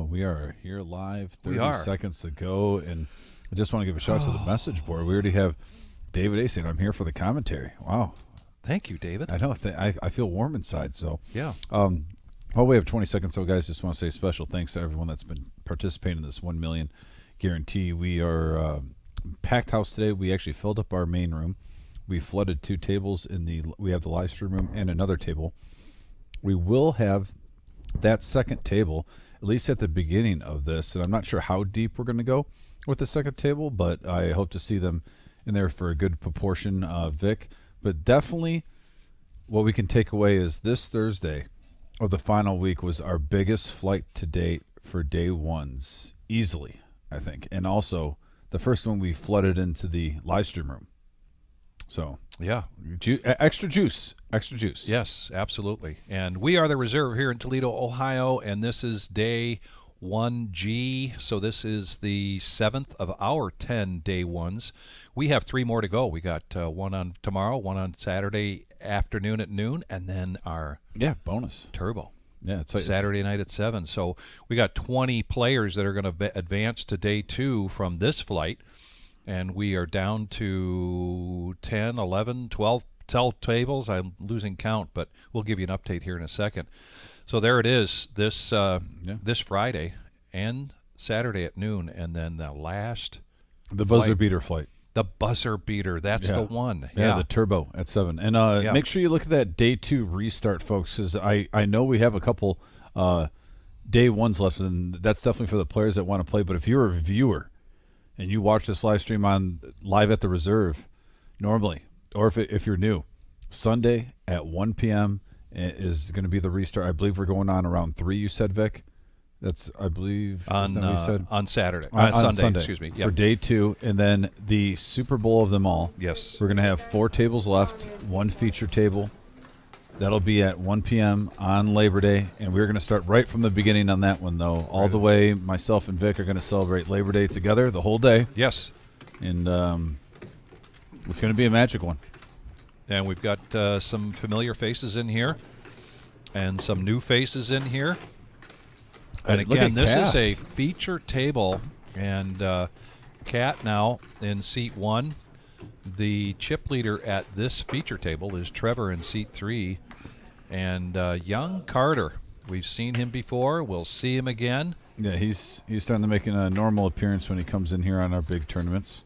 We are here live. 30 We are. seconds to go, and I just want to give a shout out to the message board. We already have David A saying, I'm here for the commentary. Wow. Thank you, David. I know. I feel warm inside. So, Yeah. Well, we have 20 seconds, so guys, just want to say special thanks to everyone that's been participating in this 1 million guarantee. We are packed house today. We actually filled up our main room. We flooded 2 tables we have the live stream room and another table. We will have that second table, at least at the beginning of this, and I'm not sure how deep we're going to go with the second table, but I hope to see them in there for a good proportion, Vic. But definitely what we can take away is this Thursday of the final week was our biggest flight to date for day ones, easily, I think. And also the first one we flooded into the live stream room. So Yeah. extra juice. Yes, absolutely. And we are the reserve here in Toledo, Ohio, and this is day 1G. So this is the 7th of our 10 day ones. We have 3 more to go. We got one on tomorrow, one on Saturday afternoon at noon, and then our bonus turbo. Yeah, it's Saturday night at 7. So we got 20 players that are going to advance to day 2 from this flight. And we are down to 10, 11, 12 tables. I'm losing count, but we'll give you an update here in a second. So there it is, this Friday and Saturday at noon, and then the last buzzer beater flight. The buzzer beater, that's the one. Yeah, the turbo at 7. And make sure you look at that day 2 restart, folks, because I know we have a couple day ones left, and that's definitely for the players that want to play. But if you're a viewer and you watch this live stream on live at the reserve normally, or if you're new, Sunday at 1 p.m. is going to be the restart. I believe we're going on around 3, you said, Vic? That's, I believe, on Saturday. On Sunday, excuse me. For day 2, and then the Super Bowl of them all. Yes. We're going to have 4 tables left, 1 feature table. That'll be at 1 p.m. on Labor Day, and we're going to start right from the beginning on that one, though. All the way, myself and Vic are going to celebrate Labor Day together the whole day. Yes. And it's going to be a magic one. And we've got some familiar faces in here and some new faces in here. And again, this is a feature table, and Kat now in seat 1. The chip leader at this feature table is Trevor in seat 3. And young Carter, we've seen him before. We'll see him again. Yeah, he's starting to make a normal appearance when he comes in here on our big tournaments.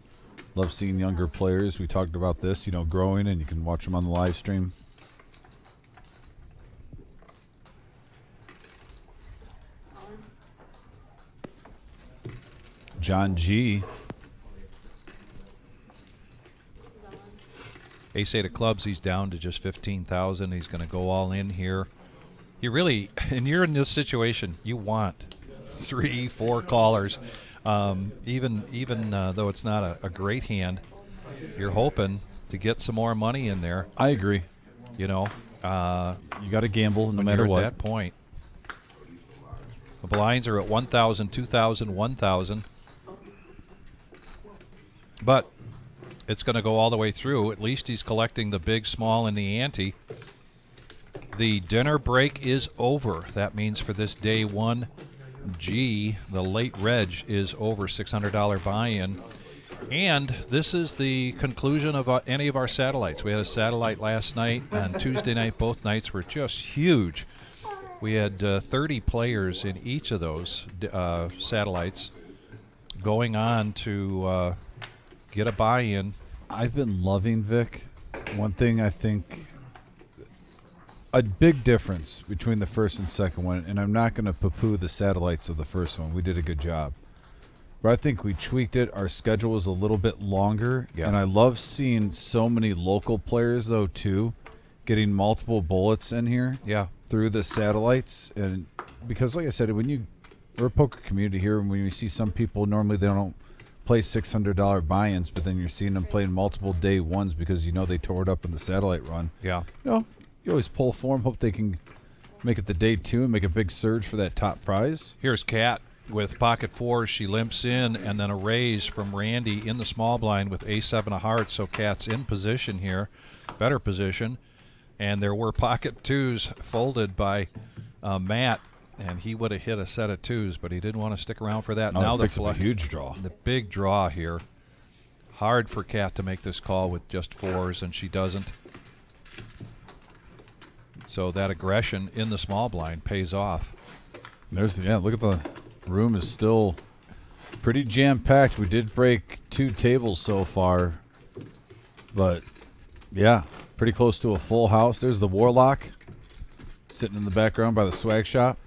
Love seeing younger players. We talked about this, growing, and you can watch them on the live stream. John G. Ace-8 of clubs, he's down to just 15,000. He's going to go all in here. You really, and you're in this situation, you want 3, 4 callers. Even though it's not a great hand, you're hoping to get some more money in there. I agree. You got to gamble no matter what. At that point. The blinds are at 1,000, 2,000, 1,000. But it's going to go all the way through. At least he's collecting the big, small, and the ante. The dinner break is over. That means for this day 1G, the late reg is over, $600 buy-in. And this is the conclusion of any of our satellites. We had a satellite last night and Tuesday night. Both nights were just huge. We had 30 players in each of those satellites going on to get a buy-in. I've been loving, Vic. One thing I think, a big difference between the first and second one, and I'm not going to poo-poo the satellites of the first one. We did a good job. But I think we tweaked it. Our schedule was a little bit longer. Yeah. And I love seeing so many local players, though, too, getting multiple bullets in here through the satellites. And because, like I said, we're a poker community here, and when you see some people, normally they don't play $600 buy-ins, but then you're seeing them playing multiple day ones because they tore it up in the satellite run. Yeah. You always pull for them, hope they can make it the day 2 and make a big surge for that top prize. Here's Kat with pocket 4s. She limps in, and then a raise from Randy in the small blind with A7 of hearts. So Kat's in position here, better position. And there were pocket 2s folded by Matt And he would have hit a set of twos, but he didn't want to stick around for that. Oh, Now it the picks up a huge draw. The big draw here. Hard for Kat to make this call with just fours, and she doesn't. So that aggression in the small blind pays off. Yeah, look at the room is still pretty jam-packed. We did break 2 tables so far, but yeah, pretty close to a full house. There's the Warlock sitting in the background by the swag shop.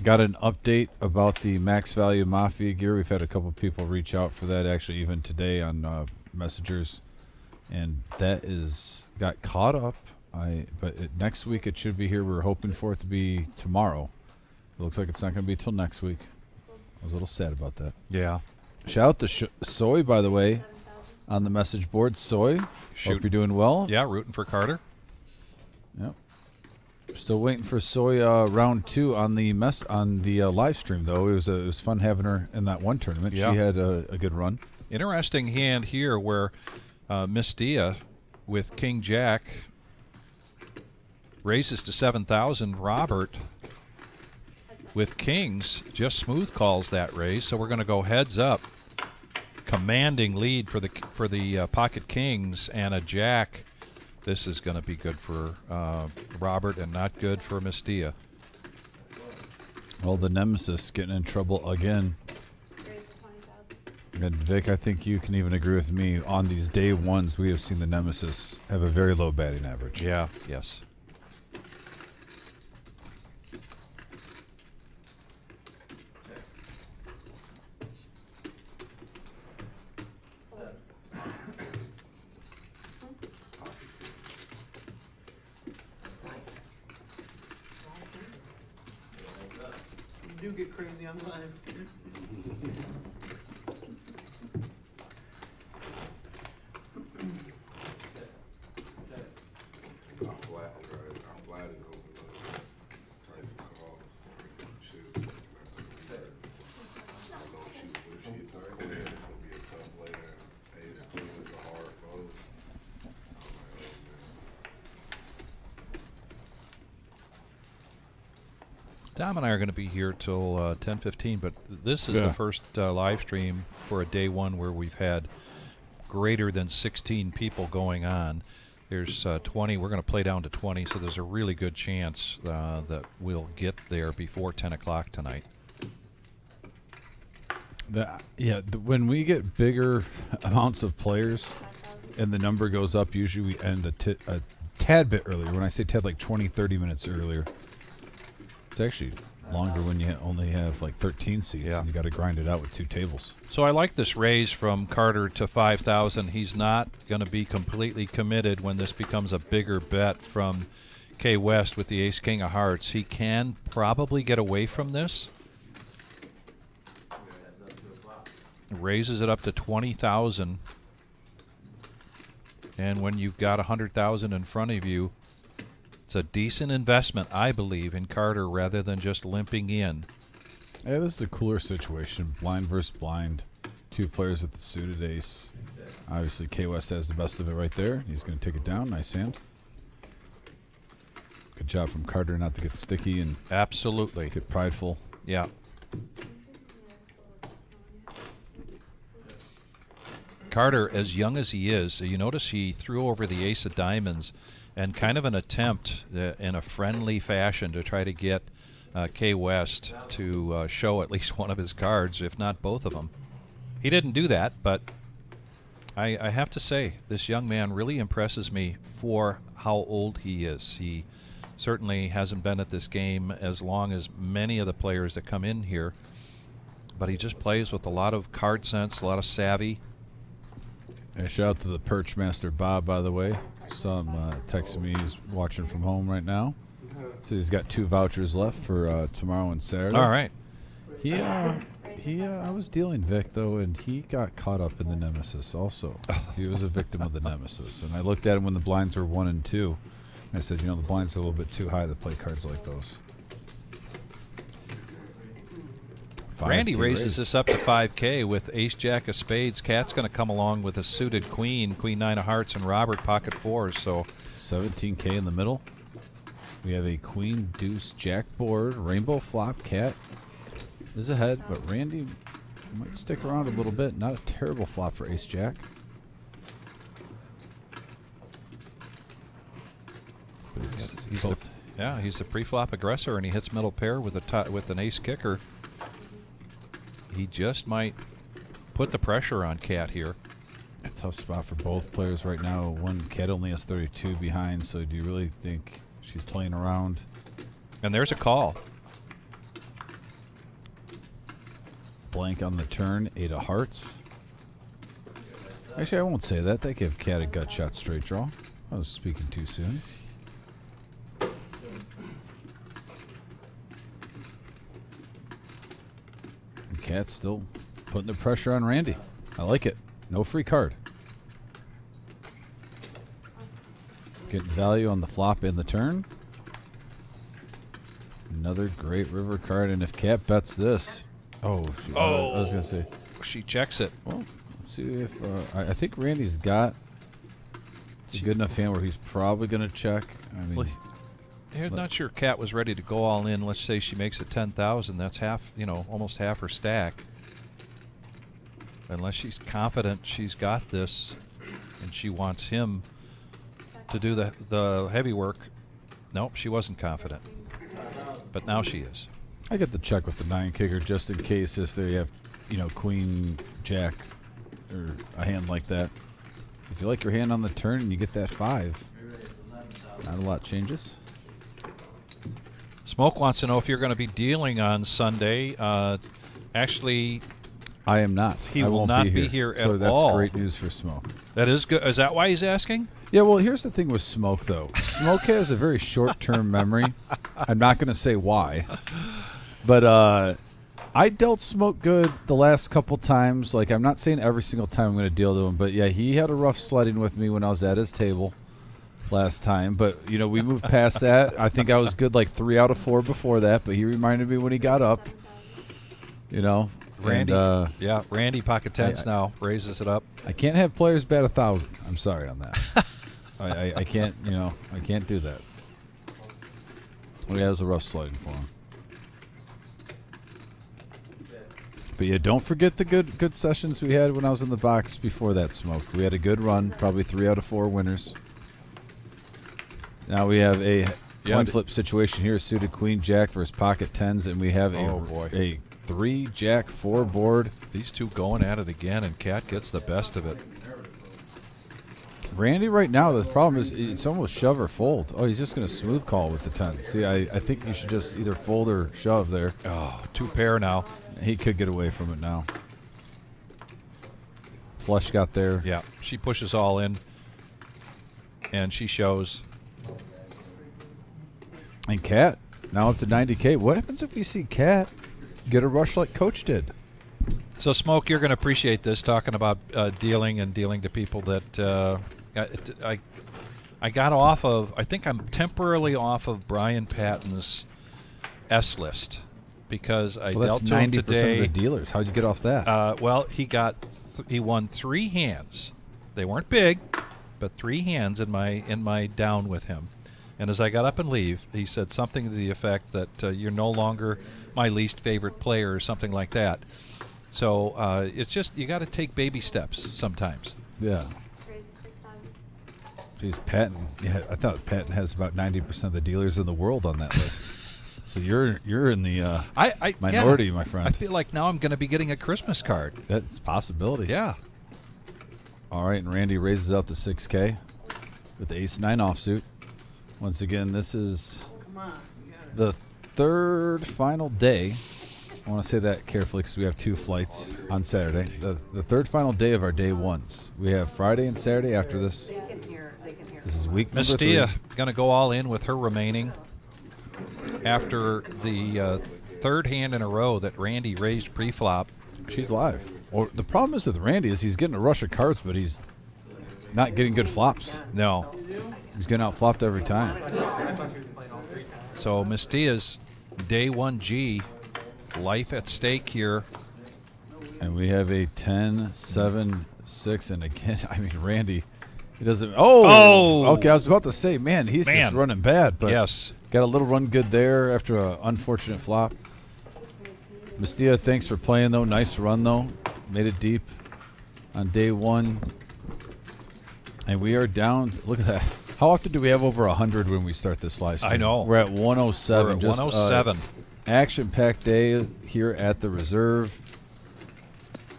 Got an update about the max value Mafia gear. We've had a couple people reach out for that, actually, even today on messengers, and that got caught up. Next week it should be here. We were hoping for it to be tomorrow. It looks like it's not going to be till next week. I was a little sad about that. Yeah. Shout out to Soy, by the way, on the message board. Soy, hope you're doing well. Yeah, rooting for Carter. Yep. Still waiting for Soy round 2 on the live stream, though. It was fun having her in that one tournament. Yeah. She had a good run. Interesting hand here where Miss Dia with King Jack raises to 7,000. Robert with kings just smooth calls that raise, so we're going to go heads up. Commanding lead for the pocket kings and a jack. This is going to be good for Robert and not good for Mistia. Well, the Nemesis getting in trouble again. And Vic, I think you can even agree with me. On these day ones, we have seen the Nemesis have a very low batting average. Yeah, yes. You do get crazy on live. Dom and I are going to be here till 10:15, but this is the first live stream for a day one where we've had greater than 16 people going on. There's 20. We're going to play down to 20, so there's a really good chance that we'll get there before 10 o'clock tonight. When we get bigger amounts of players and the number goes up, usually we end a tad bit earlier. When I say tad, like 20, 30 minutes earlier. It's actually longer when you only have like 13 seats and you got to grind it out with 2 tables. So I like this raise from Carter to 5,000. He's not going to be completely committed when this becomes a bigger bet from K West with the ace-king of hearts. He can probably get away from this. Raises it up to 20,000. And when you've got 100,000 in front of you, it's a decent investment, I believe, in Carter rather than just limping in. Yeah, this is a cooler situation. Blind versus blind. 2 players with the suited ace. Obviously, K West has the best of it right there. He's going to take it down. Nice hand. Good job from Carter not to get sticky and absolutely get prideful. Yeah. Carter, as young as he is, you notice he threw over the ace of diamonds and kind of an attempt in a friendly fashion to try to get K West to show at least one of his cards, if not both of them. He didn't do that, but I have to say, this young man really impresses me for how old he is. He certainly hasn't been at this game as long as many of the players that come in here, but he just plays with a lot of card sense, a lot of savvy. And shout out to the Perch Master Bob, by the way. Saw him texting me. He's watching from home right now. So he's got 2 vouchers left for tomorrow and Saturday. All right. I was dealing Vic though, and he got caught up in the Nemesis also. He was a victim of the Nemesis, and I looked at him when the blinds were 1 and 2. And I said, the blinds are a little bit too high to play cards like those. Randy raises this up to 5K with ace-jack of spades. Kat's going to come along with a suited queen, queen 9 of hearts, and Robert pocket 4s. So 17K in the middle. We have a queen, deuce, jack board, rainbow flop. Cat is ahead, but Randy might stick around a little bit. Not a terrible flop for ace jack. But he's the pre-flop aggressor, and he hits middle pair with with an ace kicker. He just might put the pressure on Cat here. A tough spot for both players right now. One, Cat only has 32 behind, so do you really think she's playing around? And there's a call. Blank on the turn, 8 of hearts. Actually, I won't say that. They give Cat a gut shot straight draw. I was speaking too soon. And Cat's still putting the pressure on Randy. I like it. No free card. Getting value on the flop and the turn. Another great river card, and if Cat bets this, I was gonna say She checks it. Well, let's see if I think Randy's got a good enough hand where he's probably gonna check. I mean, Well, I'm not sure Cat was ready to go all in. Let's say she makes it 10,000. That's half, almost half her stack. Unless she's confident she's got this, and she wants him to do the heavy work. Nope, she wasn't confident. But now she is. I get the check with the 9 kicker just in case if they have, queen, jack, or a hand like that. If you like your hand on the turn and you get that 5, not a lot changes. Smoke wants to know if you're going to be dealing on Sunday. Actually, I am not. He I will won't not be be here here so at that's all. great news for Smoke. That is good. Is that why he's asking? Yeah, well, here's the thing with Smoke, though. Smoke has a very short-term memory. I'm not going to say why. But I dealt Smoke good the last couple times. Like, I'm not saying every single time I'm going to deal to him. But, yeah, he had a rough sledding with me when I was at his table last time. But, we moved past that. I think I was good like 3 out of 4 before that. But he reminded me when he got up, Randy, and, Randy pocket tens now raises it up. I can't have players bat 1,000. I'm sorry on that. I can't, I can't do that. Well, yeah, it was a rough sledding for him. But yeah, don't forget the good sessions we had when I was in the box before that, Smoke. We had a good run, probably 3 out of 4 winners. Now we have a coin flip situation here, suited queen jack versus pocket tens, and we have a 3 jack 4 board. These two going at it again, and Cat gets the best of it. Randy right now, the problem is it's almost shove or fold. Oh, he's just going to smooth call with the 10. See, I think you should just either fold or shove there. Oh, 2 pair now. He could get away from it now. Flush got there. Yeah, she pushes all in, and she shows. And Cat now up to 90K. What happens if we see Cat get a rush like Coach did? So, Smoke, you're going to appreciate this, talking about dealing to people that I got off of. I think I'm temporarily off of Brian Patton's S list because I dealt to him today. Of the dealers. How'd you get off that? Well, he won 3 hands. They weren't big, but 3 hands in my down with him. And as I got up and leave, he said something to the effect that you're no longer my least favorite player or something like that. So it's just you got to take baby steps sometimes. Yeah. Geez, Patton. Yeah, I thought Patton has about 90% of the dealers in the world on that list. So you're in the minority, my friend. I feel like now I'm going to be getting a Christmas card. That's a possibility. Yeah. All right, and Randy raises up to 6K with the ace-9 offsuit. Once again, this is the 3rd final day. I want to say that carefully because we have 2 flights on Saturday. The 3rd final day of our day ones. We have Friday and Saturday after this. This is week number 3. Mistia going to go all in with her remaining after the 3rd hand in a row that Randy raised pre-flop. She's live. Well, the problem is with Randy is he's getting a rush of cards, but he's not getting good flops. No. He's getting out flopped every time. So Mistia's day 1G, life at stake here. And we have a 10, 7, 6, and again, I mean, Randy, he doesn't. Oh! Okay, I was about to say, man, he's just running bad. But yes. Got a little run good there after an unfortunate flop. Mestia, thanks for playing, though. Nice run, though. Made it deep on day one. And we are down. Look at that. How often do we have over 100 when we start this live stream? I know. We're at 107. We're at Just, 107. Action-packed day here at the reserve.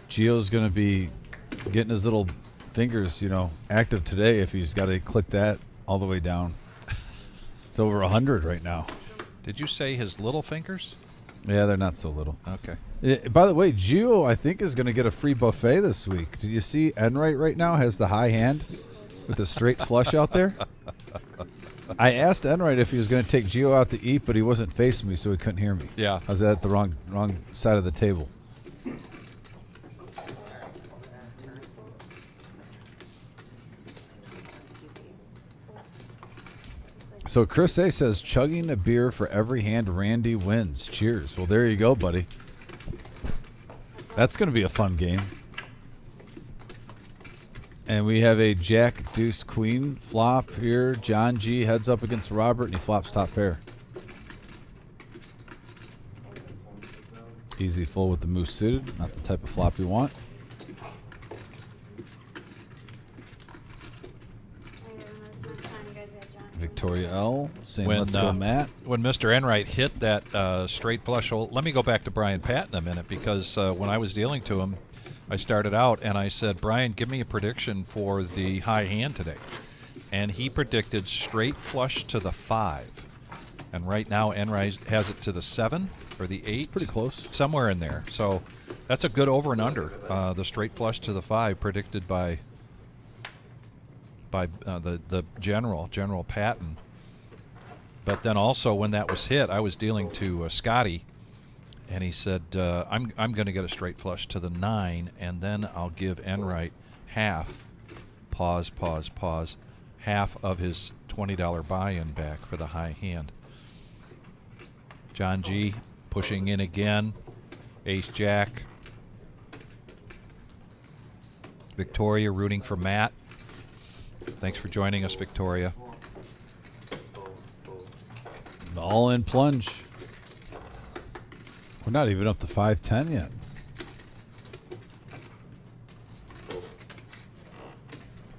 Gio's going to be getting his little fingers, you know, active today if he's got to click that all the way down. It's over 100 right now. Did you say his little fingers? Yeah, they're not so little. Okay. By the way, Gio, I think, is going to get a free buffet this week. Did you see Enright right now has the high hand with the straight flush out there? I asked Enright if he was going to take Gio out to eat, but he wasn't facing me, so he couldn't hear me. Yeah. I was at the wrong side of the table. So Chris A says, chugging a beer for every hand Randy wins. Cheers. Well, there you go, buddy. That's going to be a fun game. And we have a Jack, Deuce, Queen flop here. John G heads up against Robert, and he flops top pair. Easy full with the moose suited. Not the type of flop you want. Victoria L saying, let's go, Matt. When Mr. Enright hit that straight flush hole, let me go back to Brian Patton a minute, because when I was dealing to him, I started out and I said, Brian, give me a prediction for the high hand today. And he predicted straight flush to the 5. And right now, Enright has it to the 7 or the 8. It's pretty close. Somewhere in there. So that's a good over and under. The straight flush to the 5 predicted by the General Patton. But then also when that was hit, I was dealing to Scotty, and he said, I'm going to get a straight flush to the 9, and then I'll give Enright half, pause, half of his $20 buy-in back for the high hand. John G pushing in again, ace jack. Victoria rooting for Matt. Thanks for joining us, Victoria. All in plunge. We're not even up to 510 yet.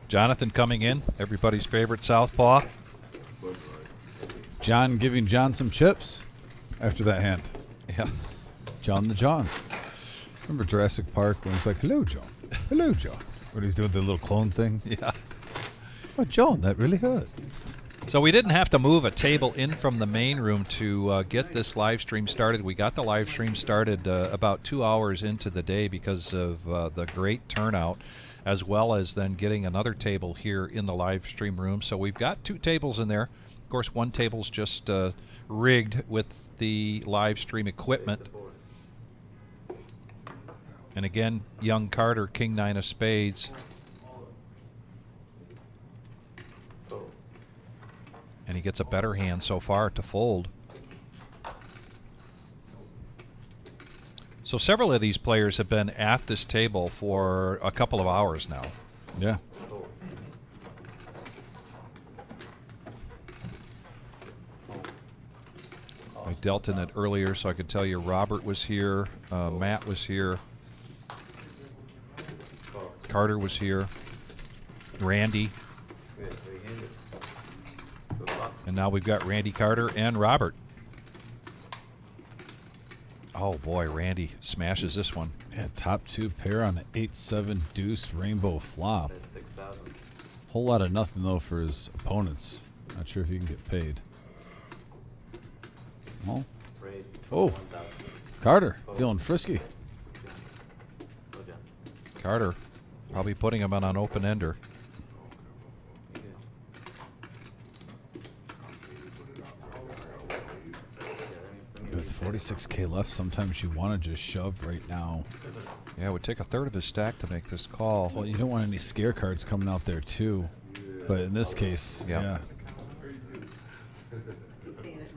Jonathan coming in, everybody's favorite southpaw. John giving John some chips after that hand. Yeah. John the John. Remember Jurassic Park when he's like, hello, John. Hello, John. When he's doing the little clone thing. Yeah. Oh, John, that really hurt. So we didn't have to move a table in from the main room to get this live stream started. We got the live stream started about 2 hours into the day because of the great turnout, as well as then getting another table here in the live stream room. So we've got 2 tables in there. Of course, one table's just rigged with the live stream equipment. And again, young Carter, King 9 of spades. And he gets a better hand so far to fold. So several of these players have been at this table for a couple of hours now. Yeah. I dealt in it earlier, so I could tell you Robert was here, Matt was here, Carter was here, Randy. And now we've got Randy Carter and Robert. Oh boy, Randy smashes this one. Yeah, top 2 pair on an 8-7 deuce rainbow flop. Whole lot of nothing though for his opponents. Not sure if he can get paid. Oh, Carter feeling frisky. Carter probably putting him on an open ender. With 46K left, sometimes you want to just shove right now. Yeah, it would take a third of his stack to make this call. Well, you don't want any scare cards coming out there too. But in this case, yeah.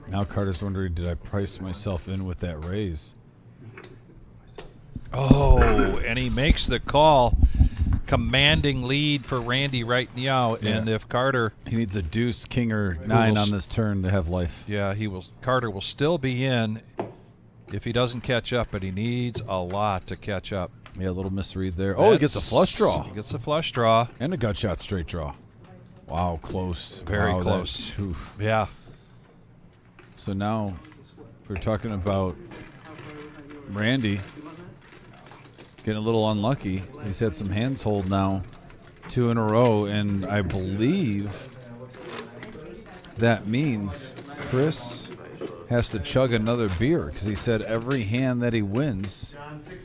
Now Carter's wondering, did I price myself in with that raise? Oh, and he makes the call. commanding lead for Randy right now. Yeah. And if Carter, He needs a deuce, king, or 9 will on this turn to have life. yeah, Carter will still be in if he doesn't catch up, but he needs a lot to catch up. Yeah, a little misread there. Oh, he gets a flush draw. He gets a flush draw. And a gut shot straight draw. Wow, close. Very Wow, close. Oof. Yeah. So now we're talking about Randy getting a little unlucky. He's had some hands hold now 2 in a row, and I believe that means Chris has to chug another beer because he said every hand that he wins,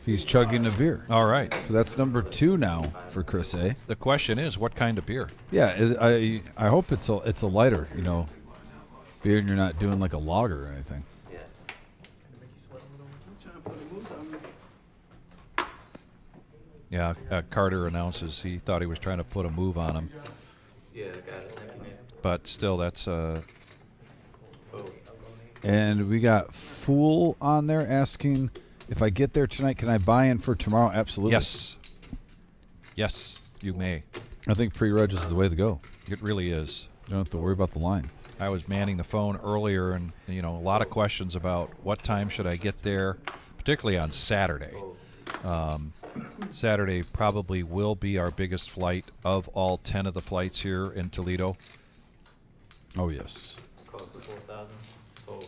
he's chugging a beer. All right. So that's number 2 now for Chris A. The question is, what kind of beer? Yeah, I hope it's a lighter, beer, and you're not doing like a lager or anything. Yeah, Carter announces he thought he was trying to put a move on him. Yeah, got it. But still, that's And we got Fool on there asking, if I get there tonight, can I buy in for tomorrow? Absolutely. yes. Yes, you may. I think pre-reg is the way to go. It really is. You don't have to worry about the line. I was manning the phone earlier, and a lot of questions about what time should I get there, particularly on Saturday. Saturday probably will be our biggest flight of all 10 of the flights here in Toledo. Oh, yes. Cost me 4,000. Oh.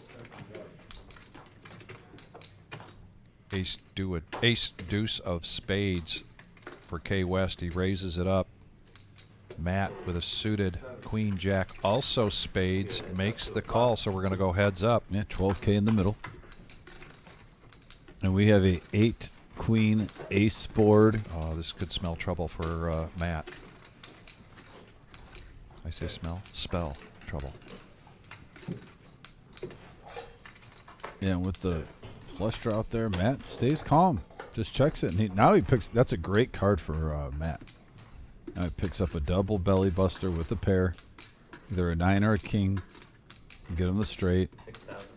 Ace deuce of spades for K West. He raises it up. Matt with a suited queen jack, also spades, makes the call. So we're going to go heads up. Yeah, 12K in the middle. And we have a 8 queen ace board. Oh, this could smell trouble for Matt. I say spell trouble. Yeah, and with the flush draw out there, Matt stays calm. Just checks it. And now he picks. That's a great card for Matt. Now he picks up a double belly buster with a pair. Either a 9 or a king. Get him the straight. 6,000.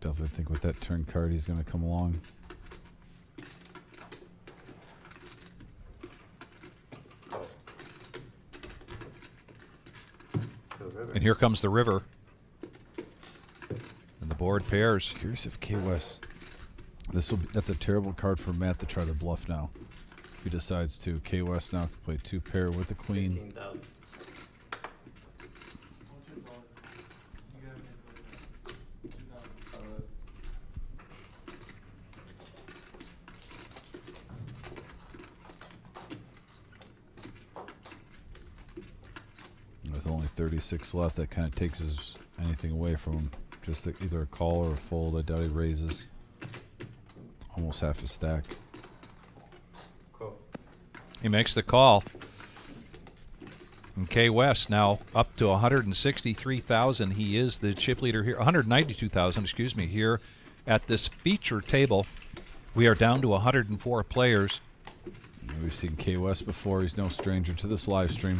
Definitely think with that turn card he's going to come along. And here comes the river. And the board pairs. Curious if K West. That's a terrible card for Matt to try to bluff now. If he decides to, K West now can play 2 pair with the queen. 15,000. With only 36 left, that kind of takes anything away from him. Just either a call or a fold. I doubt he raises. Almost half a stack. Cool. He makes the call. And K West now up to 163,000. He is the chip leader here. 192,000, excuse me, here at this feature table. We are down to 104 players. We've seen K West before. He's no stranger to this live stream.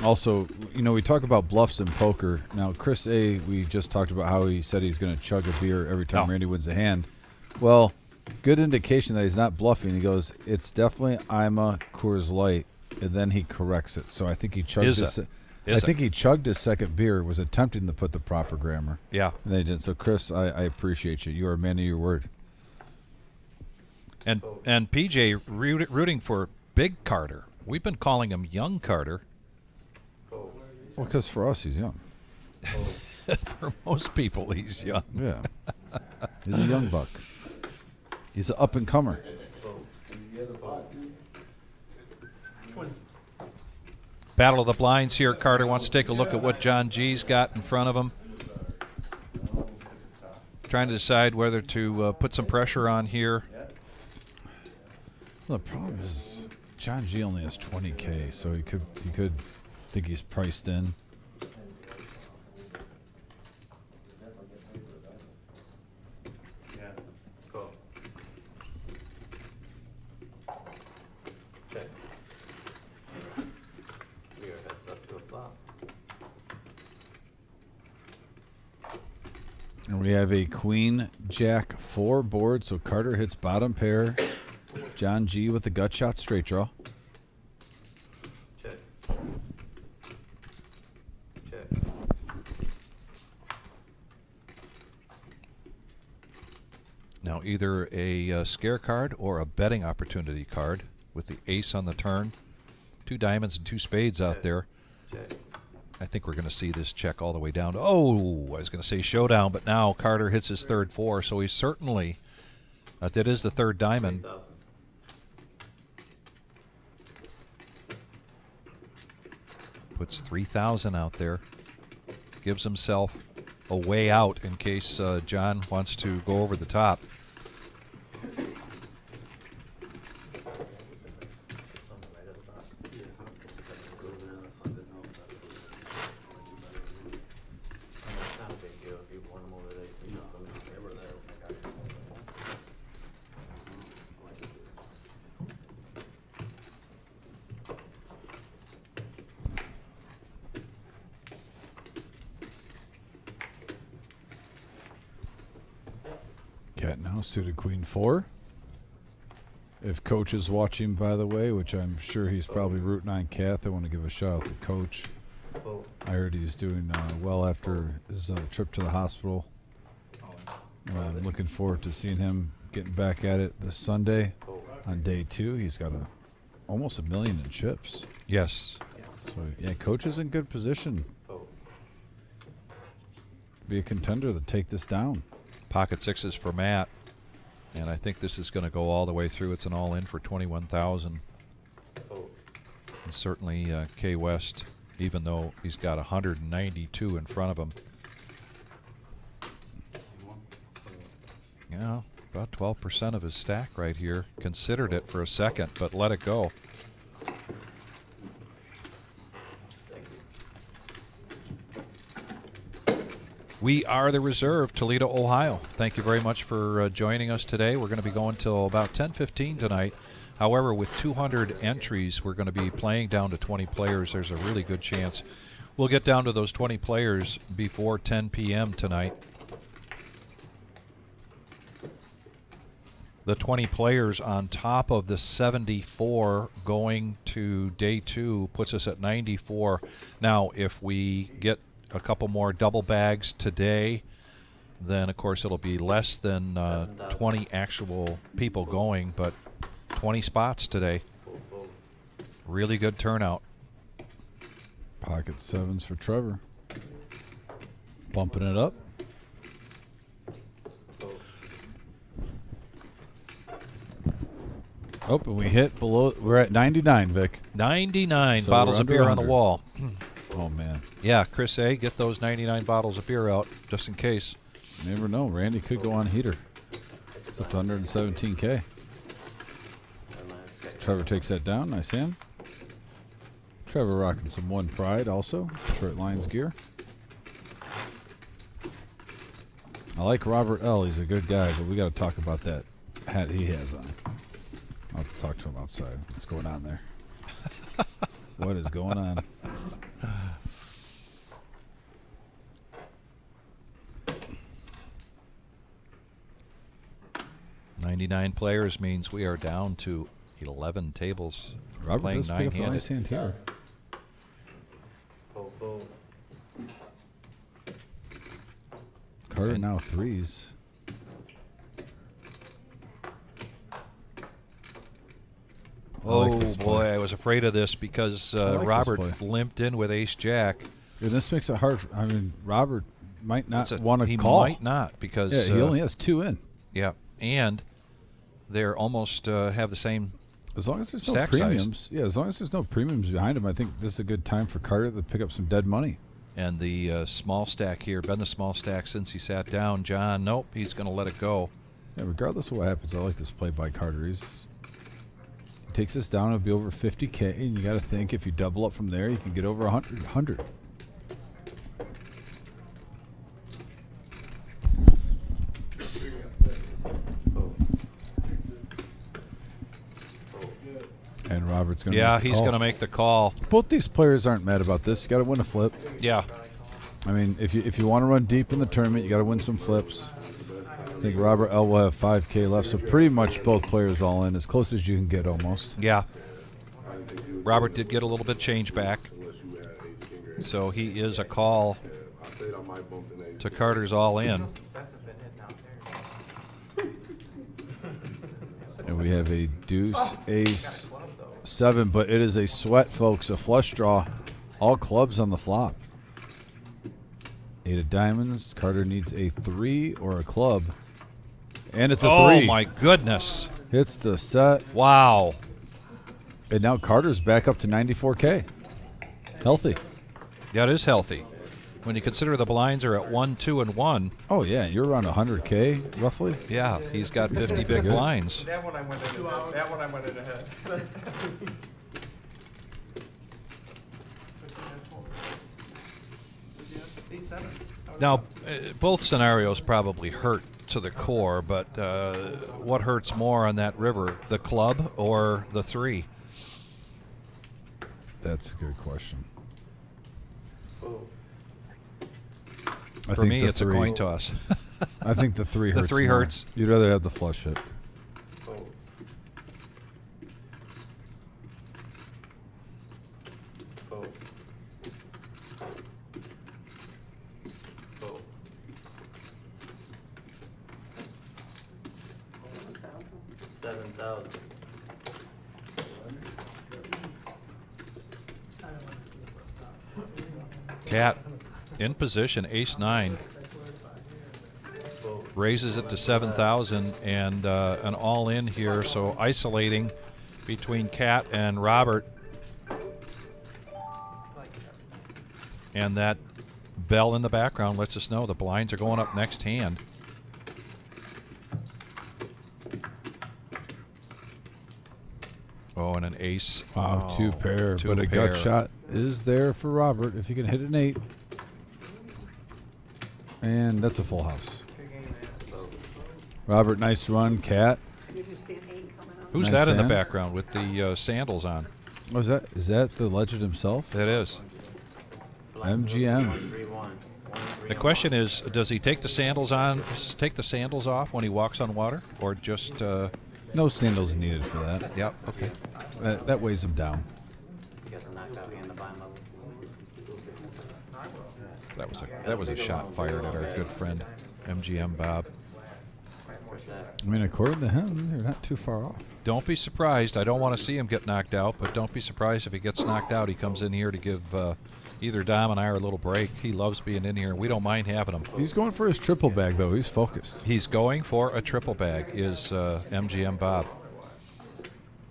Also, we talk about bluffs in poker. Now, Chris A, we just talked about how he said he's going to chug a beer every time Randy wins a hand. Well, good indication that he's not bluffing. He goes, it's definitely Ima Coors Light, and then he corrects it. So I think he chugged he chugged his second beer, was attempting to put the proper grammar. Yeah. And they didn't. So, Chris, I appreciate you. You are a man of your word. And PJ rooting for Big Carter. We've been calling him Young Carter. Well, because for us, he's young. For most people, he's young. Yeah. He's a young buck. He's an up-and-comer. Battle of the blinds here. Carter wants to take a look at what John G's got in front of him. Trying to decide whether to put some pressure on here. Well, the problem is John G only has 20K, so he could think he's priced in. Yeah. Cool. Check. We are heads up to a flop. And we have a queen jack 4 board, so Carter hits bottom pair. John G with the gut shot straight draw. Check. Check. Now either a scare card or a betting opportunity card with the ace on the turn. 2 diamonds and 2 spades out there. Check. I think we're going to see this check all the way down to, oh, I was going to say showdown, but now Carter hits his third 4, so he's certainly, that is the third diamond. 3,000. Puts 3,000 out there. Gives himself a way out in case John wants to go over the top. Something right at the top. It's not a big deal if you want them over there. You know, they were there. Cat now suited queen 4. If coach is watching, by the way, which I'm sure he's probably rooting on Kath, I want to give a shout out to coach. Fold. I heard he's doing well after his trip to the hospital. I'm looking forward to seeing him getting back at it this Sunday Fold. on day 2. He's got almost $1 million in chips. Yes. So yeah, coach is in good position. Fold. Be a contender to take this down. Pocket 6s for Matt. And I think this is going to go all the way through. It's an all-in for 21,000. Fold. And certainly K West, even though he's got 192 in front of him. Yeah, about 12% of his stack right here. Considered it for a second, but let it go. Thank you. We are the Reserve, Toledo, Ohio. Thank you very much for joining us today. We're going to be going till about 10:15 tonight. However, with 200 entries, we're going to be playing down to 20 players. There's a really good chance we'll get down to those 20 players before 10 p.m. tonight. The 20 players on top of the 74 going to day 2 puts us at 94. Now, if we get a couple more double bags today, then of course it'll be less than 20 actual people going, but 20 spots today. Fold. Fold. Really good turnout. Pocket 7s for Trevor. Bumping it up. Fold. Oh, and we hit below. We're at 99, Vic. 99 So bottles we're of beer under on the 100. wall. Oh, man. Yeah, Chris A., get those 99 bottles of beer out just in case. You never know. Randy could go on heater. It's up to 117K. Trevor takes that down. Nice hand. Trevor rocking some One Pride also. Detroit Lions gear. I like Robert L. He's a good guy, but we got to talk about that hat he has on. I'll have to talk to him outside. What's going on there? What is going on? $99 players means we are down to 11 tables. Robert playing does pick up a nine-handed. nice hand here. Fold. Fold. Carter And- now 3s. I Oh like this boy, play. I was afraid of this because like this Robert play. limped in with ace jack. And this makes it hard. I mean, Robert might not want He to call. might not because Yeah, he only has 2 in. yeah, and they're almost have the same. As long as there's no Stack size. premiums. Yeah, as long as there's no premiums behind him, I think this is a good time for Carter to pick up some dead money. And the small stack here, been the small stack since he sat down. John, nope, he's going to let it go. Yeah, regardless of what happens, I like this play by Carter. He takes this down, it'll be over 50K, and you got to think if you double up from there, you can get over 100. Fold. Fold. And Robert's going to Yeah, make the he's call. going to make the call. Both these players aren't mad about this. You got to win a flip. Yeah, I mean, if you want to run deep in the tournament, you got to win some flips. I think Robert L will have 5K left, so pretty much both players all in, as close as you can get almost. Yeah. Robert did get a little bit change back. So he is a call to Carter's all in. And we have a deuce, ace, 7, but it is a sweat, folks, a flush draw. All clubs on the flop. 8 of diamonds. Carter needs a 3 or a club. And it's a 3. Oh, my goodness. Hits the set. Wow. And now Carter's back up to 94K. Healthy. That is healthy. When you consider the blinds are at 1, 2, and 1. Oh, yeah. You're around 100K, roughly. Yeah, he's got 50 big blinds. That one I went in. That one I went in ahead. Now, both scenarios probably hurt to the core, but what hurts more on that river, the club or the 3? That's a good question. For me, it's a coin toss. I think the 3 hurts. The 3 more. hurts. You'd rather have the flush hit. Cat in position, ace 9. Raises it to 7,000 and an all in here. So isolating between Cat and Robert. And that bell in the background lets us know the blinds are going up next hand. Oh, and an ace. Wow, Oh, 2 pair. But a gut shot is there for Robert if you can hit an 8. And that's a full house. Robert, nice run. Cat. Who's Nice that in the hand. background with the sandals on? Oh, is that the legend himself? It is. MGM. The question is, does he take the sandals on, take the sandals off when he walks on water, or just? No sandals needed for that. Yep. Okay. That weighs him down. That was a shot fired at our good friend MGM Bob. I mean, according to him, you're not too far off. Don't be surprised. I don't want to see him get knocked out, but don't be surprised if he gets knocked out. He comes in here to give either Dom and I a little break. He loves being in here. We don't mind having him. He's going for his triple bag, though. He's focused. He's going for a triple bag, is MGM Bob.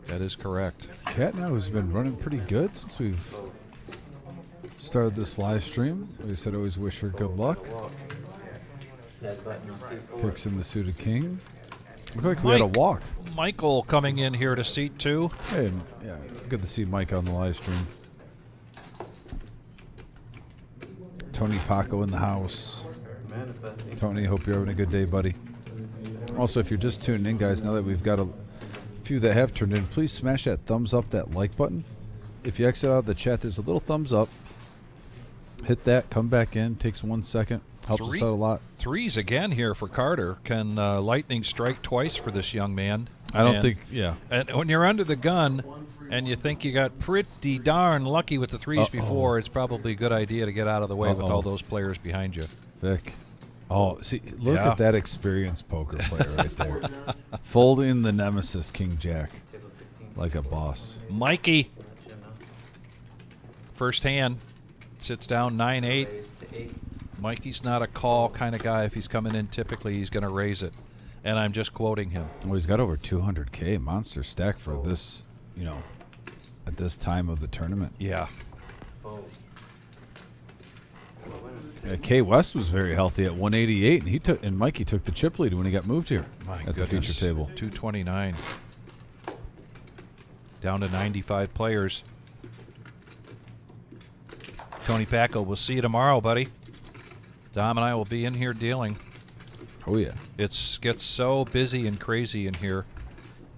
That is correct. Cat now has been running pretty good since we've started this live stream. We said always wish her good luck. Kicks in the suited king. Looks like we had a walk. Michael coming in here to seat 2. Hey, yeah, good to see Mike on the live stream. Tony Paco in the house. Tony, hope you're having a good day, buddy. Also, if you're just tuning in, guys, now that we've got a few that have turned in, please smash that thumbs up, that like button. If you exit out of the chat, there's a little thumbs up. Hit that, come back in, takes 1 second. Helps us out a lot. 3s again here for Carter. Can lightning strike twice for this young man? I don't think, yeah. And when you're under the gun and you think you got pretty darn lucky with the 3s before, it's probably a good idea to get out of the way with all those players behind you. Vic. Oh, see, look at that experienced poker player right there. Folding the nemesis, King Jack, like a boss. Mikey. First hand. Sits down 9-8. Mikey's not a call kind of guy. If he's coming in, typically he's going to raise it. And I'm just quoting him. Well, he's got over 200K monster stack for this, you know, at this time of the tournament. Yeah. K West was very healthy at 188, and Mikey took the chip lead when he got moved here at the feature table. 229. Down to 95 players. Tony Paco, we'll see you tomorrow, buddy. Dom and I will be in here dealing. Oh, yeah. It gets so busy and crazy in here.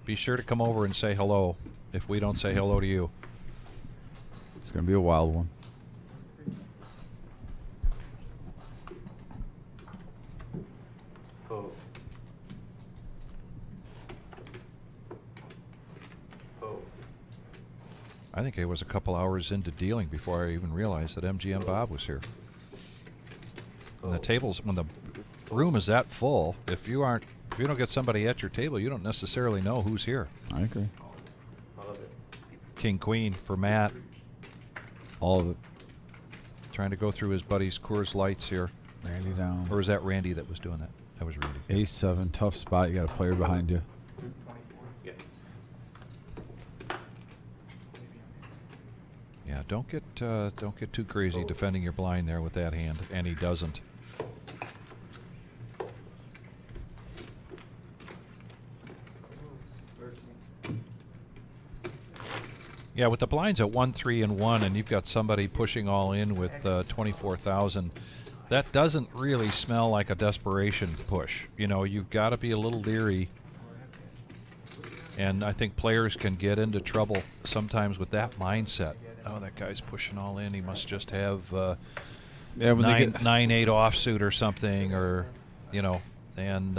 Be sure to come over and say hello if we don't say hello to you. It's going to be a wild one. I think it was a couple hours into dealing before I even realized that MGM Bob was here. And the tables, when the room is that full, if you don't get somebody at your table, you don't necessarily know who's here. I agree. All of it. King Queen for Matt. All of it. Trying to go through his buddy's Coors Lights here. Randy down. Or is that Randy that was doing that? That was Randy. Ace 7, tough spot. You got a player behind you. Yeah. Yeah, don't get too crazy defending your blind there with that hand, and he doesn't. Yeah, with the blinds at 1, 3, and 1, and you've got somebody pushing all in with 24,000, that doesn't really smell like a desperation push. You know, you've got to be a little leery, and I think players can get into trouble sometimes with that mindset. Oh, that guy's pushing all in. He must just have Yeah, when they get 9-8 offsuit or something, or you know, and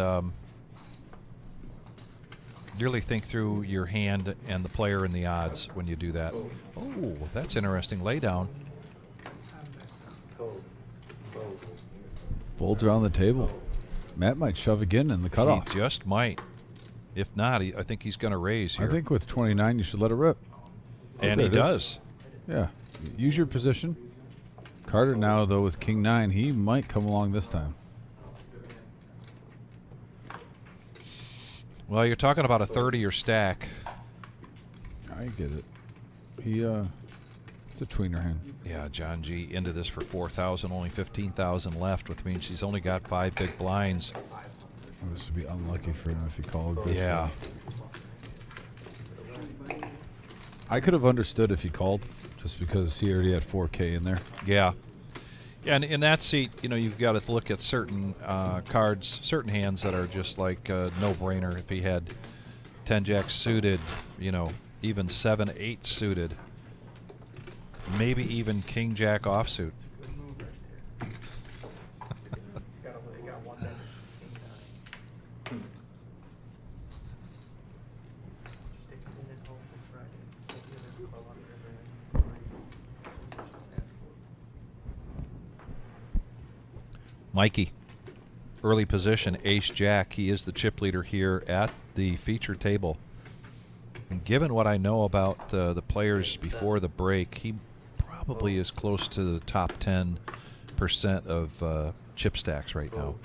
really think through your hand and the player and the odds when you do that. Oh, that's interesting. Lay down. folds around the table. Matt might shove again in the cutoff. He just might. If not, I think he's going to raise here. I think with 29, you should let it rip. And there he it is. does. Yeah. Use your position. Carter now, though, with King 9, he might come along this time. Well, you're talking about a 30 or stack. I get it. It's a tweener hand. Yeah, John G. into this for 4,000, only 15,000 left, which means he's only got 5 big blinds. This would be unlucky for him if he called this. Yeah. I could have understood if he called, just because he already had 4K in there. Yeah. And in that seat, you know, you've got to look at certain cards, certain hands that are just like no-brainer. If he had 10-jack suited, you know, even 7-8 suited, maybe even king-jack offsuit. Mikey, early position, ace-jack. He is the chip leader here at the feature table. And given what I know about the players before the break, he probably is close to the top 10% of chip stacks right now.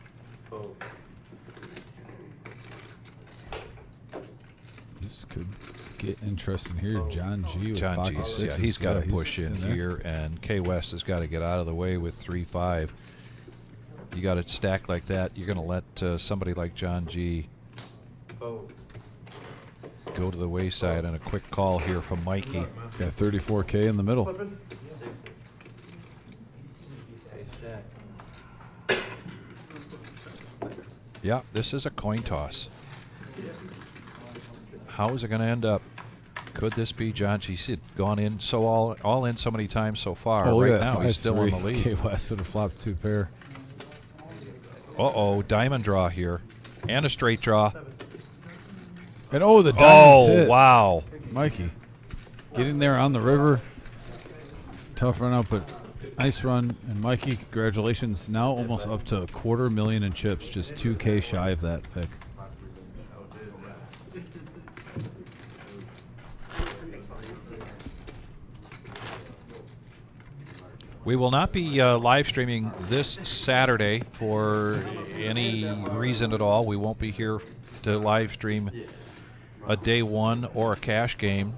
This could get interesting here. John G. with John pocket G's, yeah, sixes. he's got to he's push in there. here, and K West has got to get out of the way with 3-5. You got a stack like that, you're going to let somebody like John G. go to the wayside. And a quick call here from Mikey. Got 34K in the middle. Yeah, this is a coin toss. How is it going to end up? Could this be John G? He's gone in so all in so many times so far. Oh, right yeah, now he's still in the lead. K West would have flopped 2 pair. Uh-oh, diamond draw here. And a straight draw. And oh, the diamond's Oh, hit. wow. Mikey, getting there on the river. Tough run out, but nice run. And Mikey, congratulations. Now almost up to $250,000 in chips, just 2K shy of that pick. We will not be live streaming this Saturday for any reason at all. We won't be here to live stream a day one or a cash game.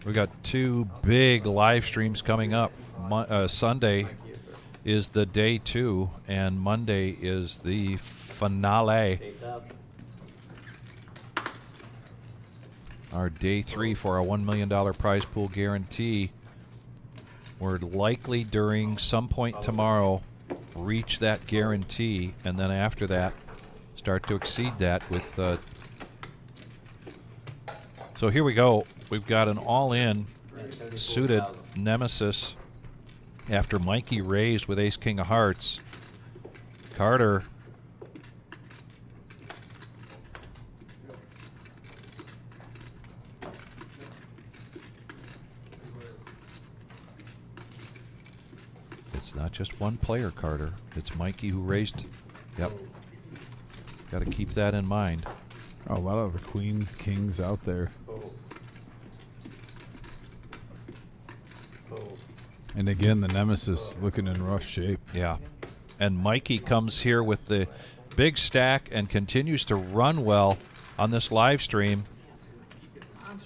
We got 2 big live streams coming up. Sunday is the day 2, and Monday is the finale. Our day 3 for our $1 million prize pool guarantee. We're likely during some point tomorrow reach that guarantee, and then after that start to exceed that with so here we go. We've got an all-in suited Nemesis after Mikey raised with ace king of hearts. Carter It's not just one player, Carter. It's Mikey who raised. Yep. Got to keep that in mind. Oh, a lot of the queens, kings out there. Fold. Fold. And again, the nemesis looking in rough shape. Yeah. And Mikey comes here with the big stack and continues to run well on this live stream.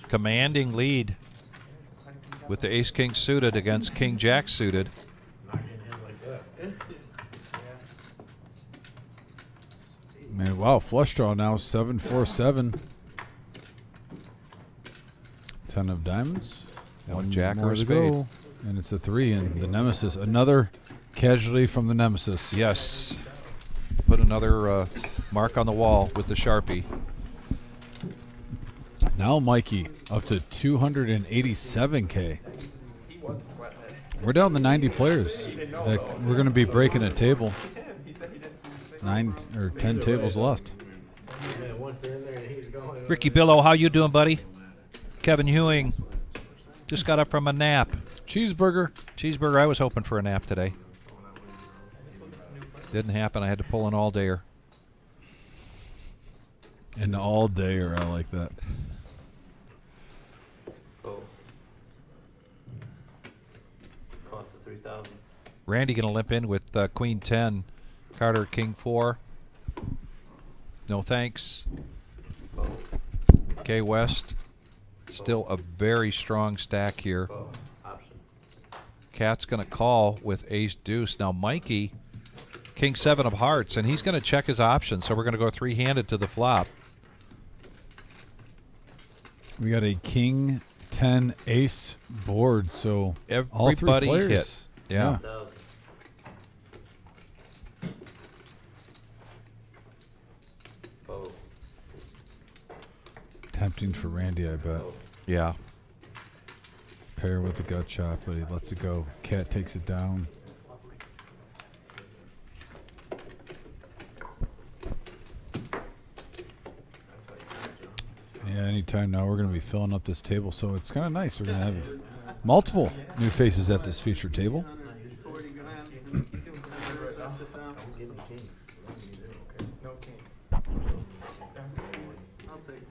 Commanding lead with the ace-king suited against king-jack suited. Man, wow, flush draw now, 7-4-7. 10 of diamonds. One jack more or a to spade. go. And it's a 3, and the nemesis, another casualty from the nemesis. Yes. Put another mark on the wall with the Sharpie. Now Mikey up to 287K. He wasn't sweating it. We're down to 90 players. Like, we're going to be breaking a table. He said he didn't see the 9 or 10 tables left. Yeah, once they're in there, he's going. Ricky Billow, how you doing, buddy? Kevin Hewing. Just got up from a nap. Cheeseburger. Cheeseburger, I was hoping for a nap today. Didn't happen. I had to pull an all-dayer. An all-dayer, I like that. Fold. Cost of 3,000. Randy going to limp in with Queen 10. Carter, King 4. No thanks. Fold. K West. Still a very strong stack here. Fold. Option. Cat's going to call with ace deuce. Now Mikey, King 7 of hearts, and he's going to check his options. So we're going to go three-handed to the flop. We got a king 10 ace board, so all three Everybody players. hit. Yeah. 1,000. Fold. Tempting for Randy, I bet. Yeah. Pair with the gut shot, but he lets it go. Cat takes it down. Yeah, anytime now we're going to be filling up this table, so it's kind of nice. We're going to have multiple new faces at this feature table. No king. I'll take it.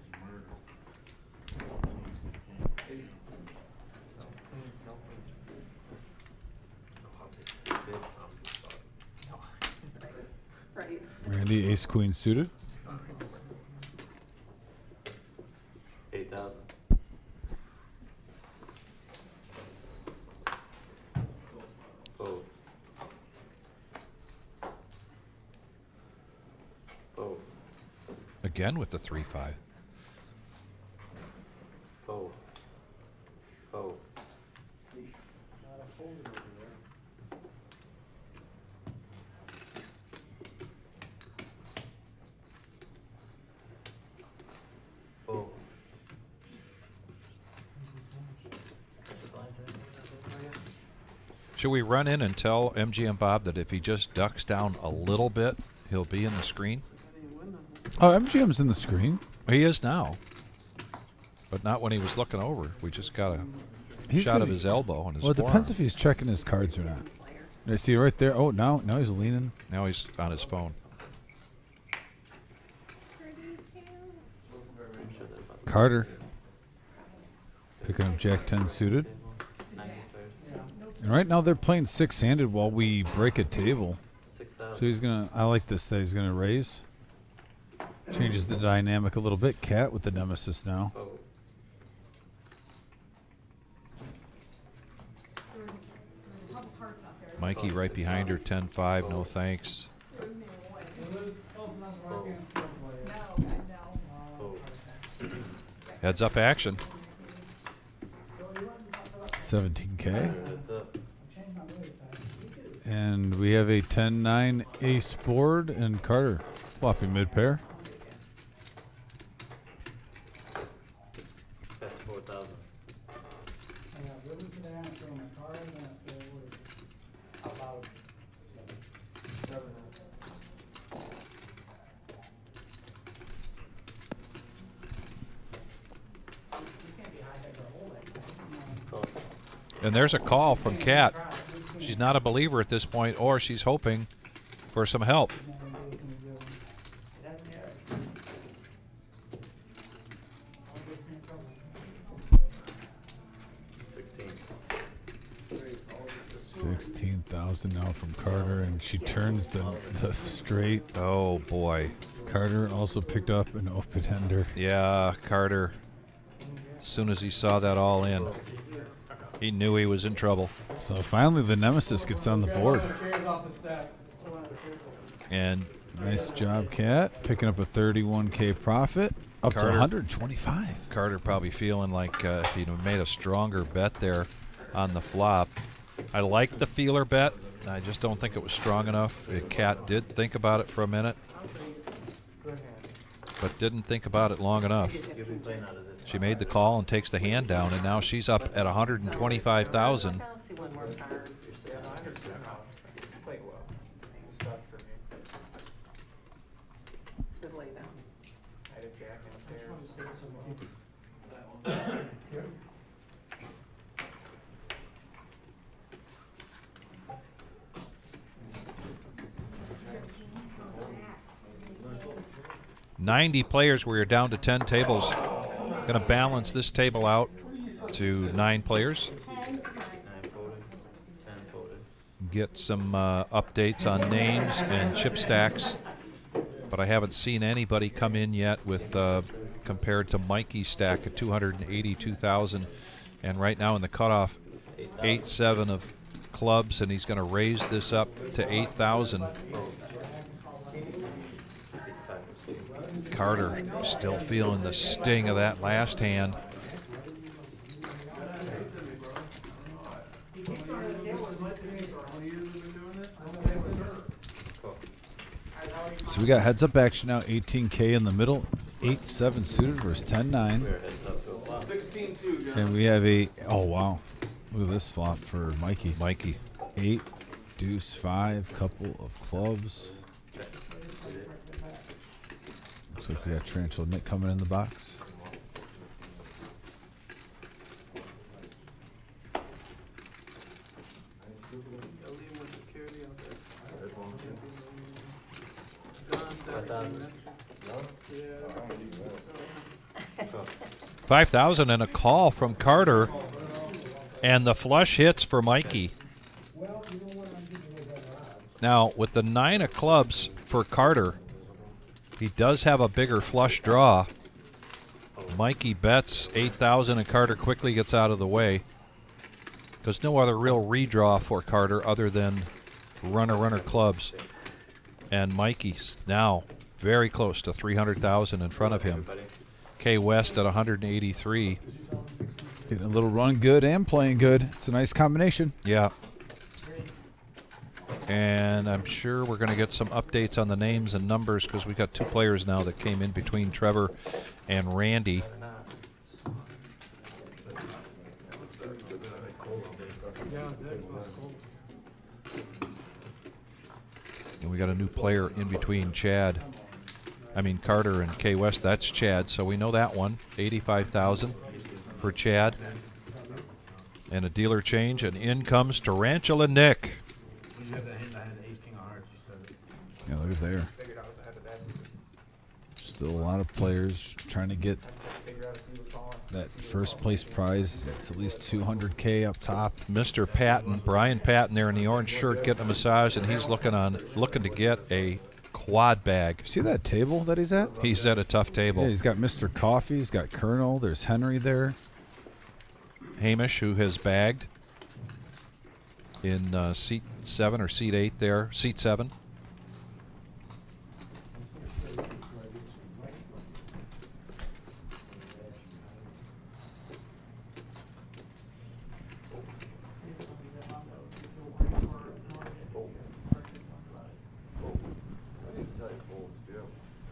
No Right. Randy, ace queen suited. 8,000. Fold. Fold. Again with the 3-5. Fold. Fold. Fold. Should we run in and tell MGM Bob that if he just ducks down a little bit, he'll be in the screen? Oh, MGM's in the screen. He is now. But not when he was looking over. We just got a He's shot gonna- of his elbow and his Well, it forearm. depends if he's checking his cards or not. I see right there. Oh, now he's leaning. Now he's on his phone. Carter picking up Jack 10 suited. And right now they're playing six-handed while we break a table. 6,000. So he's gonna. I like this. That he's gonna raise. Changes the dynamic a little bit. Cat with the nemesis now. Fold. Mikey right behind her, 10-5, no thanks. Fold. Heads up action. 17K. Heads up. And we have a 10-9 ace board and Carter flopping mid pair. That's 4,000. And there's a call from Cat. She's not a believer at this point, or she's hoping for some help. $16,000 now from Carter, and she turns the straight. Oh boy. Carter also picked up an open ender. Yeah, Carter. As soon as he saw that all in, he knew he was in trouble. So finally the nemesis gets on the board. And Nice job, Kat. Picking up a 31K profit. Up Carter- to 125. Carter probably feeling like if he'd have made a stronger bet there on the flop. I like the feeler bet. I just don't think it was strong enough. Kat did think about it for a minute, but didn't think about it long enough. You'll be playing out of this. She made the call and takes the hand down, and now she's up at 125,000. I'll see one more card. Yeah, no, I understand how. Played well. Stuck for me. Good lay down. I had a jack in a pair. Ninety players. We're down to 10 tables. Going to balance this table out to 9 players. 9 voted, 10 voted. Get some updates on names and chip stacks, but I haven't seen anybody come in yet with compared to Mikey's stack at 282,000, and right now in the cutoff 8-7 of clubs, and he's going to raise this up to 8,000. Carter still feeling the sting of that last hand. So we got heads up action now. 18K in the middle. 8-7 suited versus 10-9. We're heads up to a flop. 16-2, John. And we have a, oh wow. Look at this flop for Mikey. Mikey. 8, deuce, 5, couple of clubs. Looks like we got Tarantula Nick coming in the box. $5,000. 5,000 and a call from Carter, and the flush hits for Mikey. Now with the 9 of clubs for Carter, he does have a bigger flush draw. Mikey bets 8,000 and Carter quickly gets out of the way. There's no other real redraw for Carter other than runner clubs. And Mikey's now very close to 300,000 in front of him. K West at 183. Getting a little run good and playing good. It's a nice combination. Yeah. And I'm sure we're going to get some updates on the names and numbers because we got 2 players now that came in between Trevor and Randy. And we got a new player in between Carter and K West. That's Chad, so we know that one. 85,000 for Chad. And a dealer change, and in comes Tarantula Nick. Yeah, look at there. Still a lot of players trying to get that first place prize. It's at least 200K up top. Mr. Patton, Brian Patton there in the orange shirt getting a massage, and he's looking to get a quad bag. See that table that he's at? He's at a tough table. Yeah, he's got Mr. Coffee, he's got Colonel, there's Henry there. Hamish, who has bagged in seat 7 or seat 8 there. Seat 7.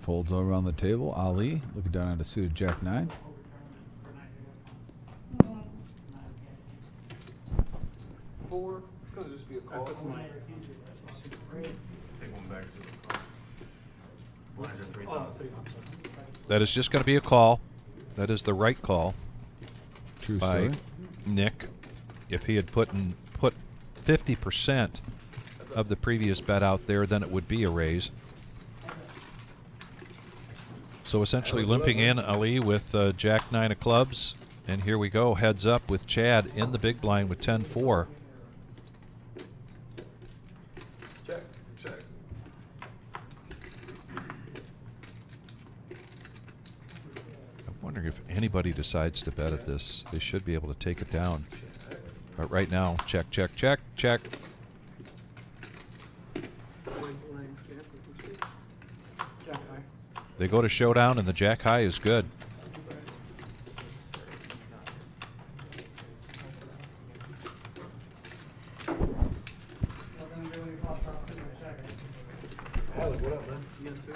Folds all around the table. Ali looking down at a suited Jack 9. Four. It's gonna just be a call. Take one back to the car. 103,000. That is just going to be a call. That is the right call True by story. Nick. If he had put 50% of the previous bet out there, then it would be a raise. So essentially limping in Ali with Jack 9 of clubs. And here we go, heads up with Chad in the big blind with 10-4. Check, check. I'm wondering if anybody decides to bet at this. They should be able to take it down. But right now, check, check, check, check. Jack high. They go to showdown, and the Jack high is good. Alex, what up, man? You in too?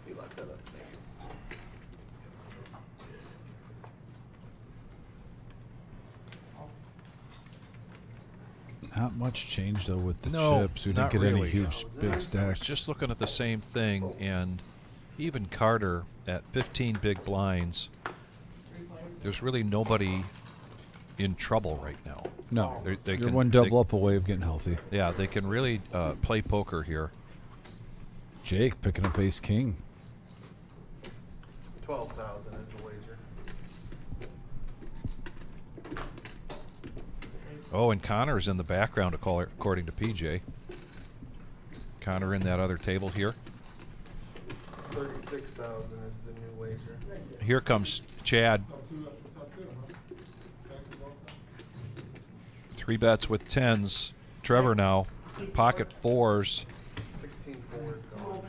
You lock that up, thank you. Not much change though with the No, chips. We not didn't get really. any huge big stacks. Just looking at the same thing, and even Carter at 15 big blinds, there's really nobody in trouble right now. No, They you're can- one double up away of getting healthy. Yeah, they can really play poker here. Jake picking up ace king. 12,000 is the wager. Oh, and Connor's in the background, according to PJ. Connor in that other table here. 36,000 is the new wager. Here comes Chad. 3 bets with 10s. Trevor now, pocket 4s. 16-4 is gone.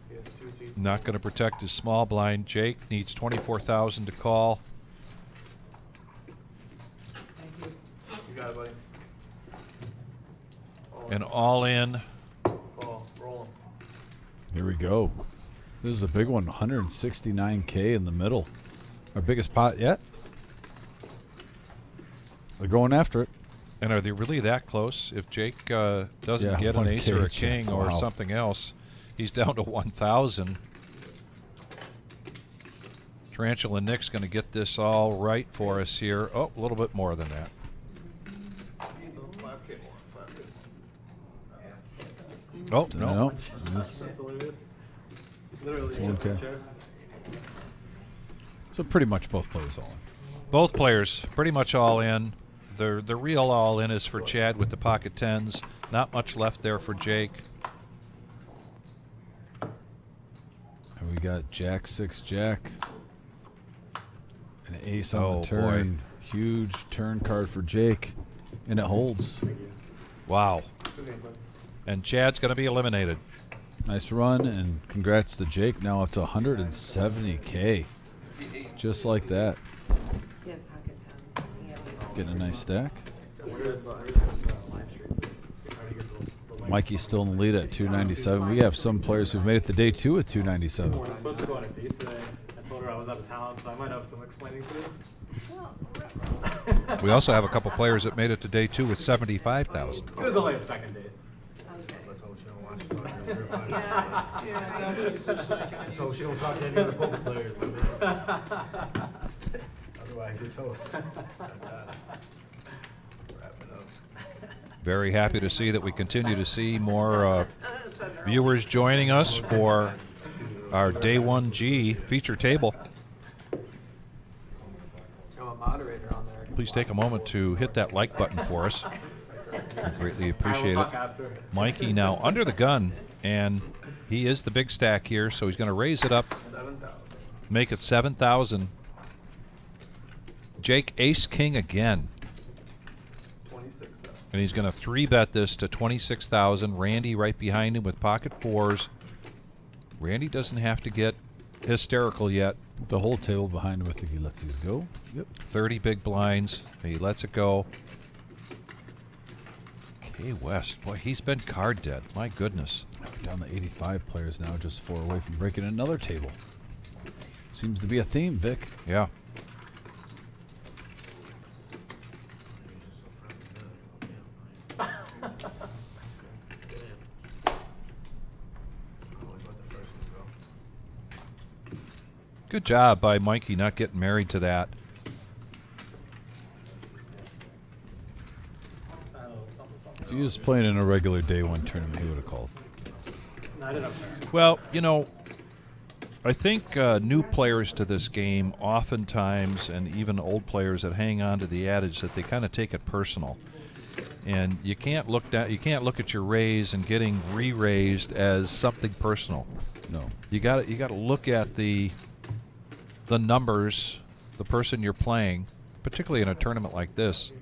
He has 2 seats. Not going to protect his small blind. Jake needs 24,000 to call. You got it, buddy. And all in. Call, roll 'em. Here we go. This is a big one. 169K in the middle. Our biggest pot yet. They're going after it. And are they really that close? If Jake doesn't Yeah, get an 1K ace or a chance. king or Wow. something else, he's down to 1,000. Tarantula Nick's going to get this all right for us here. Oh, a little bit more than that. 5K more, 5K more. Oh, no. No. That's what it is. Literally. It's 1K. So pretty much both players all in. Both players pretty much all in. The real all in is for Chad with the pocket 10s. Not much left there for Jake. And we got Jack 6 Jack. An ace on Oh, the turn. Huge turn card for Jake. And it holds. Wow. And Chad's going to be eliminated. Nice run, and congrats to Jake. Now up to 170K. Just like that. He had pocket tens. He had these- Getting a nice stack. Where's the live stream? How do you get the link? Mikey's still in the lead at 297. We have some players who've made it to day 2 with 297. I was supposed to go on a date today. I told her I was out of town, so I might have some explaining to do. We also have a couple players that made it to day 2 with 75,000. It was only a second date. Okay. Let's hope she don't watch it on your Yeah, yeah, no, she's just like, Let's hope she don't talk to any other poker players. Otherwise, you're toast. Wrapping up. Very happy to see that we continue to see more viewers joining us for our Day 1G feature table. Got a moderator on there. Please take a moment to hit that like button for us. We greatly appreciate I will it. talk after. Mikey now under the gun, and he is the big stack here, so he's going to raise it up, 7,000. make it 7,000. Jake ace king again, 26,000. and he's going to 3-bet this to 26,000. Randy right behind him with pocket 4s. Randy doesn't have to get hysterical yet. The whole table behind him, I think he lets these go. Yep. 30 big blinds. He lets it go. Hey, West. Boy, he's been card dead. My goodness. Down to 85 players now, just 4 away from breaking another table. Seems to be a theme, Vic. Yeah. Good job by Mikey not getting married to that. If he was playing in a regular day 1 tournament, he would have called. Not enough there. Well, you know, I think new players to this game oftentimes, and even old players that hang on to the adage that they kind of take it personal. And you can't look at your raise and getting re-raised as something personal. No. You got to look at the numbers, the person you're playing, particularly in a tournament like this.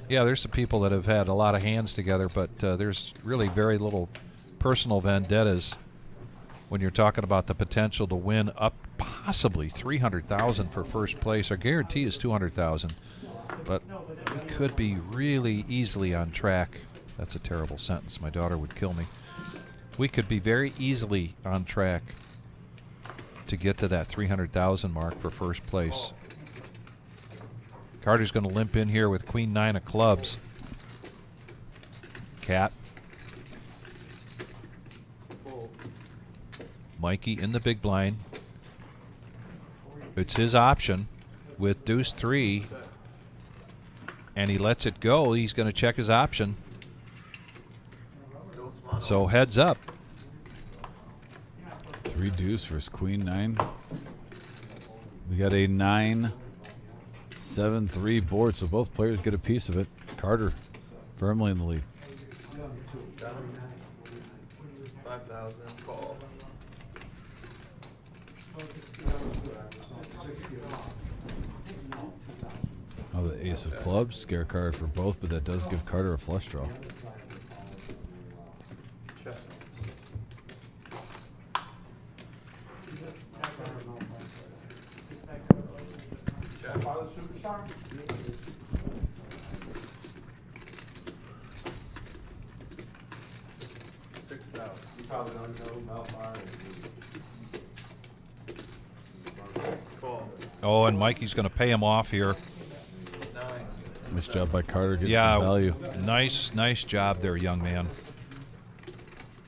There's some people that have had a lot of hands together, but there's really very little personal vendettas when you're talking about the potential to win up possibly $300,000 for first place. Our guarantee is $200,000, but we could be really easily on track. That's a terrible sentence. My daughter would kill me. We could be very easily on track to get to that $300,000 mark for first place. Carter's going to limp in here with Queen 9 of clubs. Cat. Mikey in the big blind. It's his option with deuce 3, and he lets it go. He's going to check his option. So heads up. 3 deuce versus Queen 9. We got a 9-7-3 board, so both players get a piece of it. Carter firmly in the lead. 5,000 call. Oh, the ace of clubs, scare card for both, but that does give Carter a flush draw. Oh, and Mikey's going to pay him off here. Nice job by Carter, getting some value. Nice job there, young man.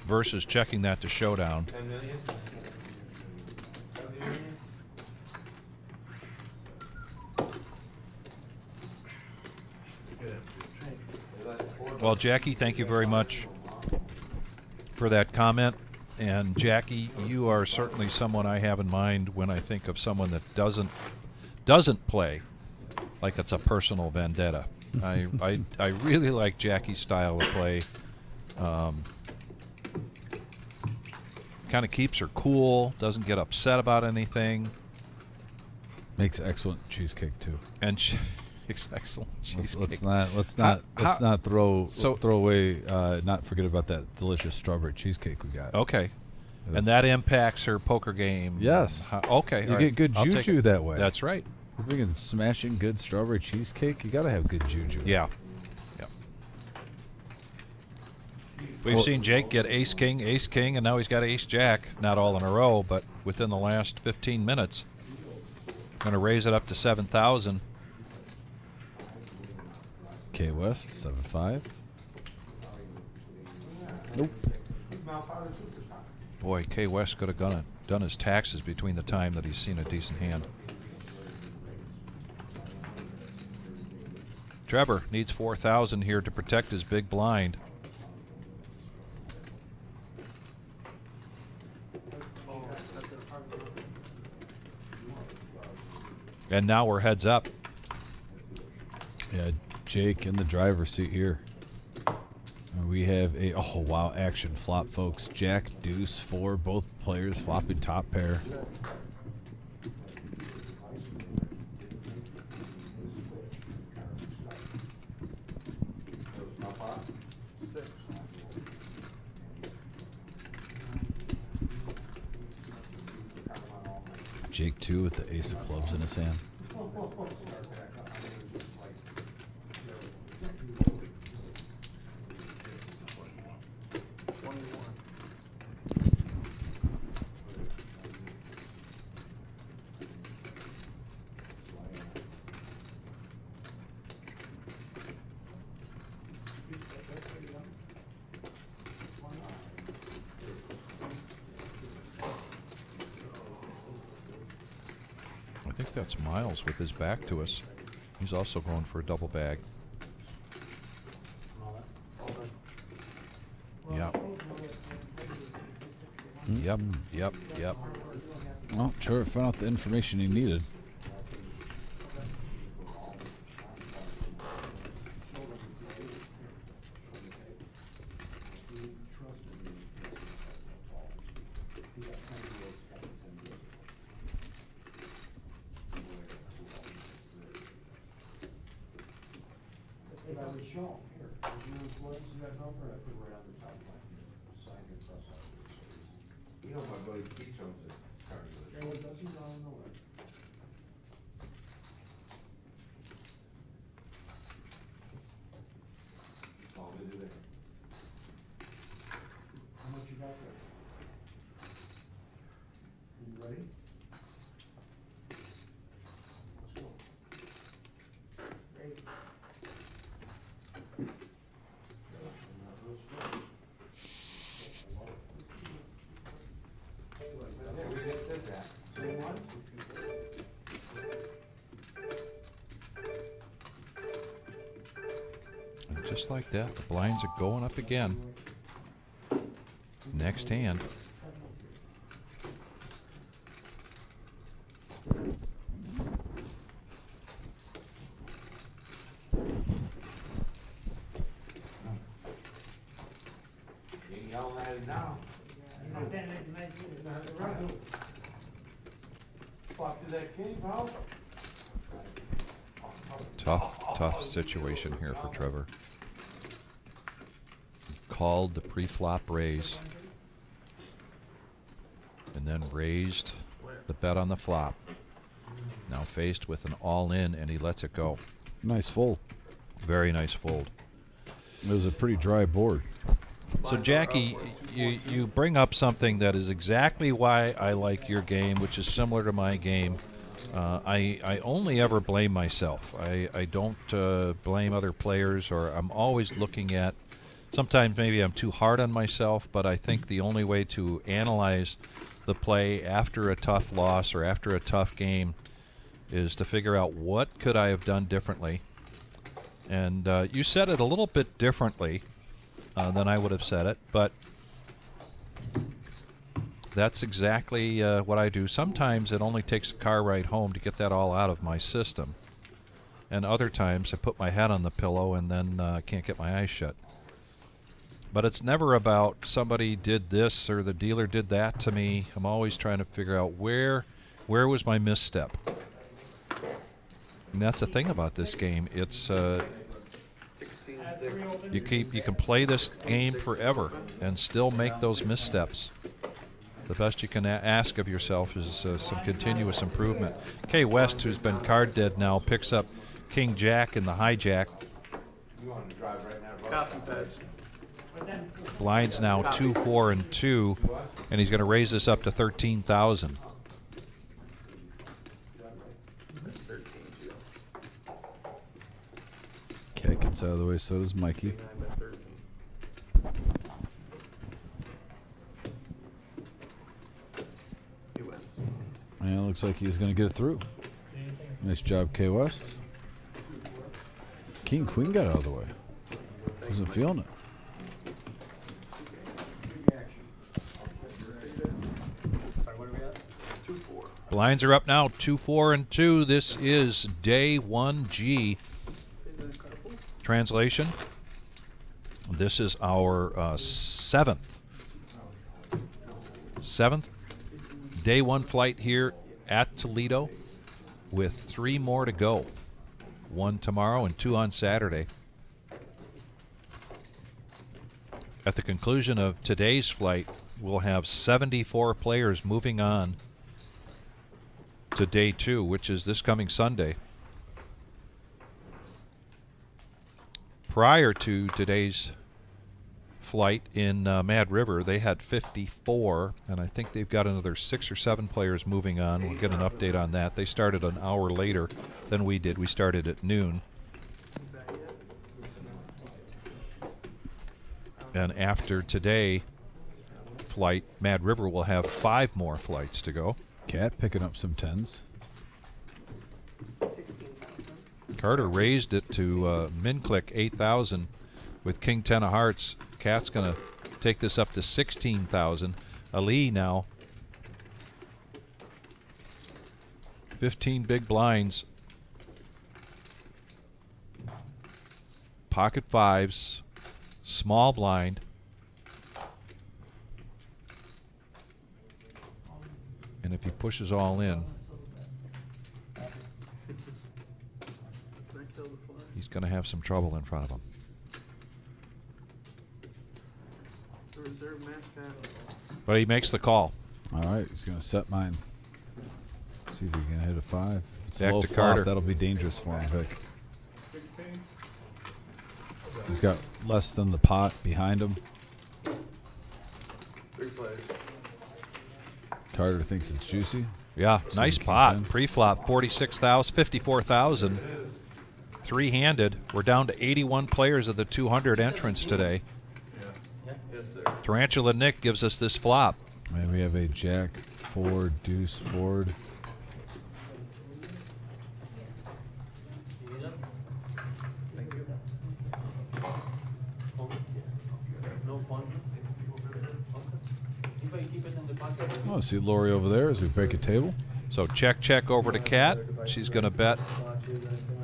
Versus checking that to showdown. 10 million? Well, Jackie, thank you very much for that comment. And Jackie, you are certainly someone I have in mind when I think of someone that doesn't play like it's a personal vendetta. I really like Jackie's style of play. Kind of keeps her cool, doesn't get upset about anything. Makes excellent cheesecake too. And excellent cheesecake. Let's not throw away, not forget about that delicious strawberry cheesecake we got. Okay. And that impacts her poker game. Yes. Okay. You get good juju that way. That's right. If we can smashing good strawberry cheesecake, you got to have good juju. Yeah. We've seen Jake get ace king, and now he's got ace jack. Not all in a row, but within the last 15 minutes. Going to raise it up to 7,000. K West 7-5. Nope. Boy, K West could have done his taxes between the time that he's seen a decent hand. Trevor needs 4,000 here to protect his big blind. And now we're heads up. Yeah, Jake in the driver's seat here. And we have a action flop, folks. Jack, deuce, 4, both players flopping top pair. Jake 2 with the ace of clubs in his hand. that's Miles with his back to us. He's also going for a double bag. Yep. Yep, yep, yep. Well, Trevor found out the information he needed. You know my buddy Keith owns this car dealership. That's all they do there. How much you got there? You ready? Let's go. Yeah, we just did that. And just like that, the blinds are going up again. Next hand. You ain't yelling at it now. Flop to that king, pal. Tough situation here for Trevor. Called the pre-flop raise. And then raised the bet on the flop. Now faced with an all-in, and he lets it go. Nice fold. Very nice fold. It was a pretty dry board. So Jackie, you bring up something that is exactly why I like your game, which is similar to my game. I only ever blame myself. I don't blame other players, or I'm always looking at, sometimes maybe I'm too hard on myself, but I think the only way to analyze the play after a tough loss or after a tough game is to figure out what could I have done differently. And you said it a little bit differently than I would have said it, but that's exactly what I do. Sometimes it only takes a car ride home to get that all out of my system. And other times I put my head on the pillow and then can't get my eyes shut. But it's never about somebody did this or the dealer did that to me. I'm always trying to figure out where was my misstep. And that's the thing about this game. It's you can play this game forever and still make those missteps. The best you can ask of yourself is some continuous improvement. Kay West, who's been card dead now, picks up King Jack in the hijack. You want to drive right now, bro? Blinds now 2, 4, and 2, and he's going to raise this up to 13,000. Cat gets out of the way, so does Mikey. And it looks like he's going to get it through. Nice job, K West. King Queen got out of the way. Wasn't feeling it. Blinds are up now, 2, 4, and 2. This is day 1G. Translation. This is our seventh day 1 flight here at Toledo, with 3 more to go. 1 tomorrow and 2 on Saturday. At the conclusion of today's flight, we'll have 74 players moving on to day 2, which is this coming Sunday. Prior to today's flight in Mad River, they had 54, and I think they've got another 6 or 7 players moving on. We'll get an update on that. They started an hour later than we did. We started at noon. And after today flight, Mad River will have 5 more flights to go. Cat picking up some 10s. Carter raised it to min-click 8,000 with king 10 of hearts. Cat's going to take this up to 16,000. Ali now 15 big blinds. Pocket fives, small blind. And if he pushes all in, he's going to have some trouble in front of him. But he makes the call. All right, he's going to set mine. See if he can hit a 5. If it's Back low to flop, Carter. that'll be dangerous for him, Vic. He's got less than the pot behind him. 3 players. Carter thinks it's juicy. Yeah, So nice king pot. 10. Pre-flop, 46,000, 54,000. Three-handed. We're down to 81 players of the 200 entrants today. Yes, sir. Tarantula Nick gives us this flop. And we have a jack, 4, deuce board. No fun. If I keep it in the pocket. Oh, see Lori over there as we break a table. So check, check over to Cat. She's going to bet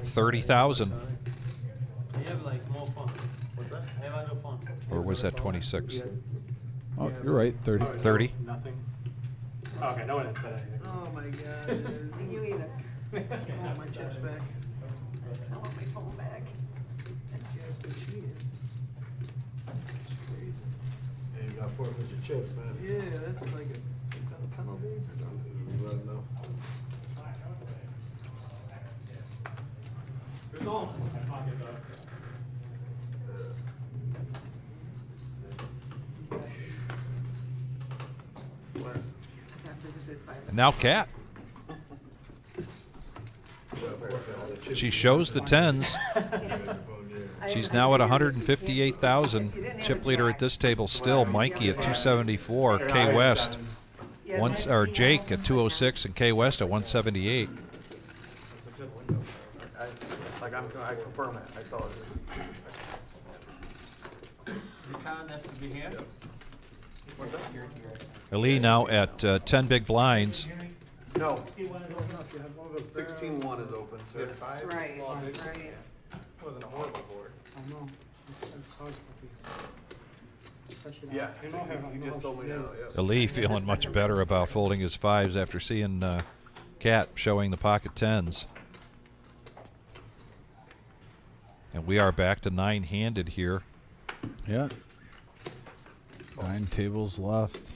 30,000. I have like more fun. What's that? I have other fun. Or was that 26? Oh, you're right, 30. 30. Nothing. Okay, no one had said anything. Oh my god. You either. I want my chips back. I want my phone back. And you got forfeit your chips, man. Yeah, that's like a penalty. You let them know. And now Cat. She shows the 10s. She's now at 158,000. Chip leader at this table still Mikey at 274. K West, or Jake at 206, and K West at 178. I confirm it. I saw it. You count that to be here? What's that? Ali now at 10 big blinds. No. 16-1 is open, sir. Right, right. Wasn't a horrible board. I know. It's hard for people. Especially Yeah, you know how you just told me now. Yeah. Ali feeling much better about folding his 5s after seeing Cat showing the pocket 10s. And we are back to 9-handed here. Yeah. 9 tables left.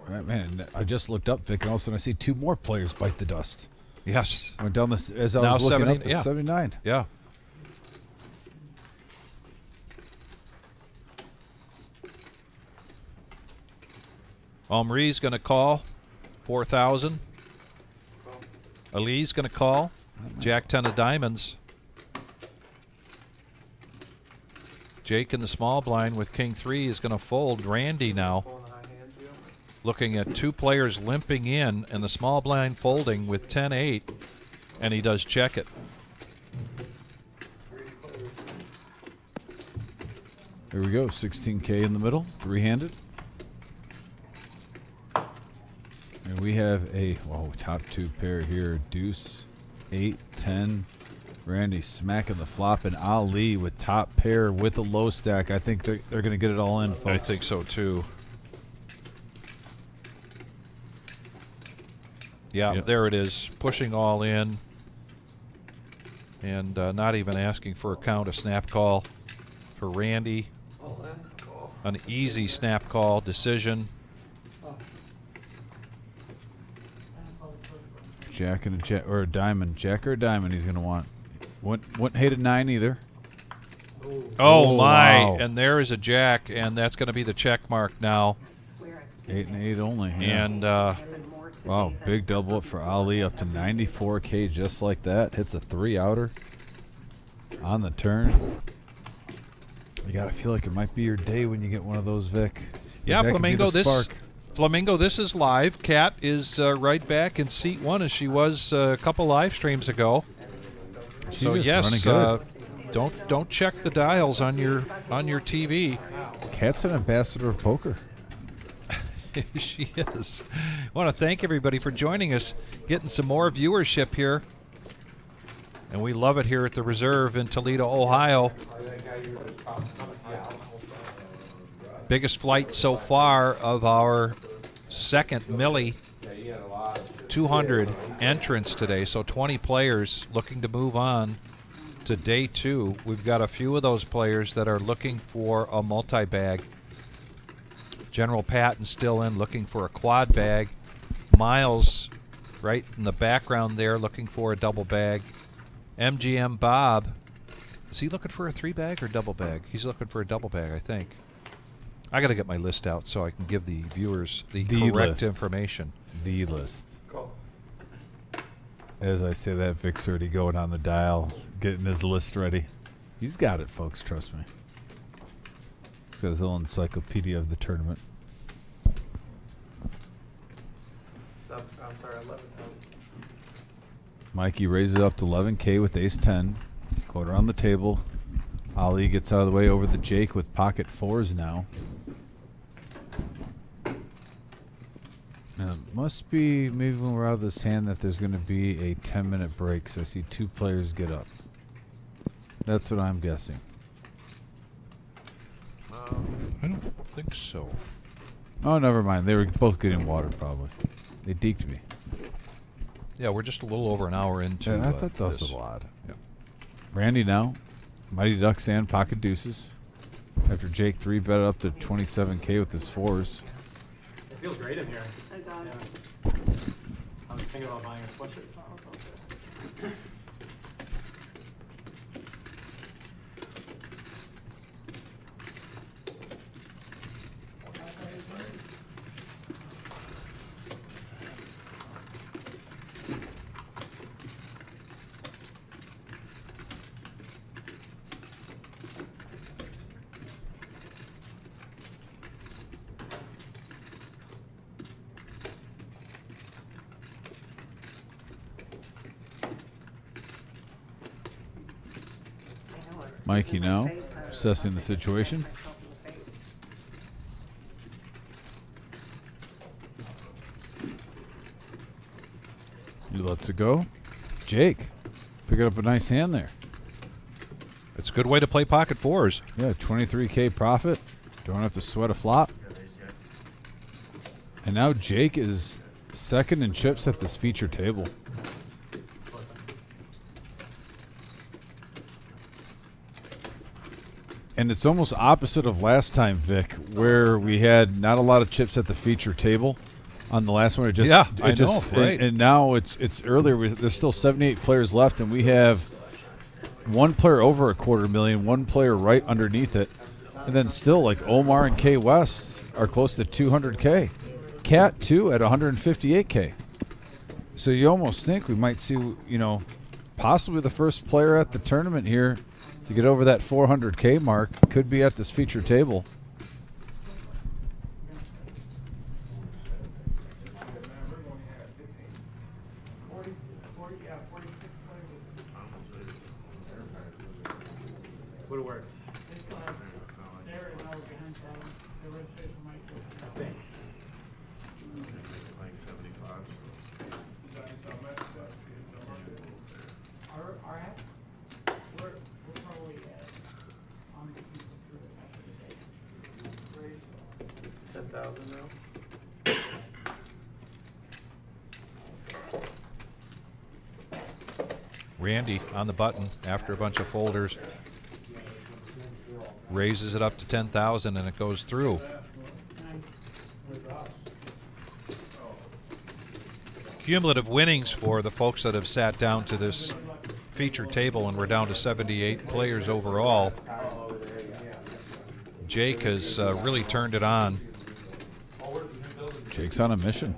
All right, man. I just looked up, Vic, and all of a sudden I see 2 more players bite the dust. Yes. I went down this as I Now was looking 70, up. It's yeah. 79. Yeah. Omri's going to call 4,000. Ali's going to call Jack 10 of diamonds. Jake in the small blind with King 3 is going to fold. Randy now looking at 2 players limping in and the small blind folding with 10-8, and he does check it. There we go. 16K in the middle. 3-handed. And we have a top 2 pair here. Deuce, 8, 10. Randy smacking the flop, and Ali with top pair with a low stack. I think they're going to get it all in, folks. I think so too. Yeah, Yep. there it is. Pushing all in. And not even asking for a count. A snap call for Randy. An easy snap call decision. Jack and a jack, or a diamond. Jack or a diamond he's going to want. Wouldn't hate a 9 either. Oh, my. Wow. And there is a jack, and that's going to be the check mark now. 8 and 8 only. Yeah. And Wow, big double up for Ali up to 94K just like that. Hits a 3-outer on the turn. You gotta feel like it might be your day when you get one of those, Vic. yeah, That could be the spark. Flamingo, this is live. Kat is right back in seat 1 as she was a couple live streams ago. So just yes, running don't check the dials on your TV. Kat's an ambassador of poker. She is. I want to thank everybody for joining us, getting some more viewership here. And we love it here at the Reserve in Toledo, Ohio. Biggest flight so far of our second Millie 200 entrants today. So 20 players looking to move on to day 2. We've got a few of those players that are looking for a multi-bag. General Patton still in, looking for a quad bag. Miles right in the background there, looking for a double bag. MGM Bob, is he looking for a 3-bag or double bag? He's looking for a double bag, I think. I got to get my list out so I can give the viewers the correct list. information. The list. Cool. As I say that, Vic's already going on the dial, getting his list ready. He's got it, folks. Trust me. He's got his little encyclopedia of the tournament. I'm sorry, 11. Mikey raises up to 11K with ace-10. Quarter on the table. Ali gets out of the way over the Jake with pocket 4s now. Now, it must be maybe when we're out of this hand that there's going to be a 10-minute break, so I see 2 players get up. That's what I'm guessing. I don't think so. Oh, never mind. They were both getting water, probably. They deked me. Yeah, we're just a little over an hour into I thought that was this. a lot. Yeah. Randy now. Mighty Ducks and pocket deuces. After Jake 3-bet up to 27K with his 4s. It feels great in here. It does. I was thinking about buying a sweatshirt. Mikey now assessing the situation. He lets it go. Jake picking up a nice hand there. It's a good way to play pocket 4s. Yeah, 23K profit. Don't have to sweat a flop. And now Jake is second in chips at this feature table. And it's almost opposite of last time, Vic, where we had not a lot of chips at the feature table. On the last one, I know, right. And now it's earlier. There's still 78 players left, and we have one player over $250,000, one player right underneath it, and then still like Omar and K West are close to 200K. Cat too at 158K. So you almost think we might see, possibly the first player at the tournament here to get over that 400K mark could be at this feature table. Would have worked. Randy on the button after a bunch of folders. Raises it up to 10,000 and it goes through. Cumulative winnings for the folks that have sat down to this feature table, and we're down to 78 players overall. Jake has really turned it on. Jake's on a mission.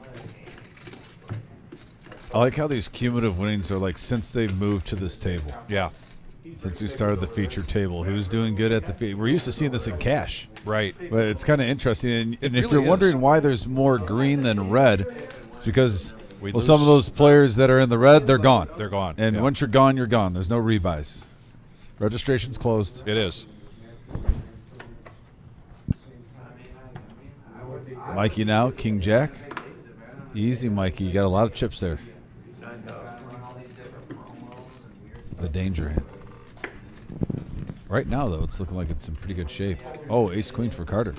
I like how these cumulative winnings are like since they've moved to this table. Yeah. Since we started the feature table. He was doing good at the we're used to seeing this in cash. Right. But it's kind of interesting. And if really you're is. wondering why there's more green than red, it's because We Well, some of those players that are in the red, they're gone. They're gone. And yeah. once you're gone, you're gone. There's no rebuys. Registration's closed. It is. Mikey now, King Jack. Easy, Mikey. You got a lot of chips there. The danger hand. Right now, though, it's looking like it's in pretty good shape. Oh, ace queen for Carter.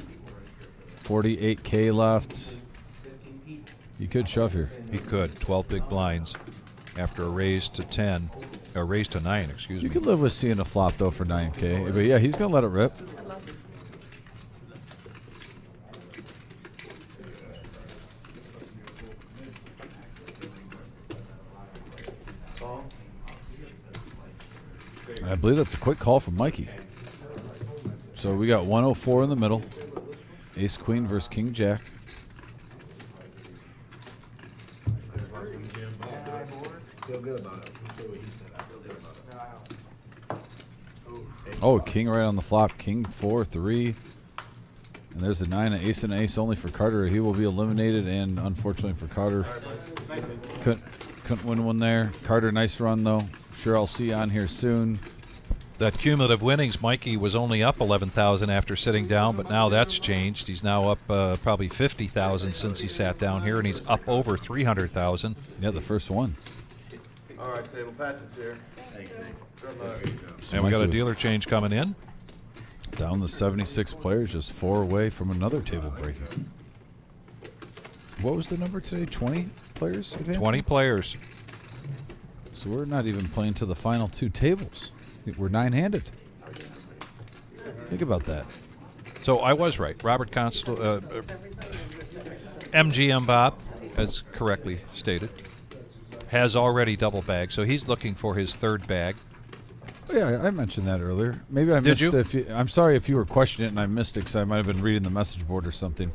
48K left. He could shove here. He could. 12 big blinds after a raise to 10. A raise to 9, excuse You me. could live with seeing a flop, though, for 9K. But, yeah, he's going to let it rip. I believe that's a quick call from Mikey. So we got 104 in the middle. Ace Queen versus King Jack. Oh, King right on the flop. King 4-3. And there's a 9, an ace and an ace only for Carter. He will be eliminated, and unfortunately for Carter, couldn't win one there. Carter, nice run though. Sure, I'll see you on here soon. That cumulative winnings, Mikey was only up 11,000 after sitting down, but now that's changed. He's now up probably 50,000 since he sat down here, and he's up over 300,000. Yeah, the first one. All right, table Patches here. Good luck. So And we got a Mikey dealer change coming in. down the 76 players, just 4 away from another table breaking. What was the number today? 20 players advancing? 20 players. So we're not even playing to the final 2 tables. We're 9-handed. Think about that. So I was right. Robert Constel, MGM Bob, as correctly stated, has already double bagged. So he's looking for his 3rd bag. Oh, yeah, I mentioned that earlier. Maybe I Did missed you? it. I'm sorry if you were questioning it and I missed it because I might have been reading the message board or something.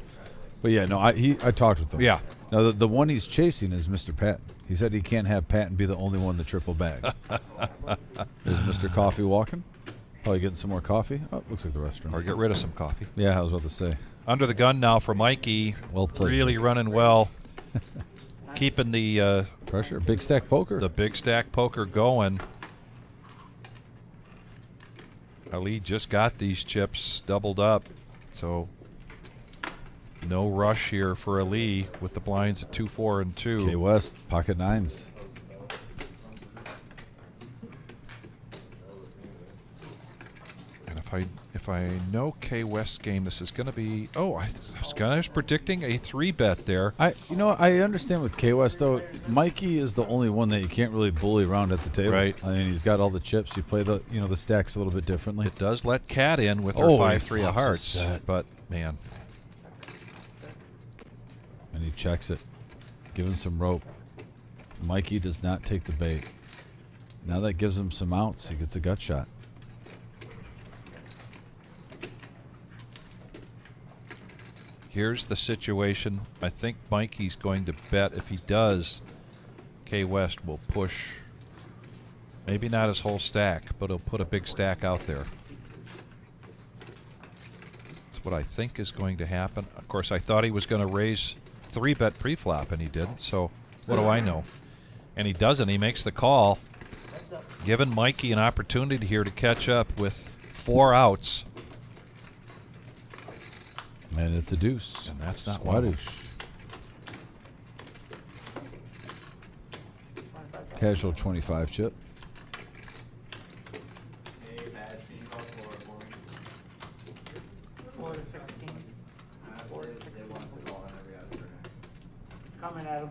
But yeah, no, I talked with him. Yeah. Now the one he's chasing is Mr. Patton. He said he can't have Patton be the only one to triple bag. There's Mr. Coffee walking. Probably getting some more coffee. Oh, looks like the restroom. Or get rid of some coffee. Yeah, I was about to say. Under the gun now for Mikey. Well played. Really running well. Keeping the Pressure. Big stack poker. big stack poker going. Ali just got these chips doubled up, so no rush here for Ali with the blinds at 2, 4, and 2. K West, pocket 9s. And if I know K West's game, this is going to be. Oh, I was predicting a 3-bet there. I understand with K West though. Mikey is the only one that you can't really bully around at the table. Right. I mean, he's got all the chips. You play the the stacks a little bit differently. It does let Cat in with her Oh, 5-3 he of flops a hearts, set. but man, And he checks it, giving some rope. Mikey does not take the bait. Now that gives him some outs. He gets a gut shot. here's the situation. I think Mikey's going to bet. If he does, K West will push. Maybe not his whole stack, but he'll put a big stack out there. That's what I think is going to happen. Of course, I thought he was going to raise 3-bet pre-flop, and he didn't. So what do I know? And he doesn't. He makes the call, giving Mikey an opportunity here to catch up with 4 outs. And it's a deuce. And that's not one of them. Squadoosh. Casual 25 chip. Coming at him.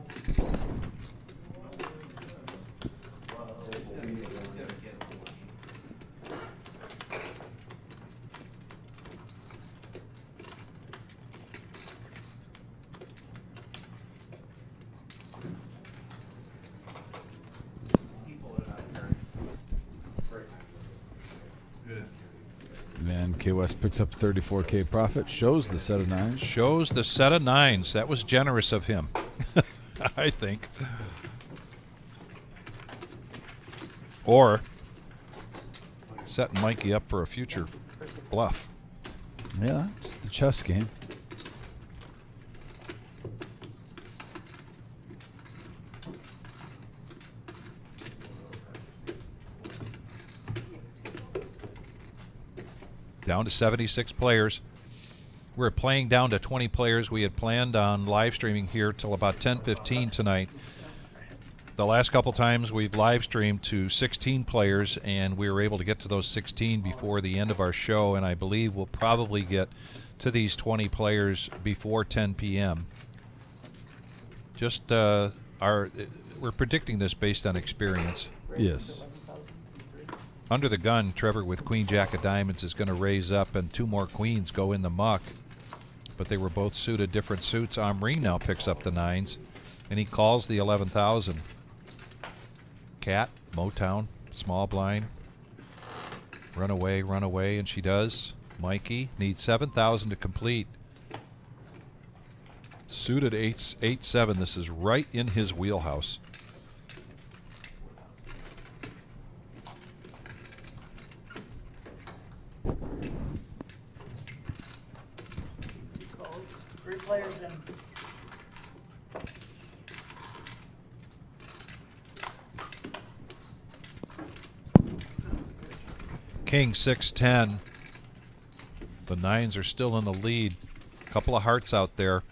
And K West picks up 34K profit. Shows the set of 9s. Shows the set of 9s. That was generous of him, I think. Or setting Mikey up for a future bluff. Yeah, it's the chess game. Down to 76 players. We're playing down to 20 players. We had planned on live streaming here till about 10:15 tonight. The last couple times we've live streamed to 16 players, and we were able to get to those 16 before the end of our show, and I believe we'll probably get to these 20 players before 10 p.m. Just we're predicting this based on experience. Yes. Under the gun, Trevor with Queen Jack of Diamonds is going to raise up, and two more queens go in the muck. But they were both suited different suits. Omri now picks up the 9s, and he calls the 11,000. Cat, Motown, small blind. Run away, and she does. Mikey needs 7,000 to complete. Suited 8-7. This is right in his wheelhouse. Three players in. King 6-10. The 9s are still in the lead. Couple of hearts out there.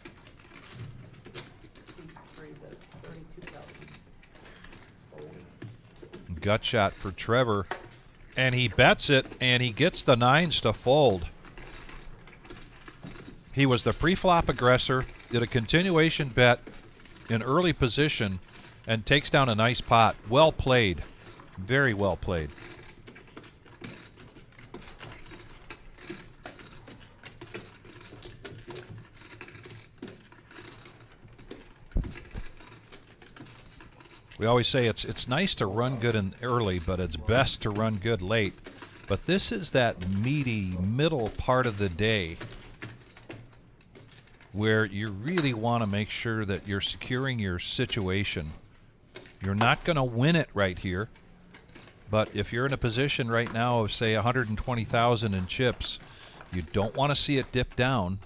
Three, that's 32,000. Gut shot for Trevor. And he bets it, and he gets the 9s to fold. He was the pre-flop aggressor, did a continuation bet in early position, and takes down a nice pot. Well played. Very well played. We always say it's nice to run good in early, but it's best to run good late. But this is that meaty middle part of the day where you really want to make sure that you're securing your situation. You're not going to win it right here, but if you're in a position right now of, say, 120,000 in chips, you don't want to see it dip down.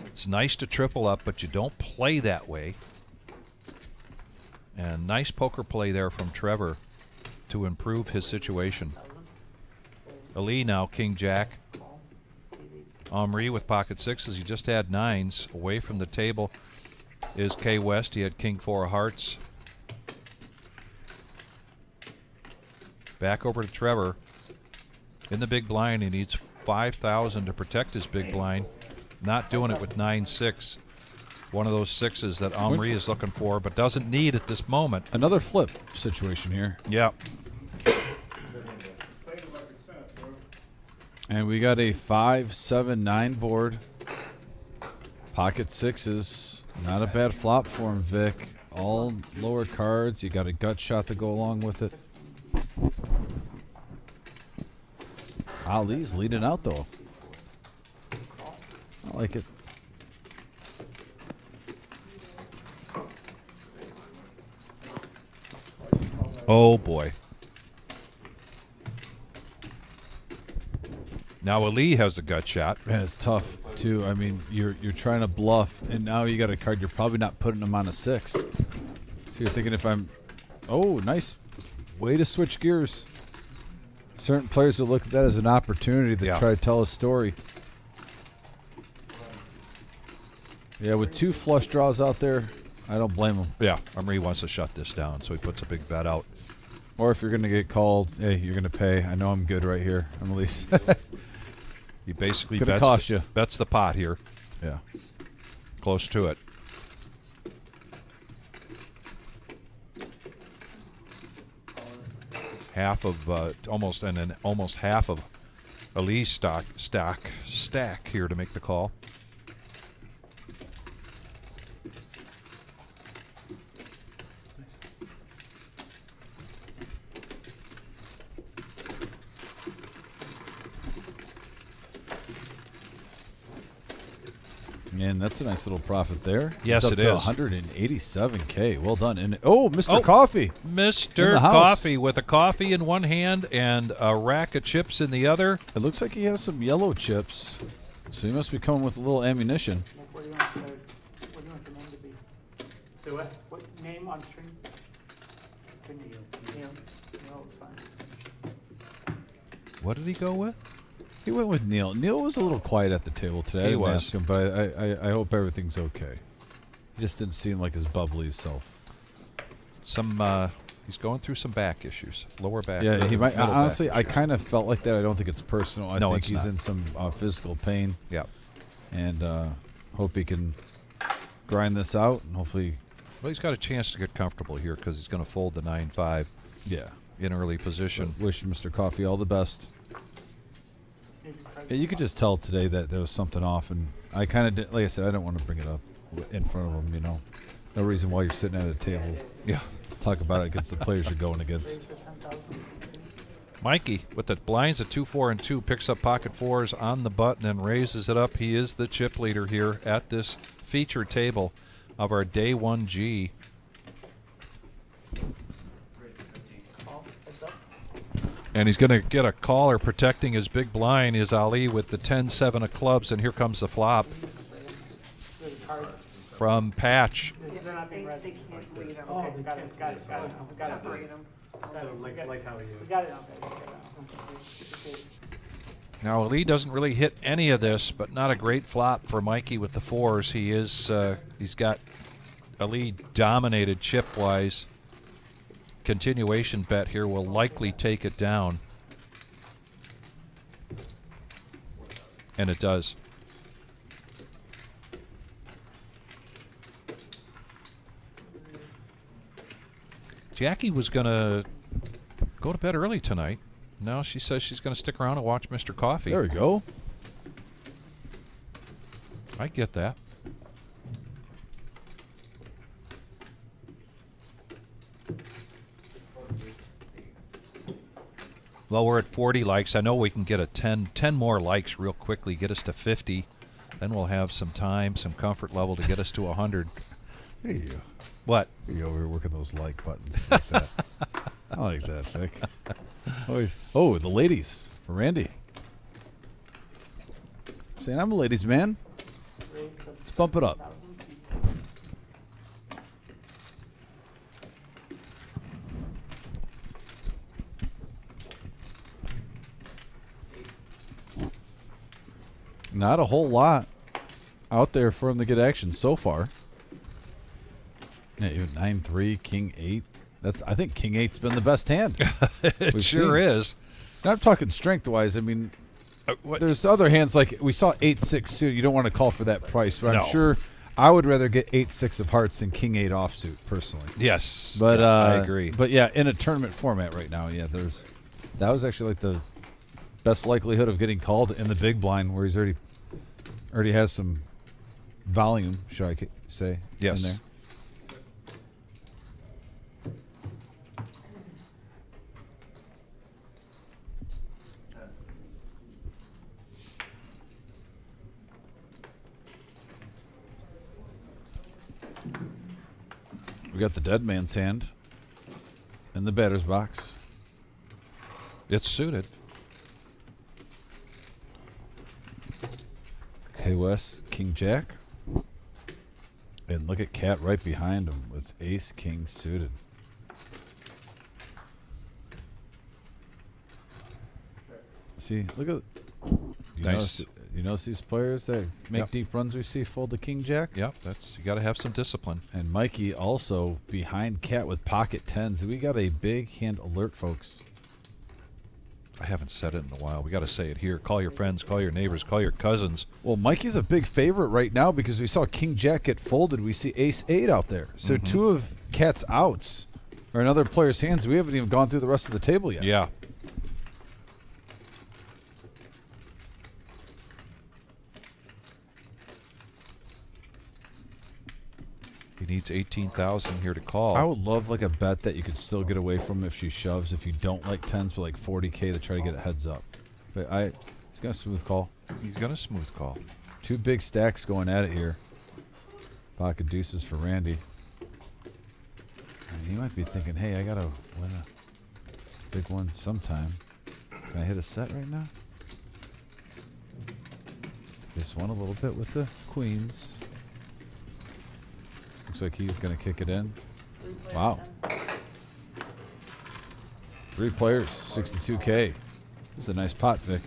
It's nice to triple up, but you don't play that way. And nice poker play there from Trevor to improve his situation. Ali now, King Jack. Omri with pocket 6s. He just had 9s. Away from the table is K West. He had King 4 of hearts. Back over to Trevor. In the big blind, he needs 5,000 to protect his big blind. Not doing it with 9-6. One of those 6s that Omri is looking for, but doesn't need at this moment. Another flip situation here. Yeah. And we got a 5-7-9 board. Pocket 6s. Not a bad flop for him, Vic. All lower cards. You got a gut shot to go along with it. Ali's leading out, though. I like it. Oh, boy. Now Ali has a gut shot. Man, it's tough, too. I mean, you're trying to bluff, and now you got a card you're probably not putting him on a 6. So you're thinking if I'm... Oh, nice. Way to switch gears. Certain players will look at that as an opportunity to try to tell a story. Yeah, with 2 flush draws out there, I don't blame him. Yeah, Omri wants to shut this down, so he puts a big bet out. Or if you're going to get called, hey, you're going to pay. I know I'm good right here. I'm at least. He basically It's gonna cost you. bets the pot here. Yeah. Close to it. Half of almost half of Ali's stack here to make the call. And that's a nice little profit there. Yes, It's up it to is. 187K. Well done. And Mr. Oh. Coffee. In Mr. the house. Coffee with a coffee in one hand and a rack of chips in the other. It looks like he has some yellow chips. So he must be coming with a little ammunition. What do you want the name to be? Do what? What name on stream? Neil. No, it's fine. What did he go with? He went with Neil. Neil was a little quiet at the table today. I He didn't was. ask him, but I hope everything's okay. He just didn't seem like his bubbly self. He's going through some back issues, lower back. Yeah, he might. middle back Honestly, I issues. kind of felt like that. I don't think it's personal. I No, think it's he's not. in some physical pain, Yeah. and hope he can grind this out, and hopefully, Well, he's got a chance to get comfortable here because he's going to fold the 9-5 yeah. in early position. Wish Mr. Coffee all the best. Yeah, you could just tell today that there was something off, and I kind of did. Like I said, I don't want to bring it up in front of him. You know, no reason why you're sitting at a table. Yeah. Talk about it against the players you're going against. Mikey with the blinds at 2, 4, and 2 picks up pocket fours on the button and raises it up. He is the chip leader here at this feature table of our day 1G. And he's going to get a caller protecting his big blind is Ali with the 10-7 of clubs, and here comes the flop from Patch. They're not being they can't lead them. Oh, got it. Separate them. Like how he is. We got it. Okay. Now Ali doesn't really hit any of this, but not a great flop for Mikey with the fours. He is he's got Ali dominated chip wise. Continuation bet here will likely take it down, and it does. Jackie was gonna go to bed early tonight. Now she says she's going to stick around and watch Mr. Coffee. There we go. I get that. Well, we're at 40 likes. I know we can get a 10 more likes real quickly, get us to 50. Then we'll have some time, some comfort level to get us to 100. There you go. What? There you go. We're working those like buttons like that. I like that, Vic. Always. Oh, the ladies for Randy. Saying I'm a ladies' man. Let's bump it up. Not a whole lot out there for him to get action so far. Yeah, even 9-3, King 8. I think King 8's been the best hand. It We've sure seen. is. And I'm talking strength-wise. I mean, there's other hands like we saw 8-6 suit. You don't want to call for that price, but No. I'm sure I would rather get 8-6 of hearts than King 8 offsuit personally. Yes. But yeah, I agree. But yeah, in a tournament format right now, yeah, that was actually like the best likelihood of getting called in the big blind, where he's already has some volume, should I say? Yes. In there. We got the dead man's hand in the batter's box. It's suited. K West, King Jack. And look at Cat right behind him with Ace King suited. See, look at Nice. You notice these players that make Yep. deep runs we see fold the King Jack? Yep, you got to have some discipline. And Mikey also behind Cat with pocket tens. We got a big hand alert, folks. I haven't said it in a while. We got to say it here. Call your friends, call your neighbors, call your cousins. Well, Mikey's a big favorite right now because we saw King Jack get folded. We see Ace 8 out there. So two of Cat's outs are in other players' hands. We haven't even gone through the rest of the table yet. Yeah. He needs 18,000 here to call. I would love like a bet that you could still get away from if she shoves. If you don't like tens, but like 40K to try to get a heads up. But he's got a smooth call. He's got a smooth call. Two big stacks going at it here. Pocket deuces for Randy. And he might be thinking, hey, I gotta win a big one sometime. Can I hit a set right now? Just won a little bit with the queens. Looks like he's gonna kick it in. Wow. 3 players, 62K. This is a nice pot, Vic.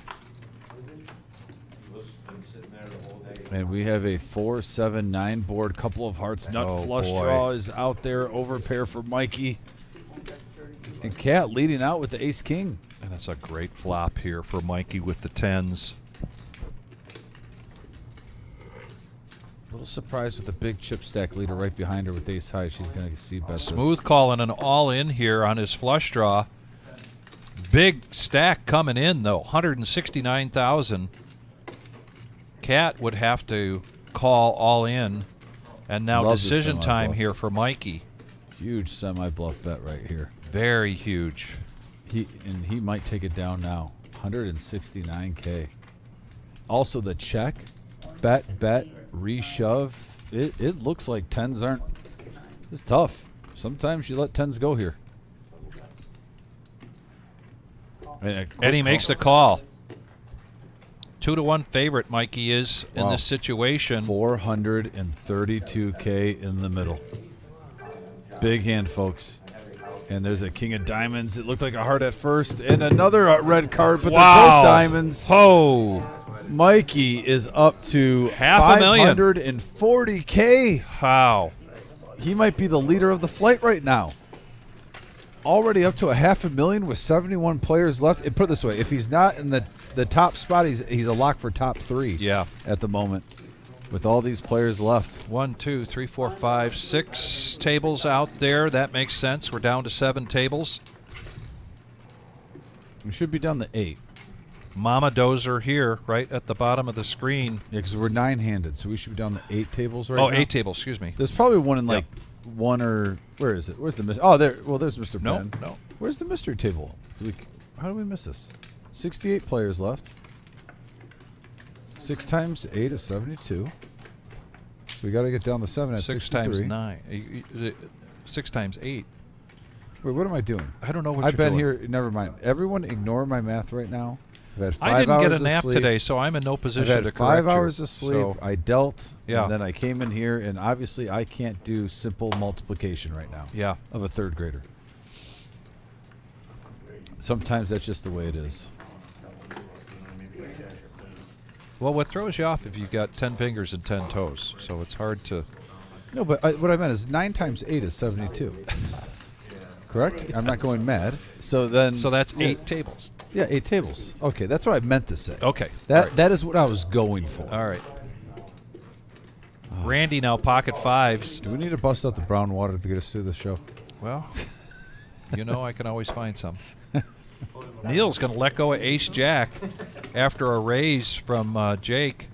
And we have a 4-7-9 board. Couple of hearts. Nut Oh, flush boy. draw is out there. Overpair for Mikey. And Cat leading out with the ace king. And it's a great flop here for Mikey with the tens. A little surprised with the big chip stack leader right behind her with ace high. She's going to see bet Smooth calling an all in here on his flush draw. Big stack coming in though, 169,000. Cat would have to call all in, and now Love the decision time semi-bluff. here for Mikey. Huge semi-bluff bet right here. Very huge. He might take it down now. 169K. Also the check, bet, reshove. It looks like tens aren't. It's tough. Sometimes you let tens go here. And he makes the call. 2-1 favorite, Mikey is in this situation. 432K in the middle. Big hand, folks. And there's a king of diamonds. It looked like a heart at first. And another red card, but they're both diamonds. Oh, Mikey is up to $500,000. 540K. wow. He might be the leader of the flight right now. Already up to $500,000 with 71 players left. And put it this way, if he's not in the top spot, he's a lock for top 3 Yeah. at the moment with all these players left. 1, 2, 3, 4, 5, 6 tables out there. That makes sense. We're down to 7 tables. We should be down to 8. Mama Dozer here, right at the bottom of the screen. Yeah, because we're 9-handed, so we should be down to 8 tables right Oh, now. 8 tables, excuse me. There's probably one in like one or where is it? Where's the mystery? Oh, there. Well, there's Mr. No, Ben. no. Where's the mystery table? How do we miss this? 68 players left. 6 times 8 is 72. We got to get down to 7 at 6 63. times 9. 6 times 8. Wait, what am I doing? I don't know what I've you're been doing. here. Never mind. Everyone, ignore my math right now. I've had 5 I didn't hours get a of nap sleep. today, so I'm in no I've position had to 5 correct hours you. of sleep. So, I dealt, Yeah. and then I came in here, and obviously I can't do simple multiplication right now. yeah. Of a 3rd grader. Sometimes that's just the way it is. Well, what throws you off if you've got 10 fingers and 10 toes? So it's hard to. No, but what I meant is 9 times 8 is 72. Correct? I'm not going mad. So then. So that's 8 tables. Yeah, 8 tables. Okay, that's what I meant to say. Okay. That is what I was going for. All right. Randy now pocket 5s. Do we need to bust out the brown water to get us through the show? Well, you know I can always find some. Neil's going to let go of Ace Jack after a raise from Jake,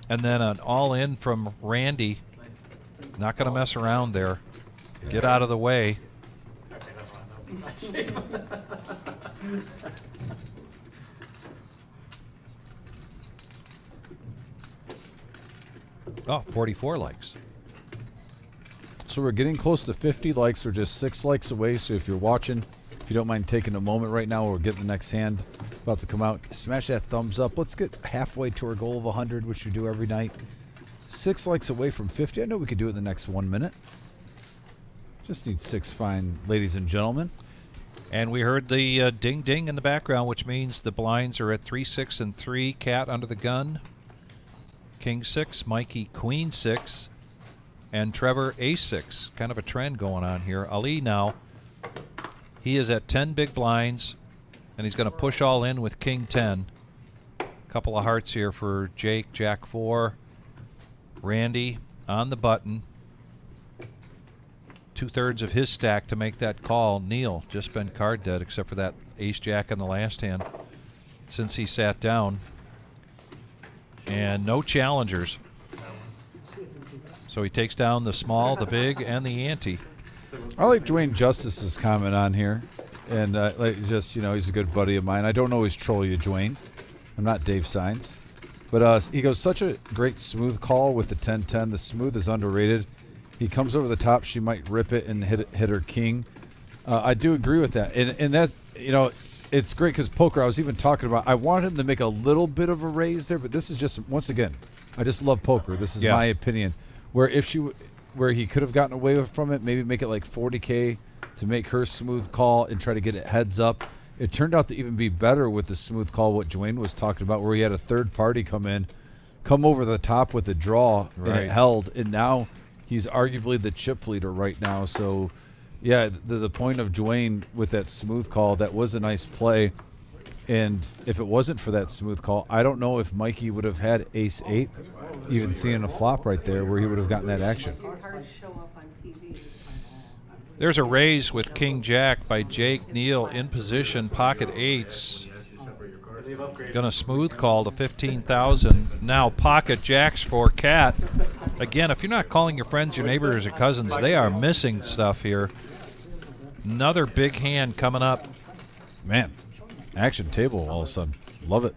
and then an all-in from Randy. Not going to mess around there. Get out of the way. Oh, 44 likes. So we're getting close to 50 likes. We're just 6 likes away. So if you're watching, if you don't mind taking a moment right now, we're getting the next hand about to come out. Smash that thumbs up. Let's get halfway to our goal of 100, which we do every night. 6 likes away from 50. I know we could do it in the next 1 minute. Just need 6 fine ladies and gentlemen. And we heard the ding ding in the background, which means the blinds are at 3, 6, and 3. Cat under the gun. King 6, Mikey Queen 6, and Trevor Ace 6. Kind of a trend going on here. Ali now, he is at 10 big blinds, and he's going to push all in with King 10. Couple of hearts here for Jake, Jack 4. Randy on the button. 2/3 of his stack to make that call. Neil just been card dead except for that Ace Jack in the last hand since he sat down. And no challengers. So he takes down the small, the big, and the ante. I like Dwayne Justice's comment on here. And just, you know, he's a good buddy of mine. I don't always troll you, Dwayne. I'm not Dave Sainz. But he goes, such a great smooth call with the 10-10. The smooth is underrated. He comes over the top. She might rip it and hit her king. I do agree with that. And that, you know, it's great because poker, I was even talking about, I wanted him to make a little bit of a raise there, but this is just, once again, I just love poker. This is my opinion. Where he could have gotten away from it, maybe make it like 40K to make her smooth call and try to get it heads up It turned out to even be better with the smooth call, what Dwayne was talking about, where he had a third party come over the top with a draw, and Right. it held. And now he's arguably the chip leader right now. So, yeah, the point of Dwayne with that smooth call, that was a nice play. And if it wasn't for that smooth call, I don't know if Mikey would have had ace-8, even seeing a flop right there where he would have gotten that action. Hard to show up on TV. There's a raise with King Jack by Jake Neal in position, pocket eights. They've upgraded. Gonna smooth call to 15,000. Now pocket jacks for Cat. Again, if you're not calling your friends, your neighbors, or cousins, they are missing stuff here. Another big hand coming up. Man, action table all of a sudden. Love it.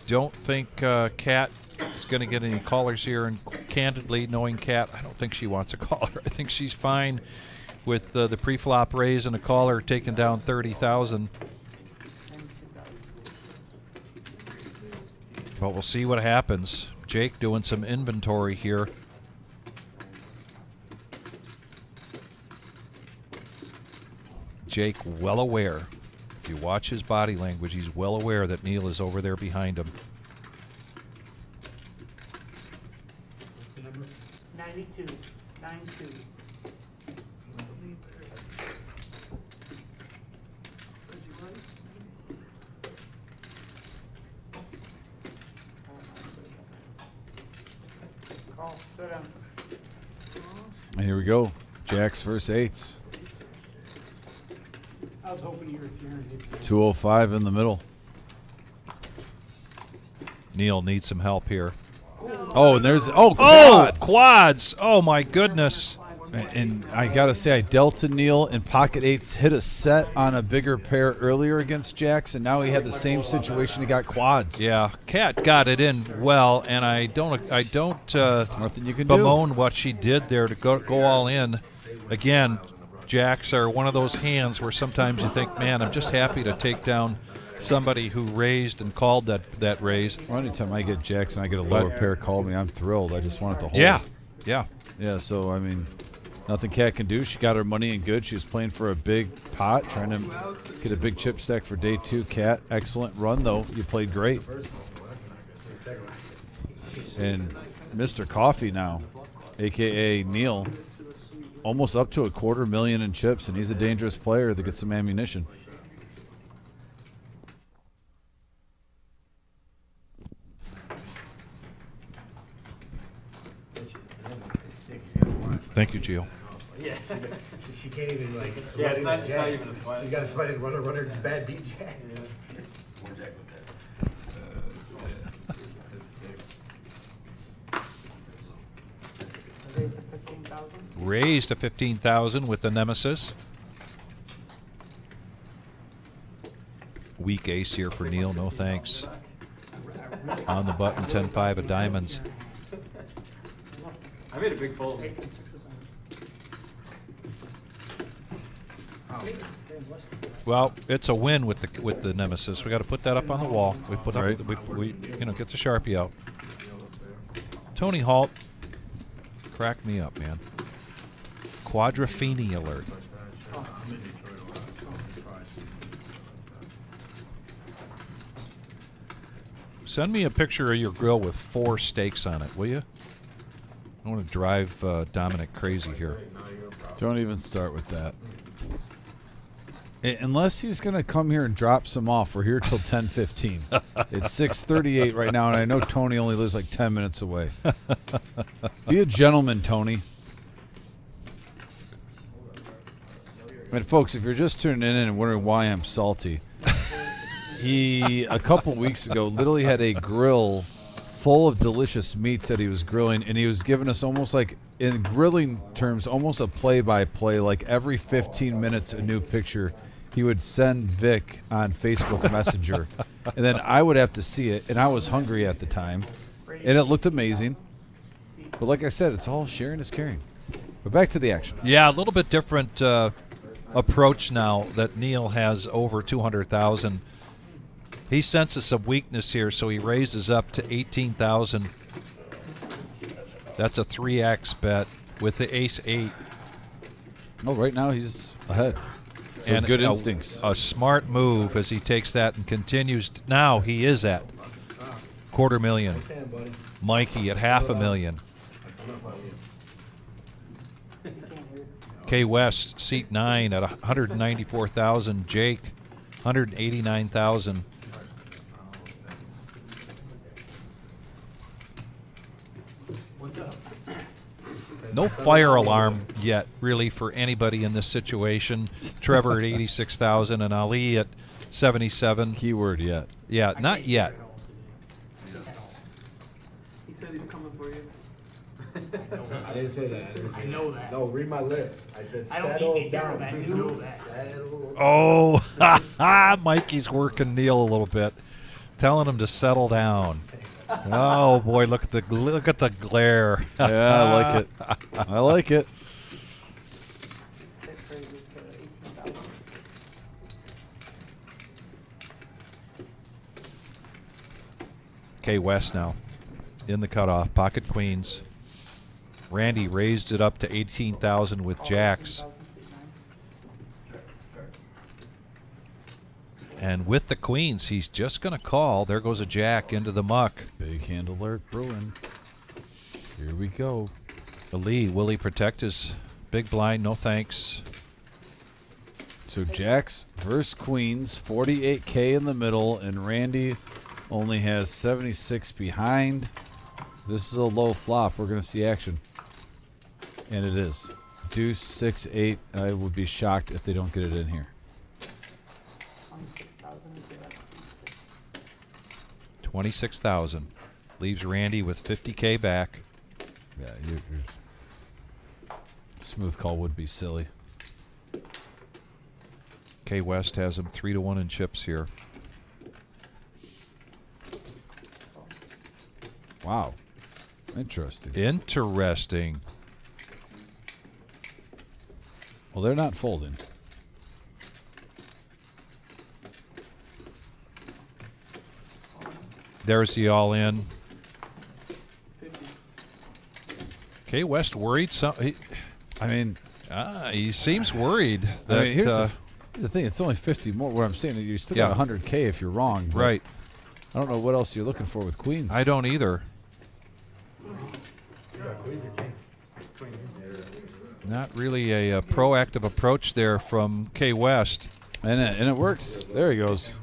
Don't think Cat is going to get any callers here. And candidly, knowing Cat, I don't think she wants a caller. I think she's fine with the pre-flop raise and a caller taking down 30,000. But we'll see what happens. Jake doing some inventory here. Jake well aware. If you watch his body language, he's well aware that Neil is over there behind him. 92. 92. Call, sit down. And here we go. Jacks versus 8s. I was hoping you were hearing it. 205 in the middle. Neil needs some help here. Oh, and there's Oh, quads. quads! Oh my goodness! And I gotta say, I dealt to Neil and pocket 8s, hit a set on a bigger pair earlier against Jacks, and now he had the same situation. He got quads. Yeah, Kat got it in well, and I don't Nothing you can do. bemoan what she did there to go all in. Again, Jacks are one of those hands where sometimes you think, man, I'm just happy to take down somebody who raised and called that raise. Well, anytime I get Jacks and I get a lower pair call me, I'm thrilled. I just want it to hold. Yeah, yeah. Yeah, so, I mean, nothing Kat can do. She got her money in good. She was playing for a big pot, trying to get a big chip stack for day 2. Kat, excellent run, though. You played great. And Mr. Coffee now, a.k.a. Neil, almost up to $250,000 in chips, and he's a dangerous player that gets some ammunition. Thank you, Gio. Yeah. She can't even like. Yeah, it's not even a sweat. She's got to sweat and run her bad beat jack. Raised to 15,000 with the Nemesis. Weak ace here for Neil. No thanks. On the button, 10-5 of diamonds. I made a big fold. Well, it's a win with the Nemesis. We got to put that up on the wall. We put up, Right. we get the Sharpie out. Tony Halt, crack me up, man. Quadrophenia alert. Send me a picture of your grill with 4 steaks on it, will you? I want to drive Dominic crazy here. Don't even start with that. Unless he's going to come here and drop some off. We're here till 10:15. It's 6:38 right now, and I know Tony only lives like 10 minutes away. Be a gentleman, Tony. And folks, if you're just tuning in and wondering why I'm salty, he, a couple weeks ago, literally had a grill full of delicious meats that he was grilling, and he was giving us almost like, in grilling terms, almost a play-by-play, like every 15 minutes a new picture he would send Vic on Facebook Messenger, and then I would have to see it, and I was hungry at the time, and it looked amazing. But like I said, it's all sharing is caring. But back to the action. Yeah, a little bit different approach now that Neil has over 200,000. He senses some weakness here, so he raises up to 18,000. That's a 3x bet with the ace-8. Oh, right now he's ahead. So And good a- instincts. A smart move as he takes that and continues. Now he is at $250,000. Damn, buddy. Mikey at $500,000. K West, seat 9 at $194,000. Jake, $189,000. No fire alarm yet, really, for anybody in this situation. Trevor at 86,000 and Ali at 77. Keyword yet. Yeah, not yet. He said he's coming for you. I didn't say that. I know that. No, read my lips. I said I don't settle need to hear down. that. You know that. Settle. Oh, Mikey's working Neil a little bit, telling him to settle down. Oh boy, look at the glare. Yeah, I like it. I like it. Six raises to 18,000. K West now in the cutoff. Pocket queens. Randy raised it up to 18,000 with jacks. 18,000, seat 9. And with the queens, he's just going to call. There goes a jack into the muck. Big hand alert brewing. Here we go. Ali, will he protect his big blind? No thanks. So Jacks versus Queens, 48K in the middle, and Randy only has 76 behind. This is a low flop. We're going to see action. And it is. Deuce, 6, 8. I would be shocked if they don't get it in here. 26,000, so that's seat 6. 26,000. Leaves Randy with 50K back. Yeah, smooth call would be silly. K West has him 3-1 in chips here. Wow. Interesting. Interesting. Well, they're not folding. There's the all-in. 50. K West worried. I mean, He seems worried that. I mean, here's the thing. It's only 50 more. What I'm saying is you still got 100K if you're wrong. but right. I don't know what else you're looking for with Queens. I don't either. Not really a proactive approach there from K West. And it works. There he goes.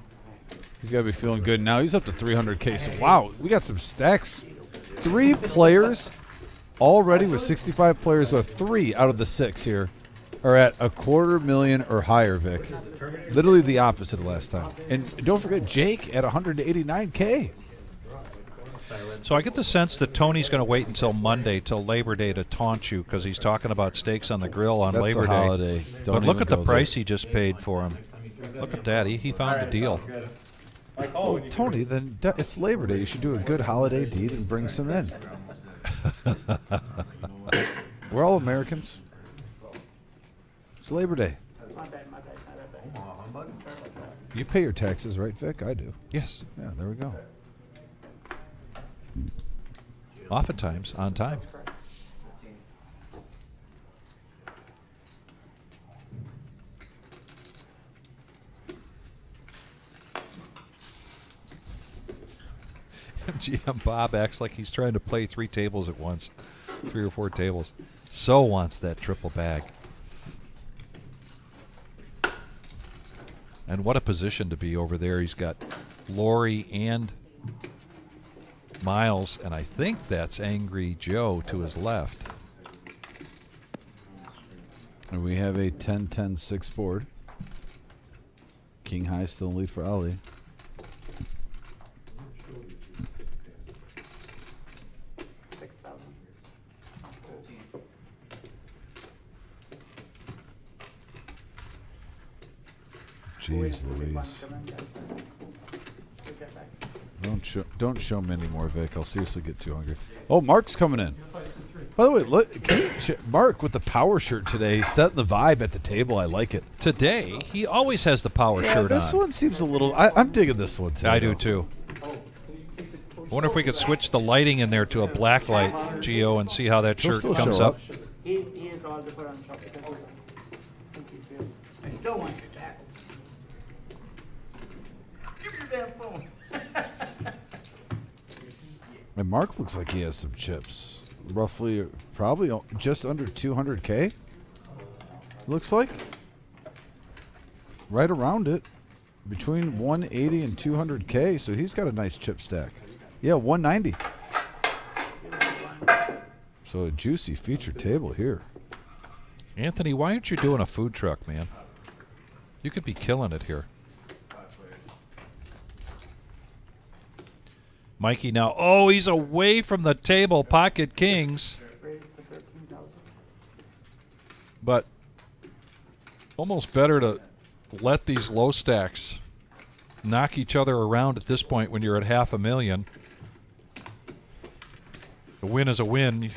He's got to be feeling good now. He's up to 300K. So, wow, we got some stacks. 3 players already with 65 players. With 3 out of the 6 here are at $250,000 or higher, Vic. Literally the opposite of last time. And don't forget Jake at 189K. So I get the sense that Tony's going to wait until Monday, till Labor Day, to taunt you because he's talking about steaks on the grill on That's Labor a Day. holiday. Don't But look even at the go price he just paid for him. Look at that. He found a deal. Well, Tony, then it's Labor Day. You should do a good holiday deed and bring some in. We're all Americans. It's Labor Day. My bad, my bad. You pay your taxes, right, Vic? I do. Yes. Yeah, there we go. Oftentimes on time. GM Bob acts like he's trying to play 3 tables at once. 3 or 4 tables. So wants that triple bag. And what a position to be over there. He's got Lori and Miles, and I think that's Angry Joe to his left. And we have a 10-10-6 board. King high still in lead for Ali. Jeez Louise. Don't show me anymore, Vic. I'll seriously get too hungry. Oh, Mark's coming in. By the way, look, Mark with the power shirt today, setting the vibe at the table. I like it. Today, he always has the power shirt This on. one seems a little. I'm digging this one today. I do too. I wonder if we could switch the lighting in there to a black light, Gio, and see how that He'll shirt still comes show up. He is allowed to put on shop because Don't want your tackle. Give me your damn phone. And Mark looks like he has some chips. Roughly, probably just under 200K. Looks like. Right around it. Between 180 and 200K. So he's got a nice chip stack. Yeah, 190. So a juicy feature table here. Anthony, why aren't you doing a food truck, man? You could be killing it here. Mikey now. Oh, he's away from the table. Pocket kings. Raise to 13,000. But almost better to let these low stacks knock each other around at this point when you're at $500,000. A win is a win.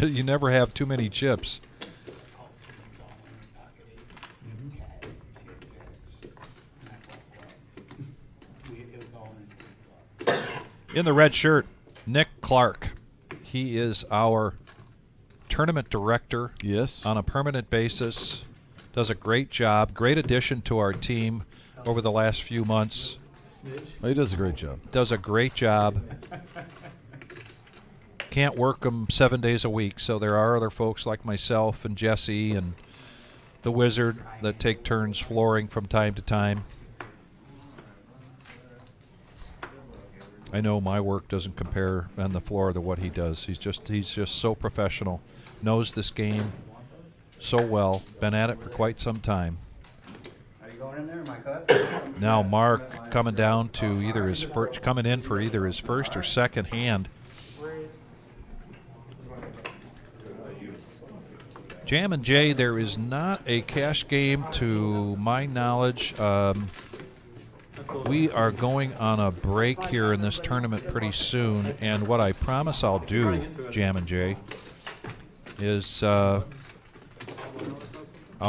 You never have too many chips. In the red shirt, Nick Clark. He is our tournament director. Yes. On a permanent basis. Does a great job. Great addition to our team over the last few months. Oh, he does a great job. Does a great job. Can't work them 7 days a week, so there are other folks like myself and Jesse and the Wizard that take turns flooring from time to time. I know my work doesn't compare on the floor to what he does. He's just so professional. Knows this game so well. Been at it for quite some time. Are you going in there, my cut? Now Mark coming down to either his first, coming in for either his first or second hand. Jam and Jay, there is not a cash game to my knowledge. We are going on a break here in this tournament pretty soon, and what I promise I'll do, Jam and Jay, is I'll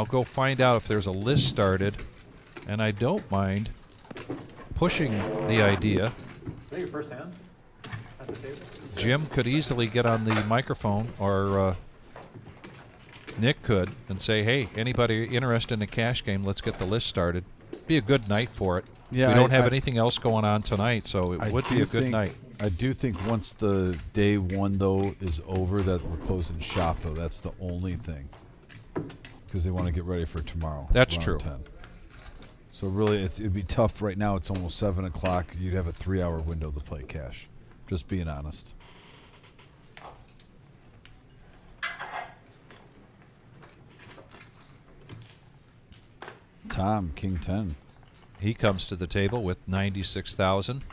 go find out if there's a list started, and I don't mind pushing the idea. Is that your first hand at the table? Jim could easily get on the microphone, or Nick could, and say, hey, anybody interested in a cash game, let's get the list started. Be a good night for it. Yeah, we don't have anything else going on tonight, so it would be a good night. I do think once the day one, though, is over, that we're closing shop, though. That's the only thing. Because they want to get ready for tomorrow. That's around true. 10. So really, it'd be tough right now. It's almost 7 o'clock. You'd have a 3-hour window to play cash. Just being honest. Tom, King 10. He comes to the table with 96,000.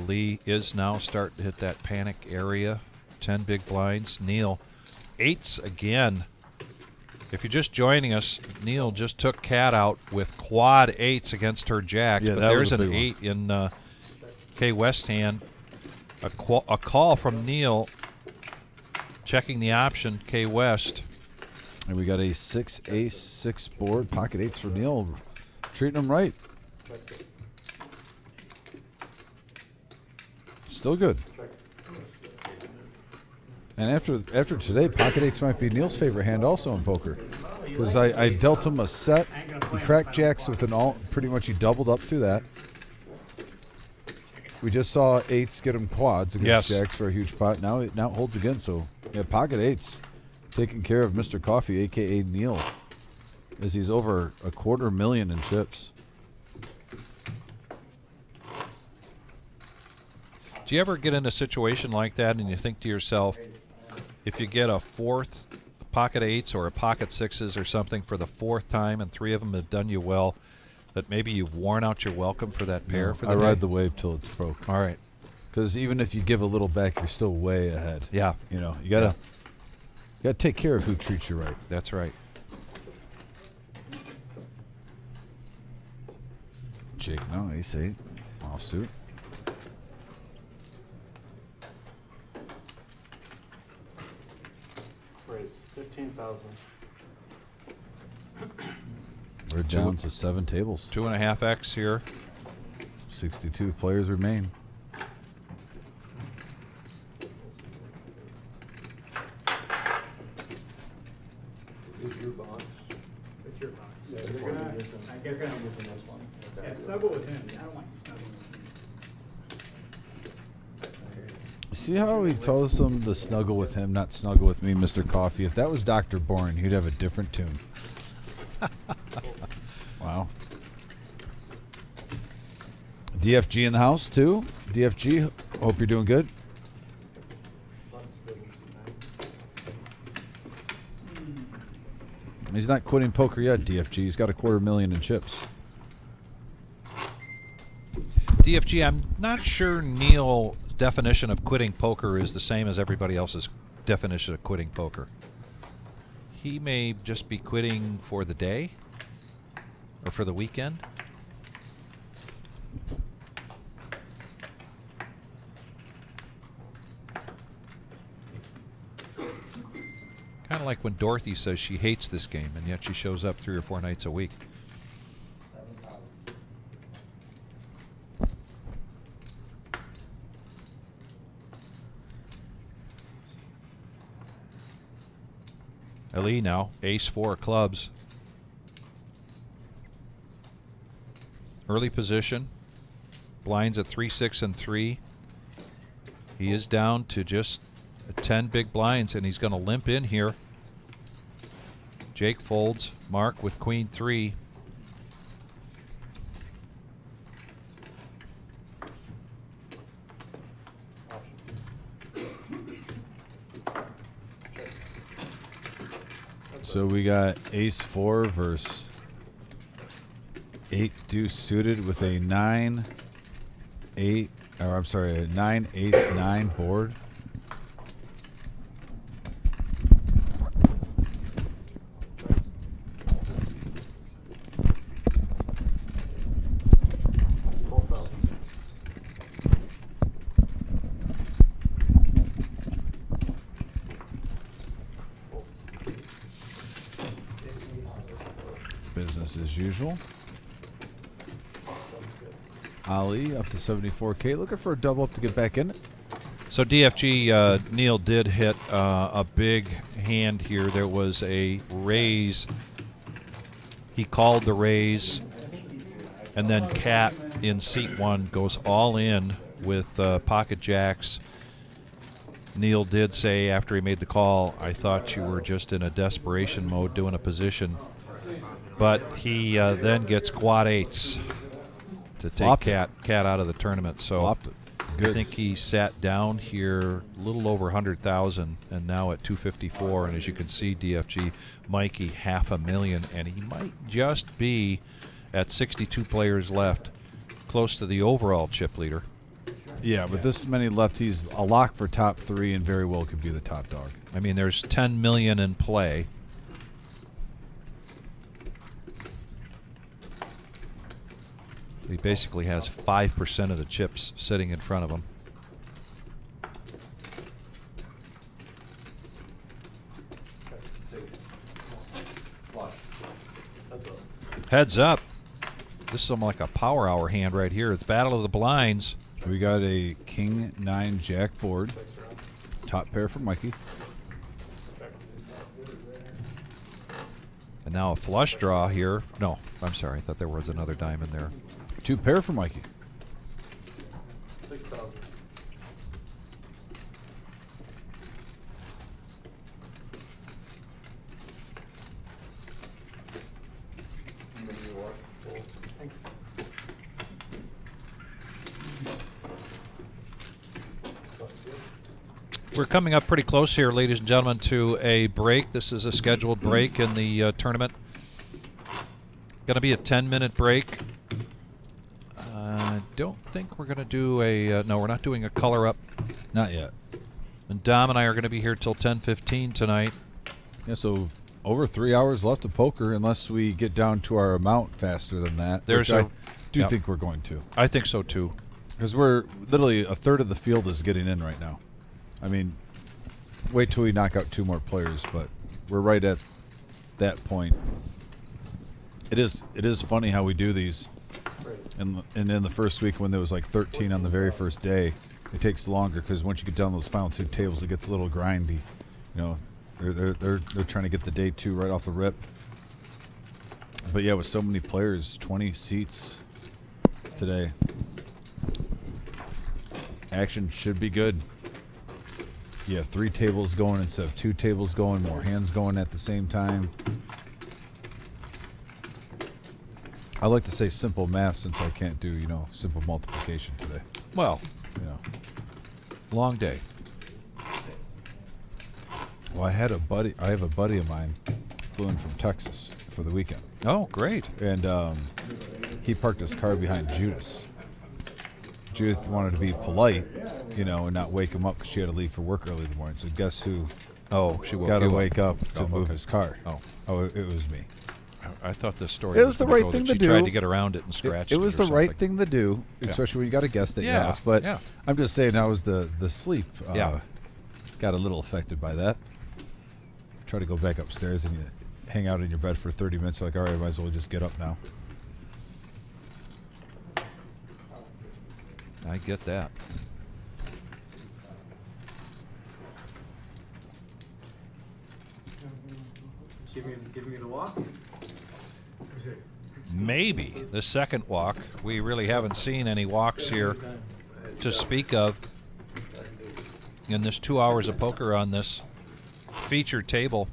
Lee is now starting to hit that panic area. 10 big blinds. Neil, eights again. If you're just joining us, Neil just took Cat out with quad eights against her jack. Yeah, but that there's was a an big one. 8 in Kay West hand. A call from Neil checking the option, Kay West. And we got a 6 ace 6 board, pocket eights for Neil. Treating him right. Still good. And after today, pocket eights might be Neil's favorite hand also in poker. Because I dealt him a set. He cracked jacks with an all. Pretty much he doubled up through that. We just saw eights get him quads against jacks for a huge pot. Now it holds again. So yeah, pocket eights taking care of Mr. Coffee, aka Neil, as he's over $250,000 in chips. Do you ever get in a situation like that and you think to yourself, if you get a fourth pocket eights or a pocket sixes or something for the fourth time and 3 of them have done you well, that maybe you've worn out your welcome for that pair for the I day? ride the wave till it's broke. All right. Because even if you give a little back, you're still way ahead. Yeah. You know, you gotta take care of who treats you right. That's right. Jake, no, ace 8, offsuit. Raise 15,000. We're down to 7 tables. 2.5x here. 62 players remain. Is your box? It's your box. Yeah, You're you're gonna, missing. I guess I'm Missing this one. Yeah, snuggle with him. I don't want you snuggling with me. See how he tells them to snuggle with him, not snuggle with me, Mr. Coffee? If that was Dr. Bourne, he'd have a different tune. Wow. DFG in the house, too. DFG, hope you're doing good. He's not quitting poker yet, DFG. He's got $250,000 in chips. DFG, I'm not sure Neil's definition of quitting poker is the same as everybody else's definition of quitting poker. He may just be quitting for the day or for the weekend. Kind of like when Dorothy says she hates this game, and yet she shows up 3 or 4 nights a week. Ali now, ace-4 clubs. Early position. Blinds at 3, 6, and 3. He is down to just 10 big blinds, and he's going to limp in here. Jake folds. Mark with queen 3. So we got ace 4 versus 8 deuce suited with a 9 8, or I'm sorry, a 9 ace 9 board. Business as usual. Ali up to 74K, looking for a double up to get back in it. So DFG, Neil did hit a big hand here. There was a raise. He called the raise, and then Cat in seat 1 goes all in with pocket jacks. Neil did say after he made the call, I thought you were just in a desperation mode doing a position. But he then gets quad 8s to take Cat out of the tournament. So I think he sat down here a little over 100,000 and now at 254. And as you can see, DFG, Mikey, $500,000, and he might just be at 62 players left, close to the overall chip leader. Yeah, but this many left, he's a lock for top 3 and very well could be the top dog. I mean, there's 10 million in play. He basically has 5% of the chips sitting in front of him. Heads up. This is almost like a power hour hand right here. It's Battle of the Blinds. We got a king 9 jack board. Top pair for Mikey. And now a flush draw here. No, I'm sorry. I thought there was another diamond there. 2 pair for Mikey. 6,000. We're coming up pretty close here, ladies and gentlemen, to a break. This is a scheduled break in the tournament. Going to be a 10-minute break. I don't think we're going to do a... no, we're not doing a color up. Not yet. And Dom and I are going to be here till 10:15 tonight. Yeah, so over 3 hours left of poker unless we get down to our amount faster than that. There's which a- I do yep. think we're going to. I think so, too. Because we're literally a third of the field is getting in right now. I mean, wait till we knock out 2 more players, but we're right at that point. It is funny how we do these. And in the first week when there was like 13 on the very first day, it takes longer because once you get down those final 2 tables, it gets a little grindy. You know, They're trying to get the day 2 right off the rip. But yeah, with so many players, 20 seats today. Action should be good. You have 3 tables going instead of 2 tables going, more hands going at the same time. I like to say simple math since I can't do, simple multiplication today. Well, You know. long day. Well, I have a buddy of mine flew in from Texas for the weekend. Oh, great. And he parked his car behind Judith. Judith wanted to be polite, and not wake him up because she had to leave for work early in the morning. So guess who Oh, she woke got you to up. wake up to Oh, move okay. his car? Oh. It was me. I thought this story It was the gonna right go thing that to she tried do. to get around it and scratched It was or the right something. thing to do, Yeah. especially when you got a guest at your Yeah, house. But yeah. I'm just saying, I was the sleep. Yeah. Got a little affected by that. Try to go back upstairs and you hang out in your bed for 30 minutes. You're like, all right, I might as well just get up now. I get that. Giving it a walk? Maybe the second walk. We really haven't seen any walks here to speak of in this 2 hours of poker on this featured table.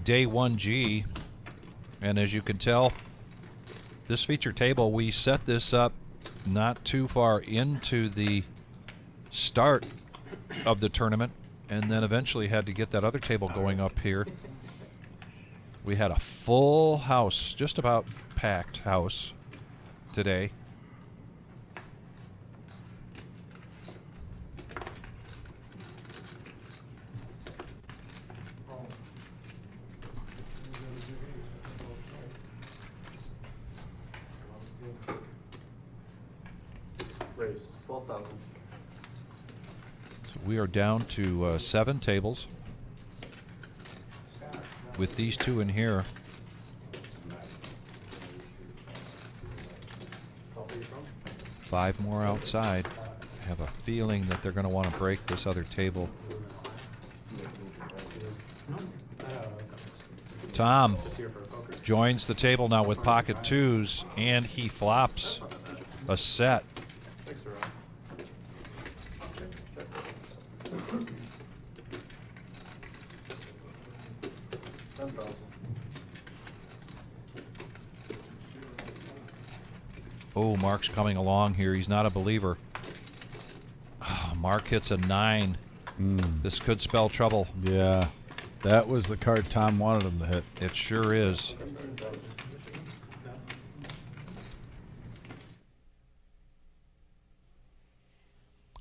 Day 1G. And as you can tell, this feature table, we set this up not too far into the start of the tournament and then eventually had to get that other table going up here. We had a full house, just about packed house today. Raise, 12,000. So we are down to 7 tables. With these 2 in here, Call for your phone. 5 more outside. I have a feeling that they're going to want to break this other table. Tom joins the table now with pocket 2s, and he flops a set. Thanks, Rob. Check. 10,000. Oh, Mark's coming along here. He's not a believer. Oh, Mark hits a 9. This could spell trouble. Yeah, that was the card Tom wanted him to hit. It sure is. 15,000.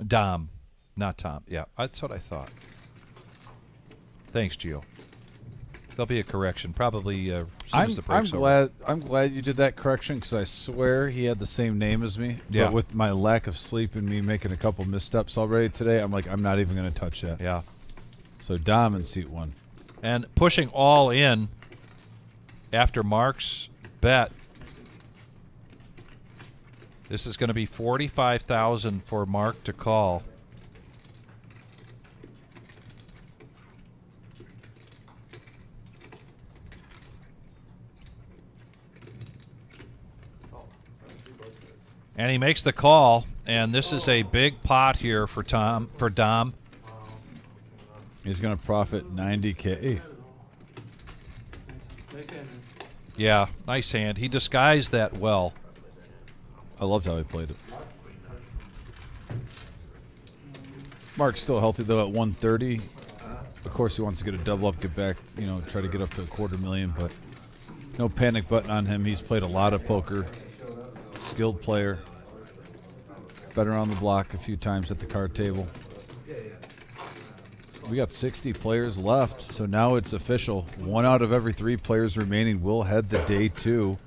Dom, not Tom. Yeah, that's what I thought. Thanks, Gio. There'll be a correction, probably as soon as the break's over. I'm glad you did that correction because I swear he had the same name as me. Yeah. But with my lack of sleep and me making a couple missteps already today, I'm like, I'm not even going to touch that. Yeah. So Dom in seat 1. And pushing all in after Mark's bet. This is going to be 45,000 for Mark to call. And he makes the call, and this is a big pot here for Dom. He's going to profit 90K. Nice hand. Yeah, nice hand. He disguised that well. I loved how he played it. Mark's still healthy though at 130. Of course, he wants to get a double up, get back, try to get up to $250,000, but no panic button on him. He's played a lot of poker. Skilled player. Better on the block a few times at the card table. We got 60 players left, so now it's official. 1 out of every 3 players remaining will head to day 2.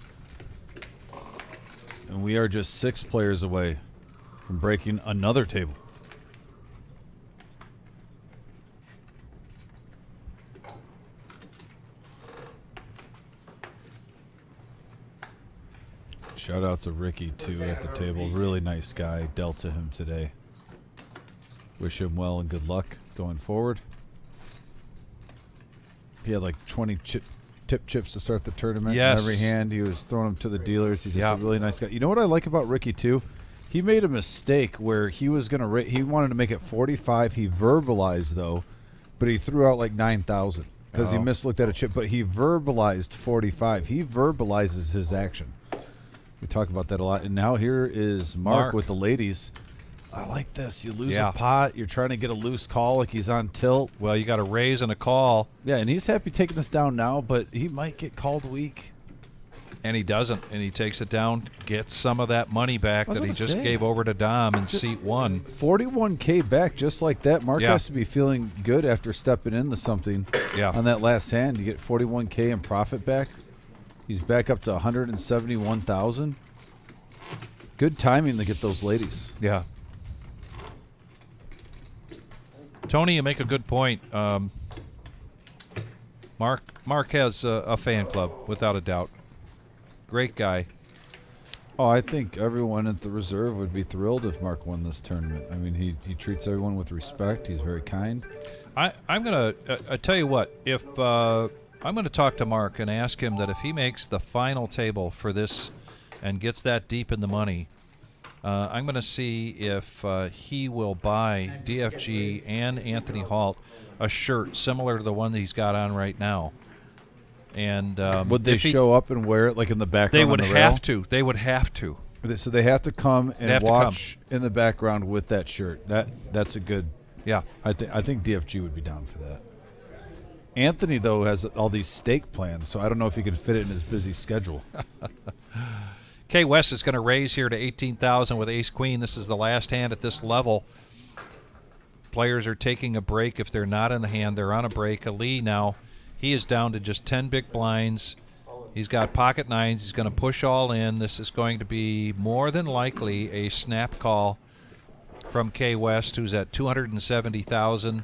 And we are just 6 players away from breaking another table. Shout out to Ricky, too, at the table. Really nice guy. Dealt to him today. Wish him well and good luck going forward. He had like 20 tip chips to start the tournament. Yes. In every hand, he was throwing them to the dealers. He's just Yeah. a really nice guy. You know what I like about Ricky too? He made a mistake where he was gonna he wanted to make it 45. He verbalized though, but he threw out like 9,000 because he Oh. mislooked at a chip. But he verbalized 45. He verbalizes his action. We talk about that a lot. And now here is Mark. With the ladies. I like this. You lose Yeah. a pot. You're trying to get a loose call like he's on tilt. Well, you got a raise and a call, Yeah, and he's happy taking this down now, but he might get called weak. and he doesn't, and he takes it down, gets some of that money back I was that he gonna just say. gave over to Dom in seat 1. 41K back just like that. Mark Yeah. has to be feeling good after stepping into something. Yeah. On that last hand, you get 41K in profit back. He's back up to 171,000. Good timing to get those ladies. Yeah. Tony, you make a good point. Mark has a fan club, without a doubt. Great guy. Oh, I think everyone at the reserve would be thrilled if Mark won this tournament. I mean, he treats everyone with respect. He's very kind. I'm going to tell you what, if I'm going to talk to Mark and ask him that if he makes the final table for this and gets that deep in the money, I'm going to see if he will buy DFG and Anthony Halt a shirt similar to the one that he's got on right now. And Would they if he- show up and wear it like in the background? They on would the have rail? to. They would have to. So they have to come They and have to watch in the background with that shirt. That's a good. Yeah. I think DFG would be down for that. Anthony though has all these stake plans, so I don't know if he could fit it in his busy schedule. K West is going to raise here to 18,000 with Ace Queen. This is the last hand at this level. Players are taking a break. If they're not in the hand, they're on a break. Ali now, he is down to just 10 big blinds. He's got pocket nines. He's going to push all in. This is going to be more than likely a snap call from K West, who's at 270,000.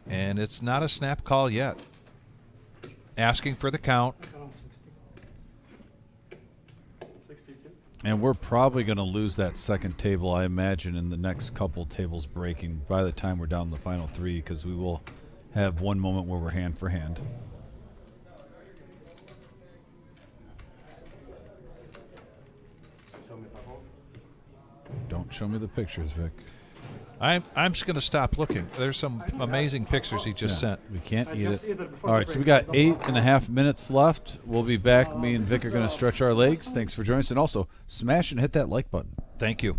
And it's not a snap call yet. Asking for the count. Cut off 60. 62. And we're probably going to lose that second table, I imagine, in the next couple tables breaking by the time we're down to the final 3, because we will have one moment where we're hand for hand. Show me the hole. Don't show me the pictures, Vic. I'm just going to stop looking. There's some amazing pictures he just Yeah, sent. we can't I eat just it. either before All the right, so break. we got 8.5 minutes left. We'll be back. Me and Vic are going to stretch our legs. Thanks for joining us. And also, smash and hit that like button. Thank you.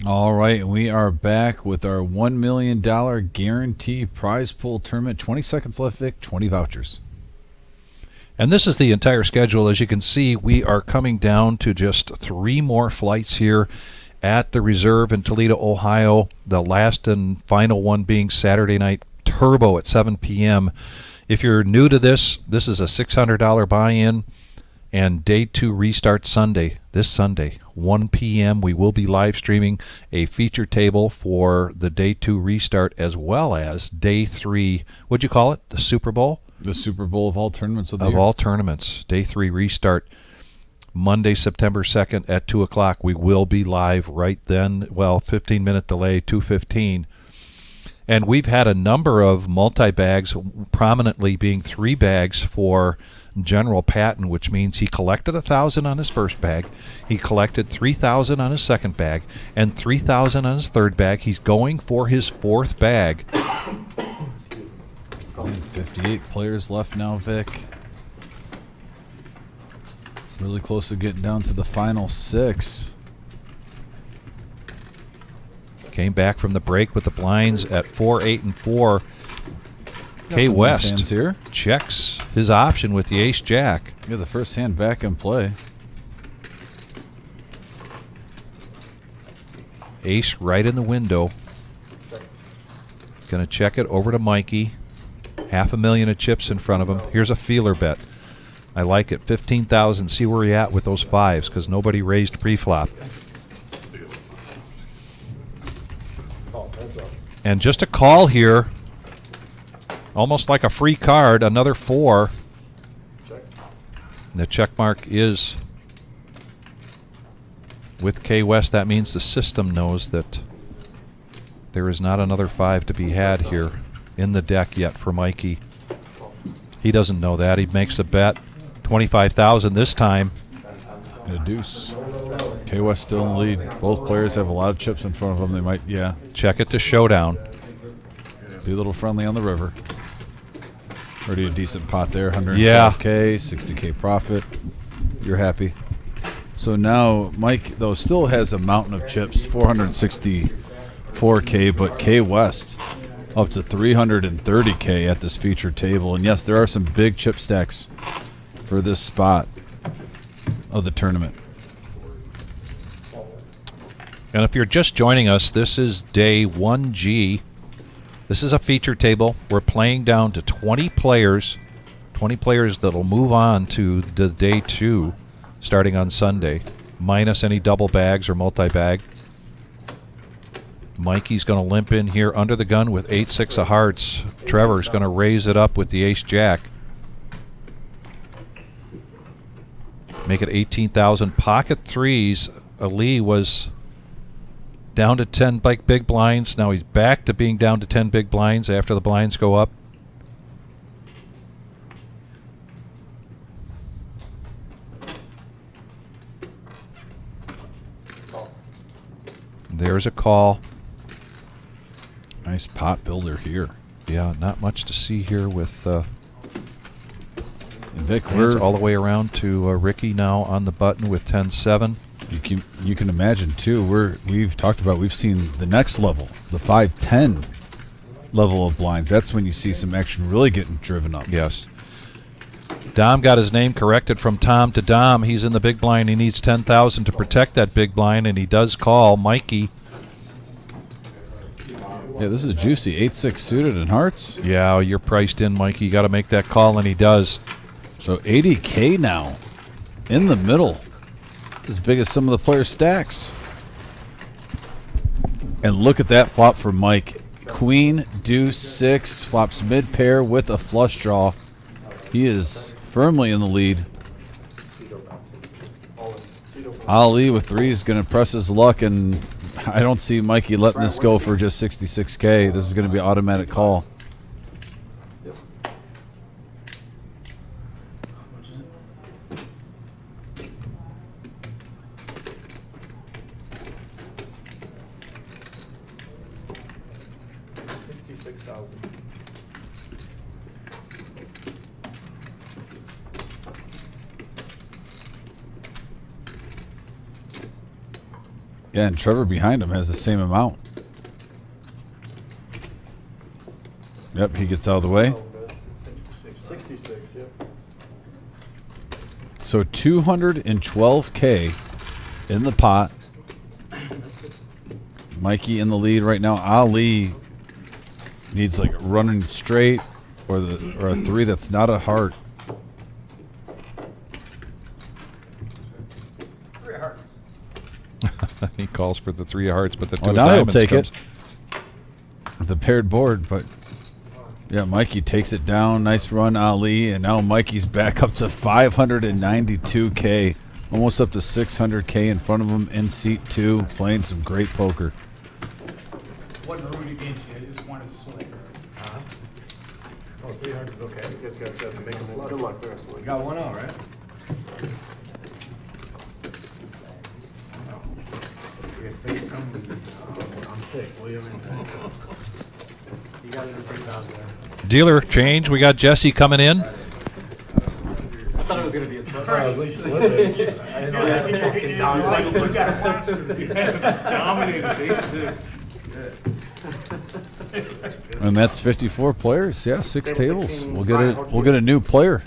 All right, and we are back with our $1 million guarantee prize pool tournament. 20 seconds left, Vic. 20 vouchers. And this is the entire schedule. As you can see, we are coming down to just 3 more flights here at the Reserve in Toledo, Ohio. The last and final one being Saturday night Turbo at 7 p.m. If you're new to this, this is a $600 buy-in, and day 2 restart Sunday, this Sunday, 1 p.m. We will be live streaming a feature table for the day 2 restart, as well as day 3, what'd you call it, the Super Bowl? The Super Bowl of all tournaments of the Of year. all tournaments, day 3 restart Monday, September 2nd at 2 o'clock. We will be live right then. Well, 15-minute delay, 2:15. And we've had a number of multi-bags, prominently being 3 bags for General Patton, which means he collected 1,000 on his first bag, he collected 3,000 on his second bag, and 3,000 on his third bag. He's going for his 4th bag. And 58 players left now, Vic. Really close to getting down to the final 6. Came back from the break with the blinds at 4, 8, and 4. Got K some nice West hands here. checks his option with the ace-jack. Yeah, the first hand back in play. Ace right in the window. He's going to check it over to Mikey. $500,000 of chips in front of him. Here's a feeler bet. I like it. 15,000. See where you're at with those 5s, because nobody raised pre-flop. And just a call here. Almost like a free card. Another 4. The check mark is with K West. That means the system knows that there is not another 5 to be had here in the deck yet for Mikey. He doesn't know that. He makes a bet. 25,000 this time. And a deuce. K West still in the lead. Both players have a lot of chips in front of them. They might, yeah, Check it to showdown. be a little friendly on the river. Already a decent pot there. 112K, Yeah. 60K profit. You're happy. So now Mike, though, still has a mountain of chips, 464K, but K West up to 330K at this featured table. And yes, there are some big chip stacks for this spot of the tournament. And if you're just joining us, this is day 1G. This is a feature table. We're playing down to 20 players. 20 players that'll move on to the day 2 starting on Sunday, minus any double bags or multi-bag. Mikey's going to limp in here under the gun with 8-6 of hearts. Trevor's going to raise it up with the ace-jack. Make it 18,000. Pocket 3s. Ali was down to 10 big blinds. Now he's back to being down to 10 big blinds after the blinds go up. There's a call. Nice pot builder here. Yeah, not much to see here with And Vic, hands all the way around to Ricky now on the button with 10-7. you can imagine too. We've talked about, we've seen the next level, the 5-10 level of blinds. That's when you see some action really getting driven up. Yes. Dom got his name corrected from Tom to Dom. He's in the big blind. He needs 10,000 to protect that big blind, and he does call Mikey. Yeah, this is juicy. 8-6 suited and hearts. Yeah, you're priced in, Mikey. You got to make that call, and he does. So 80K now in the middle. It's as big as some of the players' stacks. And look at that flop for Mike. Queen, deuce, 6, flops mid-pair with a flush draw. He is firmly in the lead. Ali with 3 is going to press his luck, and I don't see Mikey letting this go for just 66K. This is going to be an automatic call. Yeah, and Trevor behind him has the same amount. Yep, he gets out of the way. 66, yep. So 212K in the pot. Mikey in the lead right now. Ali needs like running straight or a 3 that's not a heart. He calls for the 3 of hearts, but the 2 Well, of now he'll diamonds take comes. it. The paired board, but yeah, Mikey takes it down. Nice run, Ali, and now Mikey's back up to 592K, almost up to 600K in front of him in seat 2, playing some great poker. Wasn't rude against you, I just wanted to swing. Oh, 300 is okay. You guys got to make them good luck there. You got one out, right? I'm sick. William and You got it in 3,000 there. Dealer change. We got Jesse coming in. I thought it was going to be a surprise. Well, at least with it. I didn't know that fucking Dominated base 6. And that's 54 players. Yeah, 6 Table tables. 16, We'll get Brian, a how'd we'll you get a new player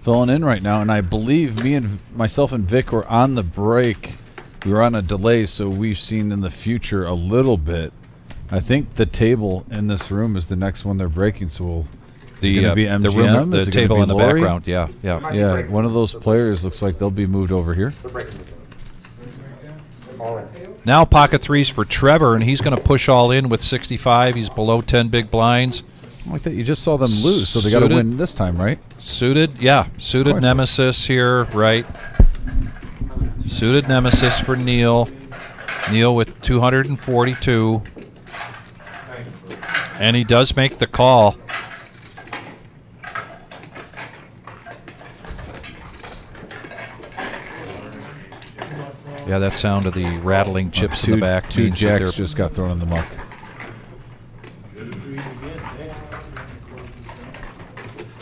filling in right now, and I believe myself and Vic were on the break. We were on a delay, so we've seen in the future a little bit. I think the table in this room is the next one they're breaking. So we'll. Is it gonna be MGM? the room, Is the it gonna table be in the Lori? background. Yeah, yeah. Yeah, one of those players looks like they'll be moved over here. We're breaking the all in. Now pocket 3s for Trevor, and he's going to push all in with 65. He's below 10 big blinds. Like that, you just saw them lose, so they got to Suited. win this time, right? Suited, yeah. Suited course. Nemesis here, right. Suited Nemesis for Neil. Neil with 242. And he does make the call. Yeah, that sound of the rattling chips in the back Two means that jacks they're just got thrown in the muck.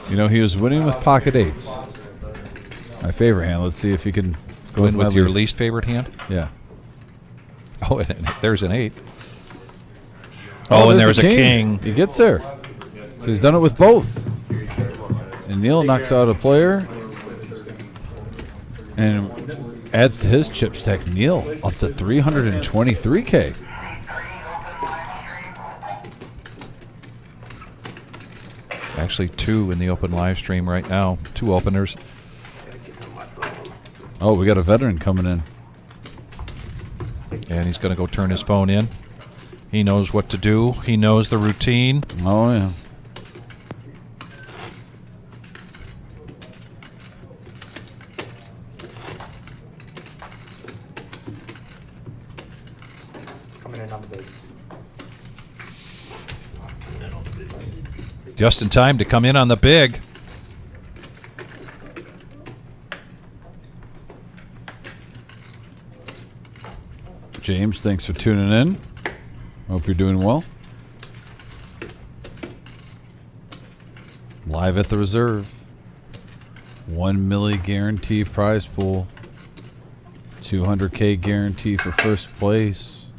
You know, he was winning with pocket 8s. My favorite hand. Let's see if he can go win with my your least favorite hand. Yeah. Oh, and there's an 8. Oh, and there's a king. He gets there. So he's done it with both. And Neil knocks out a player. And adds to his chip stack. Neil up to 323K. Actually, 2 in the open live stream right now. 2 openers. Oh, we got a veteran coming in. And he's going to go turn his phone in. He knows what to do. He knows the routine. Oh, yeah. Coming in on the base. Just in time to come in on the big. James, thanks for tuning in. Hope you're doing well. Live at the reserve. 1 milli guarantee prize pool. 200K guarantee for first place.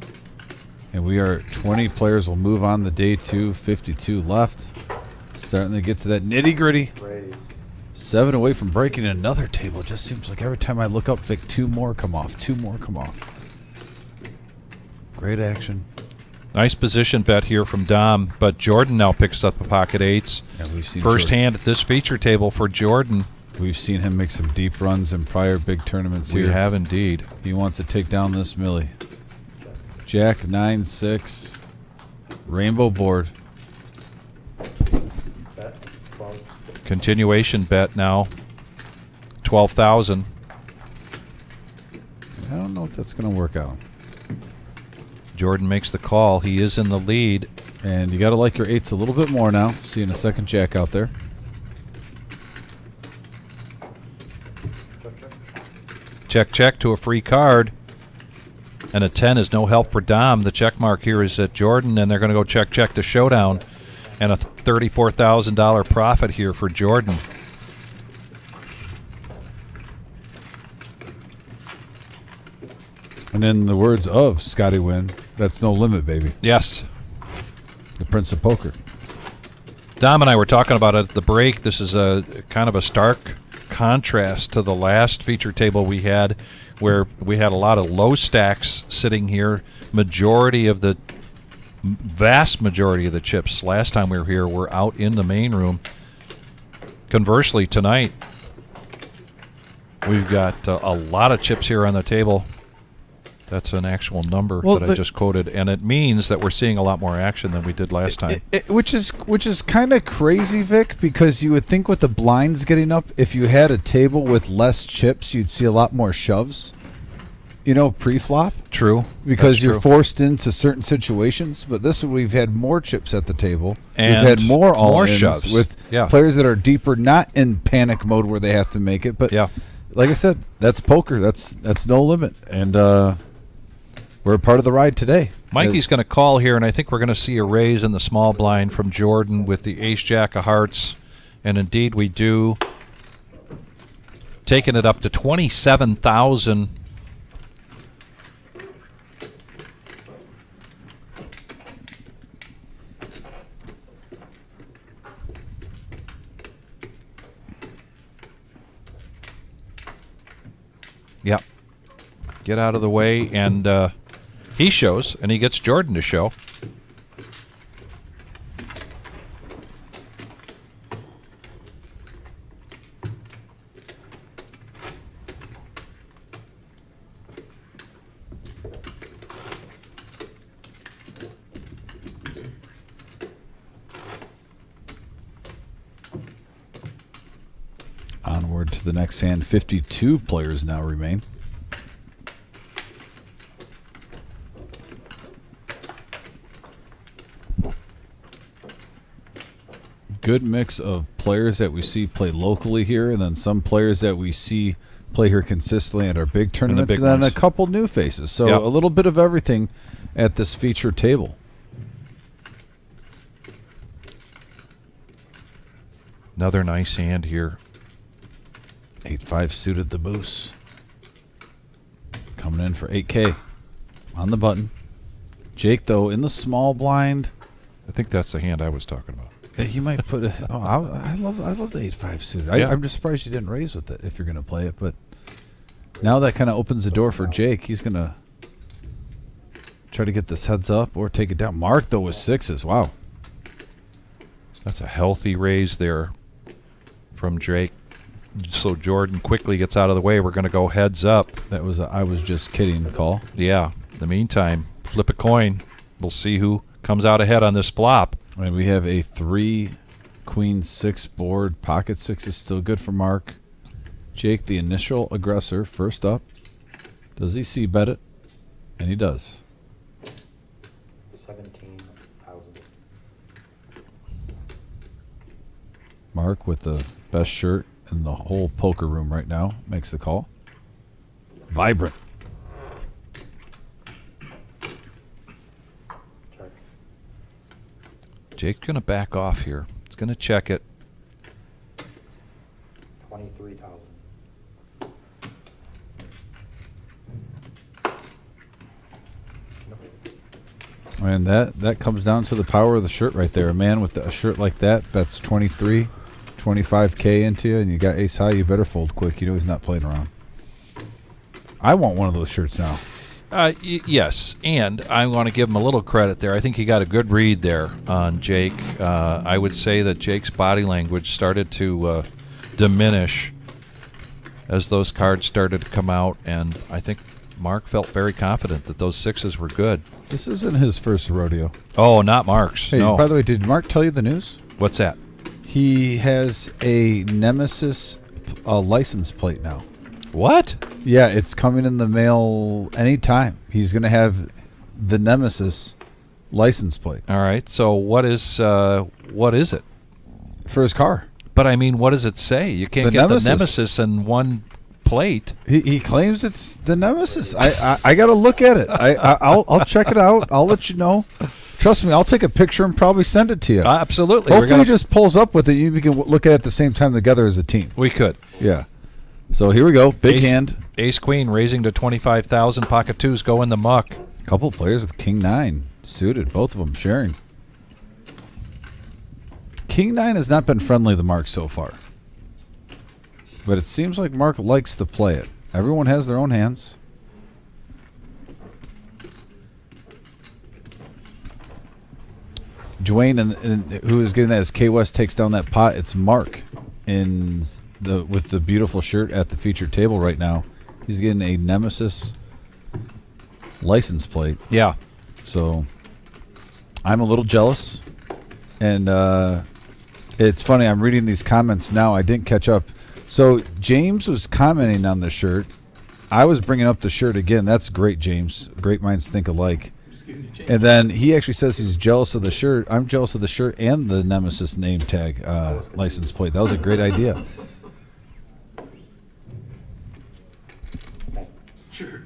And we are 20 players will move on to day 2. 52 left. Starting to get to that nitty gritty. Raise. 7 away from breaking another table. It just seems like every time I look up, Vic, 2 more come off. 2 more come off. Great action. Nice position bet here from Dom, but Jordan now picks up the pocket 8s. Yeah, we've seen First Jordan. hand at this feature table for Jordan. We've seen him make some deep runs in prior big tournaments We here. have indeed. He wants to take down this Millie. Jack 9-6. Rainbow board. Bet. 12. Continuation bet now. 12,000. I don't know if that's going to work out. Jordan makes the call. He is in the lead. And you got to like your 8s a little bit more now. Seeing a second Jack out there. Check, check to a free card. And a 10 is no help for Dom. The check mark here is at Jordan, and they're going to go check, check to showdown. And a $34,000 profit here for Jordan. And in the words of Scotty Wynn, that's no limit, baby. Yes. The Prince of Poker. Dom and I were talking about it at the break. This is a kind of a stark contrast to the last feature table we had, where we had a lot of low stacks sitting here. Vast majority of the chips last time we were here were out in the main room. Conversely, tonight we've got a lot of chips here on the table. That's an actual number that I just quoted, and it means that we're seeing a lot more action than we did last time. Which is kind of crazy, Vic, because you would think with the blinds getting up, if you had a table with less chips, you'd see a lot more shoves. Pre-flop. True. Because That's you're true. forced into certain situations. But this one, we've had more chips at the table. And we've had more all-ins shoves. with players that are deeper, not in panic mode where they have to make it. But like I said, that's poker. That's no limit. And we're a part of the ride today. Mikey's going to call here, and I think we're going to see a raise in the small blind from Jordan with the ace-jack of hearts. And indeed we do. Taking it up to 27,000. Yep. Get out of the way, and he shows, and he gets Jordan to show. Onward to the next hand. 52 players now remain. Good mix of players that we see play locally here, and then some players that we see play here consistently at our big tournaments, big and then ones. a couple new faces. So a little bit of everything at this feature table. Another nice hand here. 8-5 suited the Moose. Coming in for 8K on the button. Jake, though, in the small blind. I think that's the hand I was talking about. He might put a. Oh, I love the 8-5 suited. I'm just surprised you didn't raise with it if you're going to play it. But now that kind of opens the door for Jake. He's going to try to get this heads up or take it down. Mark, though, with sixes. Wow. That's a healthy raise there from Jake. So Jordan quickly gets out of the way. We're going to go heads up. That was I was just kidding call. Yeah. In the meantime, flip a coin. We'll see who comes out ahead on this flop. And we have a 3 queen 6 board. Pocket 6 is still good for Mark. Jake, the initial aggressor, first up. Does he see bet it? And he does. 17,000. Mark with the best shirt in the whole poker room right now makes the call. Vibrant. Check. Jake's going to back off here. He's going to check it. 23,000. And that comes down to the power of the shirt right there. A man with a shirt like that, that's 23, 25K into you, and you got ace high, you better fold quick. You know he's not playing around. I want one of those shirts now. Yes, and I want to give him a little credit there. I think he got a good read there on Jake. I would say that Jake's body language started to diminish as those cards started to come out, and I think Mark felt very confident that those sixes were good. This isn't his first rodeo. Oh, not Mark's. Hey, no. by the way, did Mark tell you the news? What's that? He has a Nemesis license plate now. What? Yeah, it's coming in the mail anytime. He's going to have the Nemesis license plate All right. So what is it? for his car. But I mean, what does it say? You can't The get Nemesis. the Nemesis in one plate. He claims it's the Nemesis. I got to look at it. I'll check it out. I'll let you know. Trust me, I'll take a picture and probably send it to you. Absolutely. Hopefully, he just pulls up with it. You can look at it at the same time together as a team. We could. Yeah. So here we go. Big hand. Ace Queen raising to 25,000. Pocket twos go in the muck. Couple players with King 9 suited, both of them sharing. King 9 has not been friendly to Mark so far. But it seems like Mark likes to play it. Everyone has their own hands. Dwayne and who is getting that as K West takes down that pot. It's Mark with the beautiful shirt at the featured table right now. He's getting a Nemesis license plate. Yeah. So I'm a little jealous. And it's funny, I'm reading these comments now. I didn't catch up. So James was commenting on the shirt. I was bringing up the shirt again. That's great, James. Great minds think alike. And then he actually says he's jealous of the shirt. I'm jealous of the shirt and the Nemesis name tag license plate. That was a great idea. Sure.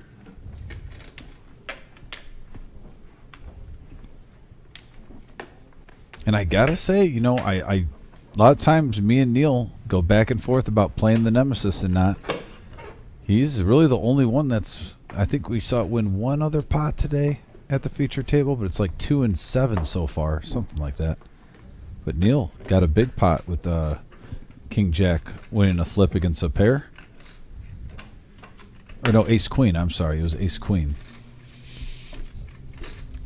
And I gotta say, you know, I a lot of times me and Neil go back and forth about playing the Nemesis and not. He's really the only one that's. I think we saw it win one other pot today at the feature table, but it's like 2 and 7 so far, something like that. But Neil got a big pot with King Jack winning a flip against a pair. Or no, Ace Queen. I'm sorry, it was Ace Queen.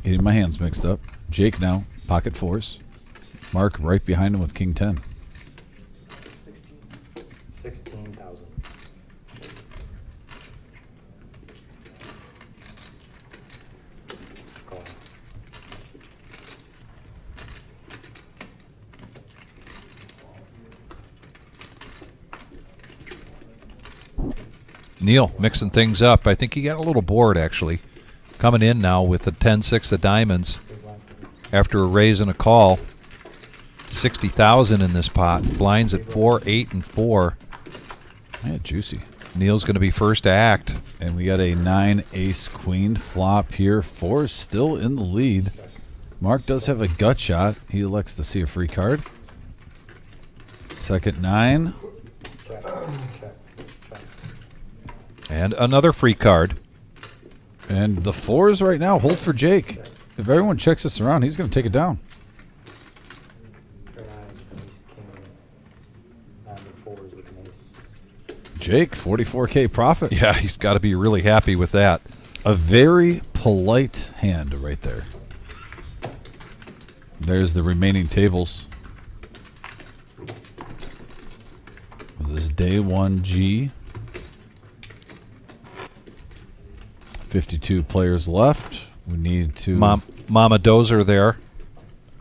Getting my hands mixed up. Jake now pocket fours. Mark right behind him with King 10. 16,000. Call. Neil mixing things up. I think he got a little bored, actually. Coming in now with the 10-6 of diamonds after a raise and a call. 60,000 in this pot. Blinds at 4, 8, and 4. Yeah, juicy. Neil's going to be first to act. And we got a 9 Ace Queen flop here. 4 is still in the lead. Mark does have a gut shot. He elects to see a free card. Second 9. Check. And another free card. And the 4s right now hold for Jake. If everyone checks this around, he's going to take it down. Jake, 44K profit. Yeah, he's got to be really happy with that. A very polite hand right there. There's the remaining tables. This is day 1G. 52 players left. We need to... Mama Dozer there.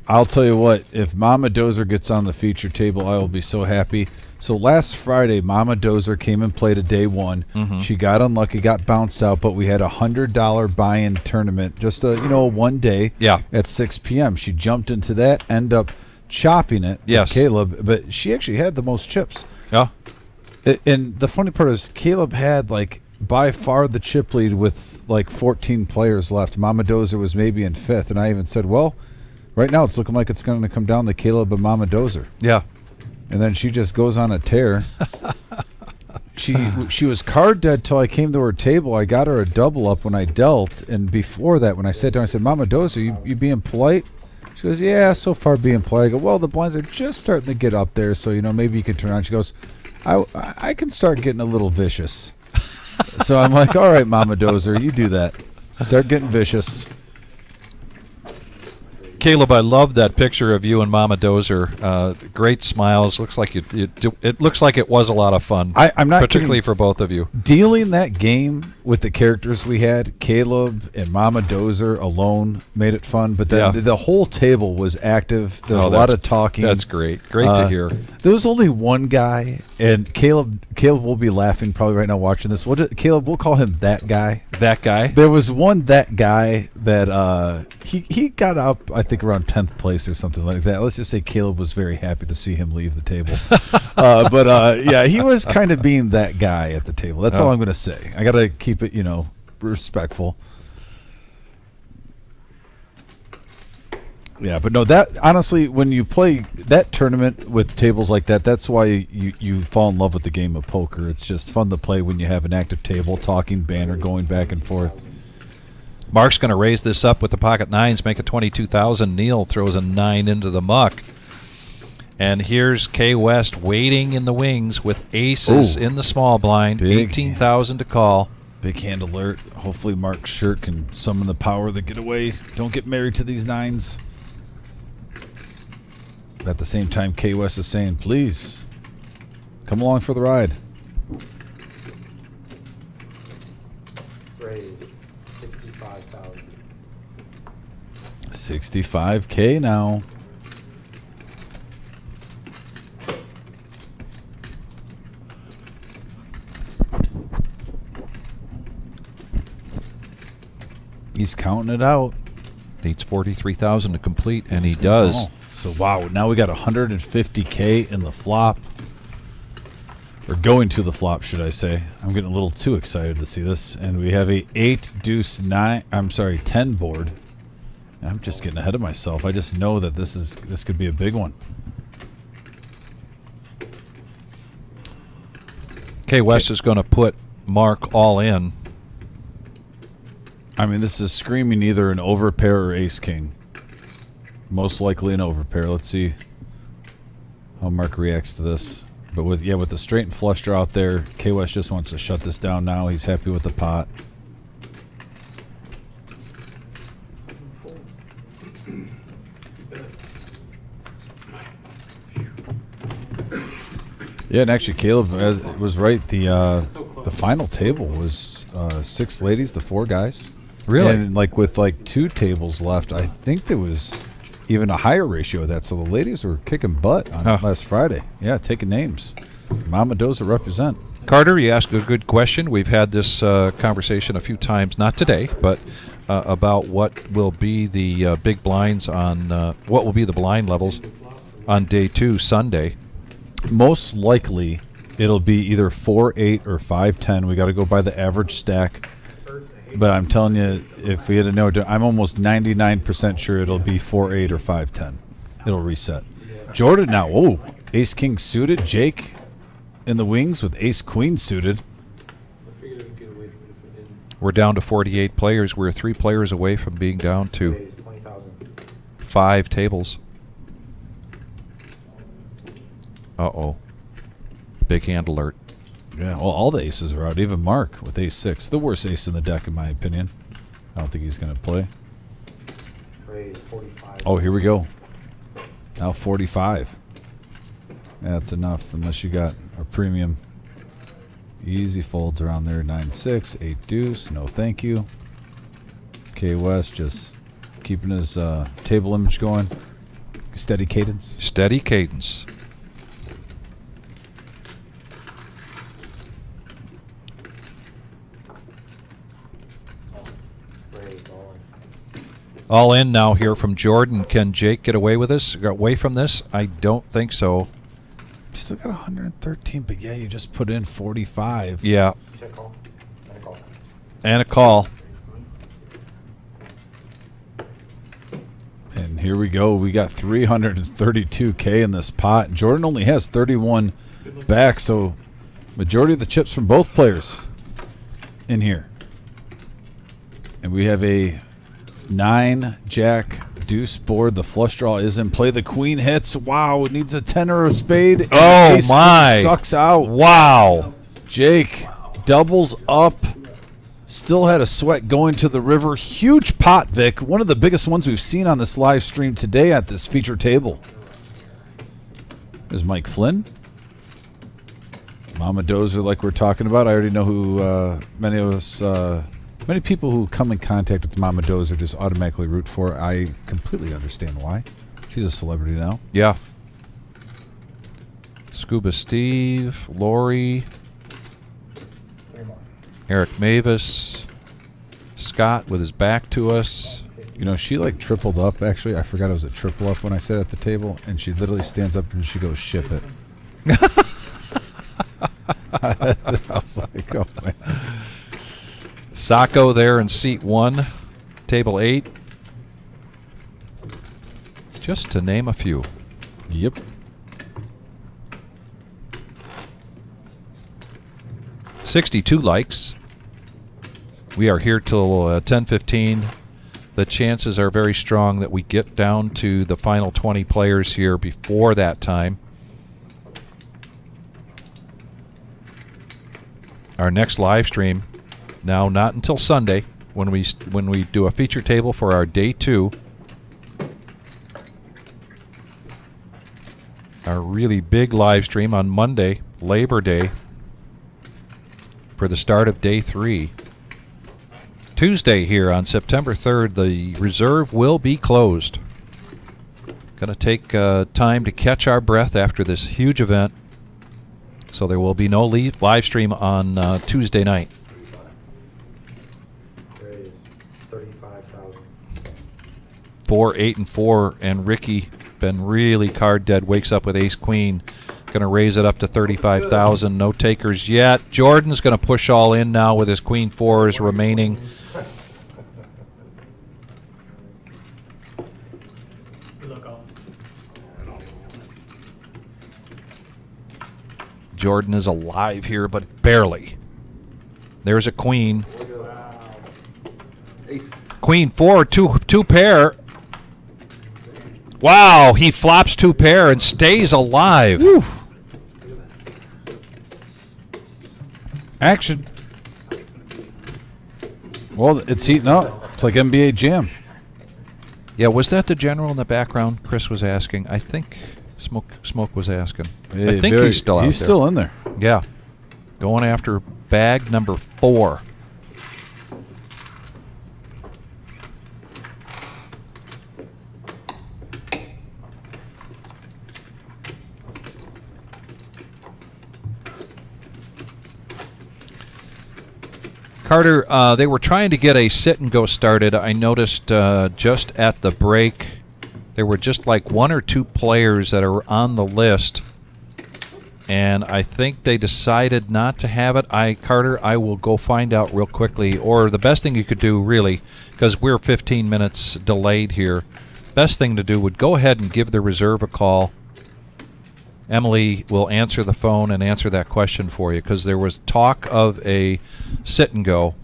I'll tell you what, if Mama Dozer gets on the feature table, I will be so happy. So last Friday, Mama Dozer came and played a day 1. Mm-hmm. She got unlucky, got bounced out, but we had a $100 buy-in tournament, just a one day at 6 p.m. She jumped into that, ended up chopping it with Caleb, but she actually had the most chips. Yeah. And the funny part is Caleb had like by far the chip lead with like 14 players left. Mama Dozer was maybe in 5th, and I even said, well, right now it's looking like it's going to come down to Caleb and Mama Dozer. Yeah. And then she just goes on a tear. She was card dead till I came to her table. I got her a double up when I dealt, and before that, when I sat down, I said, Mama Dozer, you being polite? She goes, yeah, so far being polite. I go, well, the blinds are just starting to get up there, so, maybe you could turn on. She goes, I can start getting a little vicious. So I'm like, all right, Mama Dozer, you do that. Start getting vicious. Caleb, I love that picture of you and Mama Dozer. Great smiles. Looks like it looks like it was a lot of fun. I'm not particularly kidding. for both of you. Dealing that game with the characters we had, Caleb and Mama Dozer alone made it fun. But then the whole table was active. There was a lot of talking. That's great. Great to hear. There was only one guy, and Caleb will be laughing probably right now watching this. Caleb, we'll call him that guy. That guy. There was that guy that he got up, I think, around 10th place or something like that. Let's just say Caleb was very happy to see him leave the table. But he was kind of being that guy at the table. That's all I'm going to say. I got to keep it, respectful. Yeah, but no, that honestly, when you play that tournament with tables like that, that's why you fall in love with the game of poker. It's just fun to play when you have an active table, talking banner, going back and forth. Mark's going to raise this up with the pocket nines, make it 22,000. Neil throws a 9 into the muck. And here's K West waiting in the wings with aces Ooh. in the small blind. Big 18,000 to call. Big hand alert. Hopefully Mark's shirt can summon the power that get away. Don't get married to these nines. At the same time, K West is saying, please, come along for the ride. Raise 65,000. 65K now. He's counting it out. Needs 43,000 to complete, and he does. Oh, so wow, now we got 150K in the flop. Or going to the flop, should I say. I'm getting a little too excited to see this. And we have a 8 deuce 9, I'm sorry, 10 board. And I'm just getting ahead of myself. I just know that this could be a big one. K West is going to put Mark all in. I mean, this is screaming either an overpair or ace king. Most likely an overpair. Let's see how Mark reacts to this. But with the straight and flush draw out there, K West just wants to shut this down now. He's happy with the pot. Yeah, and actually Caleb was right. The final table was 6 ladies to 4 guys. Really? And like with like 2 tables left, I think there was even a higher ratio of that. So the ladies were kicking butt on last Friday. Yeah, taking names. Mama Doza represent. Carter, you asked a good question. We've had this conversation a few times, not today, but about what will be the big blinds on what will be the blind levels on day 2, Sunday. Most likely, it'll be either 4-8 or 5-10. We got to go by the average stack. But I'm telling you, if we had to know, I'm almost 99% sure it'll be 4-8 or 5-10. It'll reset. Jordan now. Oh, ace king suited. Jake in the wings with ace queen suited. We're down to 48 players. We're 3 players away from being down to Raise 20,000. 5 tables. Uh-oh. Big hand alert. Yeah, well, all the aces are out. Even Mark with ace-6. The worst ace in the deck, in my opinion. I don't think he's going to play. Raise 45. Oh, here we go. Now 45. Yeah, that's enough, unless you got a premium. Easy folds around there. 9-6, 8 deuce. No, thank you. K West just keeping his table image going. Steady cadence. Steady cadence. Raise all in. All in now here from Jordan. Can Jake get away with this? Get away from this? I don't think so. Still got 113, but yeah, you just put in 45. Yeah. Check call. And a call. And a call. And here we go. We got 332K in this pot. Jordan only has 31 back, so majority of the chips from both players in here. And we have a 9 jack deuce board. The flush draw is in play. The queen hits. Wow, it needs a 10 or a spade. And Oh, ace my. queen sucks out. Wow. Jake doubles up. Still had a sweat going to the river. Huge pot, Vic. One of the biggest ones we've seen on this live stream today at this feature table. There's Mike Flynn. Mama Dozer, like we're talking about. I already know who many of us, many people who come in contact with Mama Dozer just automatically root for. I completely understand why. She's a celebrity now. Yeah. Scuba Steve, Lori, Eric Mavis, Scott with his back to us. You know, she like tripled up, actually. I forgot it was a triple up when I sat at the table, and she literally stands up and she goes, ship it. I was like, oh, man. Sacco there in seat 1, table 8. Just to name a few. Yep. "62 likes. We are here till 10:15. The chances are very strong that we get down to the final 20 players here before that time. Our next live stream, now not until Sunday, when we do a feature table for our day 2. Our really big live stream on Monday, Labor Day, for the start of day 3. Tuesday here on September 3rd, the reserve will be closed. Going to take time to catch our breath after this huge event. So there will be no live stream on Tuesday night. There it is, 35,000. 4, 8, and 4, and Ricky been really card dead. Wakes up with ace queen. Going to raise it up to 35,000. No takers yet. Jordan's going to push all in now with his queen 4s remaining. Good luck, all. Jordan is alive here, but barely. There's a queen. Wow. Ace. Queen 4, two pair. Wow, he flops 2 pair and stays alive. Whew. Action. Well, it's heating up. It's like NBA Jam. Yeah, was that the general in the background? Chris was asking. I think Smoke was asking. I think he's still out there. He's still in there. Yeah. Going after bag number 4. Carter, they were trying to get a sit and go started. I noticed just at the break there were just like 1 or 2 players that are on the list, and I think they decided not to have it. Carter, I will go find out real quickly, or the best thing you could do, really, because we're 15 minutes delayed here, best thing to do would go ahead and give the reserve a call. Emily will answer the phone and answer that question for you, because there was talk of a sit and go.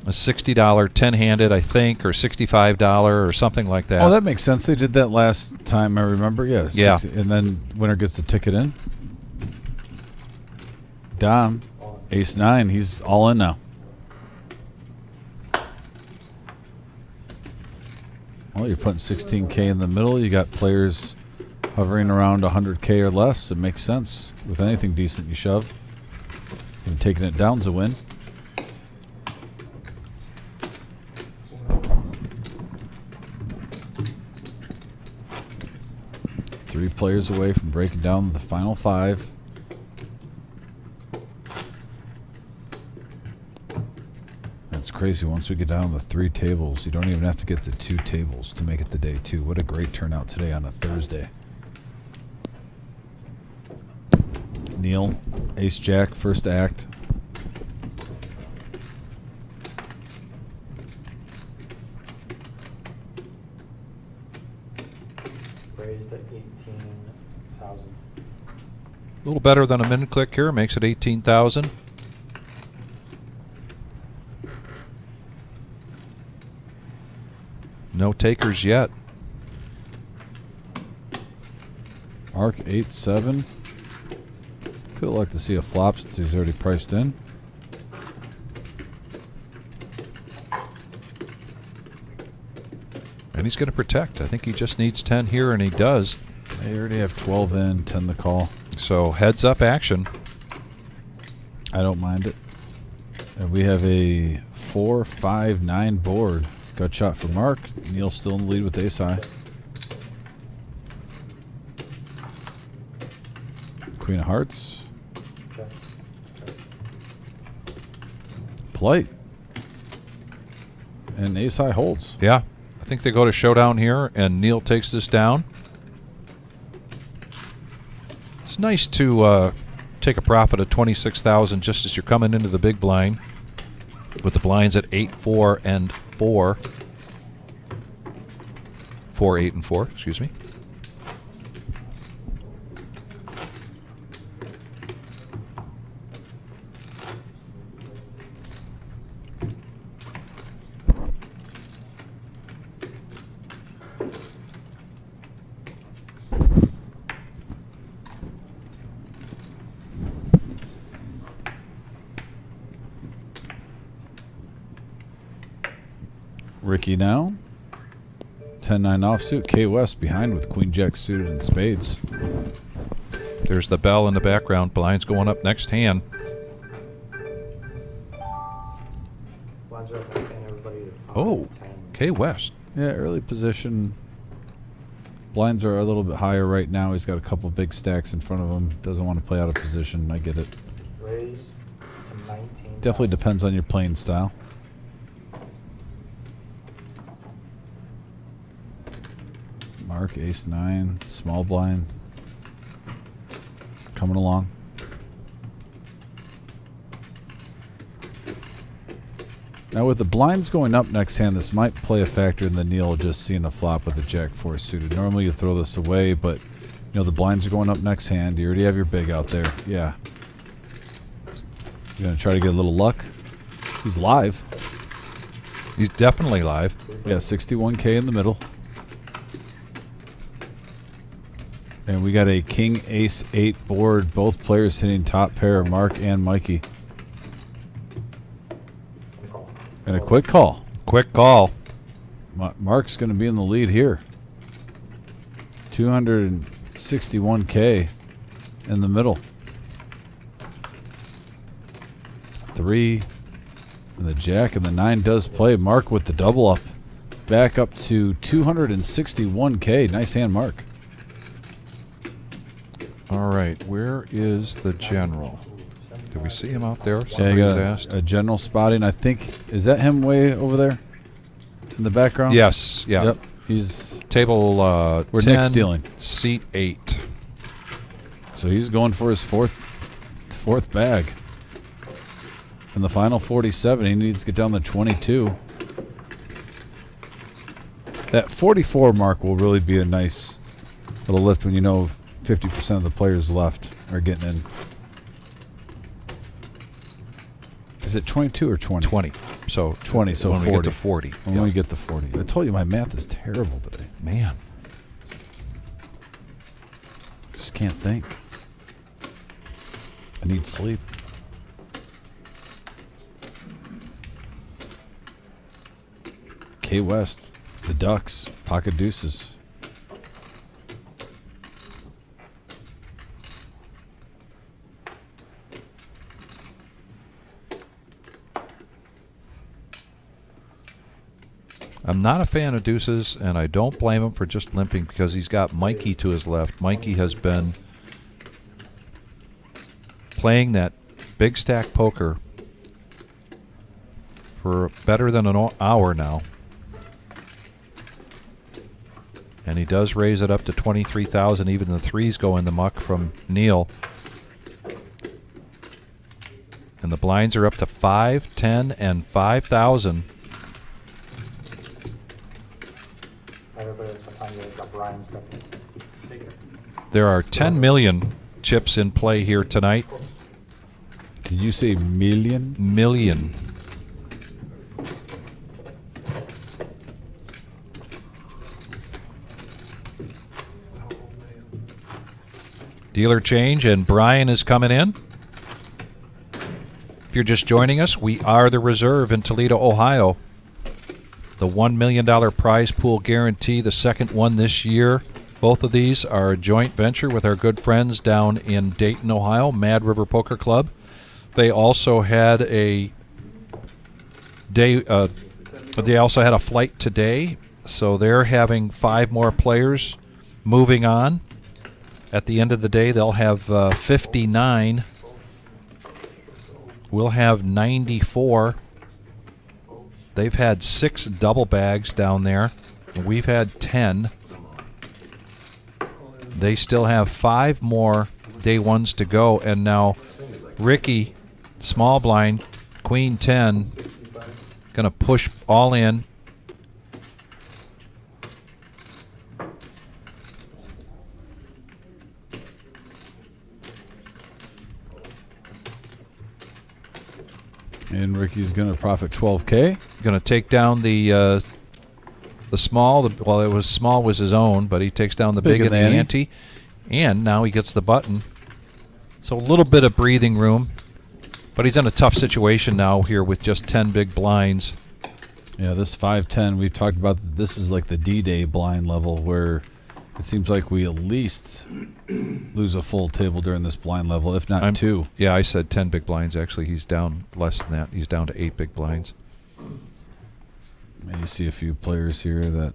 A $60 10-handed, I think, or $65 or something like that. Oh, that makes sense. They did that last time, I remember. Yeah. Yeah. 60, and then winner gets the ticket in. Dom, ace 9. He's all in now. Well, you're putting 16K in the middle. You got players hovering around 100K or less. It makes sense. With anything decent you shove. And taking it down's a win. Three players away from breaking down the final 5. That's crazy. Once we get down to the 3 tables, you don't even have to get to 2 tables to make it the day 2. What a great turnout today on a Thursday. Neil, ace jack, first act. Raised at 18,000. A little better than a minute click here, makes it 18,000. No takers yet. Mark 8-7. Could have liked to see a flop since he's already priced in. And he's going to protect. I think he just needs 10 here, and he does. They already have 12 in, 10 the call. So heads up action. I don't mind it. And we have a 4, 5, 9 board. Gut shot for Mark. Neil still in the lead with ace high. Queen of hearts. Okay. Play. And ace high holds. Yeah. I think they go to showdown here, and Neil takes this down. It's nice to take a profit of 26,000 just as you're coming into the big blind, with the blinds at 8, 4, and 4. 4, 8, and 4. Excuse me. Ricky now. 10-9 offsuit. K West behind with Queen Jack suited and spades. There's the bell in the background. Blinds going up next hand. Blinds are up and everybody to 5, Oh, 10. K West. Yeah, early position. Blinds are a little bit higher right now. He's got a couple big stacks in front of him. Doesn't want to play out of position. I get it. Raise to 19. Definitely depends on your playing style. Mark, ace 9, small blind. Coming along. Now with the blinds going up next hand, this might play a factor in the Neil just seeing a flop with the Jack 4 suited. Normally you throw this away, but you know the blinds are going up next hand. You already have your big out there. Yeah. You're gonna try to get a little luck. He's live. He's definitely live. Yeah, 61K in the middle. And we got a king ace 8 board. Both players hitting top pair, Mark and Mikey. And a quick call. Quick call. Mark's going to be in the lead here. 261K in the middle. 3 and the Jack and the 9 does play. Mark with the double up. Back up to 261K. Nice hand, Mark. All right, where is the general? Do we see him out there? Yeah, Somebody's you got asked. a general spotting. I think, is that him way over there in the background? Yes, yeah. Yep. He's Table Where 10, Nick's dealing. seat 8. so he's going for his fourth bag. In the final 47, he needs to get down to 22. That 44 mark will really be a nice little lift when you know 50% of the players left are getting in. Is it 22 or 20? 20. So 20, so when 40. we get to 40. When we get to 40. I told you my math is terrible today. Man. Just can't think. I need sleep. K West, the Ducks, pocket deuces. I'm not a fan of deuces, and I don't blame him for just limping because he's got Mikey to his left. Mikey has been playing that big stack poker for better than an hour now. And he does raise it up to 23,000. Even the threes go in the muck from Neil. And the blinds are up to 5, 10, and 5,000. There are 10 million chips in play here tonight. Did you say million? Million. Dealer change, and Brian is coming in. If you're just joining us, we are the Reserve in Toledo, Ohio. The $1 million prize pool guarantee, the second one this year. Both of these are a joint venture with our good friends down in Dayton, Ohio, Mad River Poker Club. They also had a day. They also had a flight today, so they're having 5 more players moving on. At the end of the day, they'll have 59. We'll have 94. They've had 6 double bags down there. And we've had 10. They still have 5 more day ones to go. And now Ricky, small blind, queen 10, going to push all in. And Ricky's going to profit 12K. Going to take down the small. Well, it was small was his own, but he takes down the big in the ante. And now he gets the button. So a little bit of breathing room. But he's in a tough situation now here with just 10 big blinds. Yeah, this 5-10, we've talked about this is like the D-Day blind level where it seems like we at least lose a full table during this blind level, if not 2. Yeah, I said 10 big blinds. Actually, he's down less than that. He's down to 8 big blinds. And you see a few players here that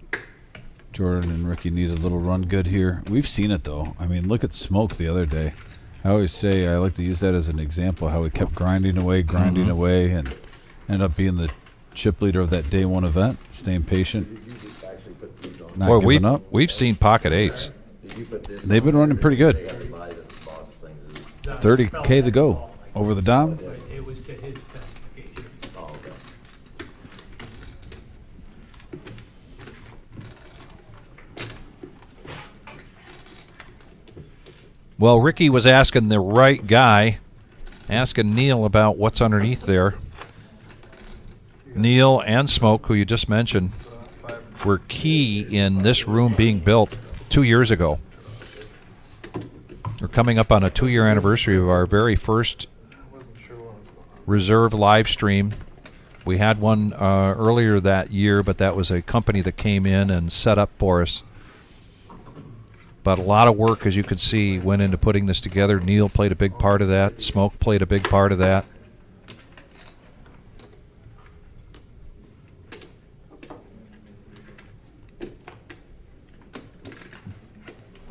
Jordan and Ricky need a little run good here. We've seen it, though. I mean, look at Smoke the other day. I always say, I like to use that as an example, how he kept grinding away, and ended up being the chip leader of that day 1 event, staying patient, not Boy, giving up. we've seen pocket 8s. They've been running pretty good. 30K to go over the Dom. It was to his specification. Well, Ricky was asking the right guy, asking Neil about what's underneath there. Neil and Smoke, who you just mentioned, were key in this room being built 2 years ago. We're coming up on a 2-year anniversary of our very first reserve live stream. We had one earlier that year, but that was a company that came in and set up for us. But a lot of work, as you can see, went into putting this together. Neil played a big part of that. Smoke played a big part of that.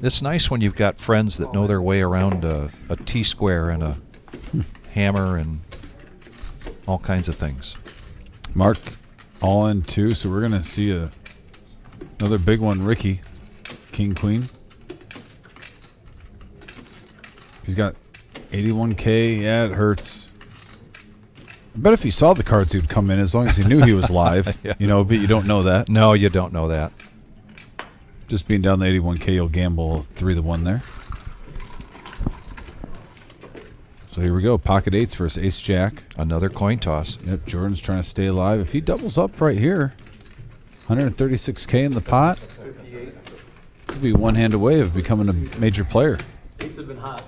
It's nice when you've got friends that know their way around a T-square and a hammer and all kinds of things. Mark all in 2, so we're going to see another big one, Ricky, King Queen. He's got 81K. Yeah, it hurts. I bet if he saw the cards, he'd come in as long as he knew he was live. Yeah. You know, but you don't know that. No, you don't know that. Just being down the 81K, you'll gamble 3-1 there. So here we go. Pocket 8s versus Ace Jack. Another coin toss. Yep, Jordan's trying to stay alive. If he doubles up right here, 136K in the pot. Could be one hand away of becoming a major player. These have been hot.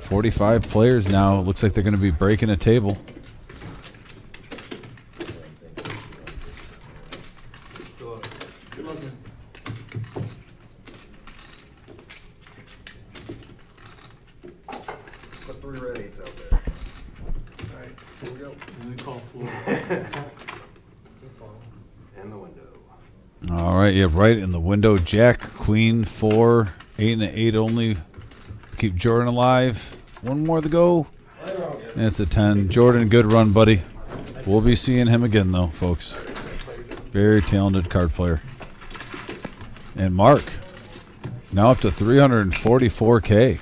45 players now. Looks like they're going to be breaking a table. Good luck, man. Put 3 red 8s out there. All right, here we go. And we call floor. And the window. All right, yeah, right in the window. Jack, Queen, 4, 8 and an 8 only. Keep Jordan alive. One more to go. And it's a 10. Jordan, good run, buddy. We'll be seeing him again, though, folks. Very talented card player. And Mark, now up to 344K.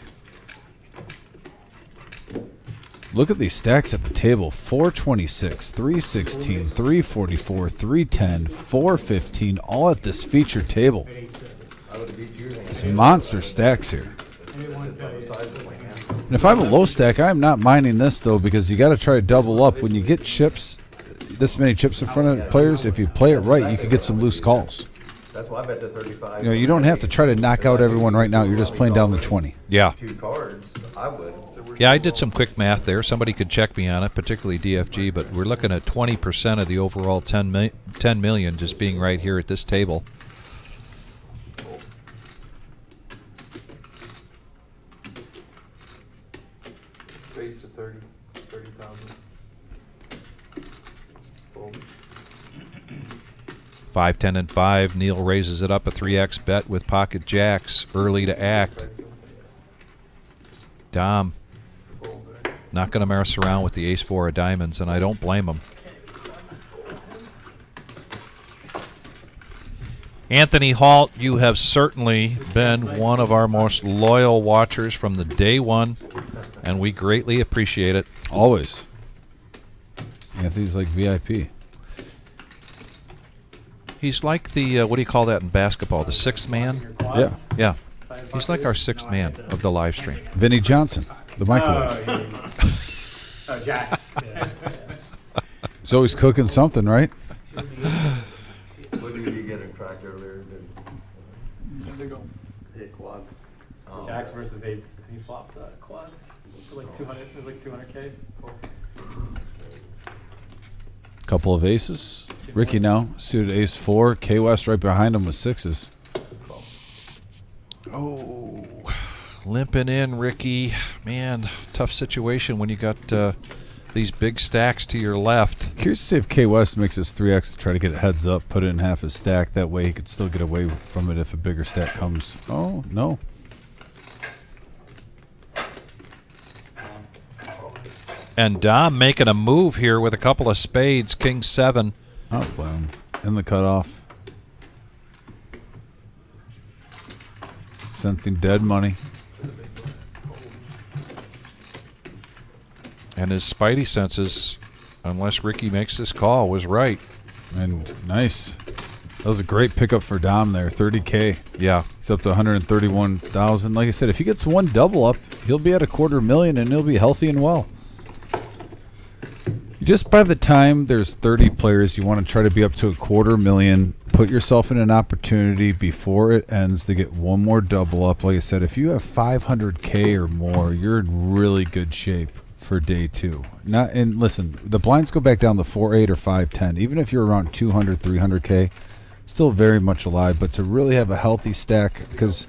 Look at these stacks at the table. 426, 316, 344, 310, 415, all at this featured table. It's monster stacks here. And if I have a low stack, I'm not minding this, though, because you got to try to double up. When you get chips, this many chips in front of players, if you play it right, you can get some loose calls. That's why I bet the 35. You know, you don't have to try to knock out everyone right now. You're just playing down the 20. Yeah. 2 cards. I would. Yeah, I did some quick math there. Somebody could check me on it, particularly DFG, but we're looking at 20% of the overall 10 million just being right here at this table. Raise to 30,000. 5, 10, and 5. Neil raises it up a 3x bet with pocket jacks early to act. Dom not going to mess around with the ace-4 of diamonds, and I don't blame him. Anthony Halt, you have certainly been one of our most loyal watchers from the day one, and we greatly appreciate it. Always. Anthony's like VIP. He's like the, what do you call that in basketball, the 6th man? Yeah. Yeah. He's like our 6th man of the live stream. Vinnie Johnson, the microwave. Oh, Jack. He's always cooking something, right? What did you get a crack earlier? They go. Hit quads. Jacks versus eights. He flopped quads. So like 200. It was like 200K. Couple of aces. Ricky now suited ace 4. K West right behind him with 6s. Oh, limping in, Ricky. Man, tough situation when you got these big stacks to your left. Curious to see if K West makes his 3x to try to get it heads up, put it in half his stack. That way he could still get away from it if a bigger stack comes. Oh, no. And Dom making a move here with a couple of spades, king 7. Oh, well. In the cutoff. Sensing dead money. And his spidey senses, unless Ricky makes this call, was right. And nice. That was a great pickup for Dom there. 30K. Yeah. He's up to 131,000. Like I said, if he gets one double up, he'll be at $250,000 and he'll be healthy and well. Just by the time there's 30 players, you want to try to be up to $250,000. Put yourself in an opportunity before it ends to get one more double up. Like I said, if you have 500K or more, you're in really good shape for day 2. And listen, the blinds go back down to 4-8 or 5-10. Even if you're around 200, 300K, still very much alive. But to really have a healthy stack, because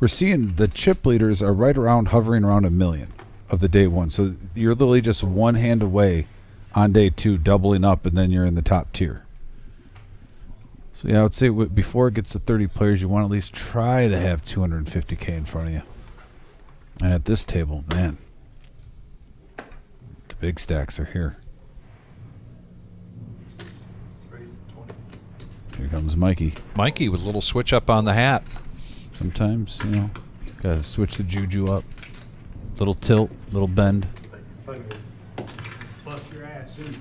we're seeing the chip leaders are right around, hovering around $1 million of the day 1. So you're literally just one hand away on day 2, doubling up, and then you're in the top tier. So yeah, I would say before it gets to 30 players, you want to at least try to have 250K in front of you. And at this table, man, the big stacks are here. Here comes Mikey. Mikey with a little switch up on the hat. Sometimes, you know, gotta switch the juju up. Little tilt, little bend. Bust your ass soon.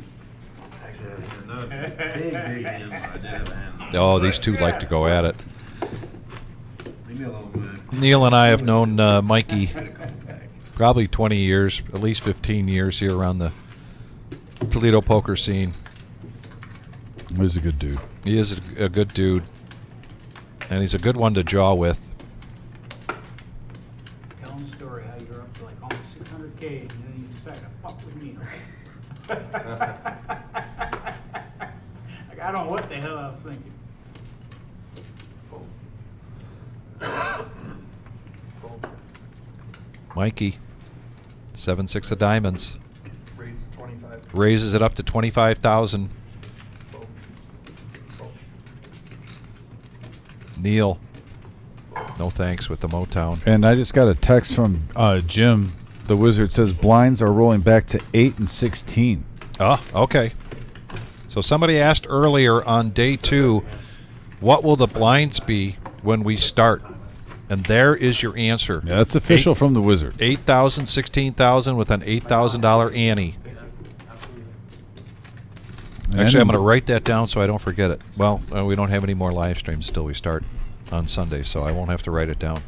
Actually, another big hand. I did have a hand. Oh, these two like to go at it. Leave me alone, man. Neil and I have known Mikey probably 20 years, at least 15 years here around the Toledo poker scene. He's a good dude. He is a good dude, and he's a good one to jaw with. Tell them a story how you're up to like almost 600K and then you decide to fuck with me. Like, I don't know what the hell I was thinking. Mikey, 7-6 of diamonds. Raise to 25. Raises it up to 25,000. Neil, no thanks with the Motown. And I just got a text from Jim, the wizard, says blinds are rolling back to 8 and 16. Oh, okay. So somebody asked earlier on day 2, what will the blinds be when we start? And there is your answer. Yeah, that's official from the wizard. 8,000, 16,000 with an $8,000 ante. Actually, I'm going to write that down so I don't forget it. Well, we don't have any more live streams till we start on Sunday, so I won't have to write it down.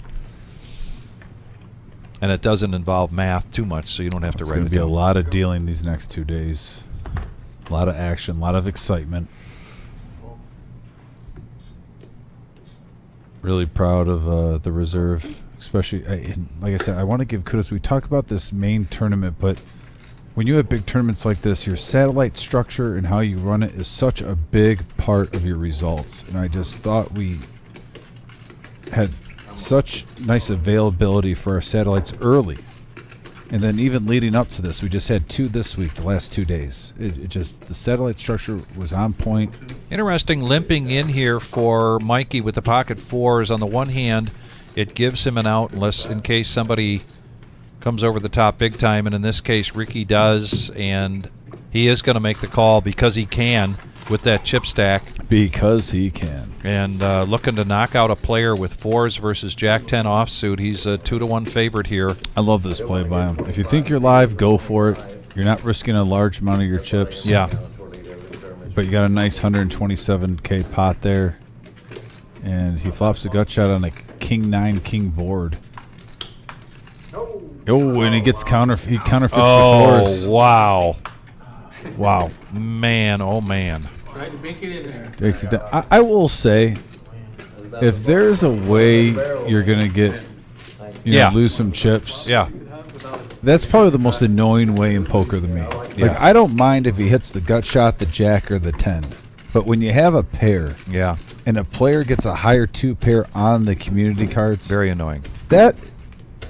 And it doesn't involve math too much, so you don't have to It's write going it to be down. a lot of dealing these next 2 days. A lot of action, a lot of excitement. Really proud of the reserve, especially, like I said, I want to give kudos. We talk about this main tournament, but when you have big tournaments like this, your satellite structure and how you run it is such a big part of your results. And I just thought we had such nice availability for our satellites early. And then even leading up to this, we just had 2 this week, the last 2 days. It just, the satellite structure was on point. Interesting limping in here for Mikey with the pocket 4s. On the one hand, it gives him an out unless in case somebody comes over the top big time, and in this case Ricky does, and he is going to make the call because he can with that chip stack. Because he can. And looking to knock out a player with 4s versus Jack 10 offsuit. He's a 2-to-1 favorite here. I love this play by him. If you think you're live, go for it. You're not risking a large amount of your chips. Yeah. But you got a nice 127K pot there. And he flops a gut shot on a king 9 king board. Oh, and he gets he counterfeits the Oh, fours. wow. Wow. Man, oh man. Try to make it in there. Takes it down. I will say, if there's a way you're gonna get, Yeah. lose some chips, Yeah. that's probably the most annoying way in poker to me. Yeah. Like, I don't mind if he hits the gut shot, the jack, or the 10, but when you have a pair Yeah. and a player gets a higher 2 pair on the community cards, Very annoying. that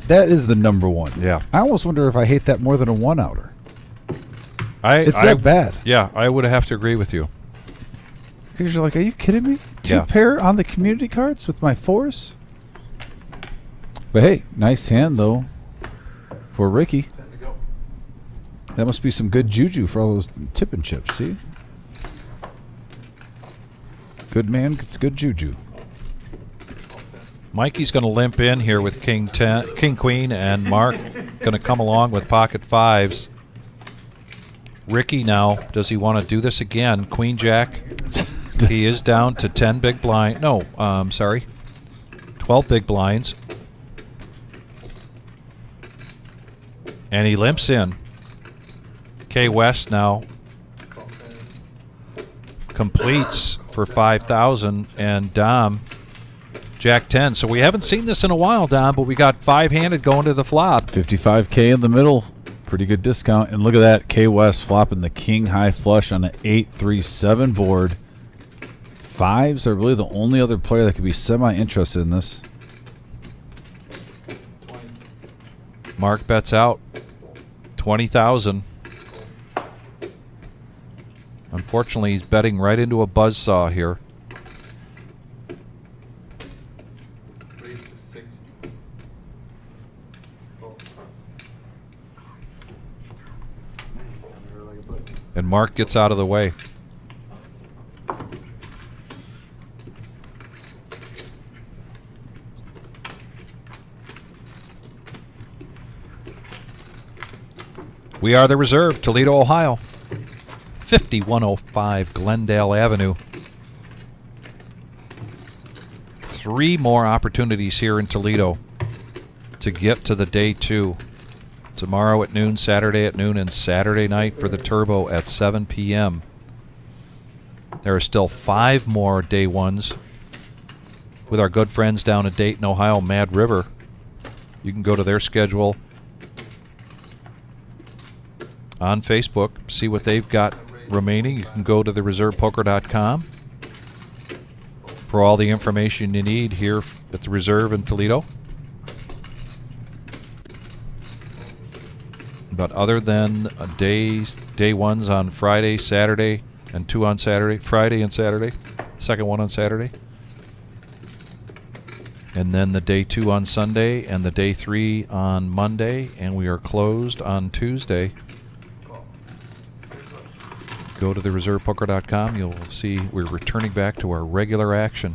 is the number one. Yeah. I almost wonder if I hate that more than a 1-outer. It's I that bad. Yeah, I would have to agree with you. Because you're like, are you kidding me? 2 Yeah. pair on the community cards with my 4s? But hey, nice hand though for Ricky. That must be some good juju for all those tipping chips, see? Good man gets good juju. Mikey's going to limp in here with King 10, King Queen, and Mark going to come along with pocket 5s. Ricky now, does he want to do this again? Queen Jack. He is down to 10 big blind. No, sorry. 12 big blinds. And he limps in. K West now completes for 5,000, and Dom Jack 10. So we haven't seen this in a while, Dom, but we got 5-handed going to the flop. 55K in the middle. Pretty good discount. And look at that. K West flopping the king high flush on an 8-3-7 board. 5s are really the only other player that could be semi-interested in this. Mark bets out 20,000. Unfortunately, he's betting right into a buzzsaw here. And Mark gets out of the way. We are the Reserve, Toledo, Ohio. 5105 Glendale Avenue. 3 more opportunities here in Toledo to get to the day 2. Tomorrow at noon, Saturday at noon, and Saturday night for the Turbo at 7 p.m. There are still 5 more day 1s with our good friends down at Dayton, Ohio, Mad River. You can go to their schedule on Facebook, see what they've got remaining. You can go to thereservepoker.com for all the information you need here at the Reserve in Toledo. But other than day 1s on Friday, Saturday, and 2 on Saturday, Friday and Saturday, second one on Saturday, and then the day 2 on Sunday and the day 3 on Monday, and we are closed on Tuesday. Go to thereservepoker.com. You'll see we're returning back to our regular action.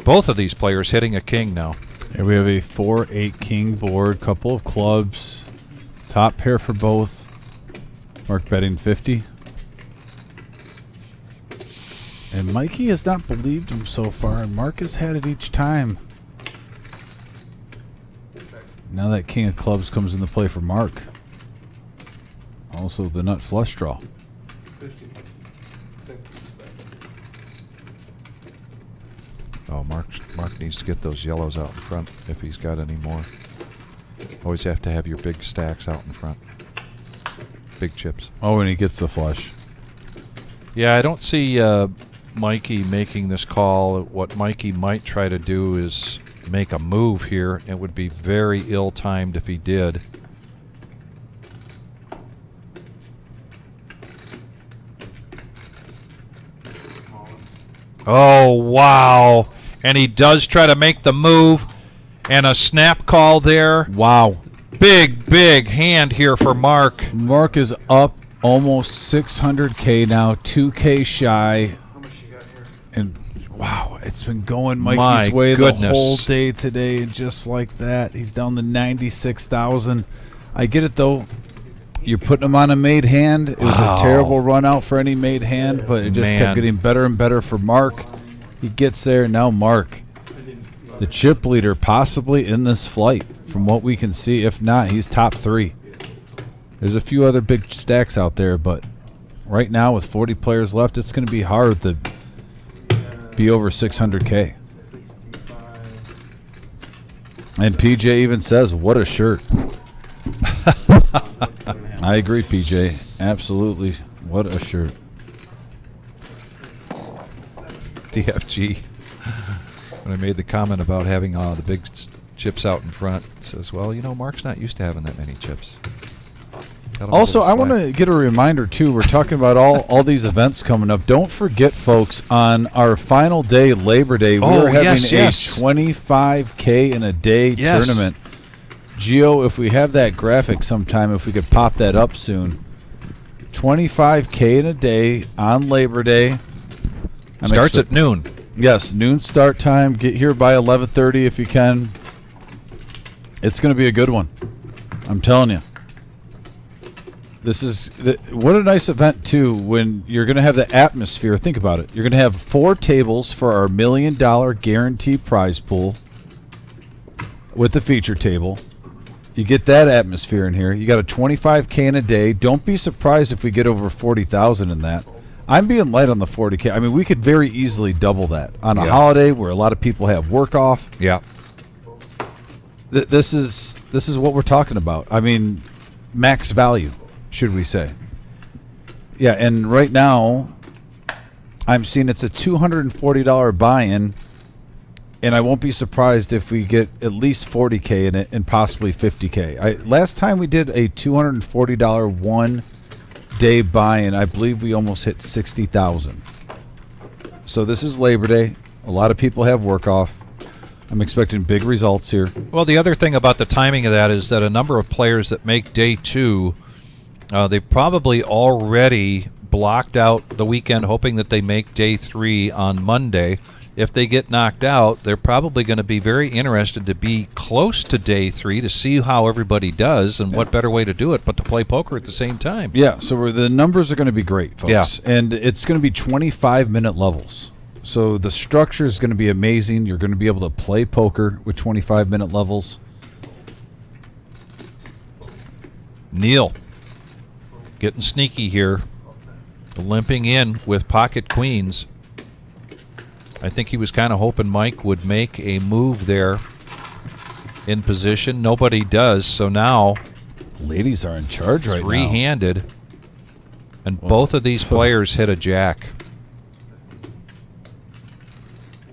Both of these players hitting a king now. Here we have a 4-8 king board, couple of clubs, top pair for both. Mark betting 50. And Mikey has not believed him so far, and Mark has had it each time. Now that king of clubs comes into play for Mark. Also the nut flush draw. Oh, Mark needs to get those yellows out in front if he's got any more. Always have to have your big stacks out in front. Big chips. Oh, and he gets the flush. Yeah, I don't see Mikey making this call. What Mikey might try to do is make a move here. It would be very ill-timed if he did. Oh, wow. And he does try to make the move. And a snap call there. Wow. Big, big hand here for Mark. Mark is up almost 600K now, 2K shy. And wow, it's been going Mikey's My way goodness. the whole day today, and just like that, he's down to 96,000. I get it though. You're putting him on a made hand. It was Wow. a terrible run out for any made hand, but it just Man. kept getting better and better for Mark. He gets there, and now Mark, the chip leader, possibly in this flight, from what we can see. If not, he's top 3. There's a few other big stacks out there, but right now with 40 players left, it's going to be hard to be over 600K. 65. And PJ even says, what a shirt. I agree, PJ. Absolutely. What a shirt. DFG, when I made the comment about having the big chips out in front, says, well, you know, Mark's not used to having that many chips. Also, I want to get a reminder, too. We're talking about all these events coming up. Don't forget, folks, on our final day, Labor Day, we're having a 25K in a day tournament. Gio, if we have that graphic sometime, if we could pop that up soon. 25K in a day on Labor Day. Starts at noon. Yes, noon start time. Get here by 11:30 if you can. It's going to be a good one. I'm telling you. This is what a nice event too. When you're going to have the atmosphere. Think about it. You're going to have 4 tables for our $1 million guaranteed prize pool with the feature table. You get that atmosphere in here. You got a 25K in a day. Don't be surprised if we get over 40,000 in that. I'm being light on the 40K. I mean, we could very easily double that on a holiday where a lot of people have work off. Yeah. This is what we're talking about. I mean, max value, should we say? Yeah, and right now, I'm seeing it's a $240 buy-in, and I won't be surprised if we get at least 40K in it and possibly 50K. Last time we did a $240 one-day buy-in, I believe we almost hit 60,000. So this is Labor Day. A lot of people have work off. I'm expecting big results here. Well, the other thing about the timing of that is that a number of players that make day 2, they've probably already blocked out the weekend hoping that they make day 3 on Monday. If they get knocked out, they're probably going to be very interested to be close to day 3 to see how everybody does, and what better way to do it but to play poker at the same time. Yeah, so the numbers are going to be great, folks. Yeah. And it's going to be 25-minute levels. So the structure is going to be amazing. You're going to be able to play poker with 25-minute levels. Neil getting sneaky here, limping in with pocket queens. I think he was kind of hoping Mike would make a move there in position. Nobody does, so now Ladies are in charge right now. three-handed, and both of these players hit a jack.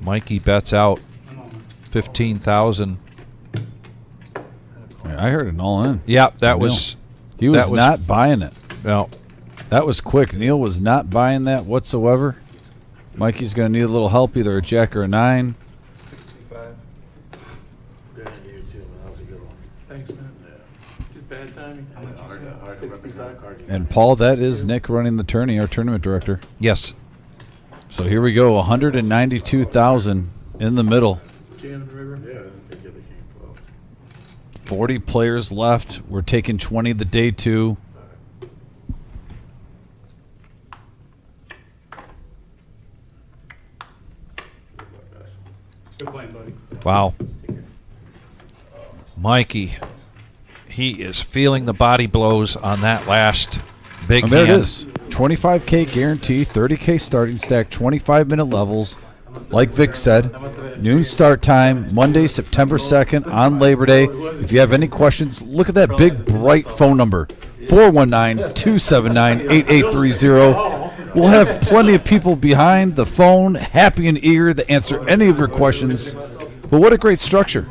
Mikey bets out 15,000. I heard an all-in. Yeah, that was... He was that was not buying it. No. That was quick. Neil was not buying that whatsoever. Mikey's going to need a little help, either a jack or a 9. 65. Good idea, too. That was a good one. Thanks, man. Just bad timing. How much Hard you to said? represent 65. a card. And Paul, that is Nick running the tourney, our tournament director. Yes. So here we go, 192,000 in the middle. Jam and river. Yeah, I didn't think they came close. 40 players left. We're taking 20 the day 2. Good playing, buddy. Wow. Mikey, he is feeling the body blows on that last big And there hand. it is. 25K guarantee, 30K starting stack, 25-minute levels. Like Vic said, noon start time, Monday, September 2nd on Labor Day. If you have any questions, look at that big, bright phone number, 419-279-8830. We'll have plenty of people behind the phone, happy and eager to answer any of your questions. But what a great structure.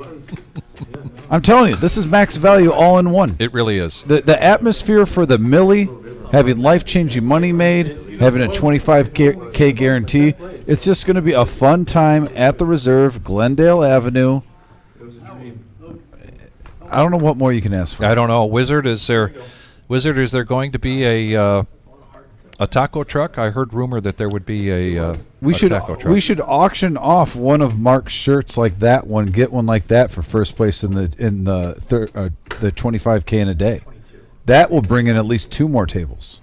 I'm telling you, this is max value all in one. It really is. The atmosphere for the Millie, having life-changing money made, having a 25K guarantee, it's just going to be a fun time at the Reserve, Glendale Avenue. I don't know what more you can ask for. I don't know. Wizard, is there going to be a taco truck? I heard rumor that there would be a taco truck. We should auction off one of Mark's shirts like that one, get one like that for first place in the 25K in a day. That will bring in at least 2 more tables.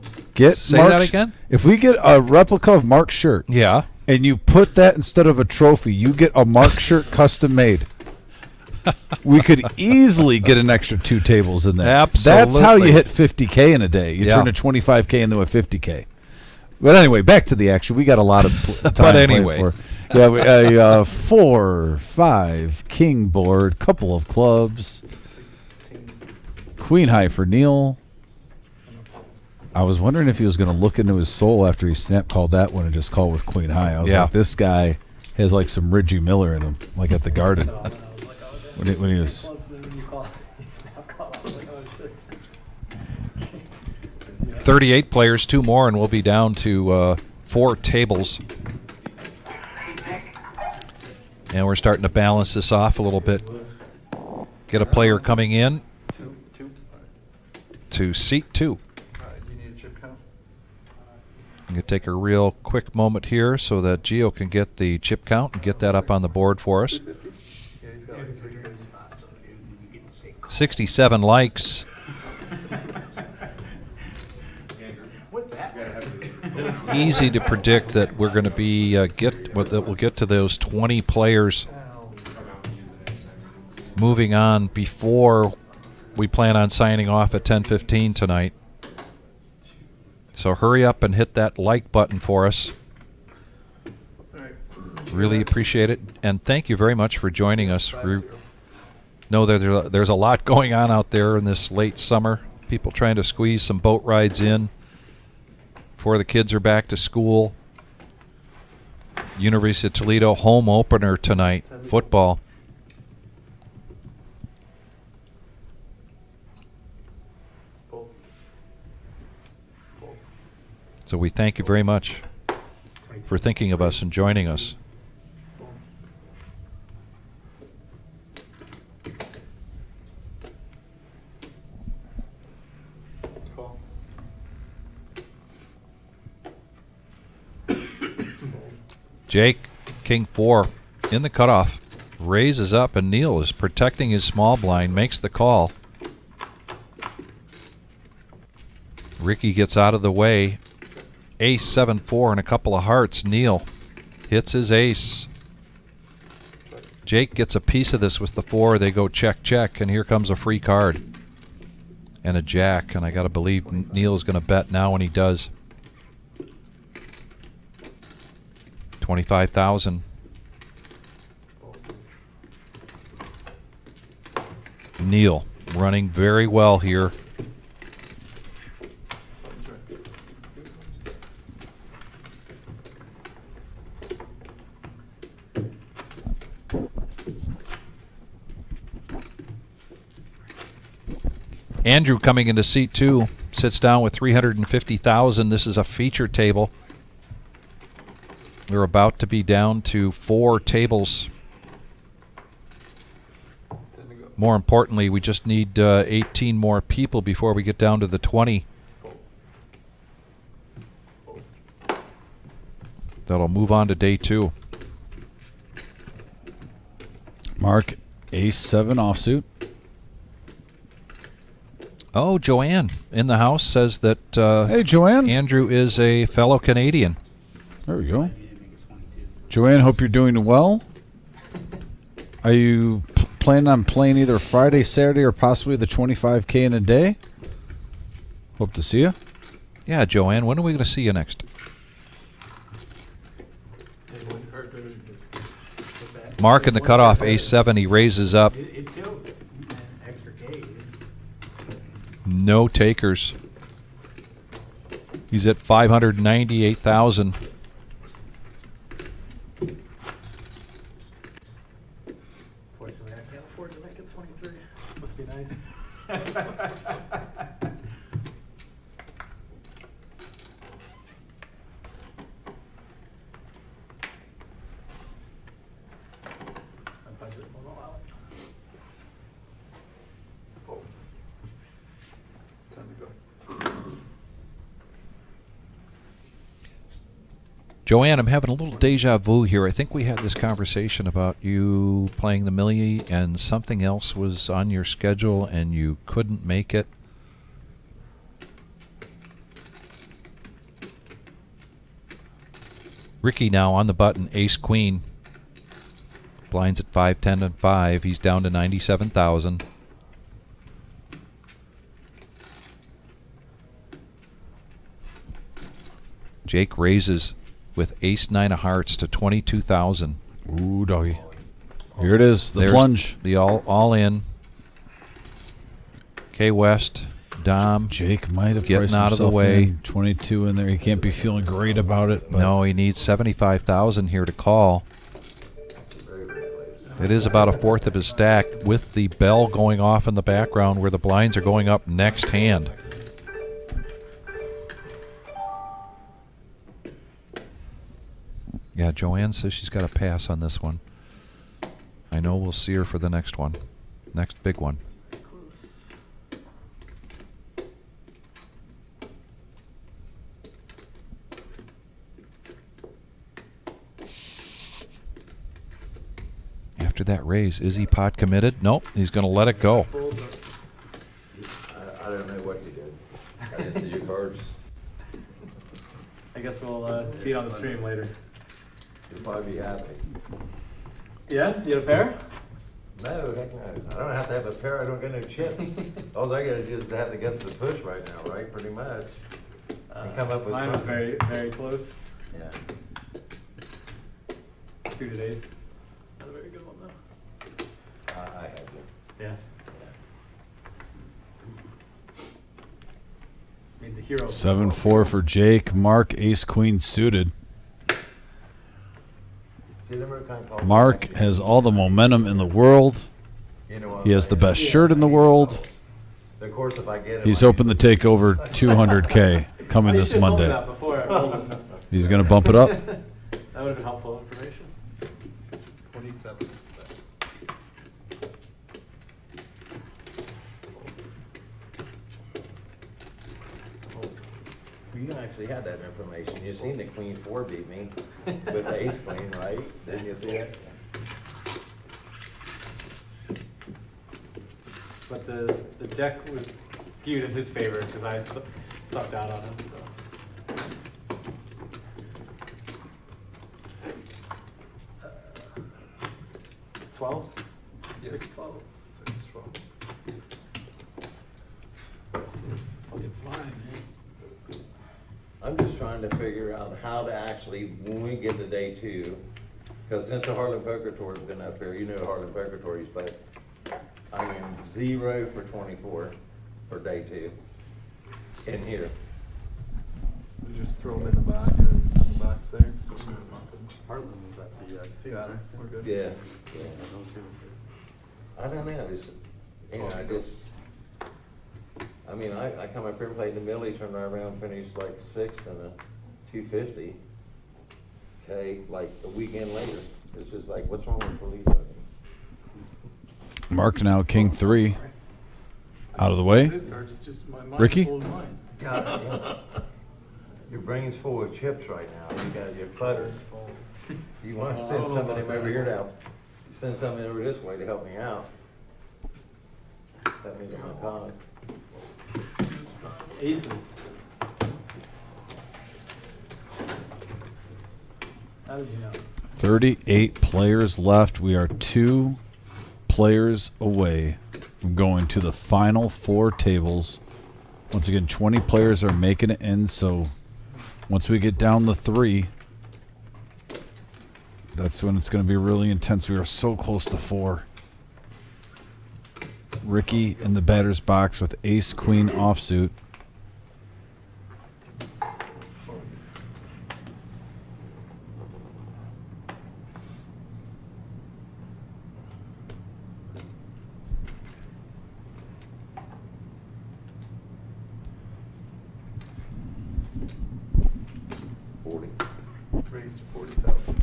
Say that again? If we get a replica of Mark's shirt, Yeah. and you put that instead of a trophy, you get a Mark shirt custom made. we could easily get an extra 2 tables in there. Absolutely. That's how you hit 50K in a day. You turn a 25K into a 50K. But anyway, back to the action. We got a lot of time But to play anyway. for. Yeah, 4-5 king board, couple of clubs. Queen high for Neil. I was wondering if he was going to look into his soul after he snap called that one and just call with queen high. I was Yeah. like, this guy has like some Reggie Miller in him, like at the Garden. No, and I was like, oh, When he was, clubs, then when you call, you snap call, I was like, oh, shit. 38 players, 2 more, and we'll be down to 4 tables. And we're starting to balance this off a little bit. Get a player coming in Two. to seat 2. Do you need a chip count? I'm going to take a real quick moment here so that Gio can get the chip count and get that up on the board for us. Yeah, he's got like 330 spots. 67 likes. Easy to predict that we're going to be we'll get to those 20 players moving on before we plan on signing off at 10:15 tonight. So hurry up and hit that like button for us. Really appreciate it, and thank you very much for joining us. We know that there's a lot going on out there in this late summer. People trying to squeeze some boat rides in before the kids are back to school. University of Toledo home opener tonight, football. So we thank you very much for thinking of us and joining us. Jake, king 4 in the cutoff, raises up, and Neil is protecting his small blind, makes the call. Ricky gets out of the way. Ace 7-4 and a couple of hearts. Neil hits his ace. Jake gets a piece of this with the 4. They go check, check, and here comes a free card and a jack. And I got to believe Neil is going to bet now, and he does. 25,000. Neil running very well here. Andrew coming into seat 2 sits down with 350,000. This is a feature table. We're about to be down to 4 tables. More importantly, we just need 18 more people before we get down to the 20. That'll move on to day 2. Mark, ace 7 offsuit. Oh, Joanne in the house says that Hey, Joanne. Andrew is a fellow Canadian. There we go. Joanne, hope you're doing well. Are you planning on playing either Friday, Saturday, or possibly the 25K in a day? Hope to see you. Yeah, Joanne, when are we going to see you next? Mark in the cutoff, ace 7. He raises up. It killed an extra K. No takers. He's at 598,000. Fortunately, I can't afford to make it 23. Must be nice. My budget won't allow it. Time to go. Joanne, I'm having a little deja vu here. I think we had this conversation about you playing the Millie and something else was on your schedule and you couldn't make it. Ricky now on the button, ace queen. Blinds at 5, 10, and 5. He's down to 97,000. Jake raises with ace 9 of hearts to 22,000. Ooh, doggy. Here it is, the There's plunge. The all in. K West, Dom. Jake might have Getting priced out of the himself way. in. 22 in there. He can't be feeling great about it. But No, he needs 75,000 here to call. It is about a fourth of his stack with the bell going off in the background where the blinds are going up next hand. Yeah, Joanne says she's got a pass on this one. I know we'll see her for the next one. Next big one. After that raise, is he pot committed? Nope, he's going to let it go. I don't know what you did. I didn't see your cards. I guess we'll see it on the stream later. You'll probably be happy. Yeah, you had a pair? No, heck no. I don't have to have a pair. I don't get no chips. All I gotta do is have against the push right now, right? Pretty much. And come up with Mine was something. very, very close. Yeah. Suited ace. Not a very good one though. I have to. Yeah. Made the hero. 7-4 for Jake. Mark, ace queen suited. See, them are kind of called- Mark has all the momentum in the world. You know what He I'm has the saying? best shirt in the world. Of course, if I get it. He's hoping to take over 200K coming You this should've told me Monday. that before I rolled it. He's going to bump it up. That would have been helpful information. 27. You actually had that information. You seen the queen 4 beat me with the ace queen, right? Didn't you see that? But the deck was skewed in his favor because I sucked out on him. So. Uh, 12? Yes. 6-12. 6-12. Fucking flying, man. I'm just trying to figure out how to actually, when we get to day 2, because since the Harlem Poker Tour's been up here, you know the Harlem Poker Tour he's played. I am 0 for 24 for day 2 in here. We just throw them in the box, in the box there. Hartland was at the Got it. We're good. Yeah, yeah. I don't know, it's, you know, I mean, I come up here and played the Millie, turned around, finished like 6th in a 250. Okay, like a weekend later. It's just like, what's wrong with Toledo? Mark now king 3. Out of the way. It's just my mind Ricky? holds mine. God, your brain's full of chips right now. You got your clutter. You want to send some of them over here now. Send some over this way to help me out. That means I'm gone. Aces. How did you know? 38 players left. We are 2 players away from going to the final 4 tables. Once again, 20 players are making it in, so once we get down to 3, that's when it's going to be really intense. We are so close to 4. Ricky in the batter's box with ace queen offsuit. Raised to 40,000.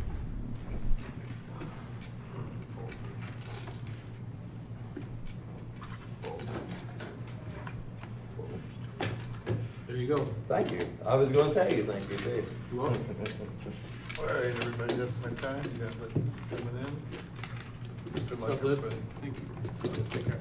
There you go. Thank you. I was going to tell you thank you too. You're welcome. All right, everybody, that's my time. You got what's coming in. Good luck, God bless. everybody. Thank you. Take care.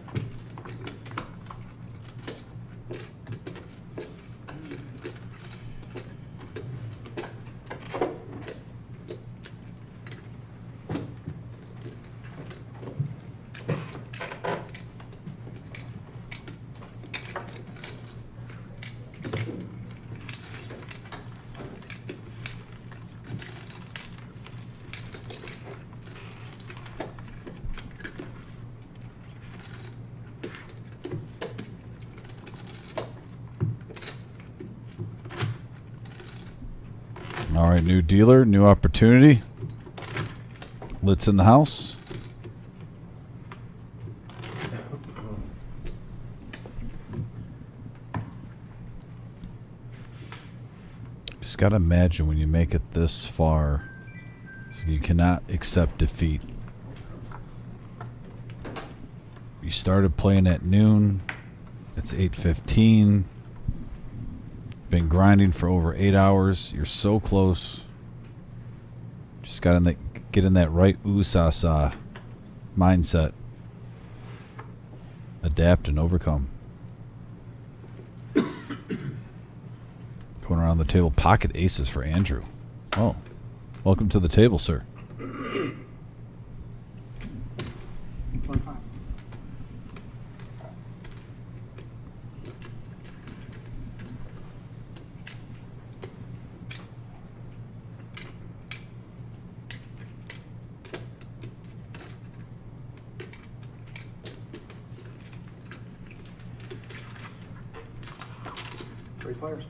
All right, new dealer, new opportunity. Lit's in the house. Just got to imagine when you make it this far, so you cannot accept defeat. You started playing at noon. It's 8:15. Been grinding for over 8 hours. You're so close. Just got to get in that right ooh-sa-sa mindset. Adapt and overcome. Going around the table. Pocket aces for Andrew. Oh, welcome to the table, sir. 25. Three players.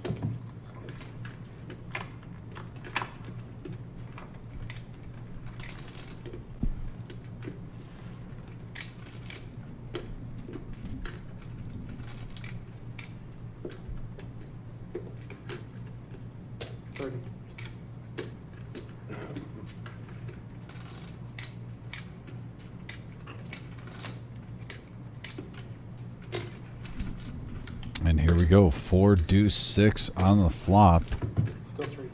And here we go. 4 deuce 6 on the flop. Still 3.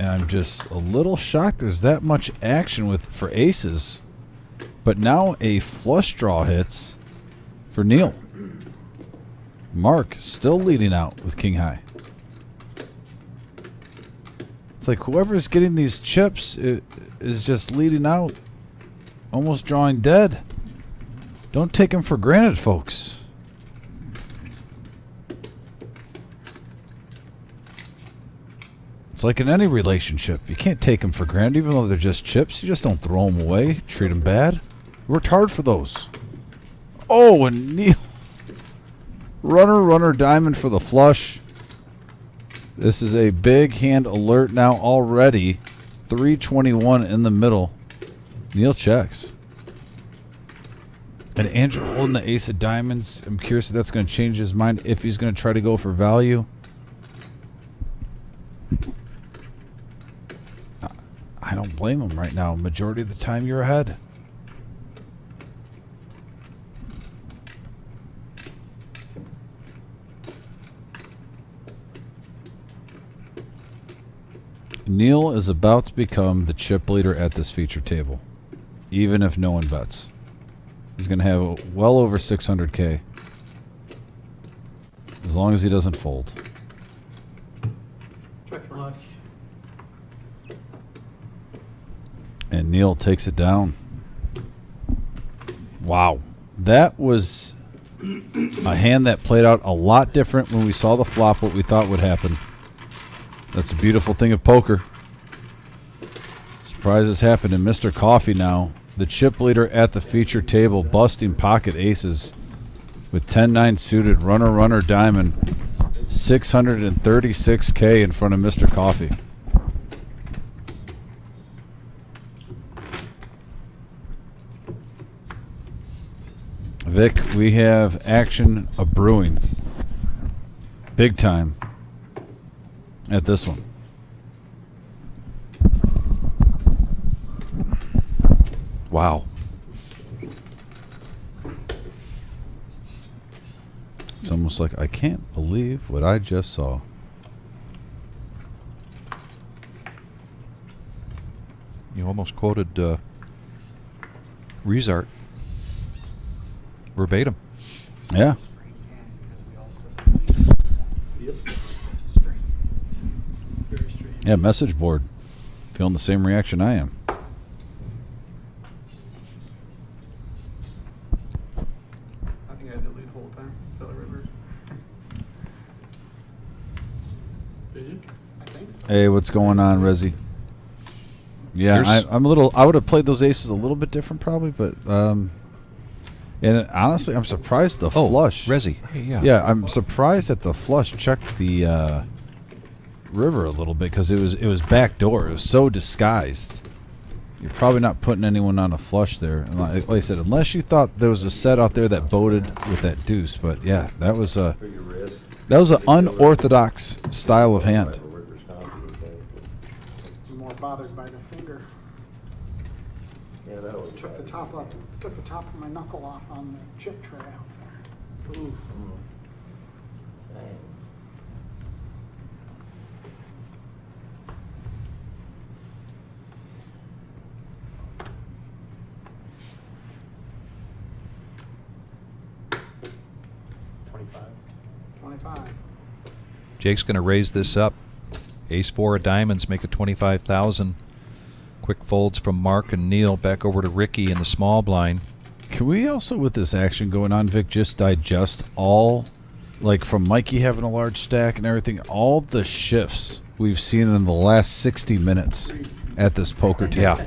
And I'm just a little shocked there's that much action for aces. But now a flush draw hits for Neil. Mark still leading out with king high. It's like whoever's getting these chips is just leading out, almost drawing dead. Don't take them for granted, folks. It's like in any relationship. You can't take them for granted, even though they're just chips. You just don't throw them away, treat them bad. You worked hard for those. Oh, and Neil. Runner, diamond for the flush. This is a big hand alert now already. 321 in the middle. Neil checks. And Andrew holding the ace of diamonds. I'm curious if that's going to change his mind, if he's going to try to go for value. I don't blame him right now. Majority of the time, you're ahead. Neil is about to become the chip leader at this feature table, even if no one bets. He's going to have well over 600K, as long as he doesn't fold. Check flush. And Neil takes it down. Wow. That was a hand that played out a lot different when we saw the flop, what we thought would happen. That's a beautiful thing of poker. Surprises happen. And Mr. Coffee now, the chip leader at the feature table, busting pocket aces with 10-9 suited, runner, diamond. 636K in front of Mr. Coffee. Vic, we have action brewing. Big time at this one. Wow. It's almost like I can't believe what I just saw. You almost quoted Rezart verbatim. Yeah. Yep. Very straight. Yeah, message board. Feeling the same reaction I am. I think I had the lead whole time, Bella River. Did you? I think so. Hey, what's going on, Rezi? Yeah, Here's- I'm a little. I would have played those aces a little bit different, probably, but and honestly, I'm surprised the flush. Rezi. Hey, yeah. Yeah, I'm surprised that the flush checked the river a little bit because it was backdoor. It was so disguised. You're probably not putting anyone on a flush there. And like I said, unless you thought there was a set out there that boated with that deuce. But yeah, that was a For your wrist. that was an unorthodox style of hand. I'm more bothered by the finger. Yeah, that was. Took the top of my knuckle off on the chip tray out there. Ooh. Dang. $25. 25. Jake's going to raise this up. Ace 4 of diamonds make it 25,000. Quick folds from Mark and Neil back over to Ricky in the small blind. Can we also, with this action going on, Vic, just digest all, like from Mikey having a large stack and everything, all the shifts we've seen in the last 60 minutes at this poker table? Yeah.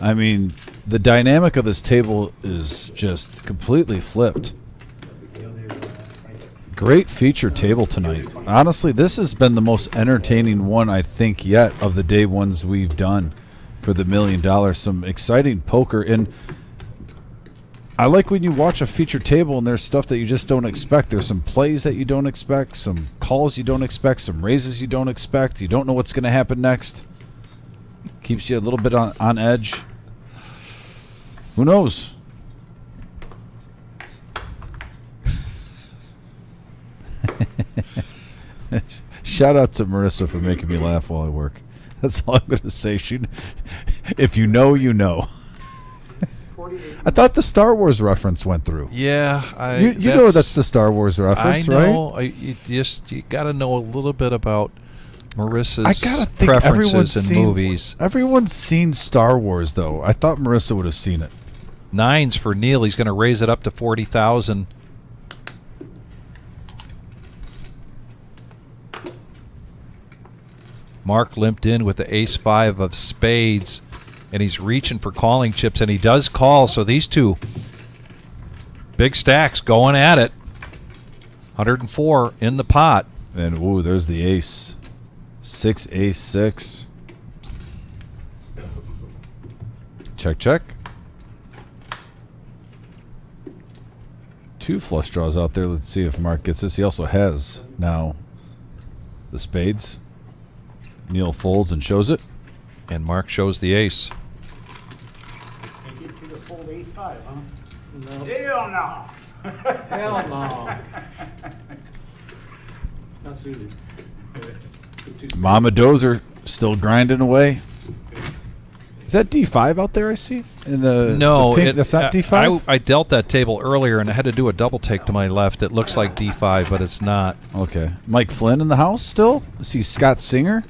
I mean, the dynamic of this table is just completely flipped. Great feature table tonight. Honestly, this has been the most entertaining one, I think, yet of the day ones we've done for the $1 million. Some exciting poker. And I like when you watch a feature table and there's stuff that you just don't expect. There's some plays that you don't expect, some calls you don't expect, some raises you don't expect. You don't know what's going to happen next. Keeps you a little bit on edge. Who knows? Shout out to Marissa for making me laugh while I work. That's all I'm going to say. If you know, you know. 48. I thought the Star Wars reference went through. Yeah, You know that's the Star Wars reference, I right? know. You got to know a little bit about Marissa's I gotta think everyone's preferences in seen movies. Everyone's seen Star Wars, though. I thought Marissa would have seen it. 9s for Neil. He's going to raise it up to 40,000. Mark limped in with the ace 5 of spades, and he's reaching for calling chips, and he does call. So these two big stacks going at it. 104 in the pot. And ooh, there's the ace. 6 ace 6. Check, check. 2 flush draws out there. Let's see if Mark gets this. He also has now the spades. Neil folds and shows it. And Mark shows the ace. Take it to the fold ace 5, huh? No. Hell no. Hell no. Not suited. Mama Dozer still grinding away. Is that D5 out there I see? In the No, the pink? That's not D5? I dealt that table earlier, and I had to do a double take to my left. It looks like D5, but it's not. Okay. Mike Flynn in the house still? I see Scott Singer.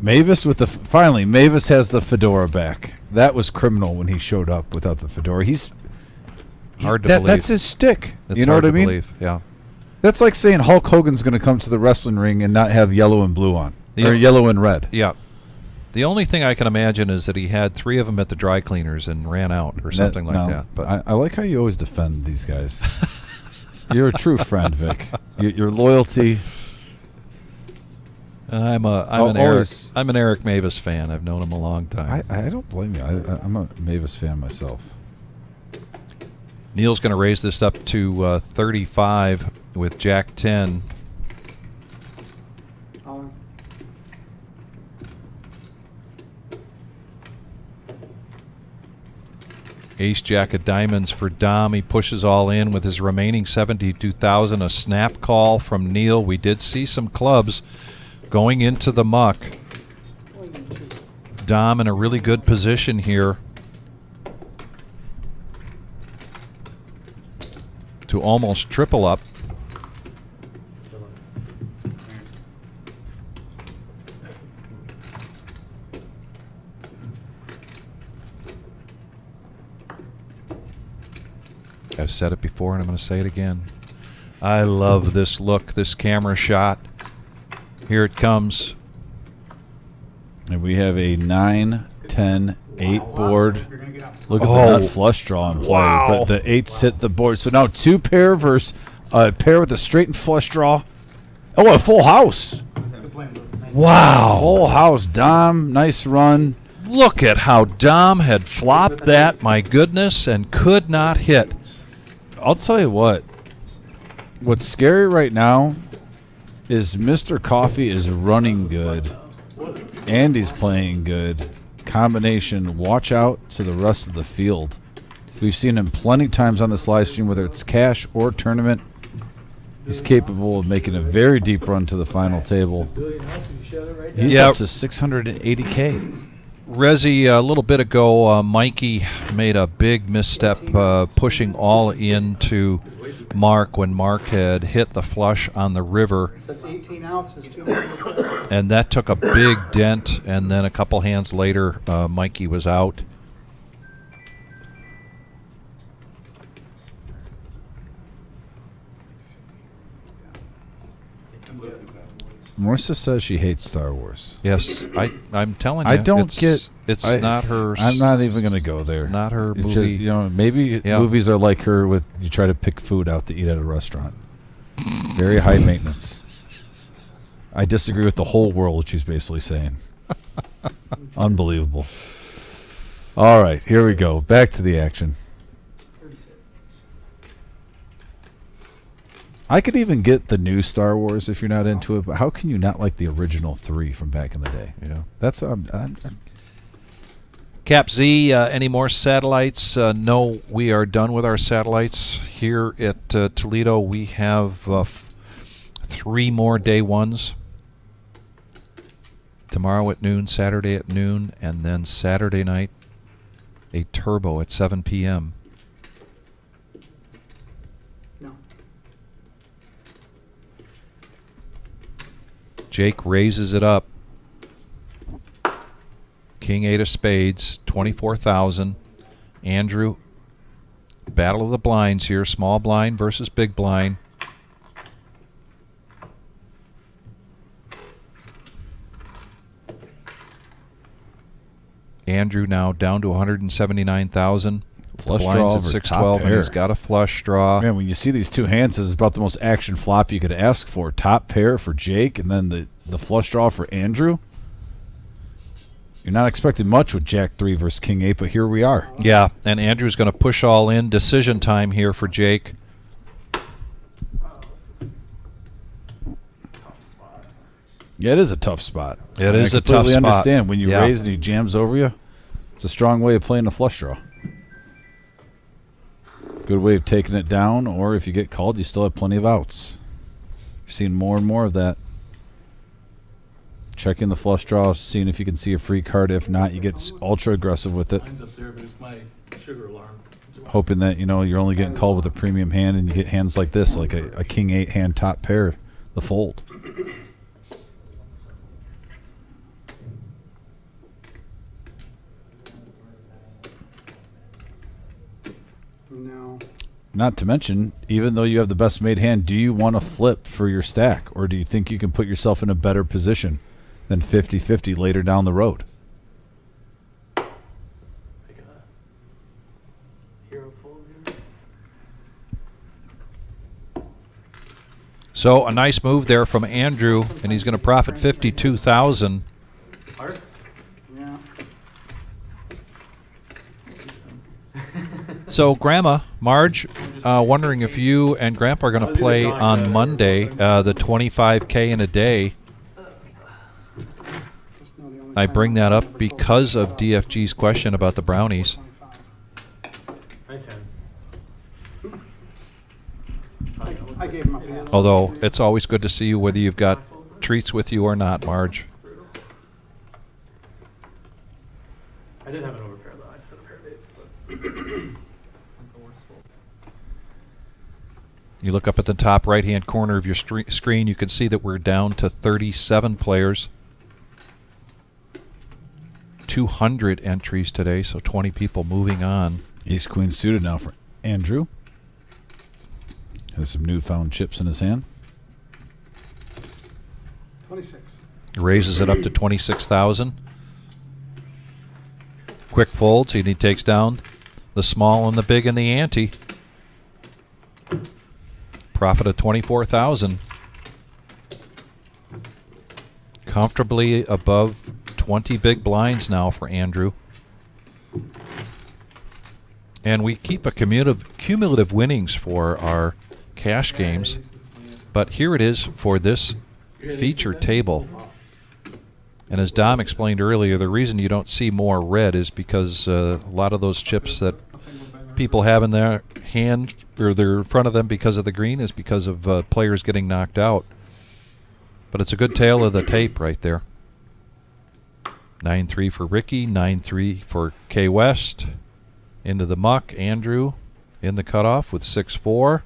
Mavis with the... Finally, Mavis has the fedora back. That was criminal when he showed up without the fedora. Hard to believe. That's his shtick. That's You know hard what I to mean? believe. Yeah. That's like saying Hulk Hogan's going to come to the wrestling ring and not have yellow and blue on. Yeah. Or yellow and red. Yeah. The only thing I can imagine is that he had 3 of them at the dry cleaners and ran out or something like No, that. But I like how you always defend these guys. You're a true friend, Vic. Your loyalty... I'm always- an Eric Mavis fan. I've known him a long time. I don't blame you. I'm a Mavis fan myself. Neil's going to raise this up to 35 with Jack 10. Ace Jack of diamonds for Dom. He pushes all in with his remaining 72,000. A snap call from Neil. We did see some clubs going into the muck. Dom in a really good position here to almost triple up. I've said it before and I'm going to say it again. I love this look, this camera shot. Here it comes. And we have a 9, 10, 8 board. Look at Oh. the nut flush draw in play. Wow. The 8s hit the board. So now 2 pair versus a pair with a straight and flush draw. Oh, a full house. Wow. Full house, Dom. Nice run. Look at how Dom had flopped that, my goodness, and could not hit. I'll tell you what. What's scary right now is Mr. Coffee is running good. Andy's playing good. Combination, watch out to the rest of the field. We've seen him plenty times on this live stream, whether it's cash or tournament. He's capable of making a very deep run to the final table. He's Yeah. up to 680K. Rezi, a little bit ago, Mikey made a big misstep pushing all into Mark when Mark had hit the flush on the river, Except 18 ounces, 200. and that took a big dent, and then a couple hands later, Mikey was out. Marissa says she hates Star Wars. Yes, I'm telling you. I don't get. It's I- not her. I'm not even going to go there. Not her It's movie. just, you know, maybe Yeah. movies are like her with you try to pick food out to eat at a restaurant. Very high maintenance. I disagree with the whole world, what she's basically saying. Unbelievable. All right, here we go. Back to the action. I could even get the new Star Wars if you're not into it, but how can you not like the original 3 from back in the day? Yeah. That's Cap Z, any more satellites? No, we are done with our satellites. Here at Toledo, we have 3 more day ones. Tomorrow at noon, Saturday at noon, and then Saturday night, a turbo at 7 p.m. No. Jake raises it up. King 8 of spades, 24,000. Andrew, battle of the blinds here. Small blind versus big blind. Andrew now down to 179,000. Flush Blinds draw at versus 612, top and he's pair. got a flush draw. Man, when you see these two hands, this is about the most action flop you could ask for. Top pair for Jake, and then the flush draw for Andrew. You're not expecting much with Jack 3 versus King 8, but here we are. Yeah, and Andrew's going to push all in. Decision time here for Jake. Yeah, it is a tough spot. It I is a tough completely spot. understand when you Yeah. raise and he jams over you. It's a strong way of playing the flush draw. Good way of taking it down, or if you get called, you still have plenty of outs. You're seeing more and more of that. Checking the flush draw, seeing if you can see a free card. If not, you get ultra aggressive with it, Mine's up there, but it's my sugar alarm. hoping that you're only getting called with a premium hand, and you get hands like this, like a King 8 hand top pair, the fold. No. Not to mention, even though you have the best made hand, do you want to flip for your stack? Or do you think you can put yourself in a better position than 50-50 later down the road? Like a hero fold here. So a nice move there from Andrew, and he's going to profit 52,000. Hearts? Yeah. So Grandma, Marge, wondering if you and Grandpa are going to play on Monday the 25K in a day. Just know the only I time bring that up I've because of DFG's question about the brownies. 25. Nice hand. I gave him a pass. Although it's always good to see you whether you've got treats with you or not, Marge. I did have an overpair though. I just had a pair of eights, but You look up at the top right-hand corner of your screen, you can see that we're down to 37 players. 200 entries today, so 20 people moving on. Ace Queen suited now for Andrew. Has some newfound chips in his hand. 26. Raises it up to 26,000. Quick folds, and he takes down the small and the big and the ante. Profit of 24,000. Comfortably above 20 big blinds now for Andrew. And we keep a cumulative winnings for our cash games. But here it is for this feature table. And as Dom explained earlier, the reason you don't see more red is because a lot of those chips that people have in their hand or they're in front of them because of the green is because of players getting knocked out. But it's a good tale of the tape right there. 9-3 for Ricky, 9-3 for K West. Into the muck, Andrew in the cutoff with 6-4.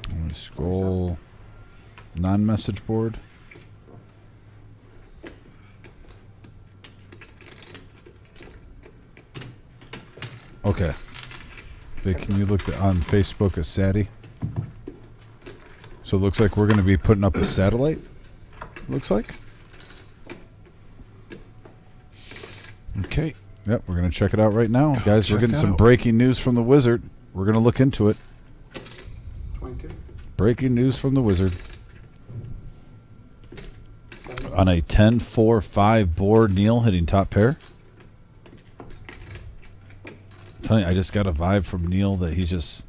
Let me scroll. Non-message board. Okay. Vic, can you look on Facebook at Sadie? So it looks like we're going to be putting up a satellite. Looks like. Okay. Yep, we're going to check it out right now. Guys, we're check getting it some out. breaking news from the Wizard. We're going to look into it. 22. Breaking news from the Wizard. On a 10-4-5 board, Neil hitting top pair. I'm telling you, I just got a vibe from Neil that he's just,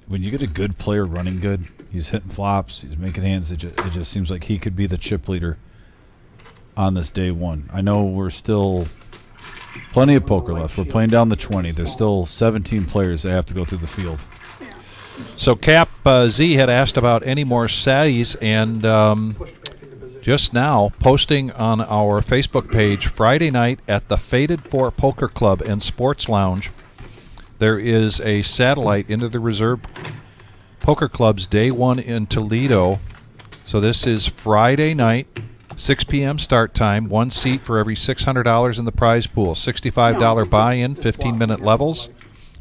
when you get a good player running good, he's hitting flops, he's making hands, it just seems like he could be the chip leader on this day one. I know we're still plenty of poker left. We're playing down the 20. There's still 17 players that have to go through the field. So Cap Z had asked about any more Saddies, and just now posting on our Facebook page Friday night at the Faded 4 Poker Club and Sports Lounge, there is a satellite into the Reserve Poker Club's day one in Toledo. So this is Friday night, 6 p.m. start time, one seat for every $600 in the prize pool, $65 buy-in, 15-minute levels,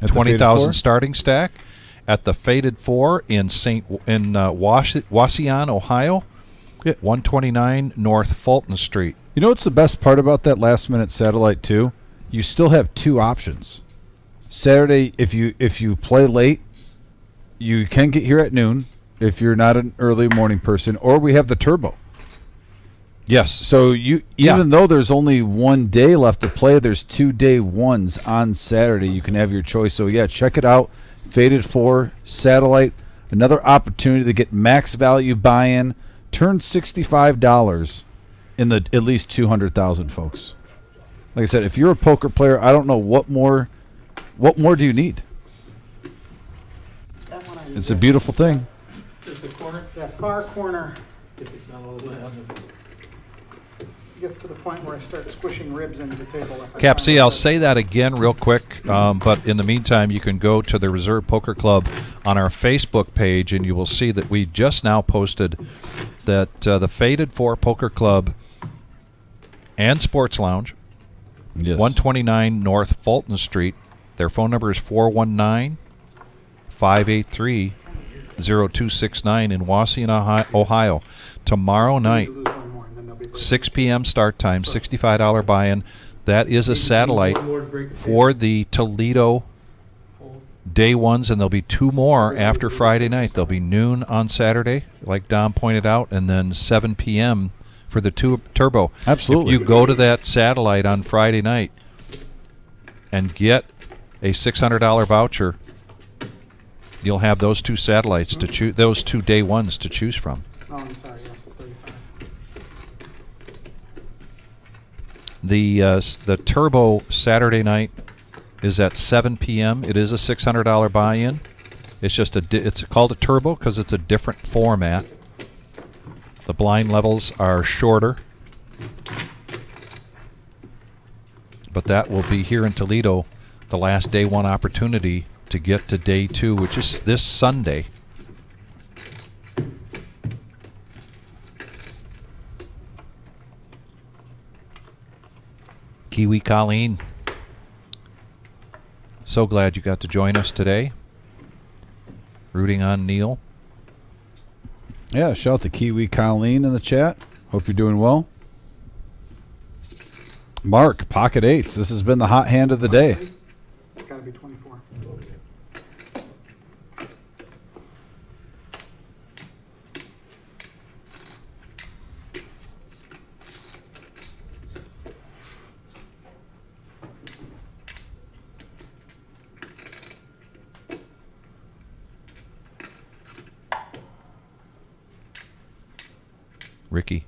At the Faded 20,000 Four? starting stack at the Faded 4 in Wauseon, Ohio, Yeah. 129 North Fulton Street. You know what's the best part about that last minute satellite too? You still have two options. Saturday, if you play late, you can get here at noon if you're not an early morning person, or we have the turbo. Yes. So even though there's only one day left to play, there's 2 day ones on Saturday. You can have your choice. So yeah, check it out. Faded 4 satellite, another opportunity to get max value buy-in. Turn $65 in the at least 200,000 folks. Like I said, if you're a poker player, I don't know what more do you need? That one I It's a beautiful thing. Just the corner, That far corner if it's not a little bit on the. gets to the point where I start squishing ribs into the table. if I Cap try C, and- I'll say that again real quick, but in the meantime, you can go to the Reserve Poker Club on our Facebook page, and you will see that we just now posted that the Faded 4 Poker Club and Sports Lounge, Yes. 129 North Fulton Street. Their phone number is 419-583-0269 in Wauseon, Ohio. Tomorrow night, Lose one more, and then they'll be ready. 6 p.m. start time, $65 buy-in. That is a satellite for the Toledo day ones, and there'll be 2 more after Friday night. There'll be noon on Saturday, like Dom pointed out, and then 7 p.m. for the turbo. Absolutely. If you go to that satellite on Friday night and get a $600 voucher, you'll have those 2 satellites to choose, those 2 day ones to choose from. Oh, I'm sorry, yes, it's 35. The turbo Saturday night is at 7 p.m. It is a $600 buy-in. It's just it's called a turbo because it's a different format. The blind levels are shorter, but that will be here in Toledo, the last day one opportunity to get to day 2, which is this Sunday. Kiwi Colleen, so glad you got to join us today. Rooting on Neil. Yeah, shout out to Kiwi Colleen in the chat. Hope you're doing well. Mark, pocket eights. This has been the hot hand of the day. It's gotta be 24. Ricky.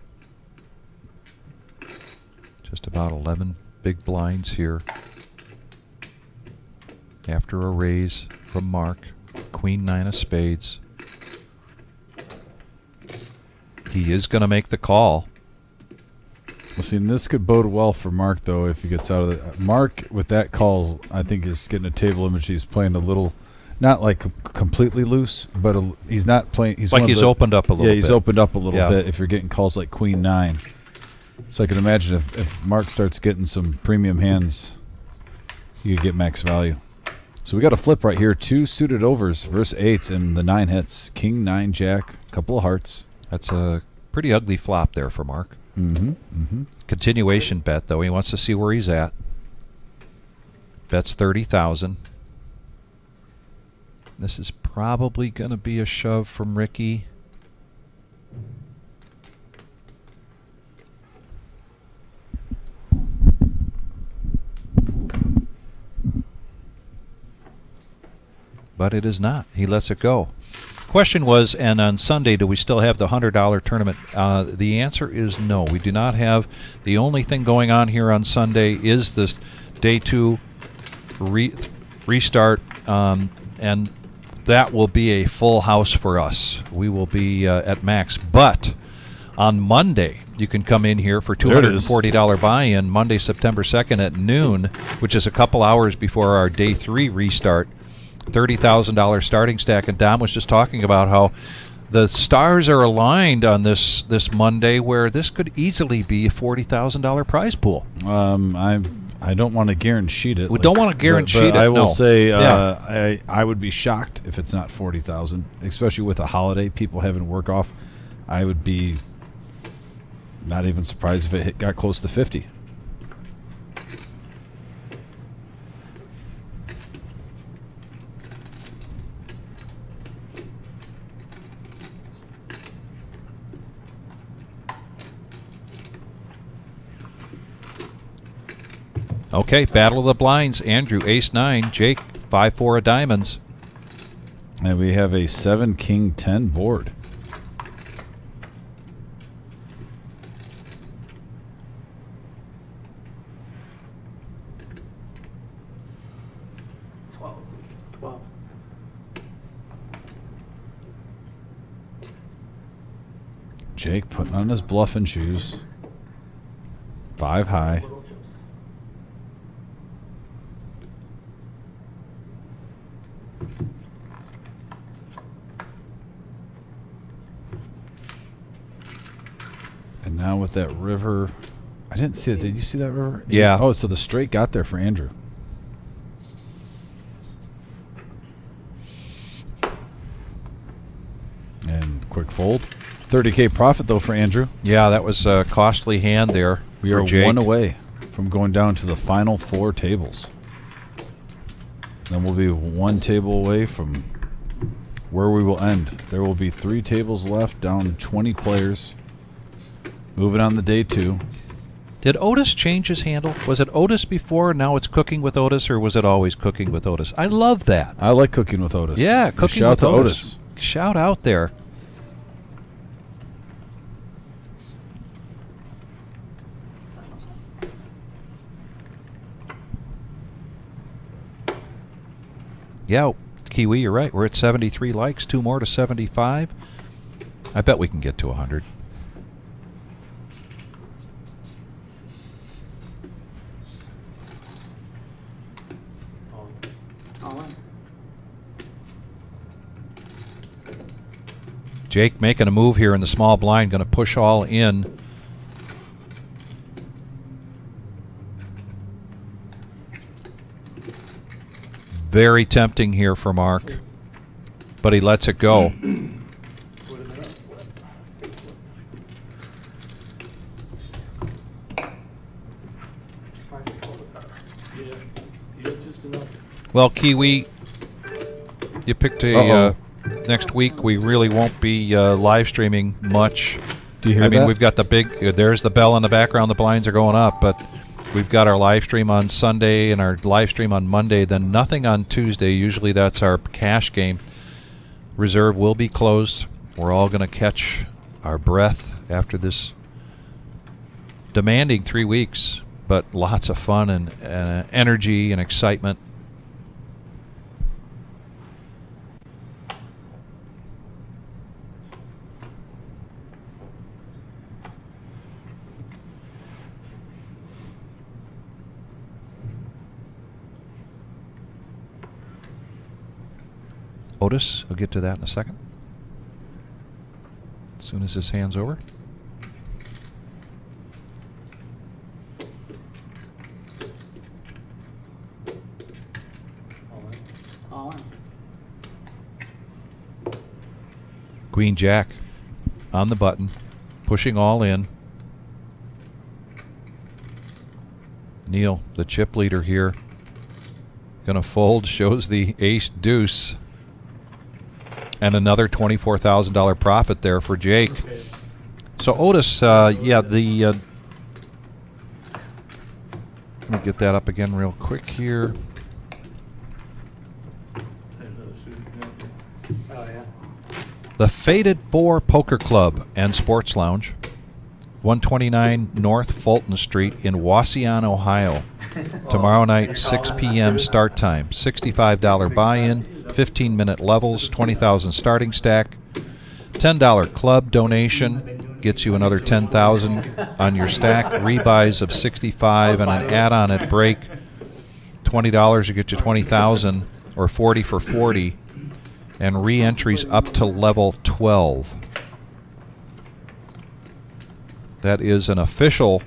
Just about 11 big blinds here. After a raise from Mark. Queen 9 of spades. He is going to make the call. Well, see, and this could bode well for Mark, though, if he gets out of the... Mark, with that call, I think is getting a table image. He's playing a little... Not like completely loose, but he's not playing... He's Like one of he's the- opened up a little bit. Yeah, he's opened up a little Yeah. bit if you're getting calls like Queen 9. So I can imagine if Mark starts getting some premium hands, you could get max value. So we got a flip right here. 2 suited overs versus 8s, and the 9 hits. King, 9, Jack, couple of hearts. That's a pretty ugly flop there for Mark. Continuation bet, though. He wants to see where he's at. Bets 30,000. This is probably going to be a shove from Ricky. But it is not. He lets it go. Question was, and on Sunday, do we still have the $100 tournament? The answer is no. We do not have. The only thing going on here on Sunday is this day 2 restart, and that will be a full house for us. We will be at max. But on Monday, you can come in here for $240 buy-in, Monday, September 2nd at noon, which is a couple hours before our day 3 restart. $30,000 starting stack, and Dom was just talking about how the stars are aligned on this Monday, where this could easily be a $40,000 prize pool. I don't want to guarantee it. We don't want to guarantee it. I will no. say Yeah. I would be shocked if it's not 40,000, especially with a holiday, people having work off. I would be not even surprised if it got close to 50. Okay, battle of the blinds. Andrew, ace-9. Jake, 5-4 of diamonds. And we have a 7 King 10 board. Jake putting on his bluffing shoes. 5 high. And now with that river, I didn't see it. Did you see that river? Yeah. Oh, so the straight got there for Andrew. And quick fold. 30K profit though for Andrew. Yeah, that was a costly hand there. We for are Jake. 1 away from going down to the final 4 tables. Then we'll be 1 table away from where we will end. There will be 3 tables left, down 20 players. Moving on to day 2. Did Otis change his handle? Was it Otis before, now it's Cooking with Otis, or was it always Cooking with Otis? I love that. I like Cooking with Otis. Yeah, Cooking Shout with out to Otis. Shout out there. Yeah, Kiwi, you're right. We're at 73 likes, 2 more to 75. I bet we can get to 100. All in. Jake making a move here in the small blind, going to push all in. Very tempting here for Mark, but he lets it go. Well, Kiwi, you picked a next week. We really won't be live streaming much. Do you hear I mean, that? we've got the big. There's the bell in the background. The blinds are going up, but we've got our live stream on Sunday and our live stream on Monday. Then nothing on Tuesday. Usually that's our cash game. Reserve will be closed. We're all going to catch our breath after this demanding 3 weeks, but lots of fun and energy and excitement. Otis, I'll get to that in a second. As soon as this hand's over. All in. Queen Jack on the button, pushing all in. Neil, the chip leader here, gonna fold, shows the ace deuce. And another $24,000 profit there for Jake. Okay. So Otis, yeah, the let me get that up again real quick here. Oh, yeah. The Faded 4 Poker Club and Sports Lounge, 129 North Fulton Street in Wasion, Ohio. Tomorrow night, 6 p.m. start time. $65 buy-in, 15-minute levels, 20,000 starting stack. $10 club donation gets you another 10,000 on your stack. Rebuys of 65 and an add-on at break. $20 to get you 20,000 or 40 for 40. And re-entries up to level 12. That is an official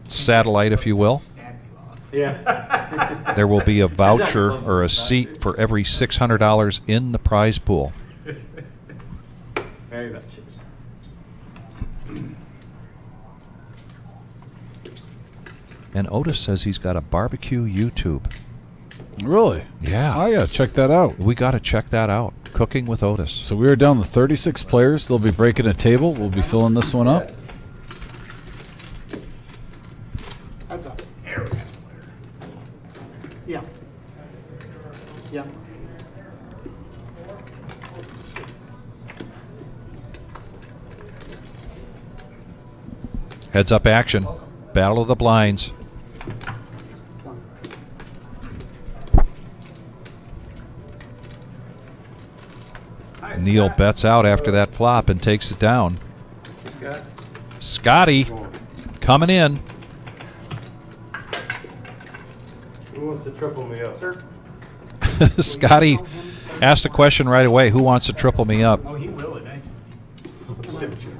satellite, if you will. Yeah. There will be a voucher or a seat for every $600 in the prize pool. Very much. And Otis says he's got a barbecue YouTube. Really? Yeah. I gotta check that out. We got to check that out. Cooking with Otis. So we are down to 36 players. They'll be breaking a table. We'll be filling this one up. That's up. Yeah. Yeah. Heads up action. Battle of the blinds. Neil bets out after that flop and takes it down. Scotty coming in. Who wants to triple me up? Sir? Scotty asked the question right away. Who wants to triple me up? Oh, he will eventually.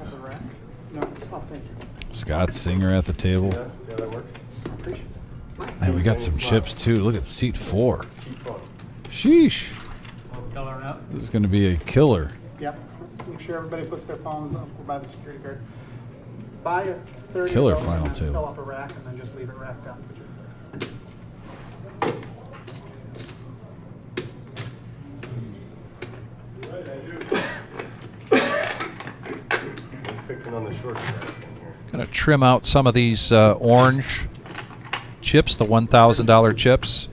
No, oh, thank you. Scott Singer at the table. Yeah, see how that works? Man, we got some chips too. Look at seat 4. Keep fun. Sheesh. Coloring up. This is going to be a killer. Yep. Make sure everybody puts their phones up by the security guard. Buy a 30 Killer of those final and then table. fill up a rack and then just leave it racked up. I'm picking on the short side in here. Gonna trim out some of these orange chips, the $1,000 chips.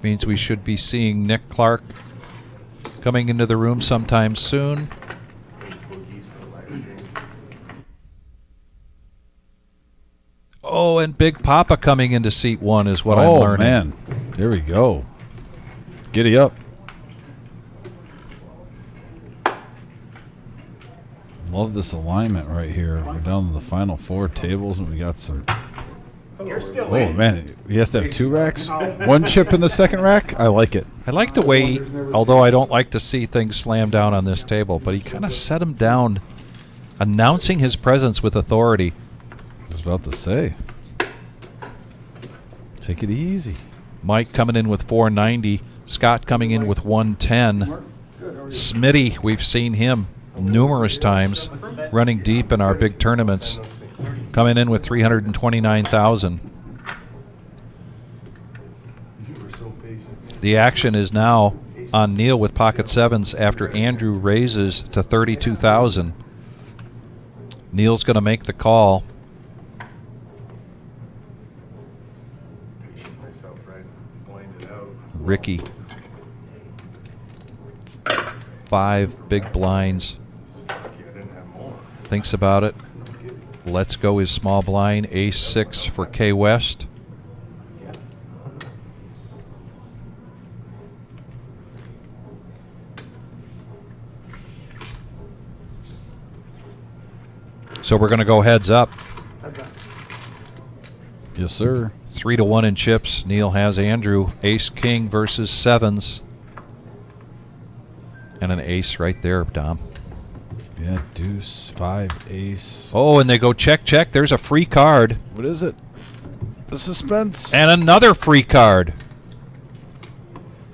Means we should be seeing Nick Clark coming into the room sometime soon. Oh, and Big Papa coming into seat 1 is what I'm Oh, learning. man. There we go. Giddy up. Love this alignment right here. We're down to the final 4 tables, and we got some. You're still Oh, in. man. He has to have 2 racks? 1 chip in the second rack? I like it. I like the way, although I don't like to see things slam down on this table, but he kind of set him down, announcing his presence with authority. I was about to say. Take it easy. Mike coming in with 490. Scott coming in with 110. Smitty, we've seen him numerous times running deep in our big tournaments. coming in with 329,000. You were so patient. The action is now on Neil with pocket sevens after Andrew raises to 32,000. Neil's going to make the call. Patient myself, right? Blind it out. Ricky. 5 big blinds. Lucky I didn't have more. Thinks about it. No kidding. Let's go his small blind. Ace 6 for K West. So we're going to go heads up. Heads up. Yes, sir. 3-1 in chips. Neil has Andrew. Ace King versus sevens. And an ace right there, Dom. Yeah, deuce, 5, ace. Oh, and they go check, check. There's a free card. What is it? The suspense. And another free card.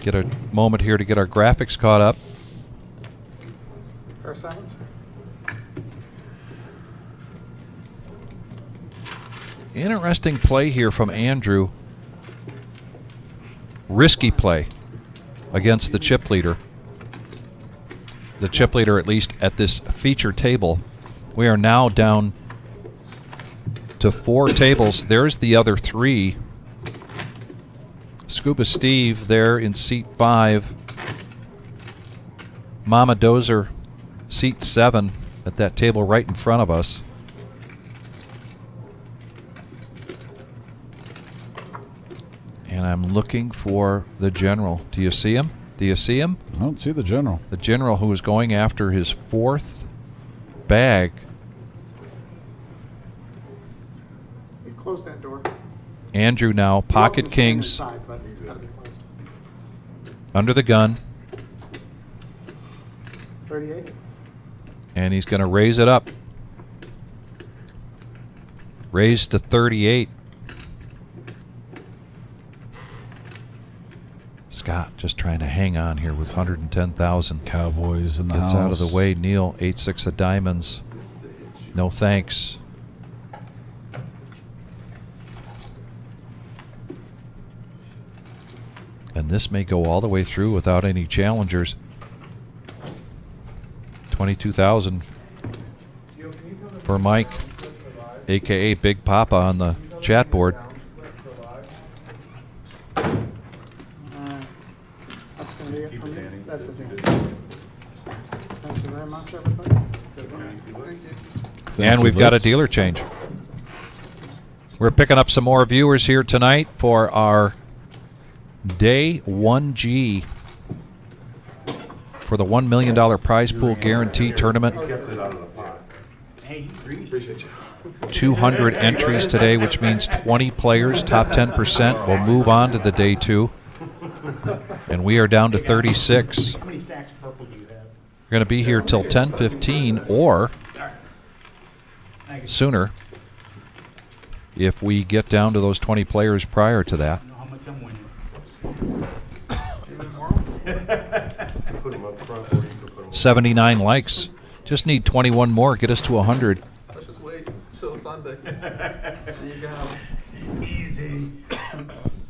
Get a moment here to get our graphics caught up. Pair of sevens. Interesting play here from Andrew. Risky play against the chip leader. The chip leader, at least at this feature table. We are now down to 4 tables. There's the other 3. Scuba Steve there in seat 5. Mama Dozer, seat 7 at that table right in front of us. And I'm looking for the general. Do you see him? Do you see him? I don't see the general. The general who is going after his 4th bag. We close that door. Andrew now, You're pocket welcome to stand kings, inside, but it's gotta be closed. under the gun, 38. and he's going to raise it up. Raise to 38. Scott just trying to hang on here with 110,000. Cowboys in the Gets house. out of the way. Neil, 8-6 of diamonds. No thanks. And this may go all the way through without any challengers. 22,000 for Mike, aka Big Papa, on the chat board. That's gonna be it for me. That's his end. Thank you very much, everybody. And we've got a dealer change. We're picking up some more viewers here tonight for our Day 1G for the $1 million prize pool guarantee tournament. Hey, greedy. Appreciate you. 200 entries today, which means 20 players, top 10%, will move on to the Day 2. And we are down to 36. How many stacks of purple do you have? We're going to be here till 10:15 or sooner if we get down to those 20 players prior to that. I know how much I'm winning. Put them up front or you can put them. 79 likes. Just need 21 more. Get us to 100. Let's just wait till Sunday. See you guys. Easy.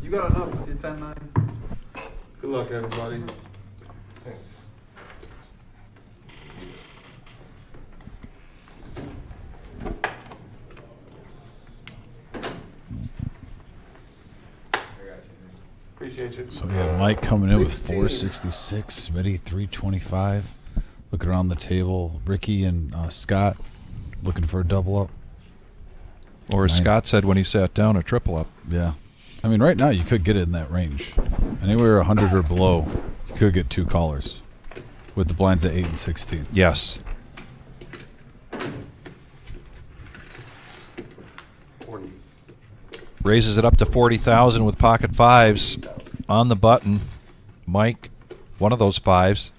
You got enough with your 10-9. Good luck, everybody. Thanks. Appreciate you. So we have Mike coming in with 16. 466, Smitty 325. Looking around the table, Ricky and Scott looking for a double up. Or as Nine. Scott said when he sat down, a triple up. Yeah. I mean, right now you could get it in that range. Anywhere 100 or below, you could get 2 callers with the blinds at 8 and 16. Yes. 40. Raises it up to 40,000 with pocket fives on the button. Mike, one of those fives,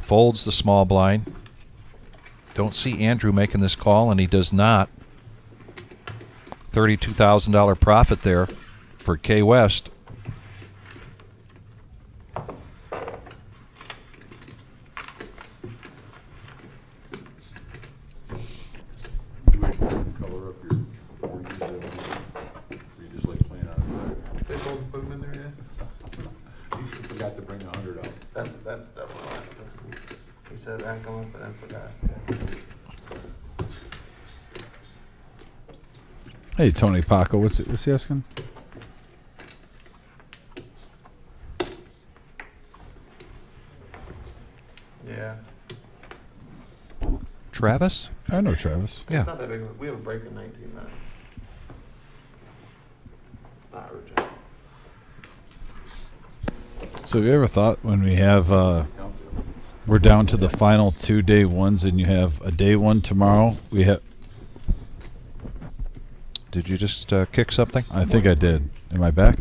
folds the small blind. Don't see Andrew making this call, and he does not. $32,000 profit there for K West. Do it He said that come up and then forgot. Hey, Tony Paco, what's he asking? Yeah. Travis? I know Travis. Yeah. It's not that big. We have a break in 19 minutes. It's not urgent. So have you ever thought when we have we're down to the final 2 day ones and you have a day one tomorrow, we have Did you just kick something? I think I did. Am I back?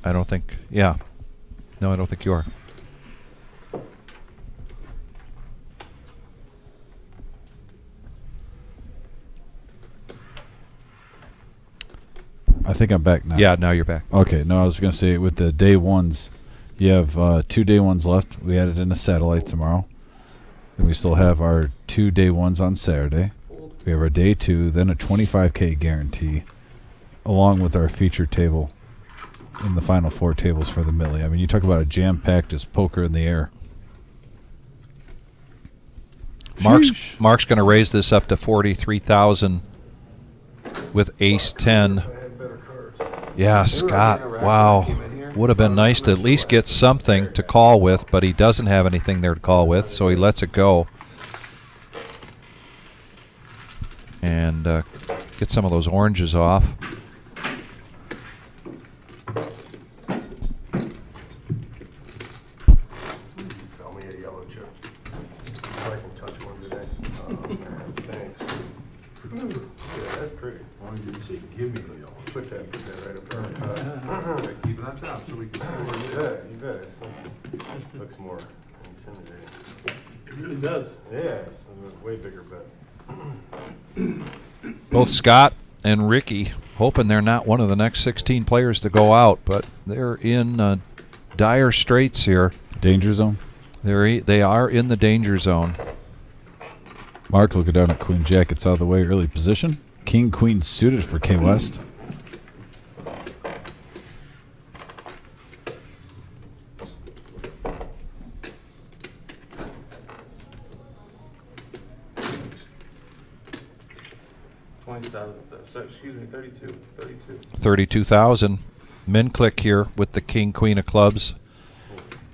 I don't think. Yeah. No, I don't think you are. I think I'm back now. Yeah, now you're back. Okay, no, I was going to say with the day ones, you have 2 day ones left. We added in a satellite tomorrow. Then we still have our 2 day ones on Saturday. We have our day two, then a 25K guarantee, along with our feature table in the final 4 tables for the millie. I mean, you talk about a jam-packed just poker in the air. Sheesh. Mark's going to raise this up to 43,000 with ace 10. Yeah, Scott. Wow. Would have been nice to at least get something to call with, but he doesn't have anything there to call with, so he lets it go. And get some of those oranges off. Sell me a yellow chip. So I can touch one today. Oh, man, thanks. Yeah, that's pretty. Why don't you say, give me the yellow? Put that right up there. Keep it on top so we can see You where bet, you bet. It's looks more intimidating. It really does. Yeah, it's a way bigger bet. Both Scott and Ricky hoping they're not one of the next 16 players to go out, but they're in dire straits here. Danger zone. They are in the danger zone. Mark looking down at Queen Jack. It's out of the way. Early position. King Queen suited for K West. Excuse me, 32. 32,000. Min click here with the King Queen of clubs.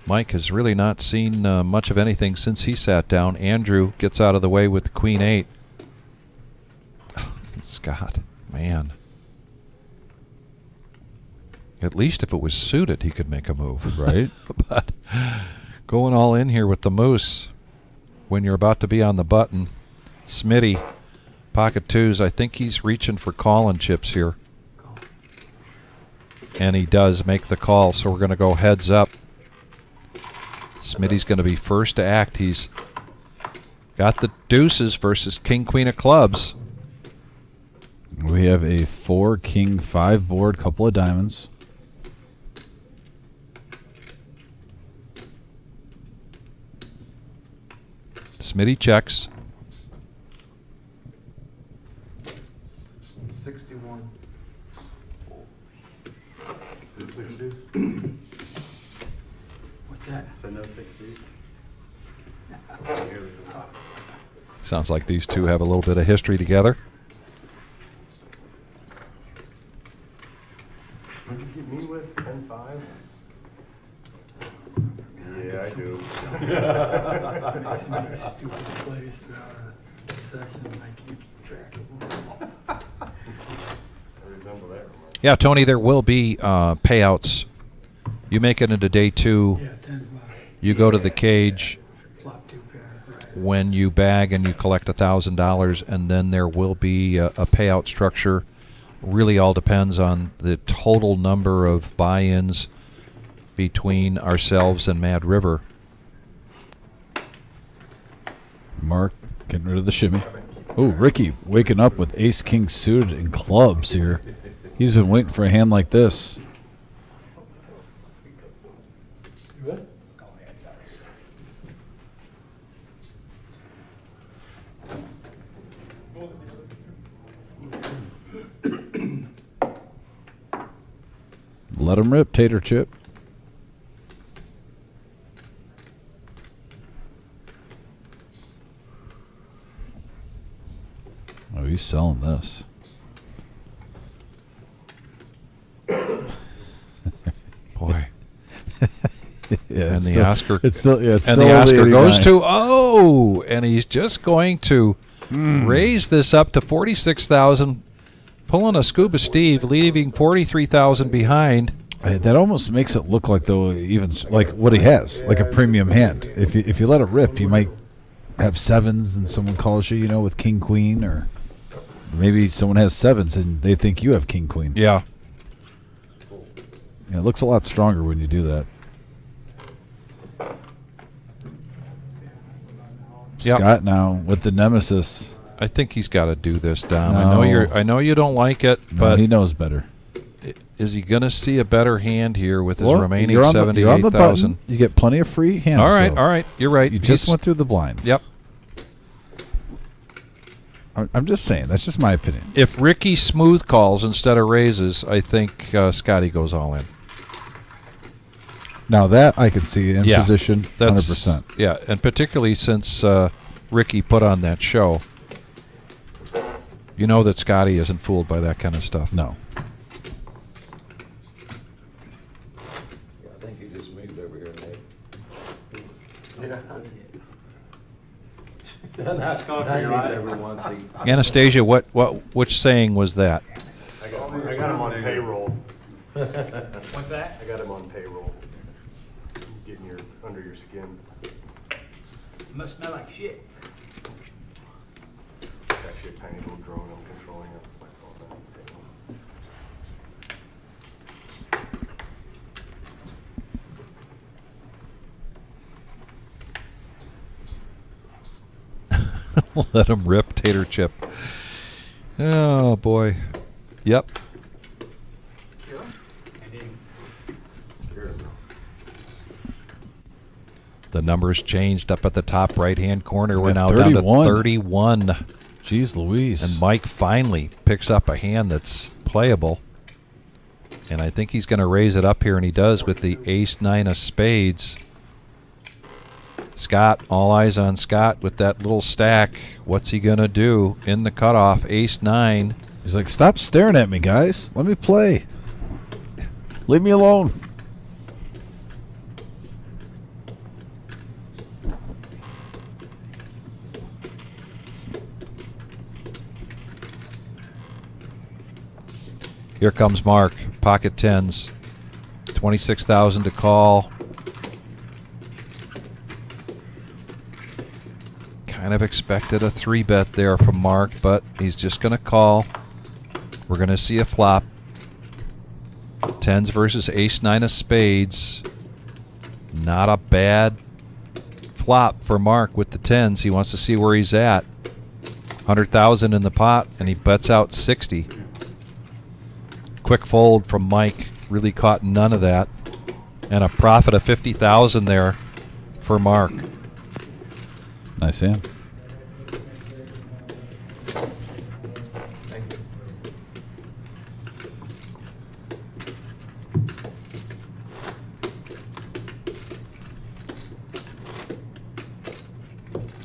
Mike has really not seen much of anything since he sat down. Andrew gets out of the way with the Queen 8. Scott, man. At least if it was suited, he could make a move. Right. But going all in here with the moose when you're about to be on the button. Smitty, pocket twos. I think he's reaching for calling chips here. And he does make the call, so we're going to go heads up. Smitty's going to be first to act. He's got the deuces versus King Queen of clubs. We have a 4 King 5 board, couple of diamonds. Smitty checks. 61. What's that? So no 60. Sounds like these two have a little bit of history together. What did you get me with? 10-5? Yeah, I do. Makes me stupid plays throughout a session, and I can't keep track of them. I resemble that remark. Yeah, Tony, there will be payouts. You make it into day 2. Yeah, 10 bucks. You go to the cage Flop 2 pair, right. when you bag and you collect $1,000, and then there will be a payout structure. Really all depends on the total number of buy-ins between ourselves and Mad River. Mark getting rid of the shimmy. Oh, Ricky waking up with ace king suited and clubs here. He's been waiting for a hand like this. You good? Let him rip, tater chip. Oh, he's selling this. Boy. Yeah, And it's the still, Oscar. It's still. Yeah, it's And still the over Oscar goes 89. to, and he's just going to raise this up to 46,000, pulling a Scuba Steve, leaving 43,000 behind. That almost makes it look like though, even like what he has, like a premium hand. If you let it rip, you might have sevens, and someone calls you, with king queen, or maybe someone has sevens and they think you have king queen. Yeah. It looks a lot stronger when you do that. Yep. Scott now with the nemesis. I think he's got to do this, Dom. No. I know you don't like it, No, but he knows better. is he going to see a better hand here with his Well, remaining you're on the button. 78,000? You get plenty of free hands. All right, though. all right. You're right. You just went through the blinds. Yep. I'm just saying. That's just my opinion. If Ricky smooth calls instead of raises, I think Scotty goes all in. Now that I can see in Yeah, position, That's 100%. Yeah, and particularly since Ricky put on that show, you know that Scotty isn't fooled by that kind of stuff. No. Yeah, I think you just moved over here, Nate. Yeah. Not every once he. Anastasia, which saying was that? I got him on payroll. What's that? I got him on payroll. Getting under your skin. Must smell like shit. It's actually a tiny little drone I'm controlling it. My phone. Let him rip, Tater Chip. Oh, boy. Yep. Sure. And then The numbers changed up at the top right-hand corner. We're Yeah, now down to 31. 31. Jeez Louise. And Mike finally picks up a hand that's playable. And I think he's going to raise it up here, and he does with the ace-9 of spades. Scott, all eyes on Scott with that little stack. What's he going to do in the cutoff? Ace-9. He's like, stop staring at me, guys. Let me play. Leave me alone. Here comes Mark. Pocket tens. 26,000 to call. Kind of expected a 3-bet there from Mark, but he's just going to call. We're going to see a flop. Tens versus ace-9 of spades. Not a bad flop for Mark with the tens. He wants to see where he's at. 100,000 in the pot, and he bets out 60. Quick fold from Mike. Really caught none of that. And a profit of 50,000 there for Mark. Nice hand.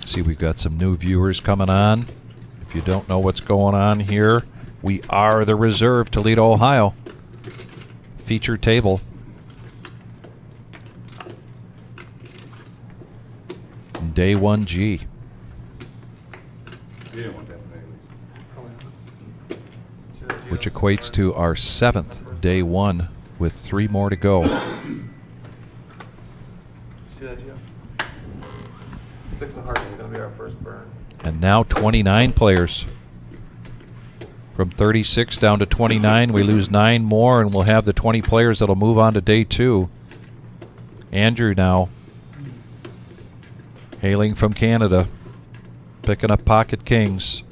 See, we've got some new viewers coming on. If you don't know what's going on here, we are the Reserve, Toledo, Ohio. Feature table. Day 1G. You didn't want that maybe. Which equates to our 7th day 1 with 3 more to go. See that, Jeff? 6 of hearts is going to be our first burn. And now 29 players. From 36 down to 29, we lose 9 more, and we'll have the 20 players that'll move on to day 2. Andrew now, hailing from Canada, picking up pocket kings.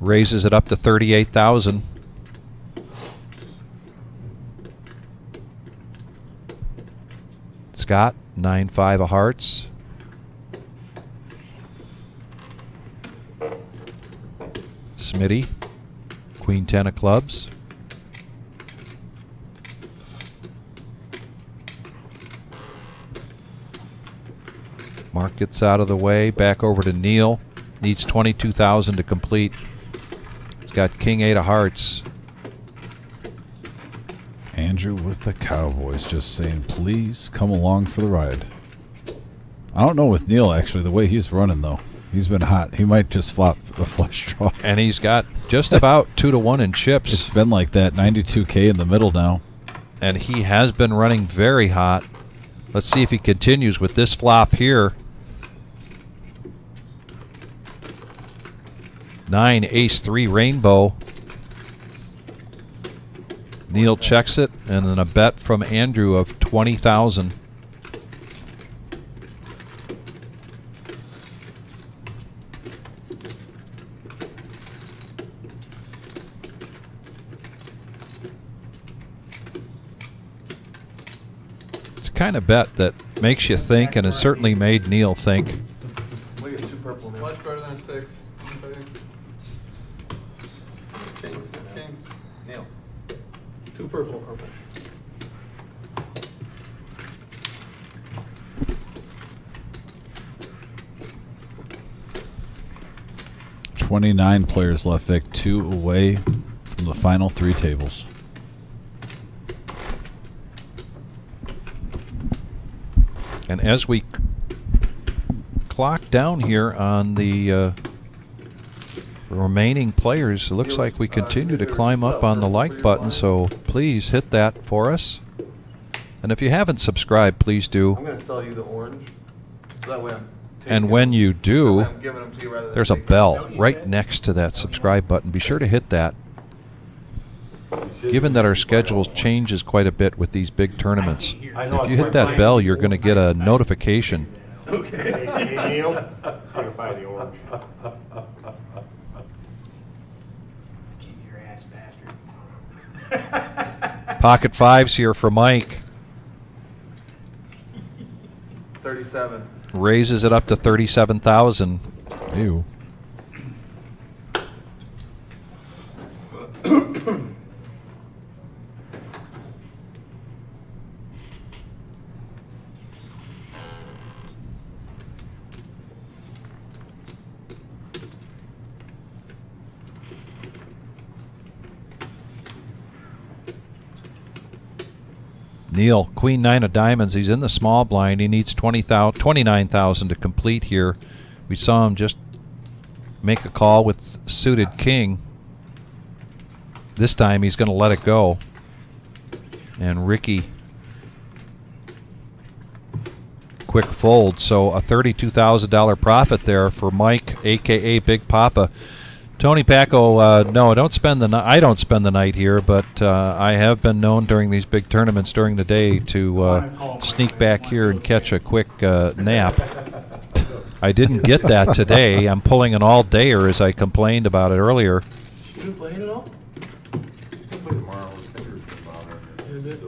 Raises it up to 38,000. Scott, 9-5 of hearts. Smitty, Queen 10 of clubs. Mark gets out of the way. Back over to Neil. Needs 22,000 to complete. He's got King 8 of hearts. Andrew with the Cowboys just saying, please come along for the ride. I don't know with Neil, actually, the way he's running, though. He's been hot. He might just flop a flush draw. And he's got just about 2-to-1 in chips. It's been like that, 92K in the middle now. And he has been running very hot. Let's see if he continues with this flop here. 9, ace 3 rainbow. Neil checks it, and then a bet from Andrew of 20,000. It's kind of bet that makes you think, and it certainly made Neil think. We get 2 purple now. Much better than 6. Kings, kings. Neil. 2 purple. Purple. "29 players left, Vic. 2 away from the final 3 tables." And as we clock down here on the remaining players, it looks like we continue to climb up on the like button, so please hit that for us. And if you haven't subscribed, please do. I'm going to sell you the orange. So that way I'm And when you do, I'm giving them to you rather than there's a taking bell them. right next to that subscribe button. Be sure to hit that. Given that our schedule changes quite a bit with these big tournaments, if you hit that bell, you're going to get a notification. Okay. Hey, Neil. I'm going to buy the orange. Keep your ass bastard. Pocket fives here for Mike. 37. Raises it up to 37,000. Ew. Neil, Queen 9 of diamonds. He's in the small blind. He needs 29,000 to complete here. We saw him just make a call with suited king. This time he's going to let it go. And Ricky, quick fold. So a $32,000 profit there for Mike, a.k.a. Big Papa. Tony Paco, no, don't spend the night. I don't spend the night here, but I have been known during these big tournaments during the day to sneak back here and catch a quick nap. I didn't get that today. I'm pulling an all-dayer, as I complained about it earlier. You playing at all? Is it?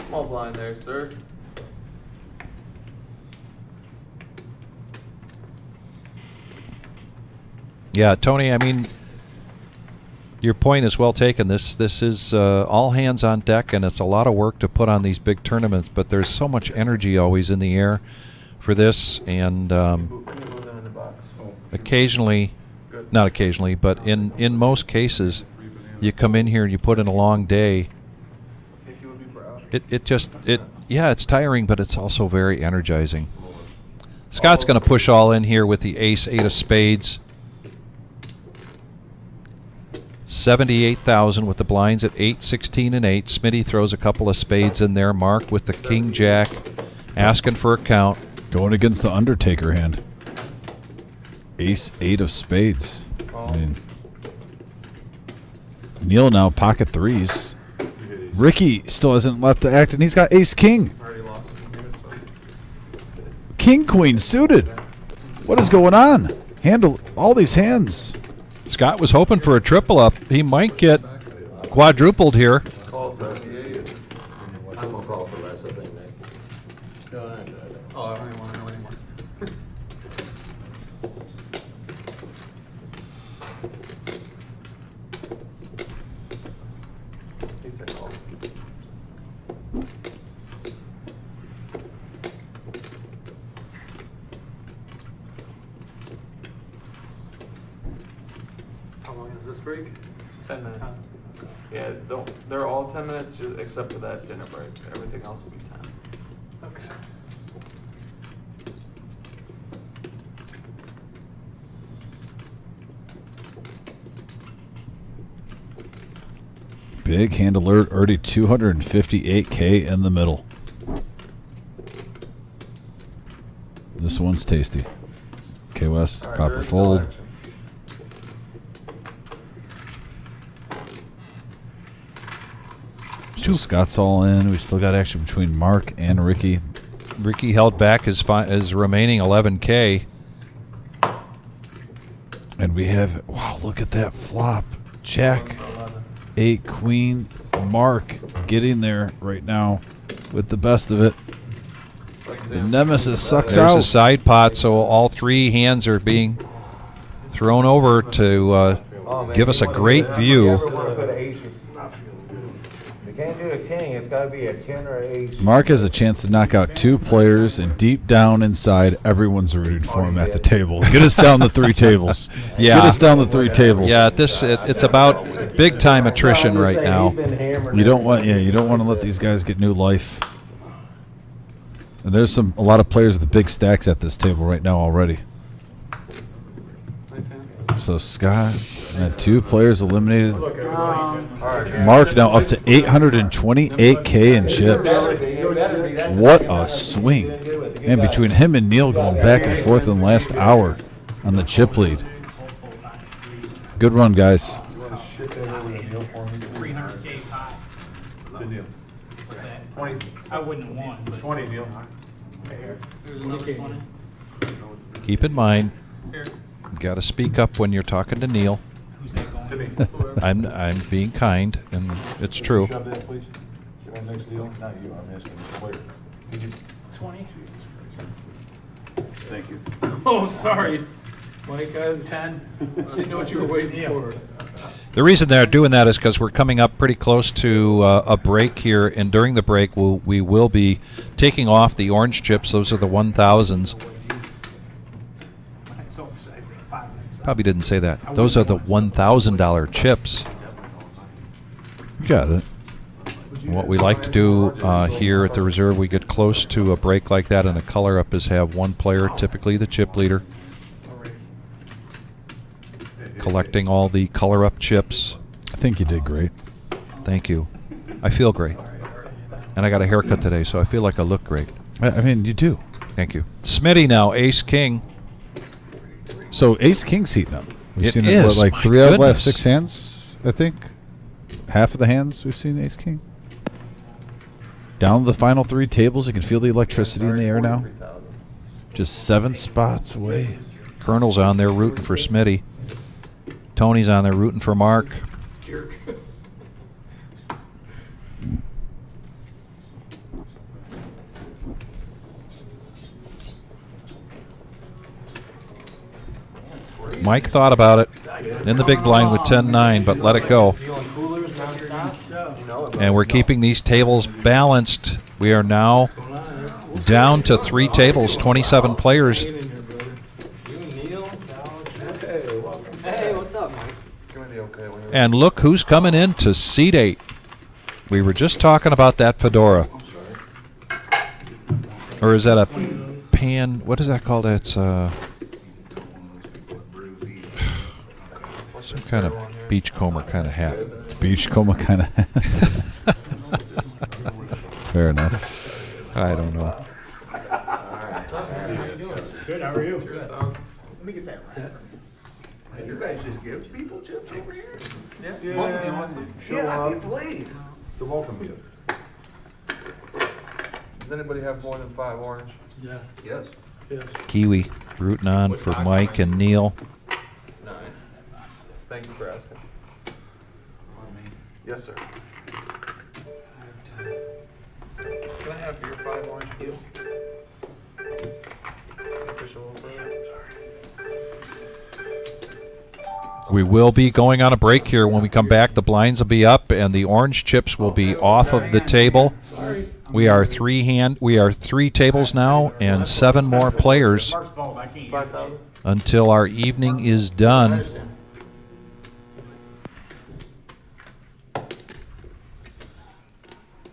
Small blind there, sir. Yeah, Tony, I mean, your point is well taken. This is all hands on deck, and it's a lot of work to put on these big tournaments, but there's so much energy always in the air for this, and Can you move them in the box? occasionally, Good. not occasionally, but in most cases, you come in here and you put in a long day. If you would be proud. Yeah, it's tiring, but it's also very energizing. Scott's going to push all in here with the ace, 8 of spades. 78,000 with the blinds at 8, 16, and 8. Smitty throws a couple of spades in there. Mark with the king jack, asking for a count. Going against the Undertaker hand. Ace, 8 of spades. I mean, Neil now pocket threes. Ricky still hasn't left to act, and he's got ace king. Already lost some of this one. King queen suited. What is going on? Handle all these hands. Scott was hoping for a triple up. He might get quadrupled here. Call 78. I'm gonna call for less, I think, Nick. No, I don't. Oh, I don't even want to know anymore. He said call. long is this break? 10 minutes. 10. Yeah, they're all 10 minutes except for that dinner break. Everything else will be 10. Okay. Big hand alert, already 258K in the middle. This one's tasty. Okay, Wes, All right, proper you're in fold. selection. So Scott's all in. We still got action between Mark and Ricky. Ricky held back his remaining 11K. And we have, wow, look at that flop. Jack, 8, Queen, Mark getting there right now with the best of it. The Nemesis sucks There's out. a side pot, so all three hands are being thrown over to Oh, man, give us you a wanna great put view. You ever wanna put an ace? You can't do a king, it's gotta be a 10 or an ace. Mark has a chance to knock out 2 players, and deep down inside, everyone's rooting for him at the table. Get us down the 3 tables. Yeah. Get us down the 3 tables. Yeah, it's about big time attrition right now. You don't want to let these guys get new life. And there's a lot of players with big stacks at this table right now already. Nice hand. So Scott and 2 players eliminated. Mark now up to 828K in chips. What a swing. And between him and Neil going back and forth in the last hour on the chip lead. Good run, guys. You wanna ship that over to Neil for me? 300K pot. To Neil. What's that? 20, I wouldn't have won, but 20, Neil. there's another 20. Keep in mind, Here, you got to speak up when you're talking to Neil. who's that going? To me. I'm being kind, and it's true. Shove that, please. Get my next deal. Not you, I'm asking the player. 20. Thank you. Oh, sorry. Mike, I had 10. Didn't know what you were waiting for. The reason they're doing that is because we're coming up pretty close to a break here, and during the break we will be taking off the orange chips. Those are the 1000s. So, I think 5 minutes. Probably didn't say that. Those are the $1,000 chips. Got it. And what we like to do here at the reserve, we get close to a break like that, and a color up is have one player, typically the chip leader, collecting all the color up chips. I think you did great. Thank you. I feel great. And I got a haircut today, so I feel like I look great. I mean, you do. Thank you. Smitty now, ace king. So Ace King's heating up. We've It seen is, it, what, like my 3 out of the last goodness. 6 hands, I think. Half of the hands we've seen Ace King. Down to the final 3 tables, you can feel the electricity in the air now. Just 7 spots away. Colonel's on there rooting for Smitty. Tony's on there rooting for Mark. Jerk. Mike thought about it in the big blind with 10-9, but let it go. And we're keeping these tables balanced. We are now down to 3 tables, 27 players. You and Neil? Hey, what's up, Mike? Give me the okay when you're And look who's coming in to seat 8. We were just talking about that fedora. Or is that a pan? What is that called? It's some kind of beachcomber kind of hat. Beachcomber kind of. Fair enough. I don't know. Good, how are you? Let me get that right. You guys just give people chips over here? Yeah, I mean, please. The welcome gift. Does anybody have more than 5 orange? Yes, Yes. yes. Kiwi rooting on for Mike and Neil. 9. Thank you for asking. Yes, sir. Can I have your 5 orange, please? Official over there. We will be going on a break here. When we come back, the blinds will be up and the orange chips will be off of the table. We are 3 tables now and 7 more players Mark's fault, I can't. 5,000? until our evening is done.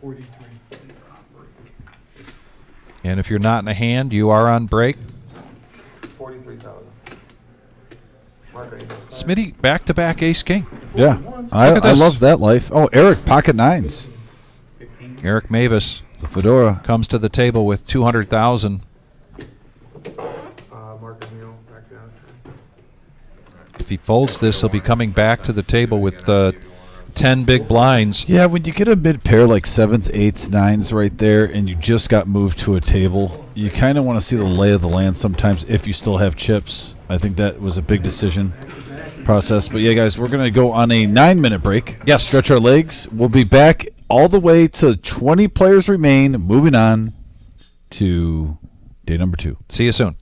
43. And if you're not in a hand, you are on break. 43,000. Mark, any more? Smitty, back-to-back ace-king. Yeah, Look I at this. love that life. Oh, Eric, pocket nines. Eric Mavis The fedora. comes to the table with 200,000. Mark and Neil, back down. If he folds this, he'll be coming back to the table with 10 big blinds. Yeah, when you get a mid pair like sevens, eights, nines right there, and you just got moved to a table, you kind of want to see the lay of the land sometimes if you still have chips. I think that was a big decision process. But yeah, guys, we're going to go on a 9-minute break. Yes. Stretch our legs. We'll be back all the way to 20 players remain, moving on to day number 2. See you soon.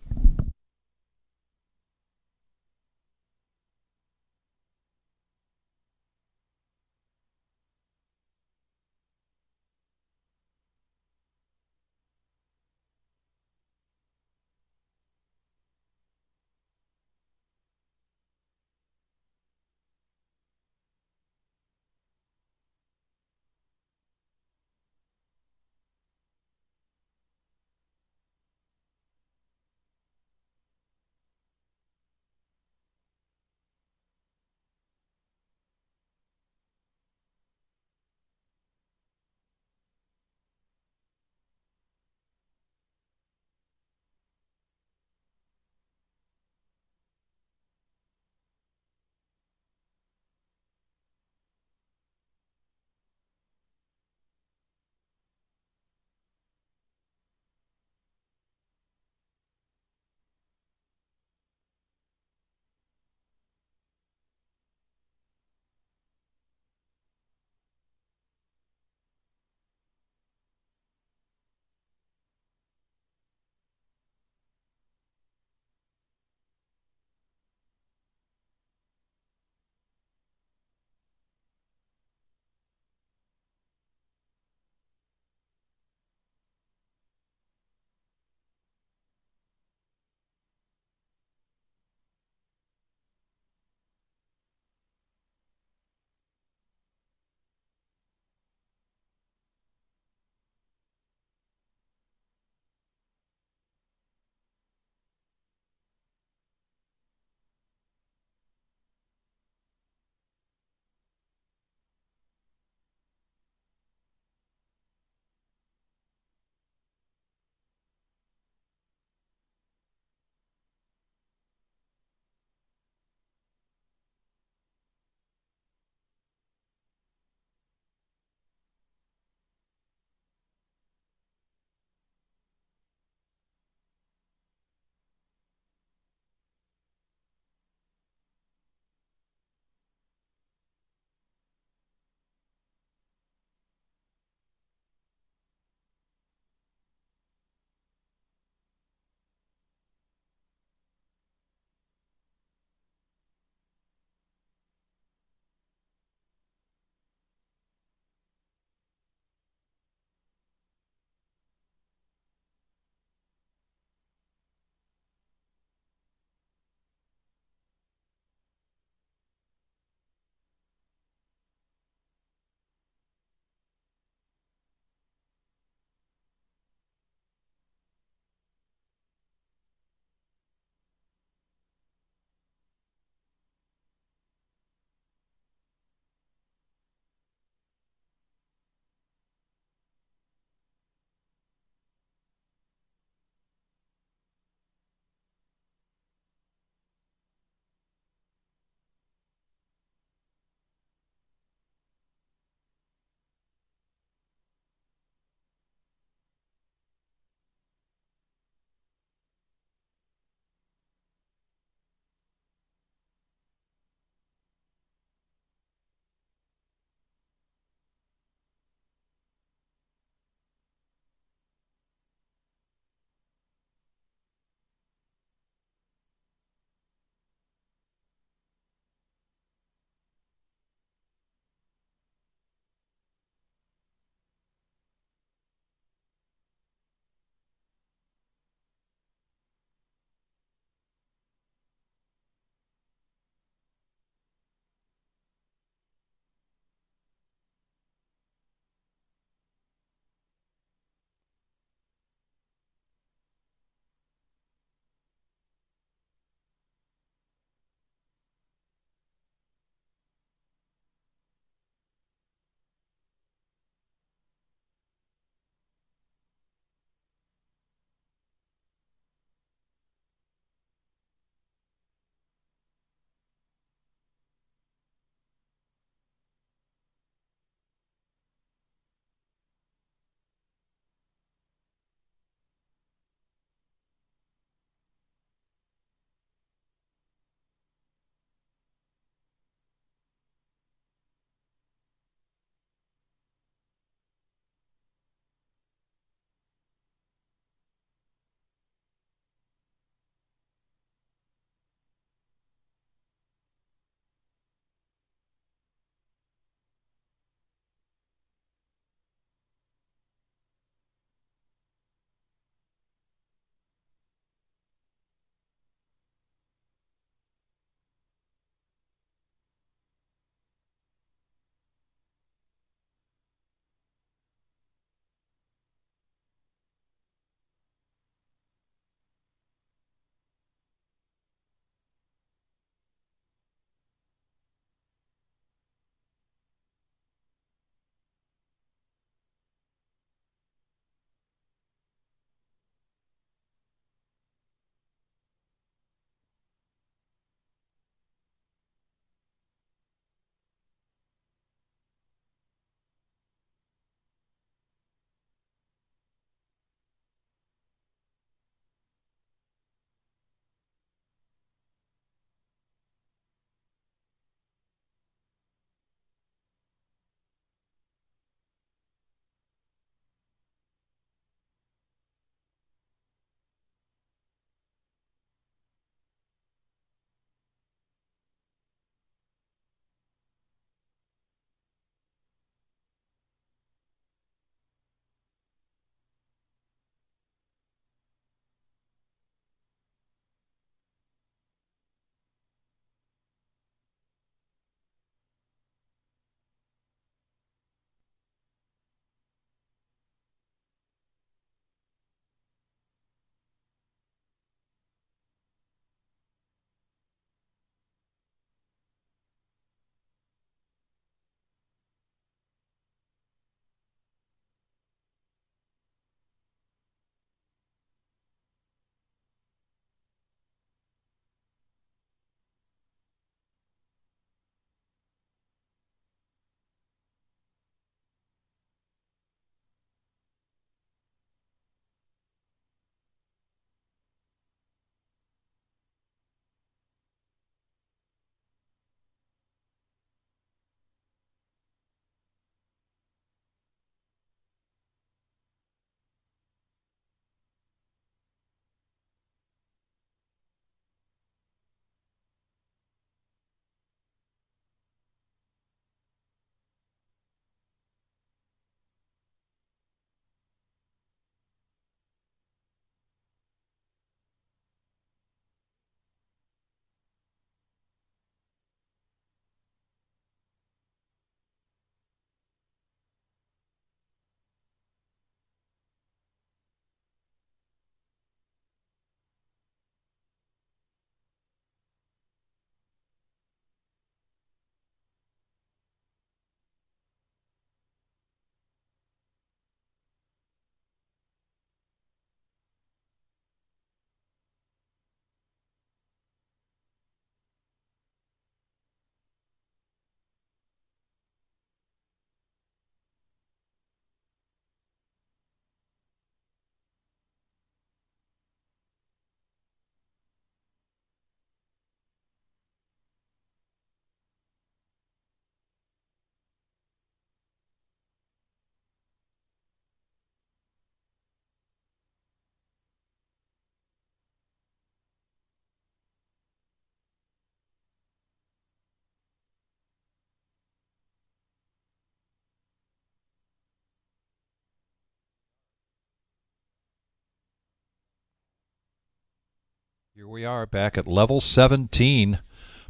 Here we are back at level 17.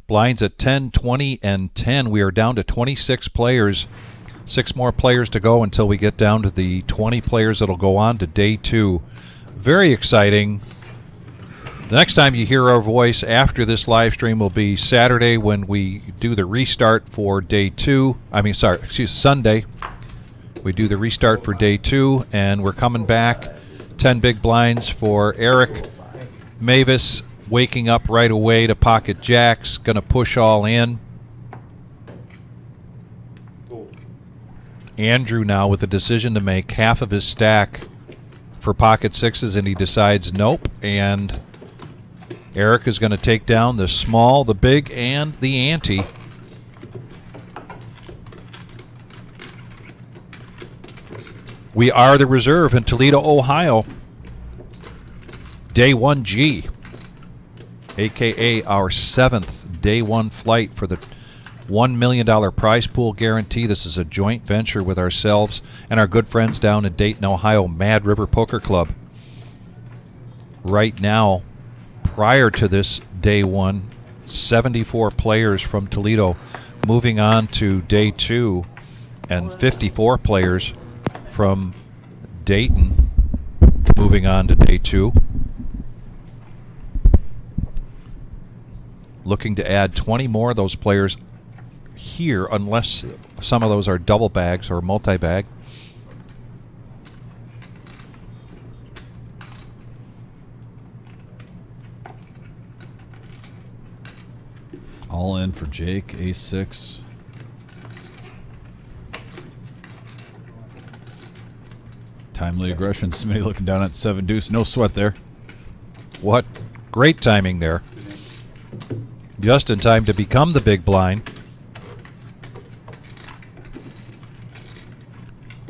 Blinds at 10, 20, and 10. We are down to 26 players. 6 more players to go until we get down to the 20 players that'll go on to day 2. Very exciting. The next time you hear our voice after this live stream will be Saturday when we do the restart for day 2. Sunday. We do the restart for day 2, and we're coming back. 10 big blinds for Eric. Mavis waking up right away to pocket jacks, going to push all in. Andrew now with a decision to make, half of his stack for pocket sixes, and he decides nope. And Eric is going to take down the small, the big, and the ante. We are the reserve in Toledo, Ohio. Day 1G, a.k.a. our 7th day 1 flight for the $1 million prize pool guarantee. This is a joint venture with ourselves and our good friends down in Dayton, Ohio, Mad River Poker Club. Right now, prior to this day 1, 74 players from Toledo moving on to day 2, and 54 players from Dayton moving on to day 2. Looking to add 20 more of those players here, unless some of those are double bags or multi-bag. All in for Jake, ace-6. Timely aggression. Smitty looking down at 7 deuce. No sweat there. What great timing there. Just in time to become the big blind.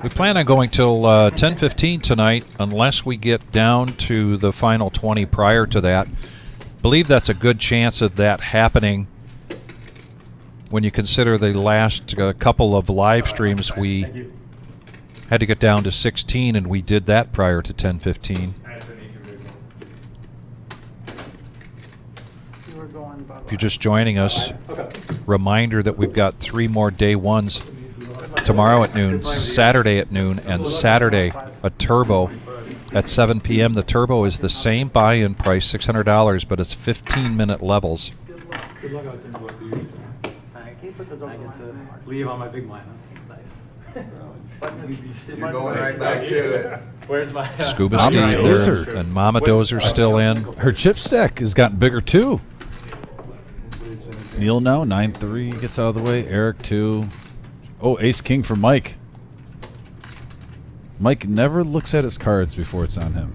We plan on going till 10:15 tonight, unless we get down to the final 20 prior to that. Believe that's a good chance of that happening. When you consider the last couple of live streams, we had to get down to 16, and we did that prior to 10:15. If you're just joining us, reminder that we've got 3 more day 1s tomorrow at noon, Saturday at noon, and Saturday a turbo at 7 p.m. The turbo is the same buy-in price, $600, but it's 15-minute levels. Good luck out there. I get to leave on my big blind. That's nice. You're going right back to it. Where's my Scuba Mama Steve Dozer. and Mama Dozer still in. Her chip stack has gotten bigger too. Neil now, 9-3 gets out of the way. Eric 2. Oh, ace king for Mike. Mike never looks at his cards before it's on him.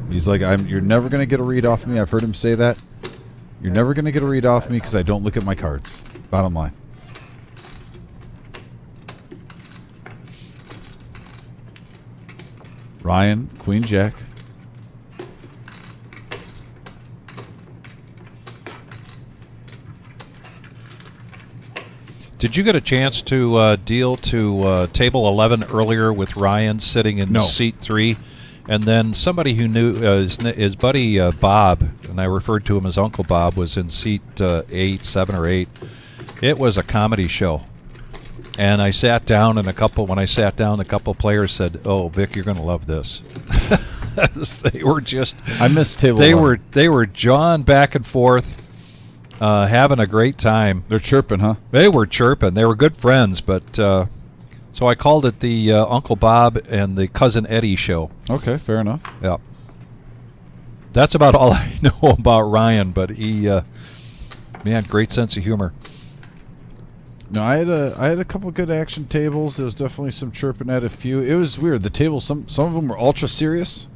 He's like, you're never going to get a read off me. I've heard him say that. You're never going to get a read off me because I don't look at my cards. Bottom line. Ryan, queen jack. Did you get a chance to deal to table 11 earlier with Ryan sitting in seat 3? And then somebody who knew his buddy Bob, and I referred to him as Uncle Bob, was in seat 7 or 8. It was a comedy show. And I sat down, and when I sat down, a couple players said, "Oh, Vic, you're going to love this." They were just, I missed table they 11. they were jawing back and forth, having a great time. They're chirping, huh? They were chirping. They were good friends, but so I called it the Uncle Bob and the Cousin Eddie show. Okay, fair enough. Yeah. That's about all I know about Ryan, but he, man, great sense of humor. No, I had a couple good action tables. There was definitely some chirping at a few. It was weird. The tables, some of them were ultra serious,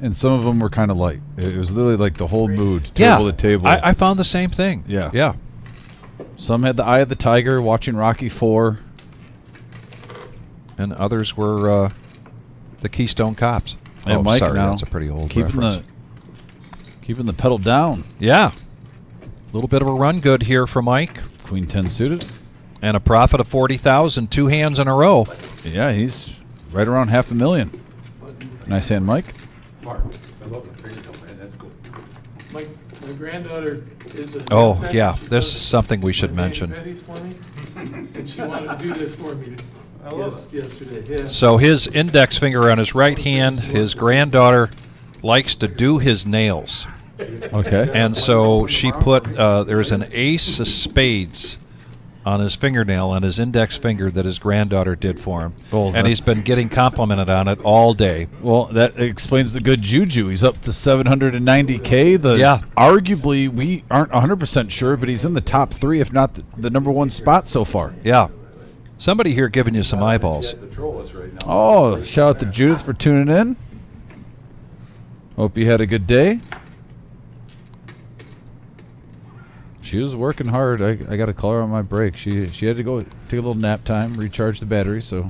and some of them were kind of light. It was literally like the whole mood, table to table. I found the same thing. Yeah. Yeah. Some had the eye of the tiger, watching Rocky IV. And others were the Keystone Cops. And oh, Mike sorry, now that's a pretty old keeping reference. keeping the pedal down. Yeah. A little bit of a run good here for Mike. Queen 10 suited. And a profit of 40,000, 2 hands in a row. Yeah, he's right around $500,000. Nice hand, Mike. Mark, I love the finger, man. That's good. Mike, My granddaughter is a. Oh, tech. yeah, She this does is something we should my mention. mani-pedis for me, and she wanted to do this for me yesterday. Yeah. So his index finger on his right hand, his granddaughter likes to do his nails. Okay. And so she put, there's an ace of spades on his fingernail, on his index finger, that his granddaughter did for him. And he's been getting complimented on it all day. Well, that explains the good juju. He's up to 790K. Yeah. Arguably, we aren't 100% sure, but he's in the top 3, if not the number 1 spot so far. Yeah. Somebody here giving you some eyeballs. To troll us right now. Oh, shout out to Judith for tuning in. Hope you had a good day. She was working hard. I got to call her on my break. She had to go take a little nap time, recharge the battery. So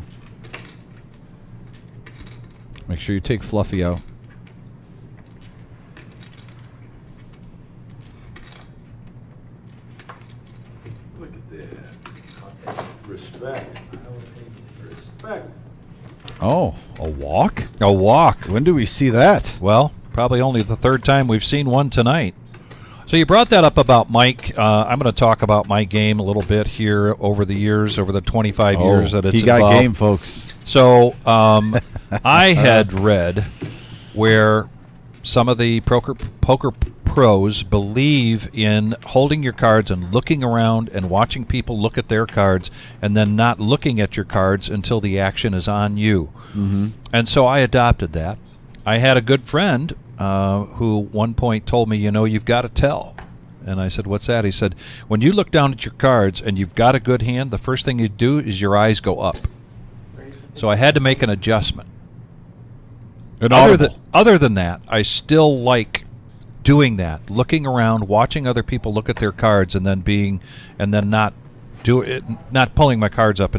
make sure you take Fluffy out. Look at that. Respect. Respect. Oh, a walk? A walk. When do we see that? Well, probably only the third time we've seen one tonight. So you brought that up about Mike. I'm going to talk about my game a little bit here over the years, over the 25 years that it's he got involved. game, folks. So I had read where some of the poker pros believe in holding your cards and looking around and watching people look at their cards and then not looking at your cards until the action is on you. Mm-hmm. And so I adopted that. I had a good friend who one point told me, you've got to tell. And I said, what's that? He said, when you look down at your cards and you've got a good hand, the first thing you do is your eyes go up. So I had to make an adjustment. Other than that, I still like doing that, looking around, watching other people look at their cards, and then not pulling my cards up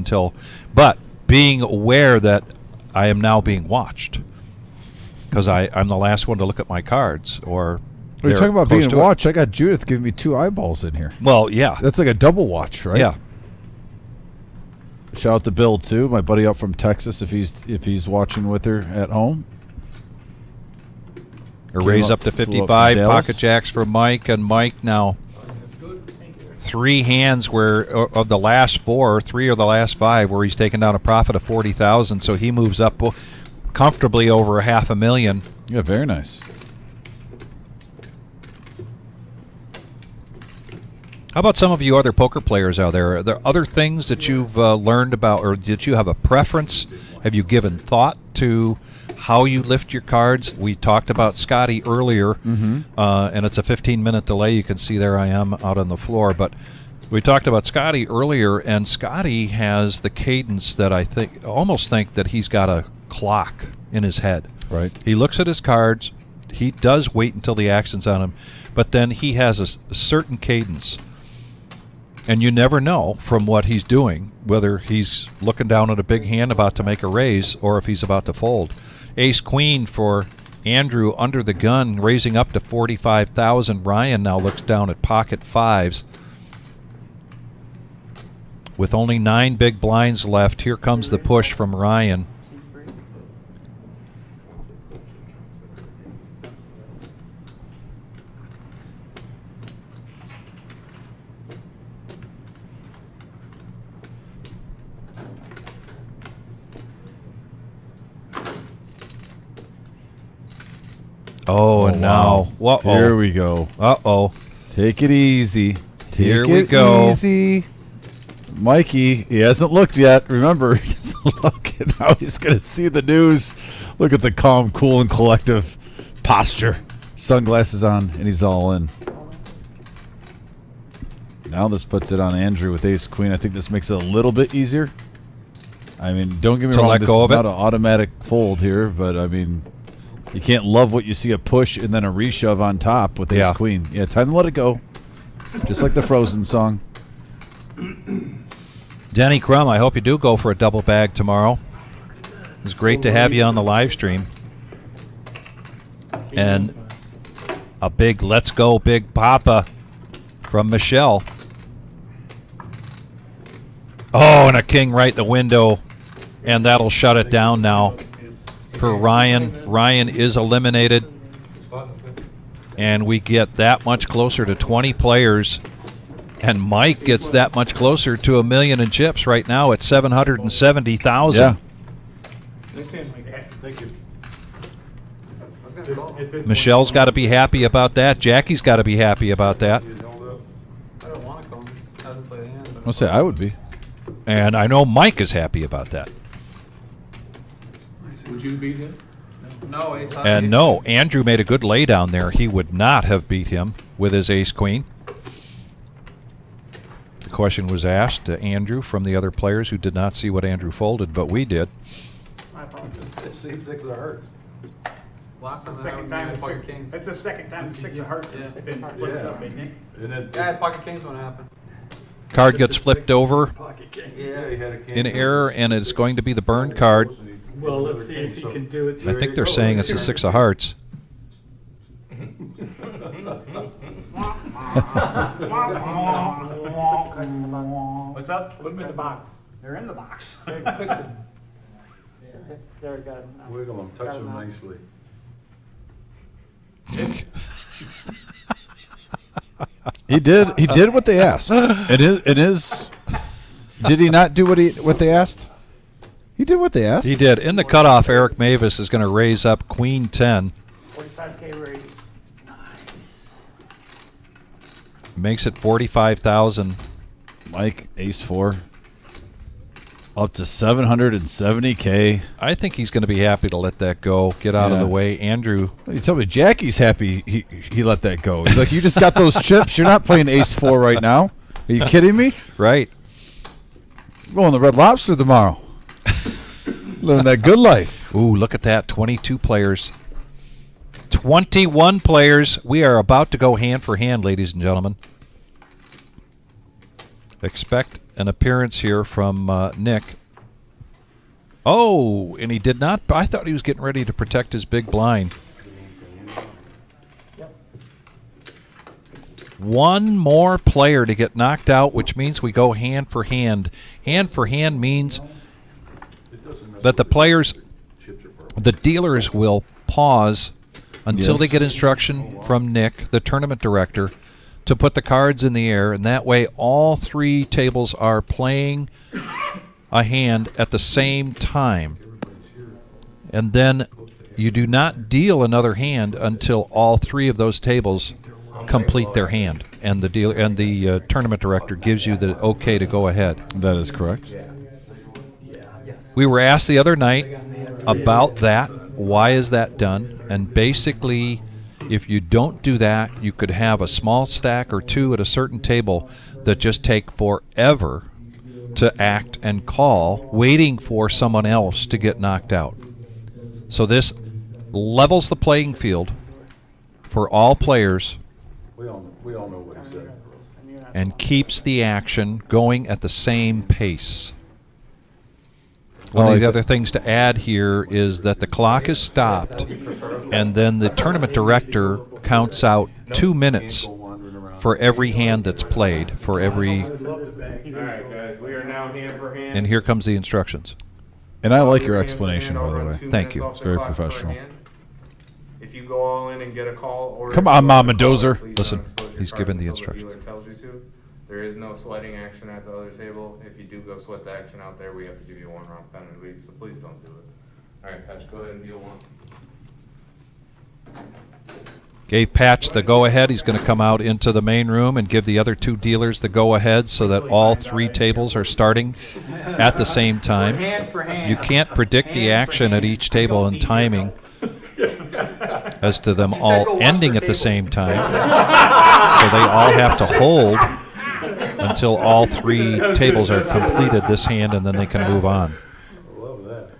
but being aware that I am now being watched. Because I'm the last one to look at my cards. Or You're talking about being to watched. I got Judith giving me 2 eyeballs in here. Well, yeah. That's like a double watch, right? Yeah. Shout out to Bill too, my buddy up from Texas. If he's watching with her at home. Or raise up to flew up from 55 Dallas. pocket jacks for Mike, and Mike now 3 hands where of the last 4, 3 of the last 5 where he's taken down a profit of 40,000. So he moves up comfortably over $500,000. Yeah, very nice. How about some of you other poker players out there? Are there other things that you've learned about, or did you have a preference? Have you given thought to how you lift your cards? We talked about Scotty earlier, and it's a 15-minute delay. You can see there I am out on the floor. But we talked about Scotty earlier, and Scotty has the cadence that I almost think that he's got a clock in his head. Right. He looks at his cards. He does wait until the action's on him, but then he has a certain cadence. And you never know from what he's doing whether he's looking down at a big hand about to make a raise or if he's about to fold. Ace-Queen for Andrew under the gun, raising up to 45,000. Ryan now looks down at pocket 5s. With only 9 big blinds left, here comes the push from Ryan. Oh, and now, Here we go. Uh-oh. Take it easy. Take Here it we go. easy. Mikey, he hasn't looked yet. Remember, he doesn't look, and now he's going to see the news. Look at the calm, cool, and collective posture. Sunglasses on, and he's all in. Now this puts it on Andrew with ace-queen. I think this makes it a little bit easier. I mean, don't get me wrong, this is not an automatic fold here, but I mean, you can't love what you see a push and then a reshove on top with ace-queen. Yeah, time to let it go. Just like the Frozen song. Denny Crum, I hope you do go for a double bag tomorrow. It's great to have you on the live stream. And a big let's go, Big Papa from Michelle. Oh, and a king right in the window. And that'll shut it down now for Ryan. Ryan is eliminated. and we get that much closer to 20 players, and Mike gets that much closer to $1 million in chips right now at 770,000. Yeah. Thank you. Michelle's got to be happy about that. Jackie's got to be happy about that. I don't want to call him. Hasn't played a hand. I'll say I would be. And I know Mike is happy about that. Would you beat him? No, ace high. And no, Andrew made a good lay down there. He would not have beat him with his ace-queen. The question was asked to Andrew from the other players who did not see what Andrew folded, but we did. My apologies. It's 6 of hearts. Last time The that second happened, time, I had it's pocket kings. the second time 6 of hearts has been flipped up, ain't it? And then, Yeah, I had pocket kings when it happened. Card gets flipped over Pocket king. Yeah. he had a king. in error, and it's going to be the burned card. Well, let's see if he can do it. I think they're saying it's a 6 of hearts. What's up? Put him in the box. They're in the box. Fix it. There we go. Wiggle them, touch them nicely. He did. He did what they asked. It is. Did he not do what they asked? He did what they asked. He did. In the cutoff, Eric Mavis is going to raise up Queen 10. 45K raise. Nice. Makes it 45,000. Mike ace 4. Up to 770K. I think he's going to be happy to let that go. Get out of Yeah. the way. Andrew. You tell me Jackie's happy he let that go. He's like, you just got those chips. You're not playing ace 4 right now. Are you kidding me? Right. Going to Red Lobster tomorrow. Living that good life. Ooh, look at that. 22 players. 21 players. We are about to go hand for hand, ladies and gentlemen. Expect an appearance here from Nick. Oh, and he did not. I thought he was getting ready to protect his big blind. One more player to get knocked out, which means we go hand for hand. Hand for hand means that the players, the dealers will pause until Yes. they get instruction from Nick, the tournament director, to put the cards in the air, and that way all 3 tables are playing a hand at the same time. And then you do not deal another hand until all 3 of those tables complete their hand, and the dealer and the tournament director gives you the okay to go ahead. That is correct. We were asked the other night about that. Why is that done? And basically, if you don't do that, you could have a small stack or 2 at a certain table that just take forever to act and call, waiting for someone else to get knocked out. So this levels the playing field for all players We all know what he said. and keeps the action going at the same pace. One of the other things to add here is that the clock is stopped, and then the tournament director counts out 2 minutes for every hand that's played, for every... All right, guys, we are now hand for hand. And here comes the instructions. And I like your explanation, by the I'll run way. 2 Thank minutes you. off It's the very clock per professional. hand. If you go all in and get a call, or Come if on, you Mama go Dozer. please Listen, don't expose your he's cards given the until instructions. dealer tells you to. There is no sweating action at the other table. If you do go sweat the action out there, we have to give you a 1-round penalty, so please don't do it. All right, Patch, go ahead and deal 1. Gave Patch the go-ahead. He's going to come out into the main room and give the other 2 dealers the go-ahead so that all 3 tables are starting at the same time. You can't predict the action at each table and timing as to them all ending at the same time. So they all have to hold until all 3 tables are completed this hand, and then they can move on. I love that.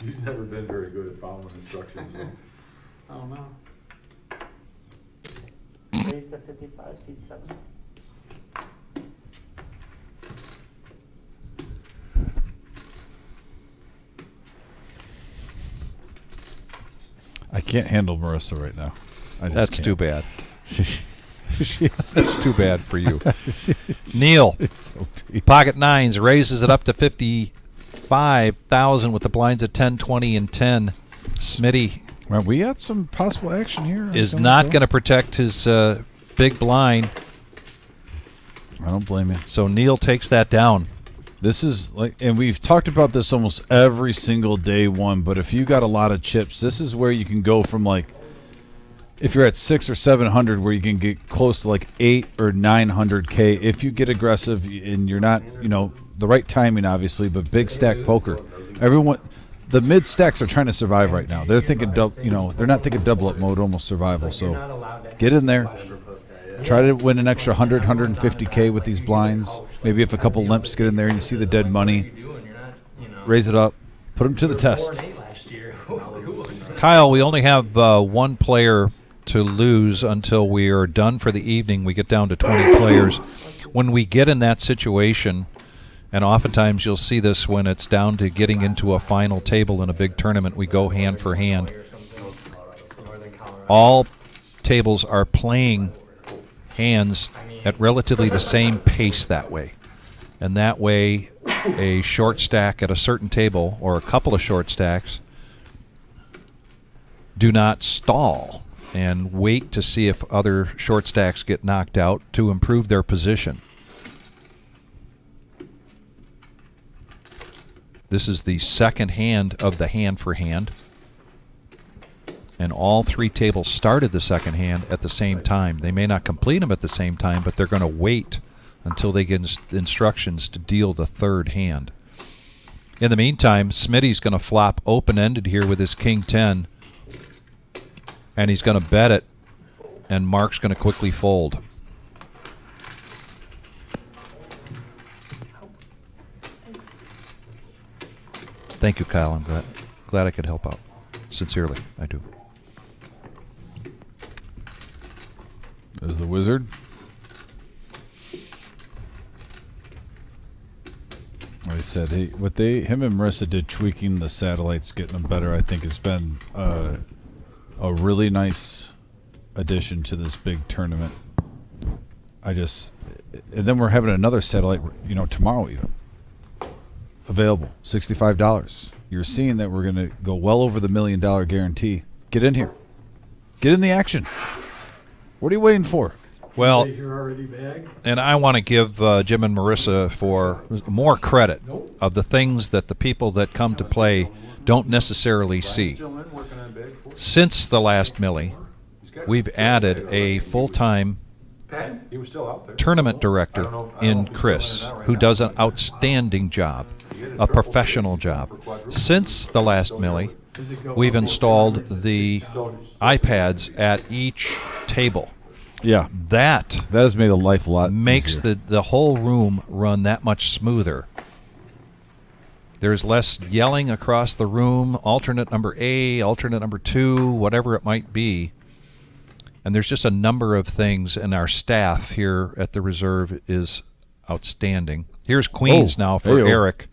He's never been very good at following instructions. Oh, no. Raise to 55, seat 7. I can't handle Marissa right now. I just That's can't. too bad. That's too bad for you. Neil, pocket 9s, raises it up to 55,000 with the blinds at 10, 20, and 10. Smitty Well, we got some possible action here. is not going to protect his big blind, I don't blame you. so Neil takes that down. This is like, and we've talked about this almost every single day one, but if you got a lot of chips, this is where you can go from like, if you're at 600 or 700, where you can get close to like 800 or 900K if you get aggressive and you're not, the right timing, obviously, but big stack poker. Everyone, the mid stacks are trying to survive right now. They're thinking, they're not thinking double up mode, almost survival. So get in there. Try to win an extra 100, 150K with these blinds. Maybe if a couple limps get in there and you see the dead money, raise it up, put them to the test. Kyle, we only have one player to lose until we are done for the evening. We get down to 20 players. When we get in that situation, and oftentimes you'll see this when it's down to getting into a final table in a big tournament, we go hand for hand. All tables are playing hands at relatively the same pace that way. And that way, a short stack at a certain table, or a couple of short stacks, do not stall and wait to see if other short stacks get knocked out to improve their position. This is the second hand of the hand for hand. And all three tables started the second hand at the same time. They may not complete them at the same time, but they're going to wait until they get instructions to deal the third hand. In the meantime, Smitty's going to flop open-ended here with his King 10. And he's going to bet it, and Mark's going to quickly fold. Thank you, Kyle. I'm glad I could help out. Sincerely, I do. There's the wizard. Like I said, him and Marissa did tweaking the satellites, getting them better, I think has been a really nice addition to this big tournament. And then we're having another satellite, tomorrow even. Available, $65. You're seeing that we're going to go well over the $1 million guarantee. Get in here. Get in the action. What are you waiting for? Well, You're already bagged? and I want to give Jim and Marissa for more credit of the things that the people that come to play don't necessarily see. Since the last Millie, we've added a full-time He was still out there. tournament director in Chris, who does an outstanding job, a professional job. Since the last Millie, we've installed the iPads at each table. Yeah. That has made life a lot makes easier. the whole room run that much smoother. There's less yelling across the room, alternate number A, alternate number 2, whatever it might be. And there's just a number of things, and our staff here at the Reserve is outstanding. Here's Queens now for hey-o. Eric.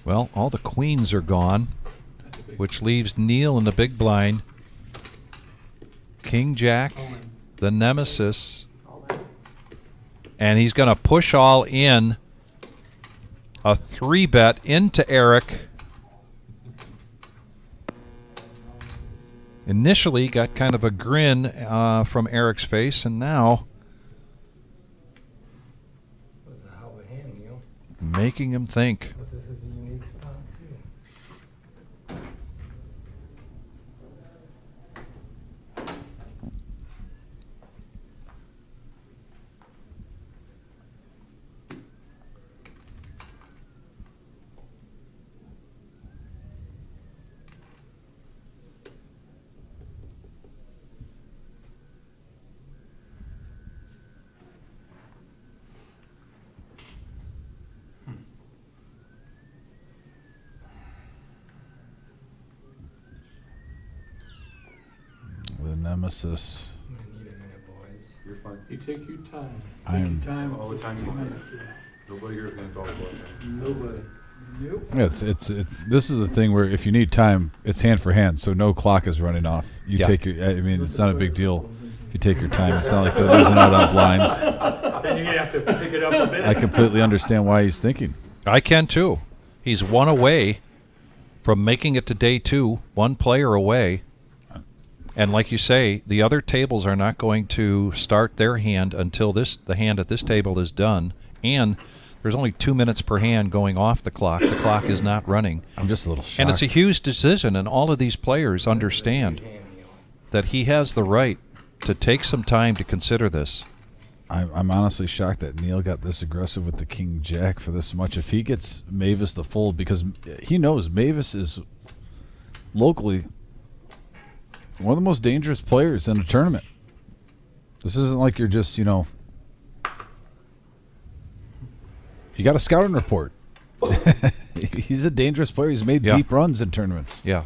Well, all the queens are gone, which leaves Neil in the big blind. King Jack, the nemesis, and he's going to push all in. A 3-bet into Eric. Initially got kind of a grin from Eric's face, and now This is a hell of a hand, Neil. making him think. But this is a unique spot, too. The nemesis. I'm gonna need a minute, boys. You're Mark. You take your time. I'm- Take your time. All the time you 2 want. minutes, yeah. Nobody here is gonna talk about that. Nobody. Nope. Yeah, it's this is the thing where if you need time, it's hand for hand, so no clock is running off. You Yeah. take your. I mean, it's not a big deal if you take your time. It's not like they're losing out on blinds. Then you're gonna have to pick it up a bit. I completely understand why he's thinking. I can too. He's one away from making it to day 2, one player away. And like you say, the other tables are not going to start their hand until the hand at this table is done. And there's only 2 minutes per hand going off the clock. The clock is not running. I'm just a little shocked. And it's a huge decision, and all of these players understand that he has the right to take some time to consider this. I'm honestly shocked that Neil got this aggressive with the King Jack for this much. If he gets Mavis to fold, because he knows Mavis is locally one of the most dangerous players in a tournament. This isn't like you're just, you know, you got a scouting report. He's a dangerous player. He's made Yeah. deep runs in tournaments. Yeah.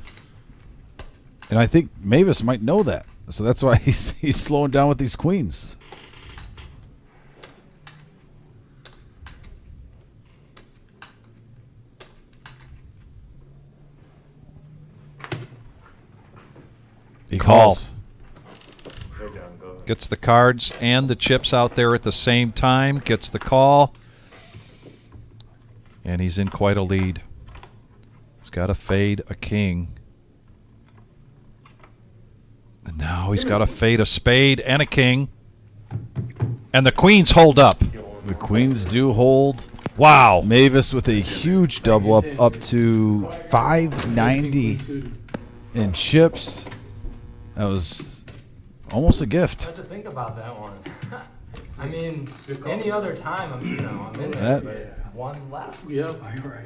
And I think Mavis might know that. So that's why he's slowing down with these queens. He Call. calls. They're done, go ahead. Gets the cards and the chips out there at the same time. Gets the call. And he's in quite a lead. He's got to fade a king. And now he's got to fade a spade and a king. And the queens hold up. The queens do hold. Wow. Mavis with a huge double up to 590 in chips. That was almost a gift. What to think about that one? I mean, any other time, I'm in there. That- One left. Yep, you're right.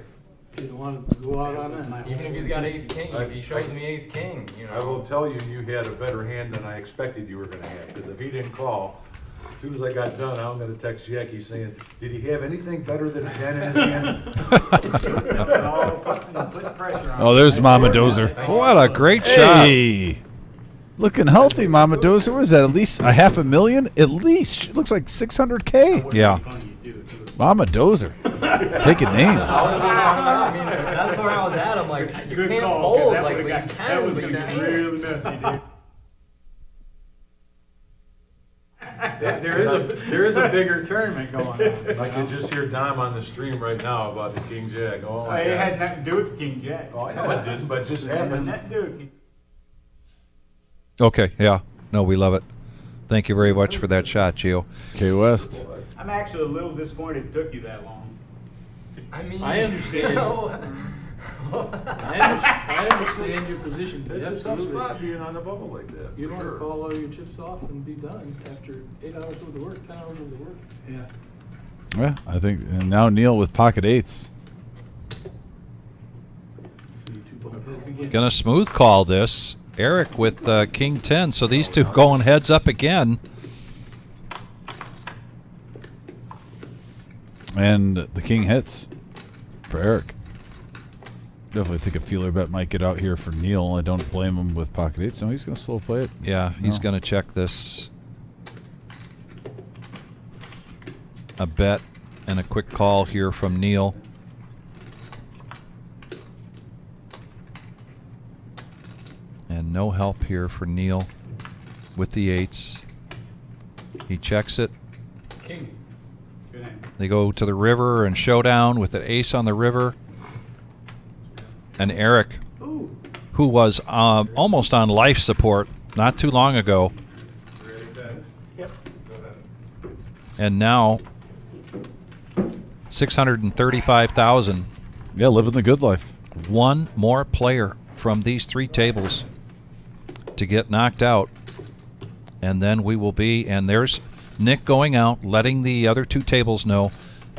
You don't want to go out on that. Even if he's got ace king, if he shows me ace king, I will tell you, you had a better hand than I expected you were gonna have, because if he didn't call, as soon as I got done, I'm gonna text Jackie saying, did he have anything better than a 10 in his hand? Put pressure on. Oh, there's Mama Dozer. What a great shot. Hey, looking healthy, Mama Dozer. What is that? At least a $500,000? At least. It looks like 600K. Yeah. Mama Dozer. Taking names. I mean, that's where I was at. I'm like, you Good can't call. fold That like would've you got- that can, was but you gonna be can't. really messy, dude. There is a bigger tournament going on. I can just hear Dom on the stream right now about the King Jack. Oh, my It had God. nothing to do with the King Jack. Oh, I know it didn't, but it just It had happened. nothing to do with it. Okay, yeah. No, we love it. Thank you very much for that shot, Gio. K West. I'm actually a little disappointed it took you that long. I mean, I understand. you know, I understand your position. It's a tough Absolutely. spot being on the bubble like that. You don't for want to sure. call all your chips off and be done after 8 hours worth of work, 10 hours worth of work. Yeah. Yeah, I think. And now Neil with pocket eights. See two bump heads again. Gonna smooth call this. Eric with King 10. So these two going heads up again. And the king hits for Eric. Definitely think a feeler bet might get out here for Neil. I don't blame him with pocket eights. So he's going to slow play it. Yeah, he's No. gonna check this. A bet and a quick call here from Neil. And no help here for Neil with the eights. He checks it. King. Good name. They go to the river and showdown with the ace on the river. And Eric, Ooh. who was almost on life support not too long ago, Yep. and now 635,000. Yeah, living the good life. One more player from these three tables to get knocked out, and then we will be. And there's Nick going out, letting the other two tables know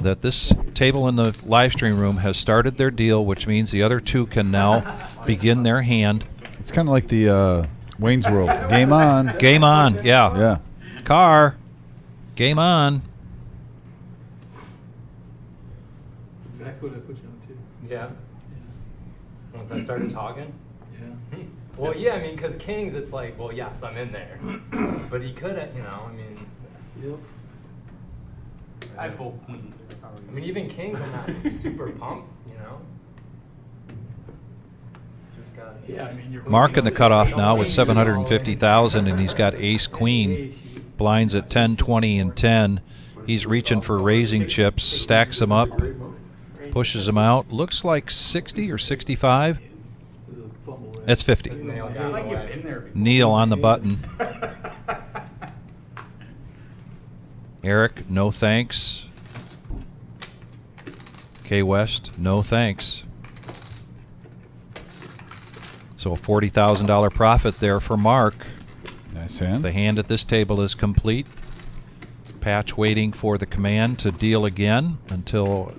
that this table in the live stream room has started their deal, which means the other two can now begin their hand. It's kind of like the Wayne's World. Game on. Game on, yeah. Yeah. Car, game on. Exactly what I put you on too. yeah. Once I started talking. Yeah. Well, yeah, I mean, because kings, it's like, well, yes, I'm in there. But he could have, I mean, Yep. I pull queen. I mean, even kings, I'm not super pumped, you know? Just got. Yeah, I mean, you're Mark in the cutoff now with 750,000, and he's got ace queen. Blinds at 10, 20, and 10. He's reaching for raising chips, stacks them up, pushes them out. Looks like 60 or 65. That's 50. Neil on the button. Eric, no thanks. K West, no thanks. So a $40,000 profit there for Mark. Nice hand. The hand at this table is complete. Patch waiting for the command to deal again until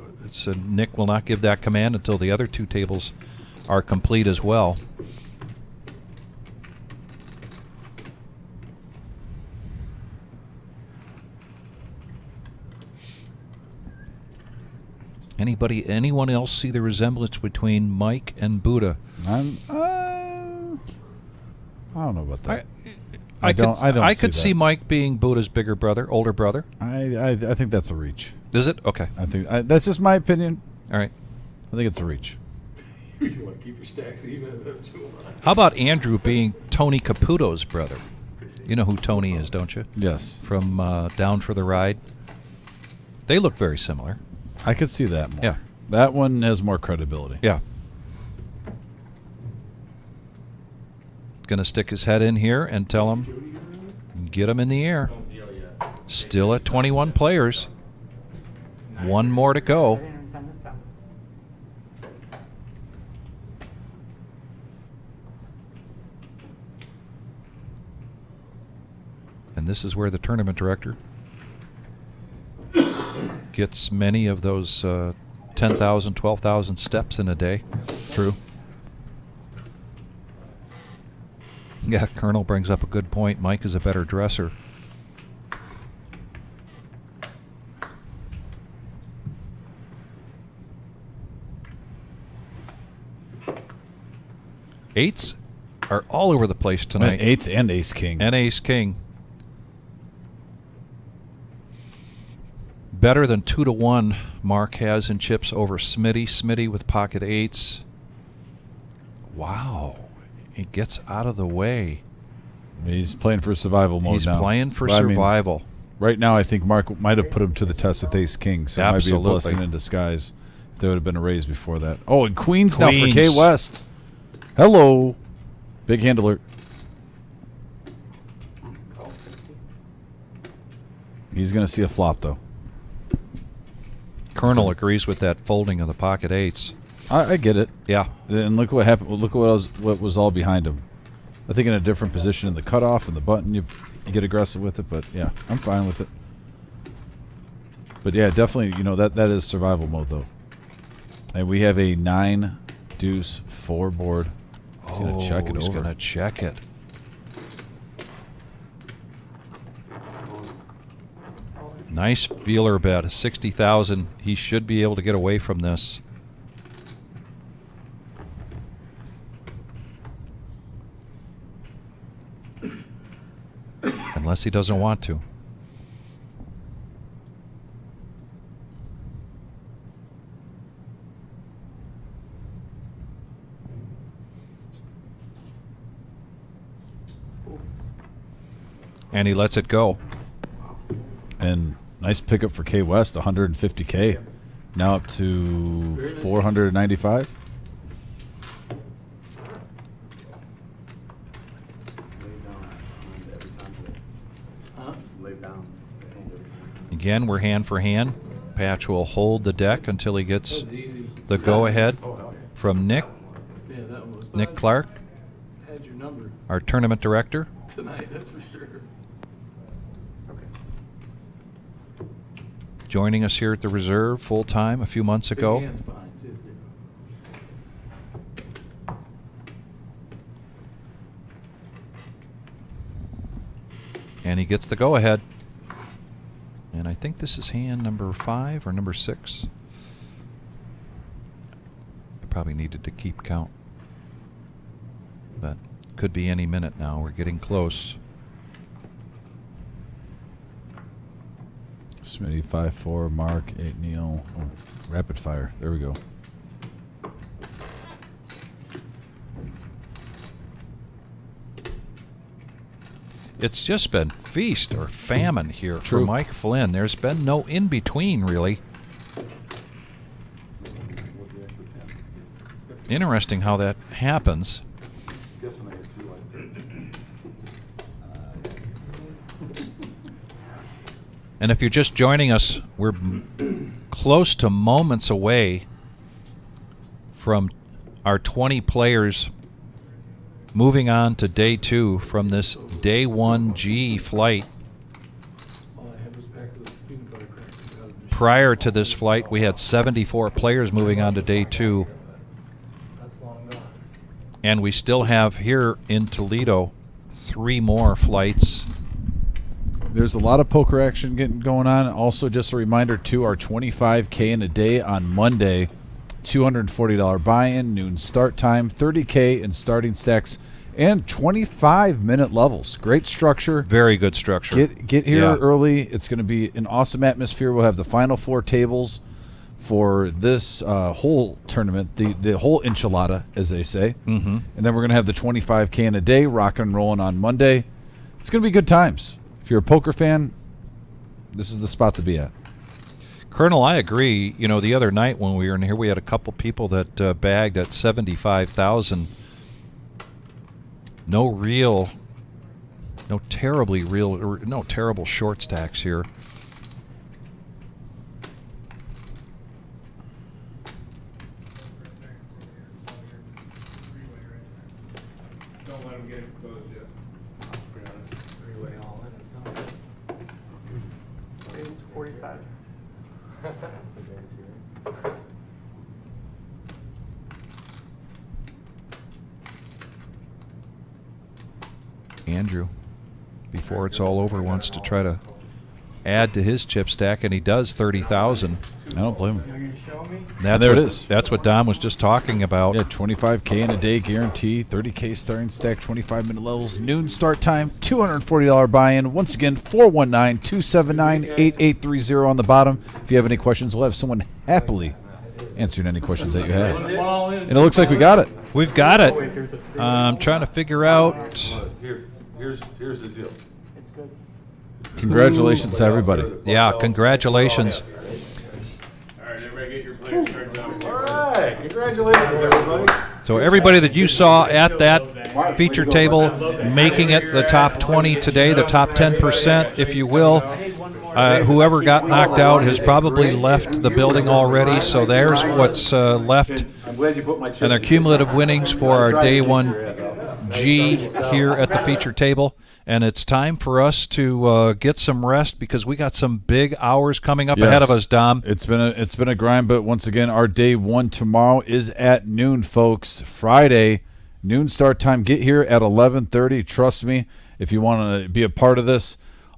Nick will not give that command until the other two tables are complete as well. Anyone else see the resemblance between Mike and Buddha? I don't know about that. I don't could see see that. Mike being Buddha's bigger brother, older brother. I think that's a reach. Is it? Okay. I think that's just my opinion. All right. I think it's a reach. You want to keep your stacks even. How about Andrew being Tony Caputo's brother? You know who Tony is, don't you? Yes. From Down for the Ride. They look very similar. I could see that more. Yeah. That one has more credibility. Yeah. Going to stick his head in here and tell him, get him in the air. Still at 21 players. One more to go. And this is where the tournament director gets many of those 10,000, 12,000 steps in a day. True. Yeah, Colonel brings up a good point. Mike is a better dresser. Eights are all over the place tonight. Eights and ace king. And ace king. Better than 2-1 Mark has in chips over Smitty. Smitty with pocket eights. Wow. He gets out of the way. He's playing for survival mode now. He's playing for But, survival. Right now, I think Mark might have put him to the test with ace king, so it might be a Absolutely. blessing in disguise if there would have been a raise before that. Oh, and queens now for K Queens. West. Hello. Big hand alert. He's going to see a flop, though. Colonel agrees with that folding of the pocket eights. I get it. Yeah. And look what happened. Look what was all behind him. I think in a different position in the cutoff and the button, you get aggressive with it. But yeah, I'm fine with it. But yeah, definitely, that is survival mode though. And we have a 9 deuce 4 board. He's gonna check it He's over. gonna check it. Nice feeler bet, 60,000. He should be able to get away from this. Unless he doesn't want to. And he lets it go. And nice pickup for K West, 150K. Now up to 495. Again, we're hand for hand. Patch will hold the deck until he gets the go-ahead from Nick. Yeah, that was Nick Clark, had your number our tournament director. tonight, that's for sure. Joining us here at the Reserve full-time a few months ago. Big hands behind, too. And he gets the go-ahead. And I think this is hand number 5 or number 6. I probably needed to keep count. But could be any minute now. We're getting close. Smitty 5-4, Mark 8 Neil. Oh, rapid fire. There we go. It's just been feast or famine here True. for Mike Flynn. There's been no in between, really. Interesting how that happens. And if you're just joining us, we're close to moments away from our 20 players moving on to day 2 from this day 1 G flight. Prior to this flight, we had 74 players moving on to day 2. That's long gone. And we still have here in Toledo 3 more flights. There's a lot of poker action going on. Also, just a reminder, too, our 25K in a day on Monday. $240 buy-in, noon start time, 30K in starting stacks, and 25-minute levels. Great structure. Very good structure. Get here early. It's going to be an awesome atmosphere. We'll have the final 4 tables for this whole tournament, the whole enchilada, as they say. Mm-hmm. And then we're going to have the 25K in a day, rocking and rolling on Monday. It's going to be good times. If you're a poker fan, this is the spot to be at. Colonel, I agree. You know, the other night when we were in here, we had a couple people that bagged at 75,000. No terrible short stacks here. Don't let them get exposed yet. Three-way all in, it's not. It's 45. Andrew, before it's all over, wants to try to add to his chip stack, and he does 30,000. I don't blame him. You're going to show me? There it is. That's what Dom was just talking about. Yeah, 25K in a day guarantee, 30K starting stack, 25-minute levels, noon start time, $240 buy-in. Once again, 419-279-8830 on the bottom. If you have any questions, we'll have someone happily answering any questions that you have. And it looks like we got it. We've got it. I'm trying to figure out. Here's the deal. It's good. Congratulations to everybody. Yeah, congratulations. All right, everybody get your players turned up. All right, congratulations, everybody. So everybody that you saw at that feature table making it the top 20 today, the top 10%, if you will. Whoever got knocked out has probably left the building already, so there's what's left. And their cumulative winnings for our day 1 G here at the feature table. And it's time for us to get some rest because we got some big hours coming up ahead of us, Dom. It's been a grind, but once again, our day 1 tomorrow is at noon, folks. Friday, noon start time. Get here at 11:30. Trust me, if you want to be a part of this.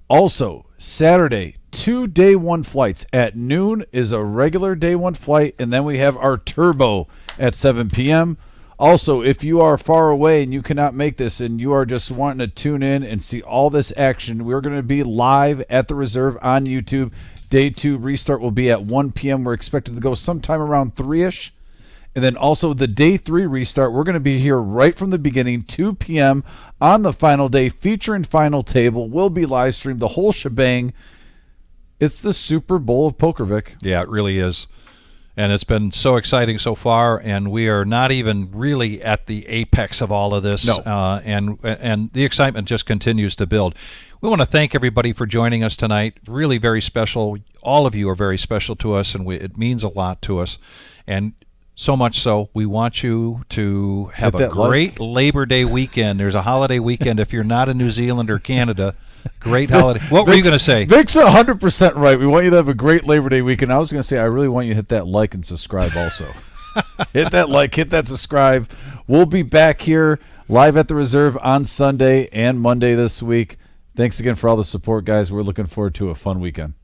Also, Saturday, 2 day 1 flights. At noon is a regular day 1 flight, and then we have our turbo at 7 p.m. Also, if you are far away and you cannot make this and you are just wanting to tune in and see all this action, we're going to be live at the Reserve on YouTube. Day 2 restart will be at 1 p.m. We're expected to go sometime around 3-ish. And then also the day 3 restart, we're going to be here right from the beginning, 2 p.m. on the final day. Feature and final table will be live streamed, the whole shebang. It's the Super Bowl of Poker, Vic. Yeah, it really is. And it's been so exciting so far, and we are not even really at the apex of all of this. No. And the excitement just continues to build. We want to thank everybody for joining us tonight. Really very special. All of you are very special to us, and it means a lot to us. And so much so, we want you to have a great Labor Day weekend. There's a holiday weekend if you're not in New Zealand or Canada. Great holiday. What were you going to say? Vic's 100% right. We want you to have a great Labor Day weekend. I was going to say, I really want you to hit that like and subscribe also. Hit that like, hit that subscribe. We'll be back here live at the Reserve on Sunday and Monday this week. Thanks again for all the support, guys. We're looking forward to a fun weekend.